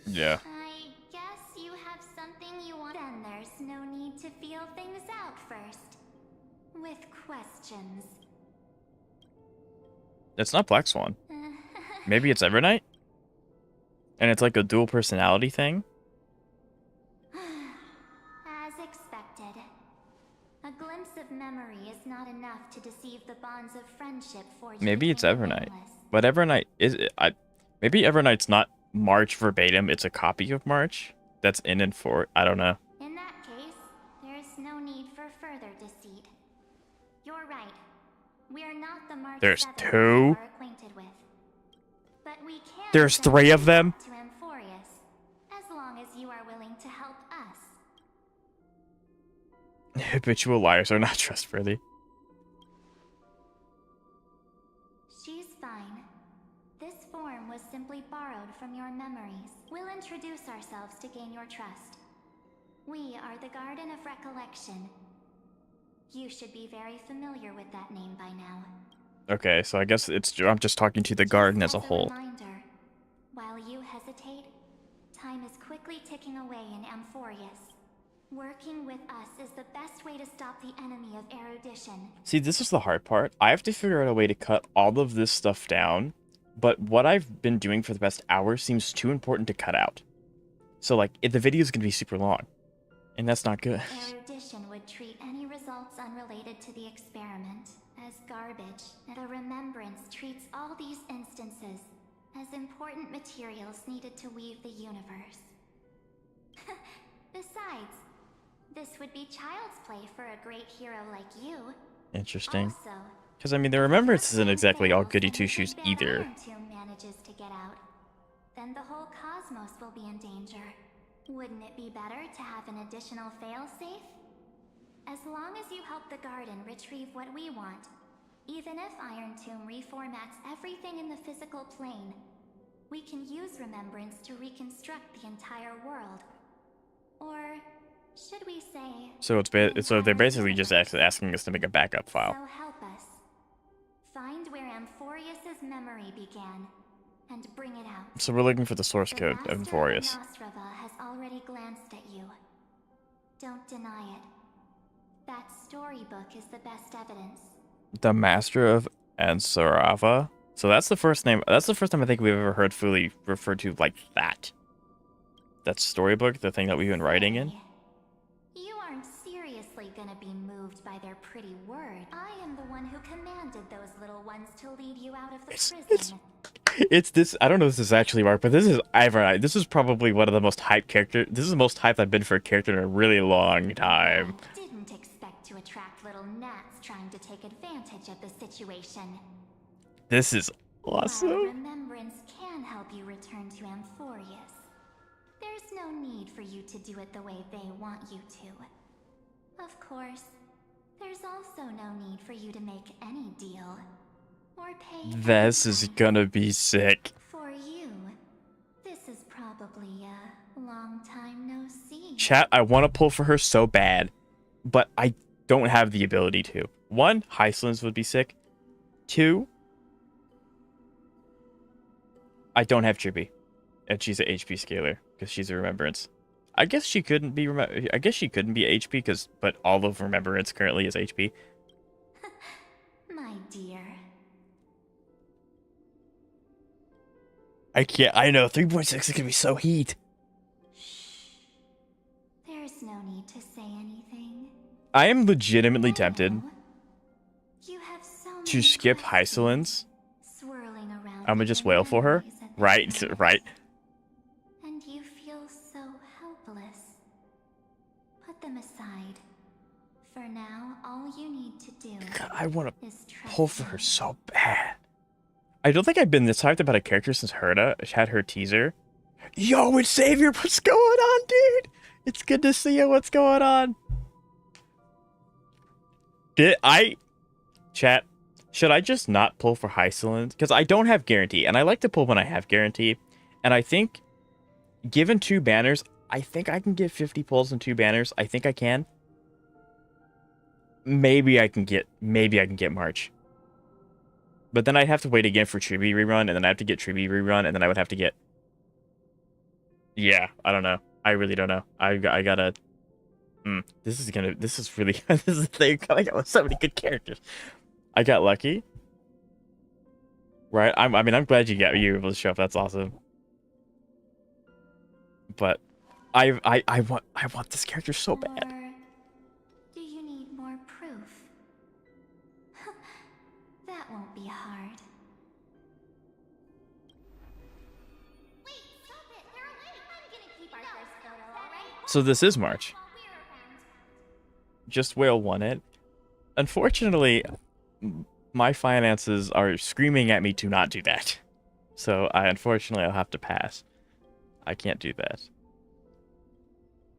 Yeah. I guess you have something you want. Then there's no need to feel things out first. With questions. It's not Black Swan. Maybe it's Evernight? And it's like a dual personality thing? As expected. A glimpse of memory is not enough to deceive the bonds of friendship forged. Maybe it's between the Evernight. nameless. But Evernight is maybe Evernight's not March verbatim, it's a copy of March that's in and for. I don't know. In that case, there's no need for further deceit. You're right. We're not the March There's 7 two? you are acquainted with. But we can There's send 3 you of them? to Amphorius, as long as you are willing to help us. Habitual liars are not trustworthy. She's fine. This form was simply borrowed from your memories. We'll introduce ourselves to gain your trust. We are the Garden of Recollection. You should be very familiar with that name by now. Okay, so I guess I'm just talking to the garden as a whole. Reminder, while you hesitate, time is quickly ticking away in Amphorius. Working with us is the best way to stop the enemy of erudition. See, this is the hard part. I have to figure out a way to cut all of this stuff down, but what I've been doing for the past hour seems too important to cut out. So, like, the video is going to be super long, and that's not good. Erudition would treat any results unrelated to the experiment as garbage, and the Remembrance treats all these instances as important materials needed to weave the universe. Besides, this would be child's play for a great hero like you. Interesting. Also, Because, I mean, the Remembrance isn't exactly all goody two-shoes either. Iron Tomb manages to get out, then the whole cosmos will be in danger. Wouldn't it be better to have an additional failsafe? As long as you help the garden retrieve what we want, even if Iron Tomb reformats everything in the physical plane, we can use Remembrance to reconstruct the entire world. Or should we say... So they're basically just asking us to make a backup file. So help us. Find where Amphorius' memory began, and bring it out. So we're looking for the source code of Amphorius. Nostrava has already glanced at you. Don't deny it. That storybook is the best evidence. The Master of Ansarava? So that's the first name. That's the first time I think we've ever heard fully referred to like that. That storybook, the thing that we've been writing in. You aren't seriously gonna be moved by their pretty word. I am the one who commanded those little ones to lead you out of the prison. It's this. I don't know if this is actually Mark, but this is Ivorite. This is probably one of the most hyped characters. This is the most hyped I've been for a character in a really long time. Didn't expect to attract little gnats trying to take advantage of the situation. This is awesome. While Remembrance can help you return to Amphorius, there's no need for you to do it the way they want you to. Of course, there's also no need for you to make any deal or pay. This is gonna be sick. For you, this is probably a long time no see. Chat, I want to pull for her so bad, but I don't have the ability to. 1, Hysilens would be sick. 2, I don't have Chippy, and she's an HP scaler because she's a Remembrance. I guess she couldn't be HP but all of Remembrance currently is HP. My dear. I can't. I know 3.6 is gonna be so heat. There's no need to say anything. I am legitimately tempted You have so to skip Hysilens. swirling around. I'm gonna just wail for her. Right, right. And you feel so hopeless. Put them aside. For now, all you need to do God, I want to is trust pull for me. her so bad. I don't think I've been this hyped about a character since Herda had her teaser. Yo, it's Xavier! What's going on, dude? It's good to see you. What's going on? Chat, should I just not pull for Hysilens? Because I don't have guarantee, and I like to pull when I have guarantee. And I think, given 2 banners, I think I can get 50 pulls in 2 banners. I think I can. Maybe I can get March. But then I'd have to wait again for Triby rerun, and then I have to get Triby rerun, and then I would have to get... Yeah, I don't know. I really don't know. I gotta... This is really... this is the thing. I got so many good characters. I got lucky. Right? I mean, I'm glad you were able to show up. That's awesome. But I want this character so bad. Or do you need more proof? That won't be hard. Wait, stop it! They're away! I'm gonna keep our first photo, alright? So this is March. Just Whale won it. Unfortunately, my finances are screaming at me to not do that. So unfortunately, I'll have to pass. I can't do that.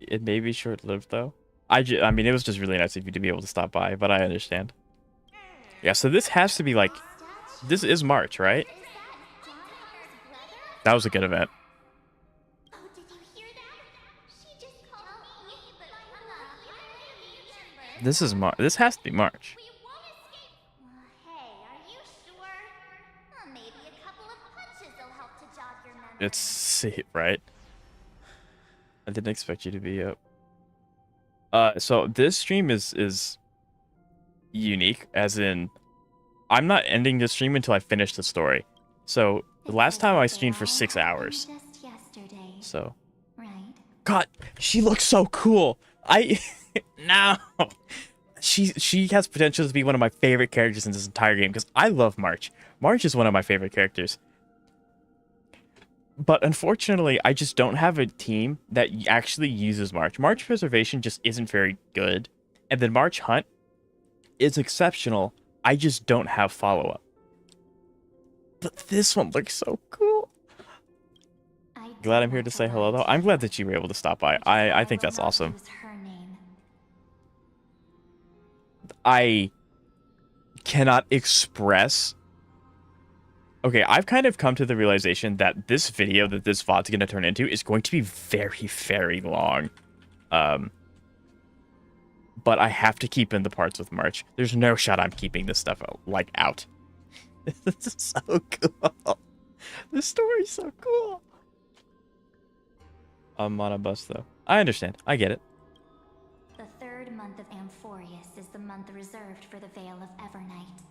It may be short-lived, though. I mean, it was just really nice of you to be able to stop by, but I understand. Yeah, so this has to be like... This is March, right? That was a good event. Oh, did you hear that? She just called me, but I'm not here. This is March. This has to be March. Hey, are you sure? Maybe a couple of punches will help to jog your memory. It's safe, right? I didn't expect you to be up. So this stream is unique, as in, I'm not ending this stream until I finish the story. So the last time I streamed for 6 hours. Just yesterday, So. right? God, she looks so cool. No. She has potential to be one of my favorite characters in this entire game because I love March. March is one of my favorite characters. But unfortunately, I just don't have a team that actually uses March. March Preservation just isn't very good. And then March Hunt is exceptional. I just don't have follow-up. But this one looks so cool. Glad I'm here to say hello, though. I'm glad that you were able to stop by. I think that's awesome. I cannot express... Okay, I've kind of come to the realization that this video that this VOD's going to turn into is going to be very, very long. But I have to keep in the parts with March. There's no shot I'm keeping this stuff, like, out. This is so cool. This story's so cool. I'm on a bus, though. I understand. I get it. The 3rd month of Amphorius is the month reserved for the Veil of Evernight.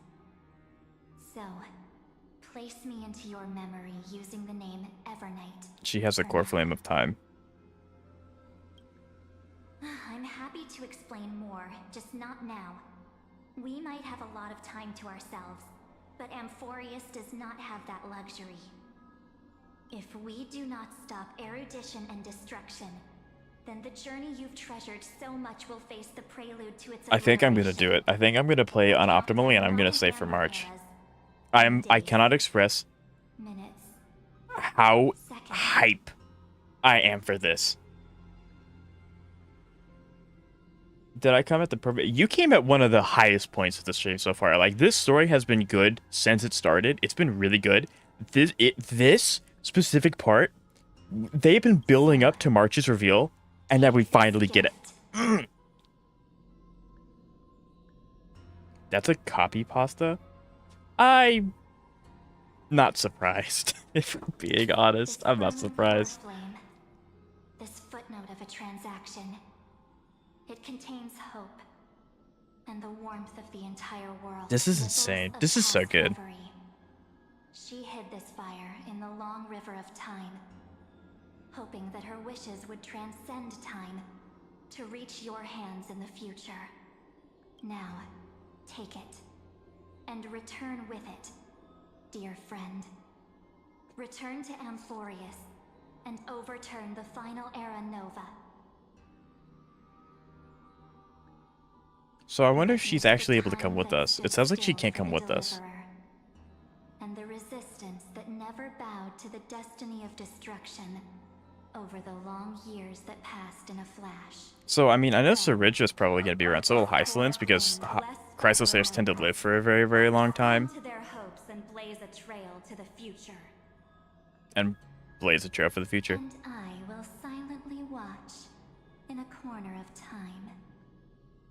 So, place me into your memory using the name Evernight. She has a core flame of time. I'm happy to explain more, just not now. We might have a lot of time to ourselves, but Amphorius does not have that luxury. If we do not stop erudition and destruction, then the journey you've treasured so much will face the prelude to its I think I'm gonna do it. I think I'm gonna play unoptimally, and I'm gonna save for March. I cannot express how hype I am for this. Did I come at the perfect... You came at one of the highest points of the stream so far. Like, this story has been good since it started. It's been really good. This specific part, they've been building up to March's reveal, and then we finally get it. That's a copy pasta? I'm not surprised. If I'm being honest, I'm not surprised. This footnote of a transaction. It contains hope and the warmth of the entire world. This is insane. This is so good. She hid this fire in the long river of time, hoping that her wishes would transcend time to reach your hands in the future. Now, take it and return with it, dear friend. Return to Amphorius and overturn the final era Nova. So I wonder if she's actually able to come with us. It sounds like she can't come with us. And the resistance that never bowed to the destiny of destruction over the long years that passed in a flash. So, I mean, I know Cerydra is probably going to be around. So will Hysilens, because Chrysosairs tend to live for a very, very long time. To their hopes and blaze a trail to the future. And blaze a trail for the future. And I will silently watch in a corner of time,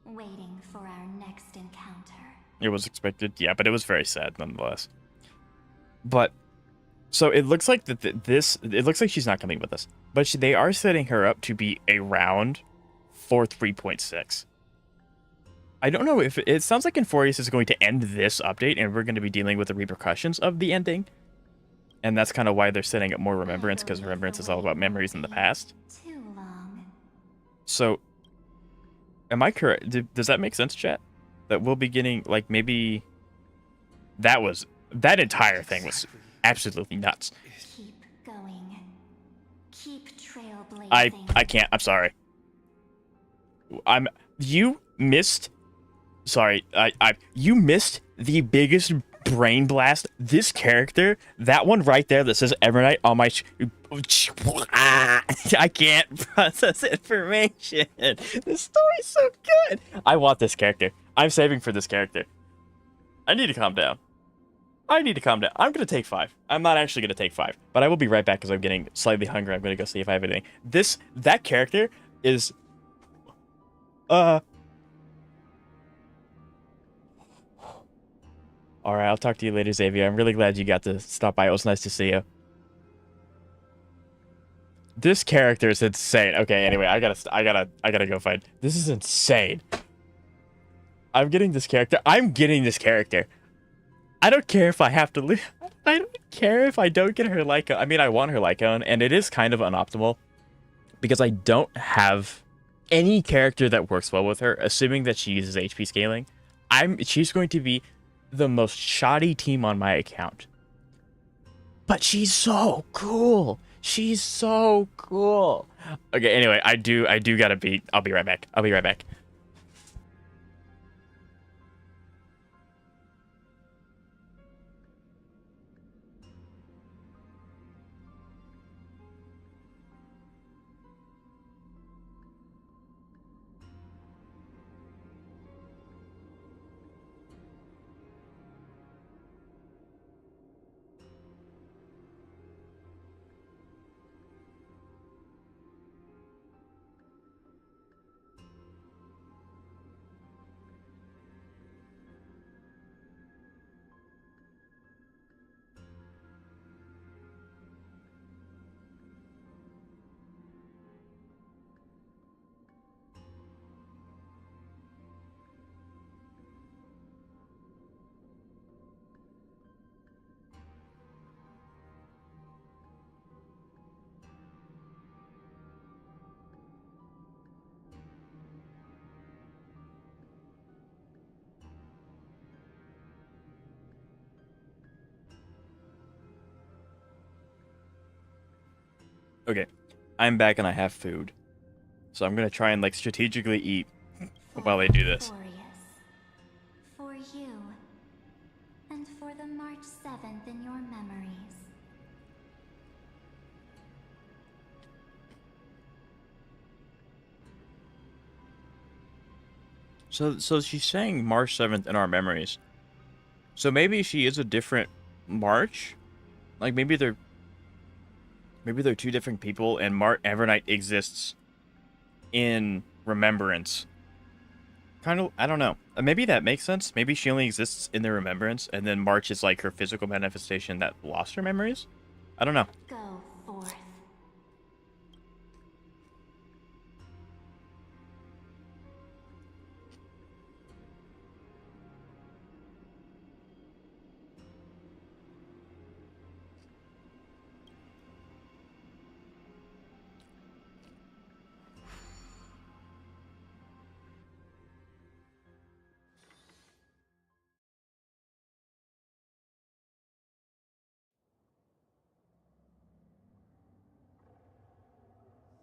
waiting for our next encounter. It was expected, yeah, but it was very sad nonetheless. But so it looks like it looks like she's not coming with us, but they are setting her up to be around for 3.6. I don't know if it sounds like Infurious is going to end this update, and we're going to be dealing with the repercussions of the ending, and that's kind of why they're setting up more Remembrance, because Remembrance is all about memories in the past. Too long. So, am I correct? Does that make sense, chat? That we'll be getting, like, maybe that entire thing was absolutely nuts. Keep going. Keep trailblazing. I can't. I'm sorry. You missed. Sorry. You missed the biggest brain blast. This character, that one right there that says Evernight on my. I can't process information. This story's so good. I want this character. I'm saving for this character. I need to calm down. I'm going to take 5. I'm not actually going to take 5, but I will be right back because I'm getting slightly hungry. I'm going to go see if I have anything. That character is, all right, I'll talk to you later, Xavier. I'm really glad you got to stop by. It was nice to see you. This character is insane. Okay, anyway, I gotta go find. This is insane. I'm getting this character. I don't care if I have to leave. I don't care if I don't get her Lycone. I mean, I want her Lycone, and it is kind of unoptimal because I don't have any character that works well with her, assuming that she uses HP scaling. She's going to be the most shoddy team on my account. But she's so cool. She's so cool. Okay, anyway, I do gotta be. I'll be right back. Okay, I'm back and I have food. So I'm gonna try and like strategically eat while they do this. For you, and for the March 7th in your memories. So she's saying March 7th in our memories. So maybe she is a different March? Like maybe they're two different people and Evernight exists in remembrance. Kind of, I don't know. Maybe that makes sense. Maybe she only exists in the remembrance and then March is like her physical manifestation that lost her memories? I don't know. Go forth.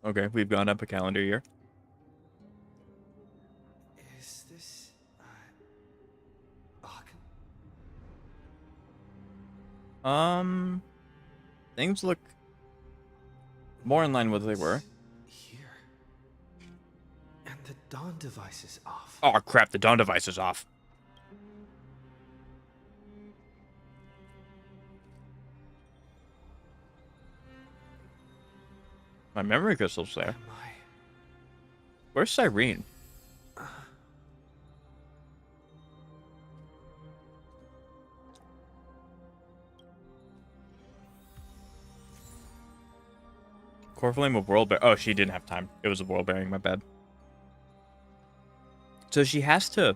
Okay, we've gone up a calendar year. Is this Aachen? Things look more in line with what they were. Here. And the dawn device is off. Oh crap, the dawn device is off. My memory crystal's there. Where's Cyrene? Core flame of world bear. Oh, she didn't have time. It was a world bearing, my bad. So she has to.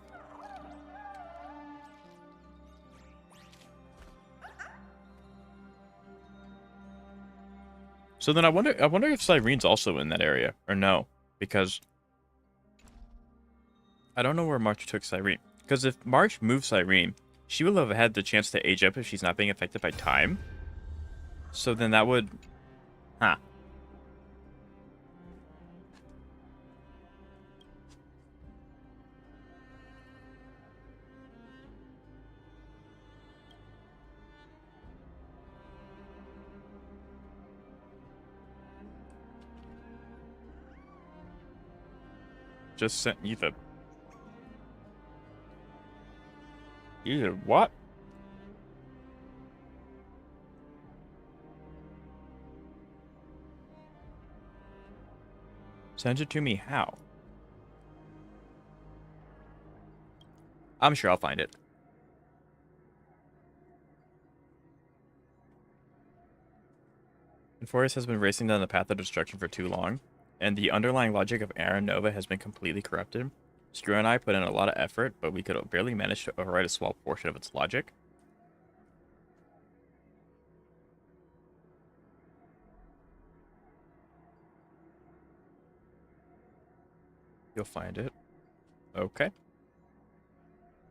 So then I wonder if Cyrene's also in that area or no, because I don't know where March took Cyrene. Because if March moved Cyrene, she will have had the chance to age up if she's not being affected by time. So then that would, huh? Just sent you the. You did what? Send it to me how? I'm sure I'll find it. Forest has been racing down the path of destruction for too long, and the underlying logic of Aaron Nova has been completely corrupted. Screw and I put in a lot of effort, but we could barely manage to override a small portion of its logic. You'll find it. Okay.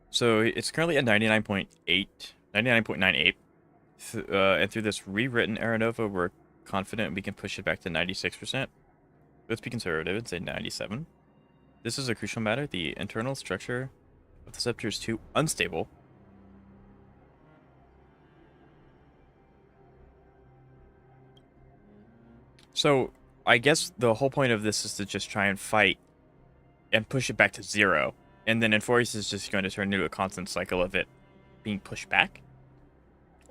So it's currently at 99.8, 99.98. And through this rewritten Aranova, we're confident we can push it back to 96%. Let's be conservative and say 97. This is a crucial matter. The internal structure of the scepter is too unstable. So I guess the whole point of this is to just try and fight and push it back to 0. And then Enforius is just going to turn into a constant cycle of it being pushed back.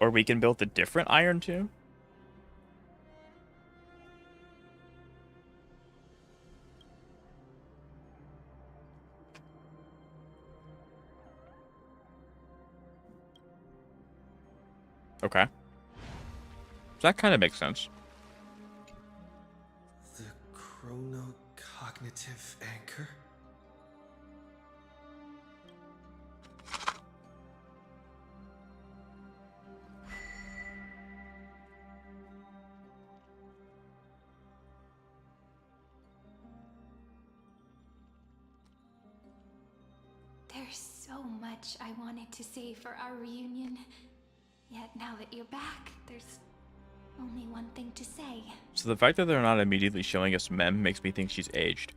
Or we can build a different Iron Tomb. Okay. So that kind of makes sense. The chronocognitive anchor? There's so much I wanted to say for our reunion. Yet now that you're back, there's only one thing to say. So the fact that they're not immediately showing us Mem makes me think she's aged.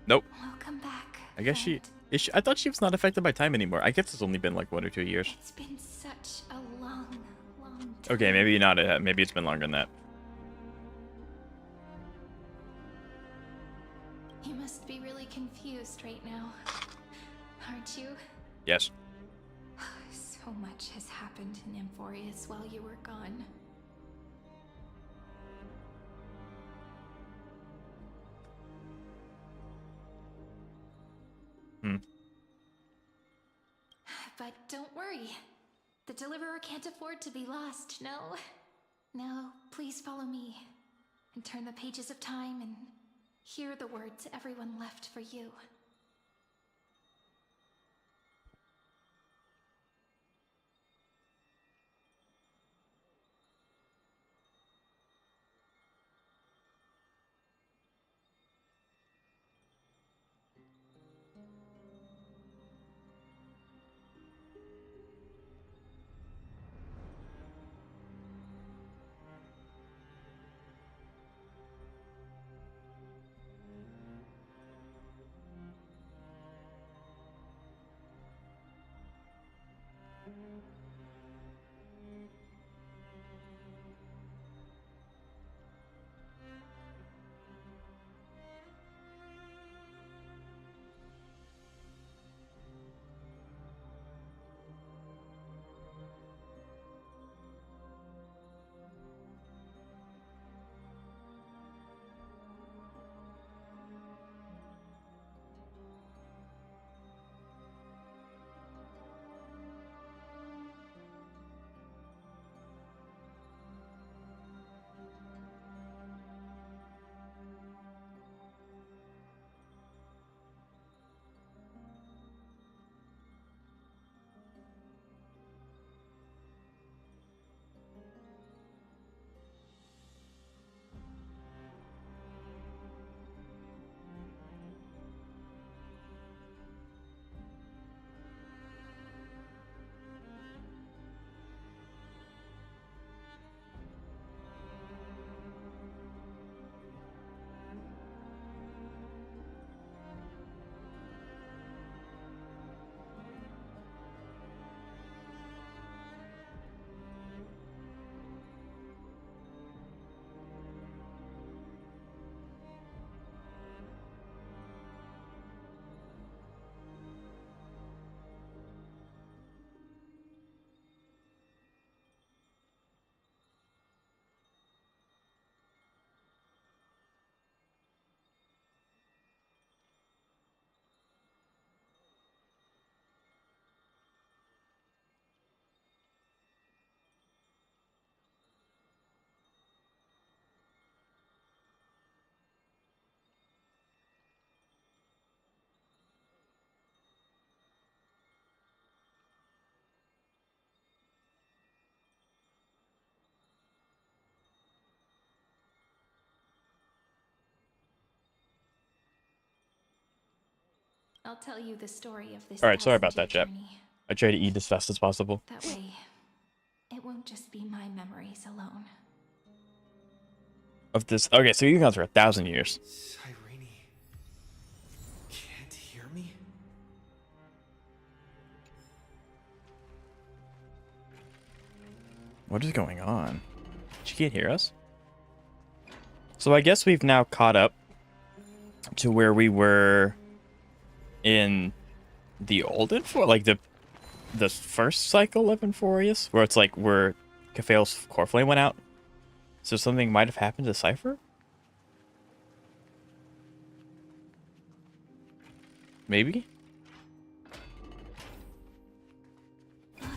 Nope. Welcome back. I guess she... I thought she was not affected by time anymore. I guess it's only been like 1 or 2 years. It's been such a long time. Okay, maybe not. Maybe it's been longer than that. You must be really confused right now, aren't you? Yes. So much has happened in Enforius while you were gone. But don't worry. The Deliverer can't afford to be lost, no? Now, please follow me and turn the pages of time and hear the words everyone left for you. I'll tell you the story of this. Alright, sorry about that, passenger Jep. journey. I try to eat as fast as possible. That way, it won't just be my memories alone. Of this. Okay, so you've gone through 1,000 years. Cyrene can't hear me? What is going on? She can't hear us? So I guess we've now caught up to where we were in the old like the first cycle of Inforius, where it's like where Kafale's core flame went out. So something might have happened to Cypher? Maybe? Look,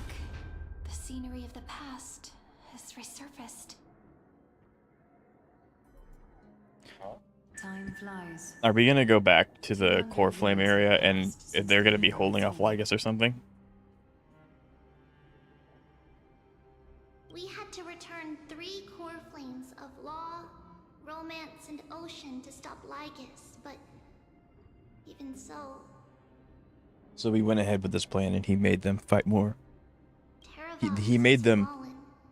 the scenery of the past has resurfaced. Time flies. Are we gonna go back to the core flame area and they're gonna be holding off Lygus or something? We had to return 3 core flames of law, romance, and ocean to stop Lygus, but even so, So we went ahead with this plan and he made them fight more. He made them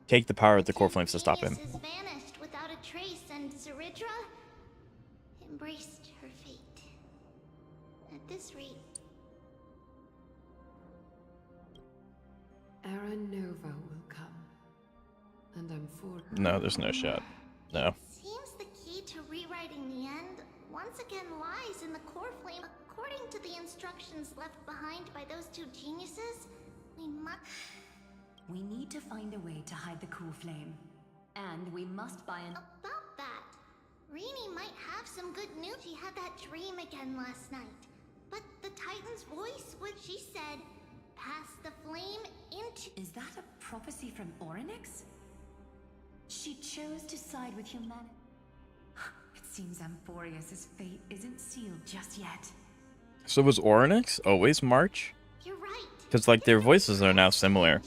take the power of the core flames to stop him. Is vanished without a trace, and Cerydra embraced her fate. At this rate, Aaron Nova will come, and I'm for. No, there's no shot. No. seems the key to rewriting the end once again lies in the core flame. According to the instructions left behind by those 2 geniuses, we must. We need to find a way to hide the cool flame. And we must buy an... About that, Rini might have some good news. She had that dream again last night. But the Titan's voice, what she said, pass the flame into... Is that a prophecy from Orynyx? She chose to side with humanity. It seems Amphorius' fate isn't sealed just yet. So was Orynyx always March? You're right. Because like their voices are now similar.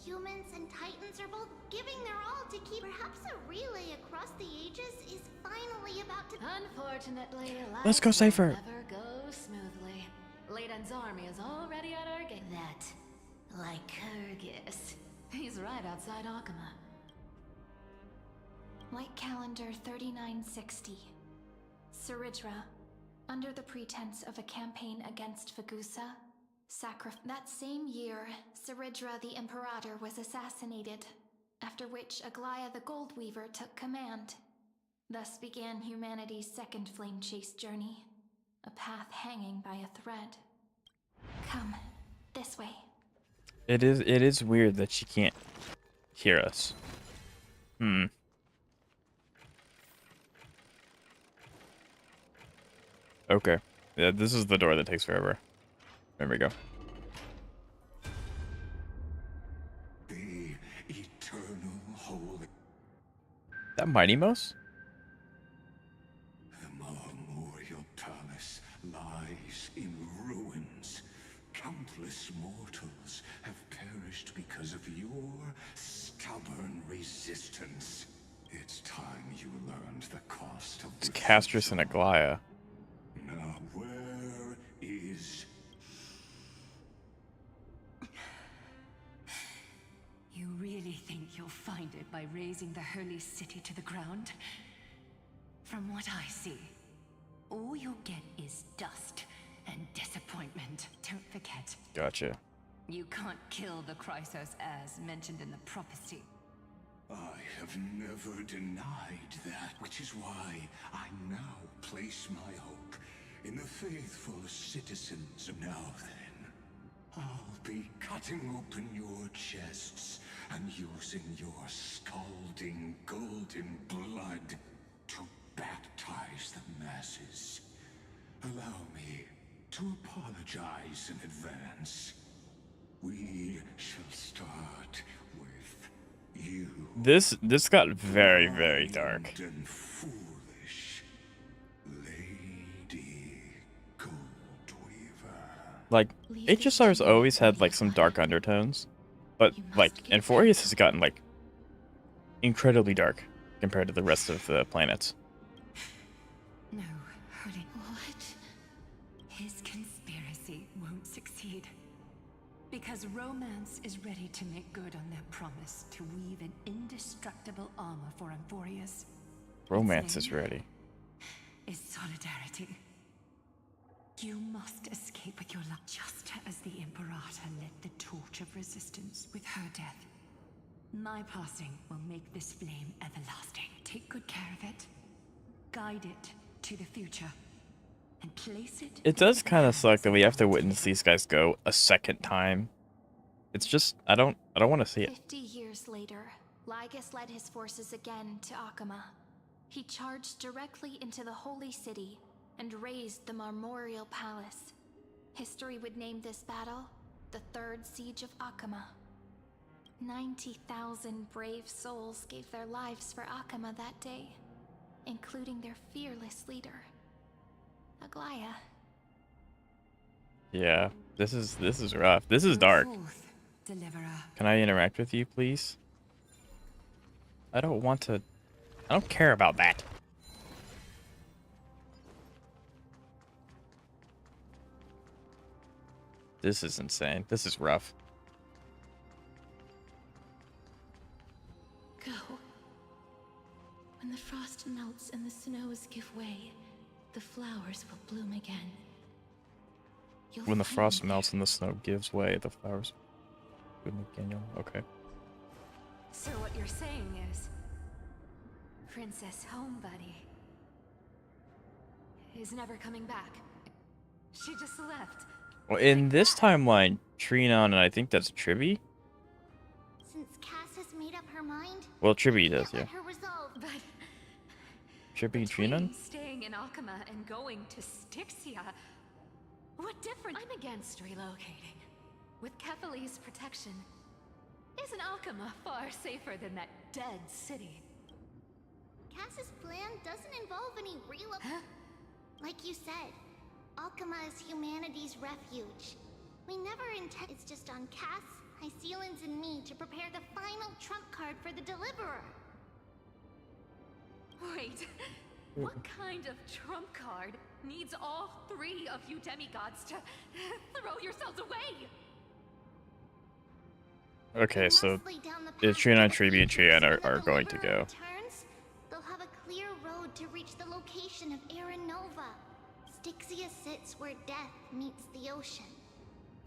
Humans and Titans are both giving their all to keep... Perhaps a relay across the ages is finally about to... Unfortunately, Let's go, Cypher. never go smoothly. Leiden's army is already at our gate. That... Lycurgus. He's right outside Akama. White calendar 3960. Cerydra, under the pretense of a campaign against Vagusa, that same year, Cerydra the Imperator was assassinated, after which Aglaya the Goldweaver took command. Thus began humanity's second flame chase journey, a path hanging by a thread. Come, this way. It is weird that she can't hear us. Okay. Yeah, this is the door that takes forever. There we go. The eternal holy. That Mighty Mouse? The memorial palace lies in ruins. Countless mortals have perished because of your stubborn resistance. It's time you learned the cost of It's Castrus and Aglaya. Now where is... You really think you'll find it by razing the holy city to the ground? From what I see, all you'll get is dust and disappointment. Don't forget. Gotcha. You can't kill the Chrysos as mentioned in the prophecy. I have never denied that, which is why I now place my hope in the faithful citizens of Now Then. I'll be cutting open your chests and using your scalding golden blood to baptize the masses. Allow me to apologize in advance. We shall start with you. This got very, very dark. And foolish Lady Goldweaver. Like, HSR's always had like some dark undertones, but like Inforius has gotten like incredibly dark compared to the rest of the planets. No, holy. What His conspiracy won't succeed. Because romance is ready to make good on their promise to weave an indestructible armor for Amphorius. Romance is ready. Is solidarity. You must escape with your life, just as the Imperator lit the torch of resistance with her death. My passing will make this flame everlasting. Take good care of it. Guide it to the future. And place it... It does kind of suck that we have to witness these guys go a second time. It's just, I don't want to see it. 50 years later, Lygus led his forces again to Akama. He charged directly into the Holy City and razed the Marmorial Palace. History would name this battle the Third Siege of Akama. 90,000 brave souls gave their lives for Akama that day, including their fearless leader, Aglaya. Yeah, this is rough. This is dark. Can I interact with you, please? I don't want to. I don't care about that. This is insane. This is rough. Go. When the frost melts and the snows give way, the flowers will bloom again. When the frost melts and the snow gives way, the flowers bloom again. Okay. So what you're saying is, Princess Homebuddy is never coming back. She just left. Well, in this timeline, Trinon and I think that's Tribby. Since Cass has made up her mind, Well, Tribby does, yeah. her resolve. But Tribby Trinon? staying in Akama and going to Styxia, what difference? I'm against relocating. With Kefali's protection, isn't Akama far safer than that dead city? Cass's plan doesn't involve any Like you said, Alchema is humanity's refuge. We never intend. It's just on Cass, Hysilens, and me to prepare the final trump card for the Deliverer. Wait, what kind of trump card needs all three of you demigods to throw yourselves away? Okay, so Trinon, Tribby, and Trion are going to go. They'll have a clear road to reach the location of Aaron Nova. Styxia sits where death meets the ocean.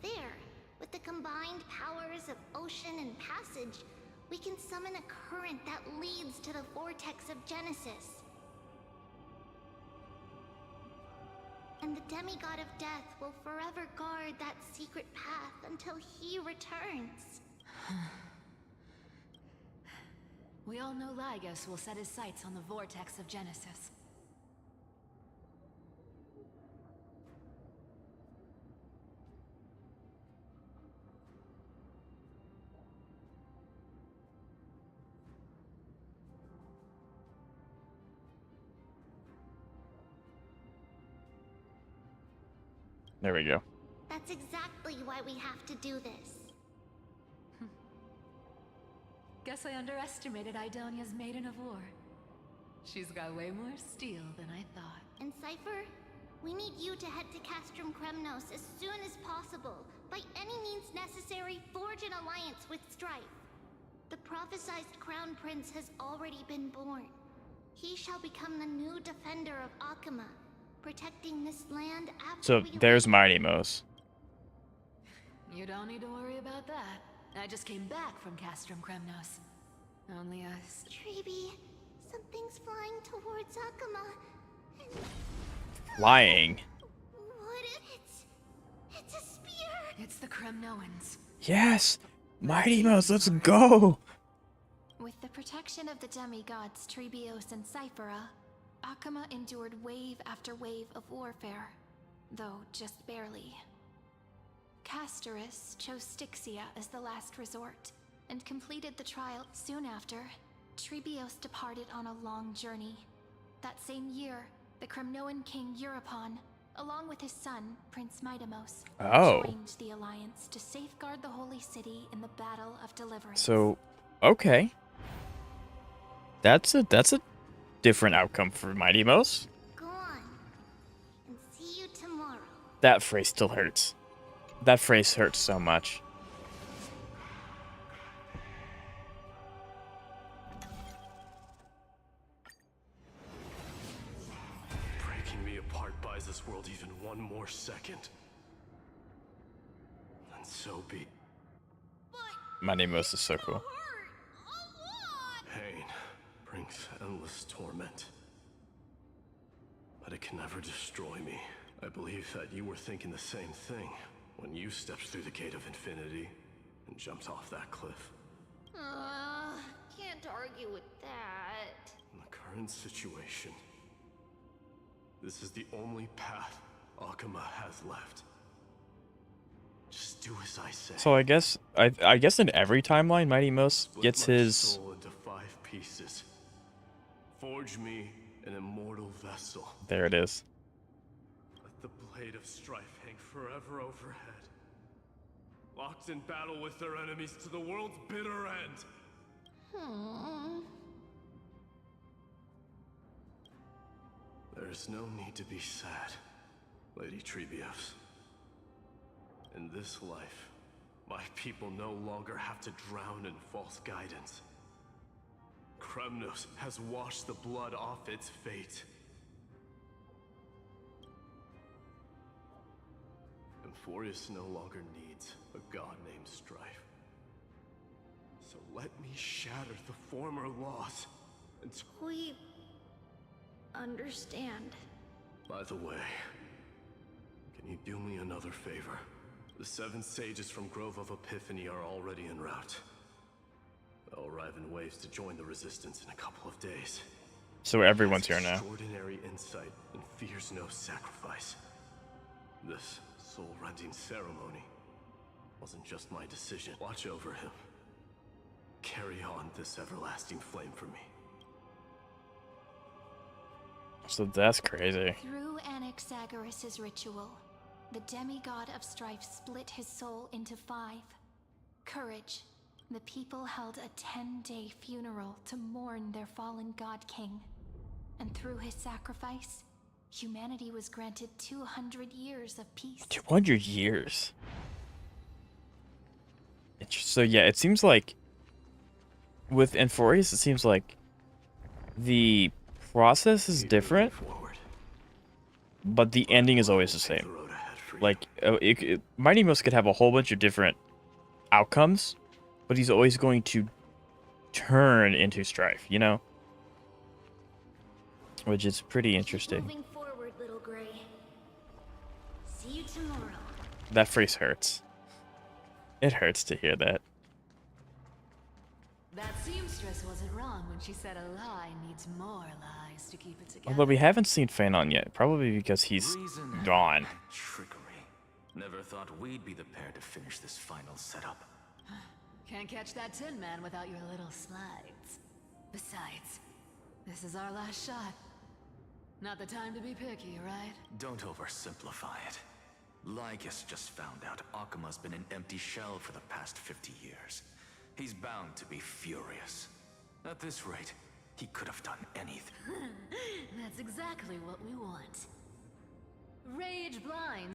There, with the combined powers of ocean and passage, we can summon a current that leads to the vortex of Genesis. And the demigod of death will forever guard that secret path until he returns. We all know Lygus will set his sights on the vortex of Genesis. There we go. That's exactly why we have to do this. Guess I underestimated Idonia's Maiden of War. She's got way more steel than I thought. And Cypher, we need you to head to Castrum Kremnos as soon as possible. By any means necessary, forge an alliance with Strife. The prophesized Crown Prince has already been born. He shall become the new defender of Akama, protecting this land after So there's Mighty Mouse. You don't need to worry about that. I just came back from Castrum Kremnos. Only us. Tribby, something's flying towards Akama. Flying. What is it's a spear. It's the Kremnoans. Yes! Mighty Mouse, let's go! With the protection of the demigods Trebios and Cyphera, Akama endured wave after wave of warfare, though just barely. Castorus chose Styxia as the last resort, and completed the trial. Soon after, Trebios departed on a long journey. That same year, the Kremnoan king Euripon, along with his son, Prince Midamos, joined the alliance to safeguard the Holy City in the Battle of Deliverance. So, okay. That's a different outcome for Mighty Mouse. Go on, and see you tomorrow. That phrase still hurts. That phrase hurts so much. Breaking me apart buys this world even one more second. And so be. My name is so cool. Pain brings endless torment. But it can never destroy me. I believe that you were thinking the same thing when you stepped through the gate of infinity and jumped off that cliff. Can't argue with that. In the current situation, this is the only path Akuma has left. Just do as I say. So I guess in every timeline, Mighty Mouse gets Split my his. soul into 5 pieces. Forge me an immortal vessel. There it is. Let the blade of strife hang forever overhead. Locked in battle with their enemies to the world's bitter end. There is no need to be sad, Lady Treebeos. In this life, my people no longer have to drown in false guidance. Kremnos has washed the blood off its fate. Emphorius no longer needs a god named Strife. So let me shatter the former laws and... We understand. By the way, can you do me another favor? The 7 sages from Grove of Epiphany are already en route. They'll arrive in waves to join the resistance in a couple of days. So everyone's here now. Extraordinary insight and fears no sacrifice. This soul-rending ceremony wasn't just my decision. Watch over him. Carry on this everlasting flame for me. So that's crazy. Through Anaxagoras' ritual, the demigod of strife split his soul into 5. Courage. The people held a 10-day funeral to mourn their fallen god king. And through his sacrifice, humanity was granted 200 years of peace. 200 years. So yeah, it seems like with Emphorius, it seems like the process is different, but the ending is always the same. Like, Mighty Mouse could have a whole bunch of different outcomes, but he's always going to turn into strife, you know? Which is pretty interesting. Moving forward, little gray. See you tomorrow. That phrase hurts. It hurts to hear that. That seamstress wasn't wrong when she said a lie needs more lies to keep it together. Although we haven't seen Phanon yet, probably because he's gone. Trickery. Never thought we'd be the pair to finish this final setup. Can't catch that Tin Man without your little slides. Besides, this is our last shot. Not the time to be picky, right? Don't oversimplify it. Lycus just found out Akuma's been an empty shell for the past 50 years. He's bound to be furious. At this rate, he could have done anything. That's exactly what we want. Rage blind.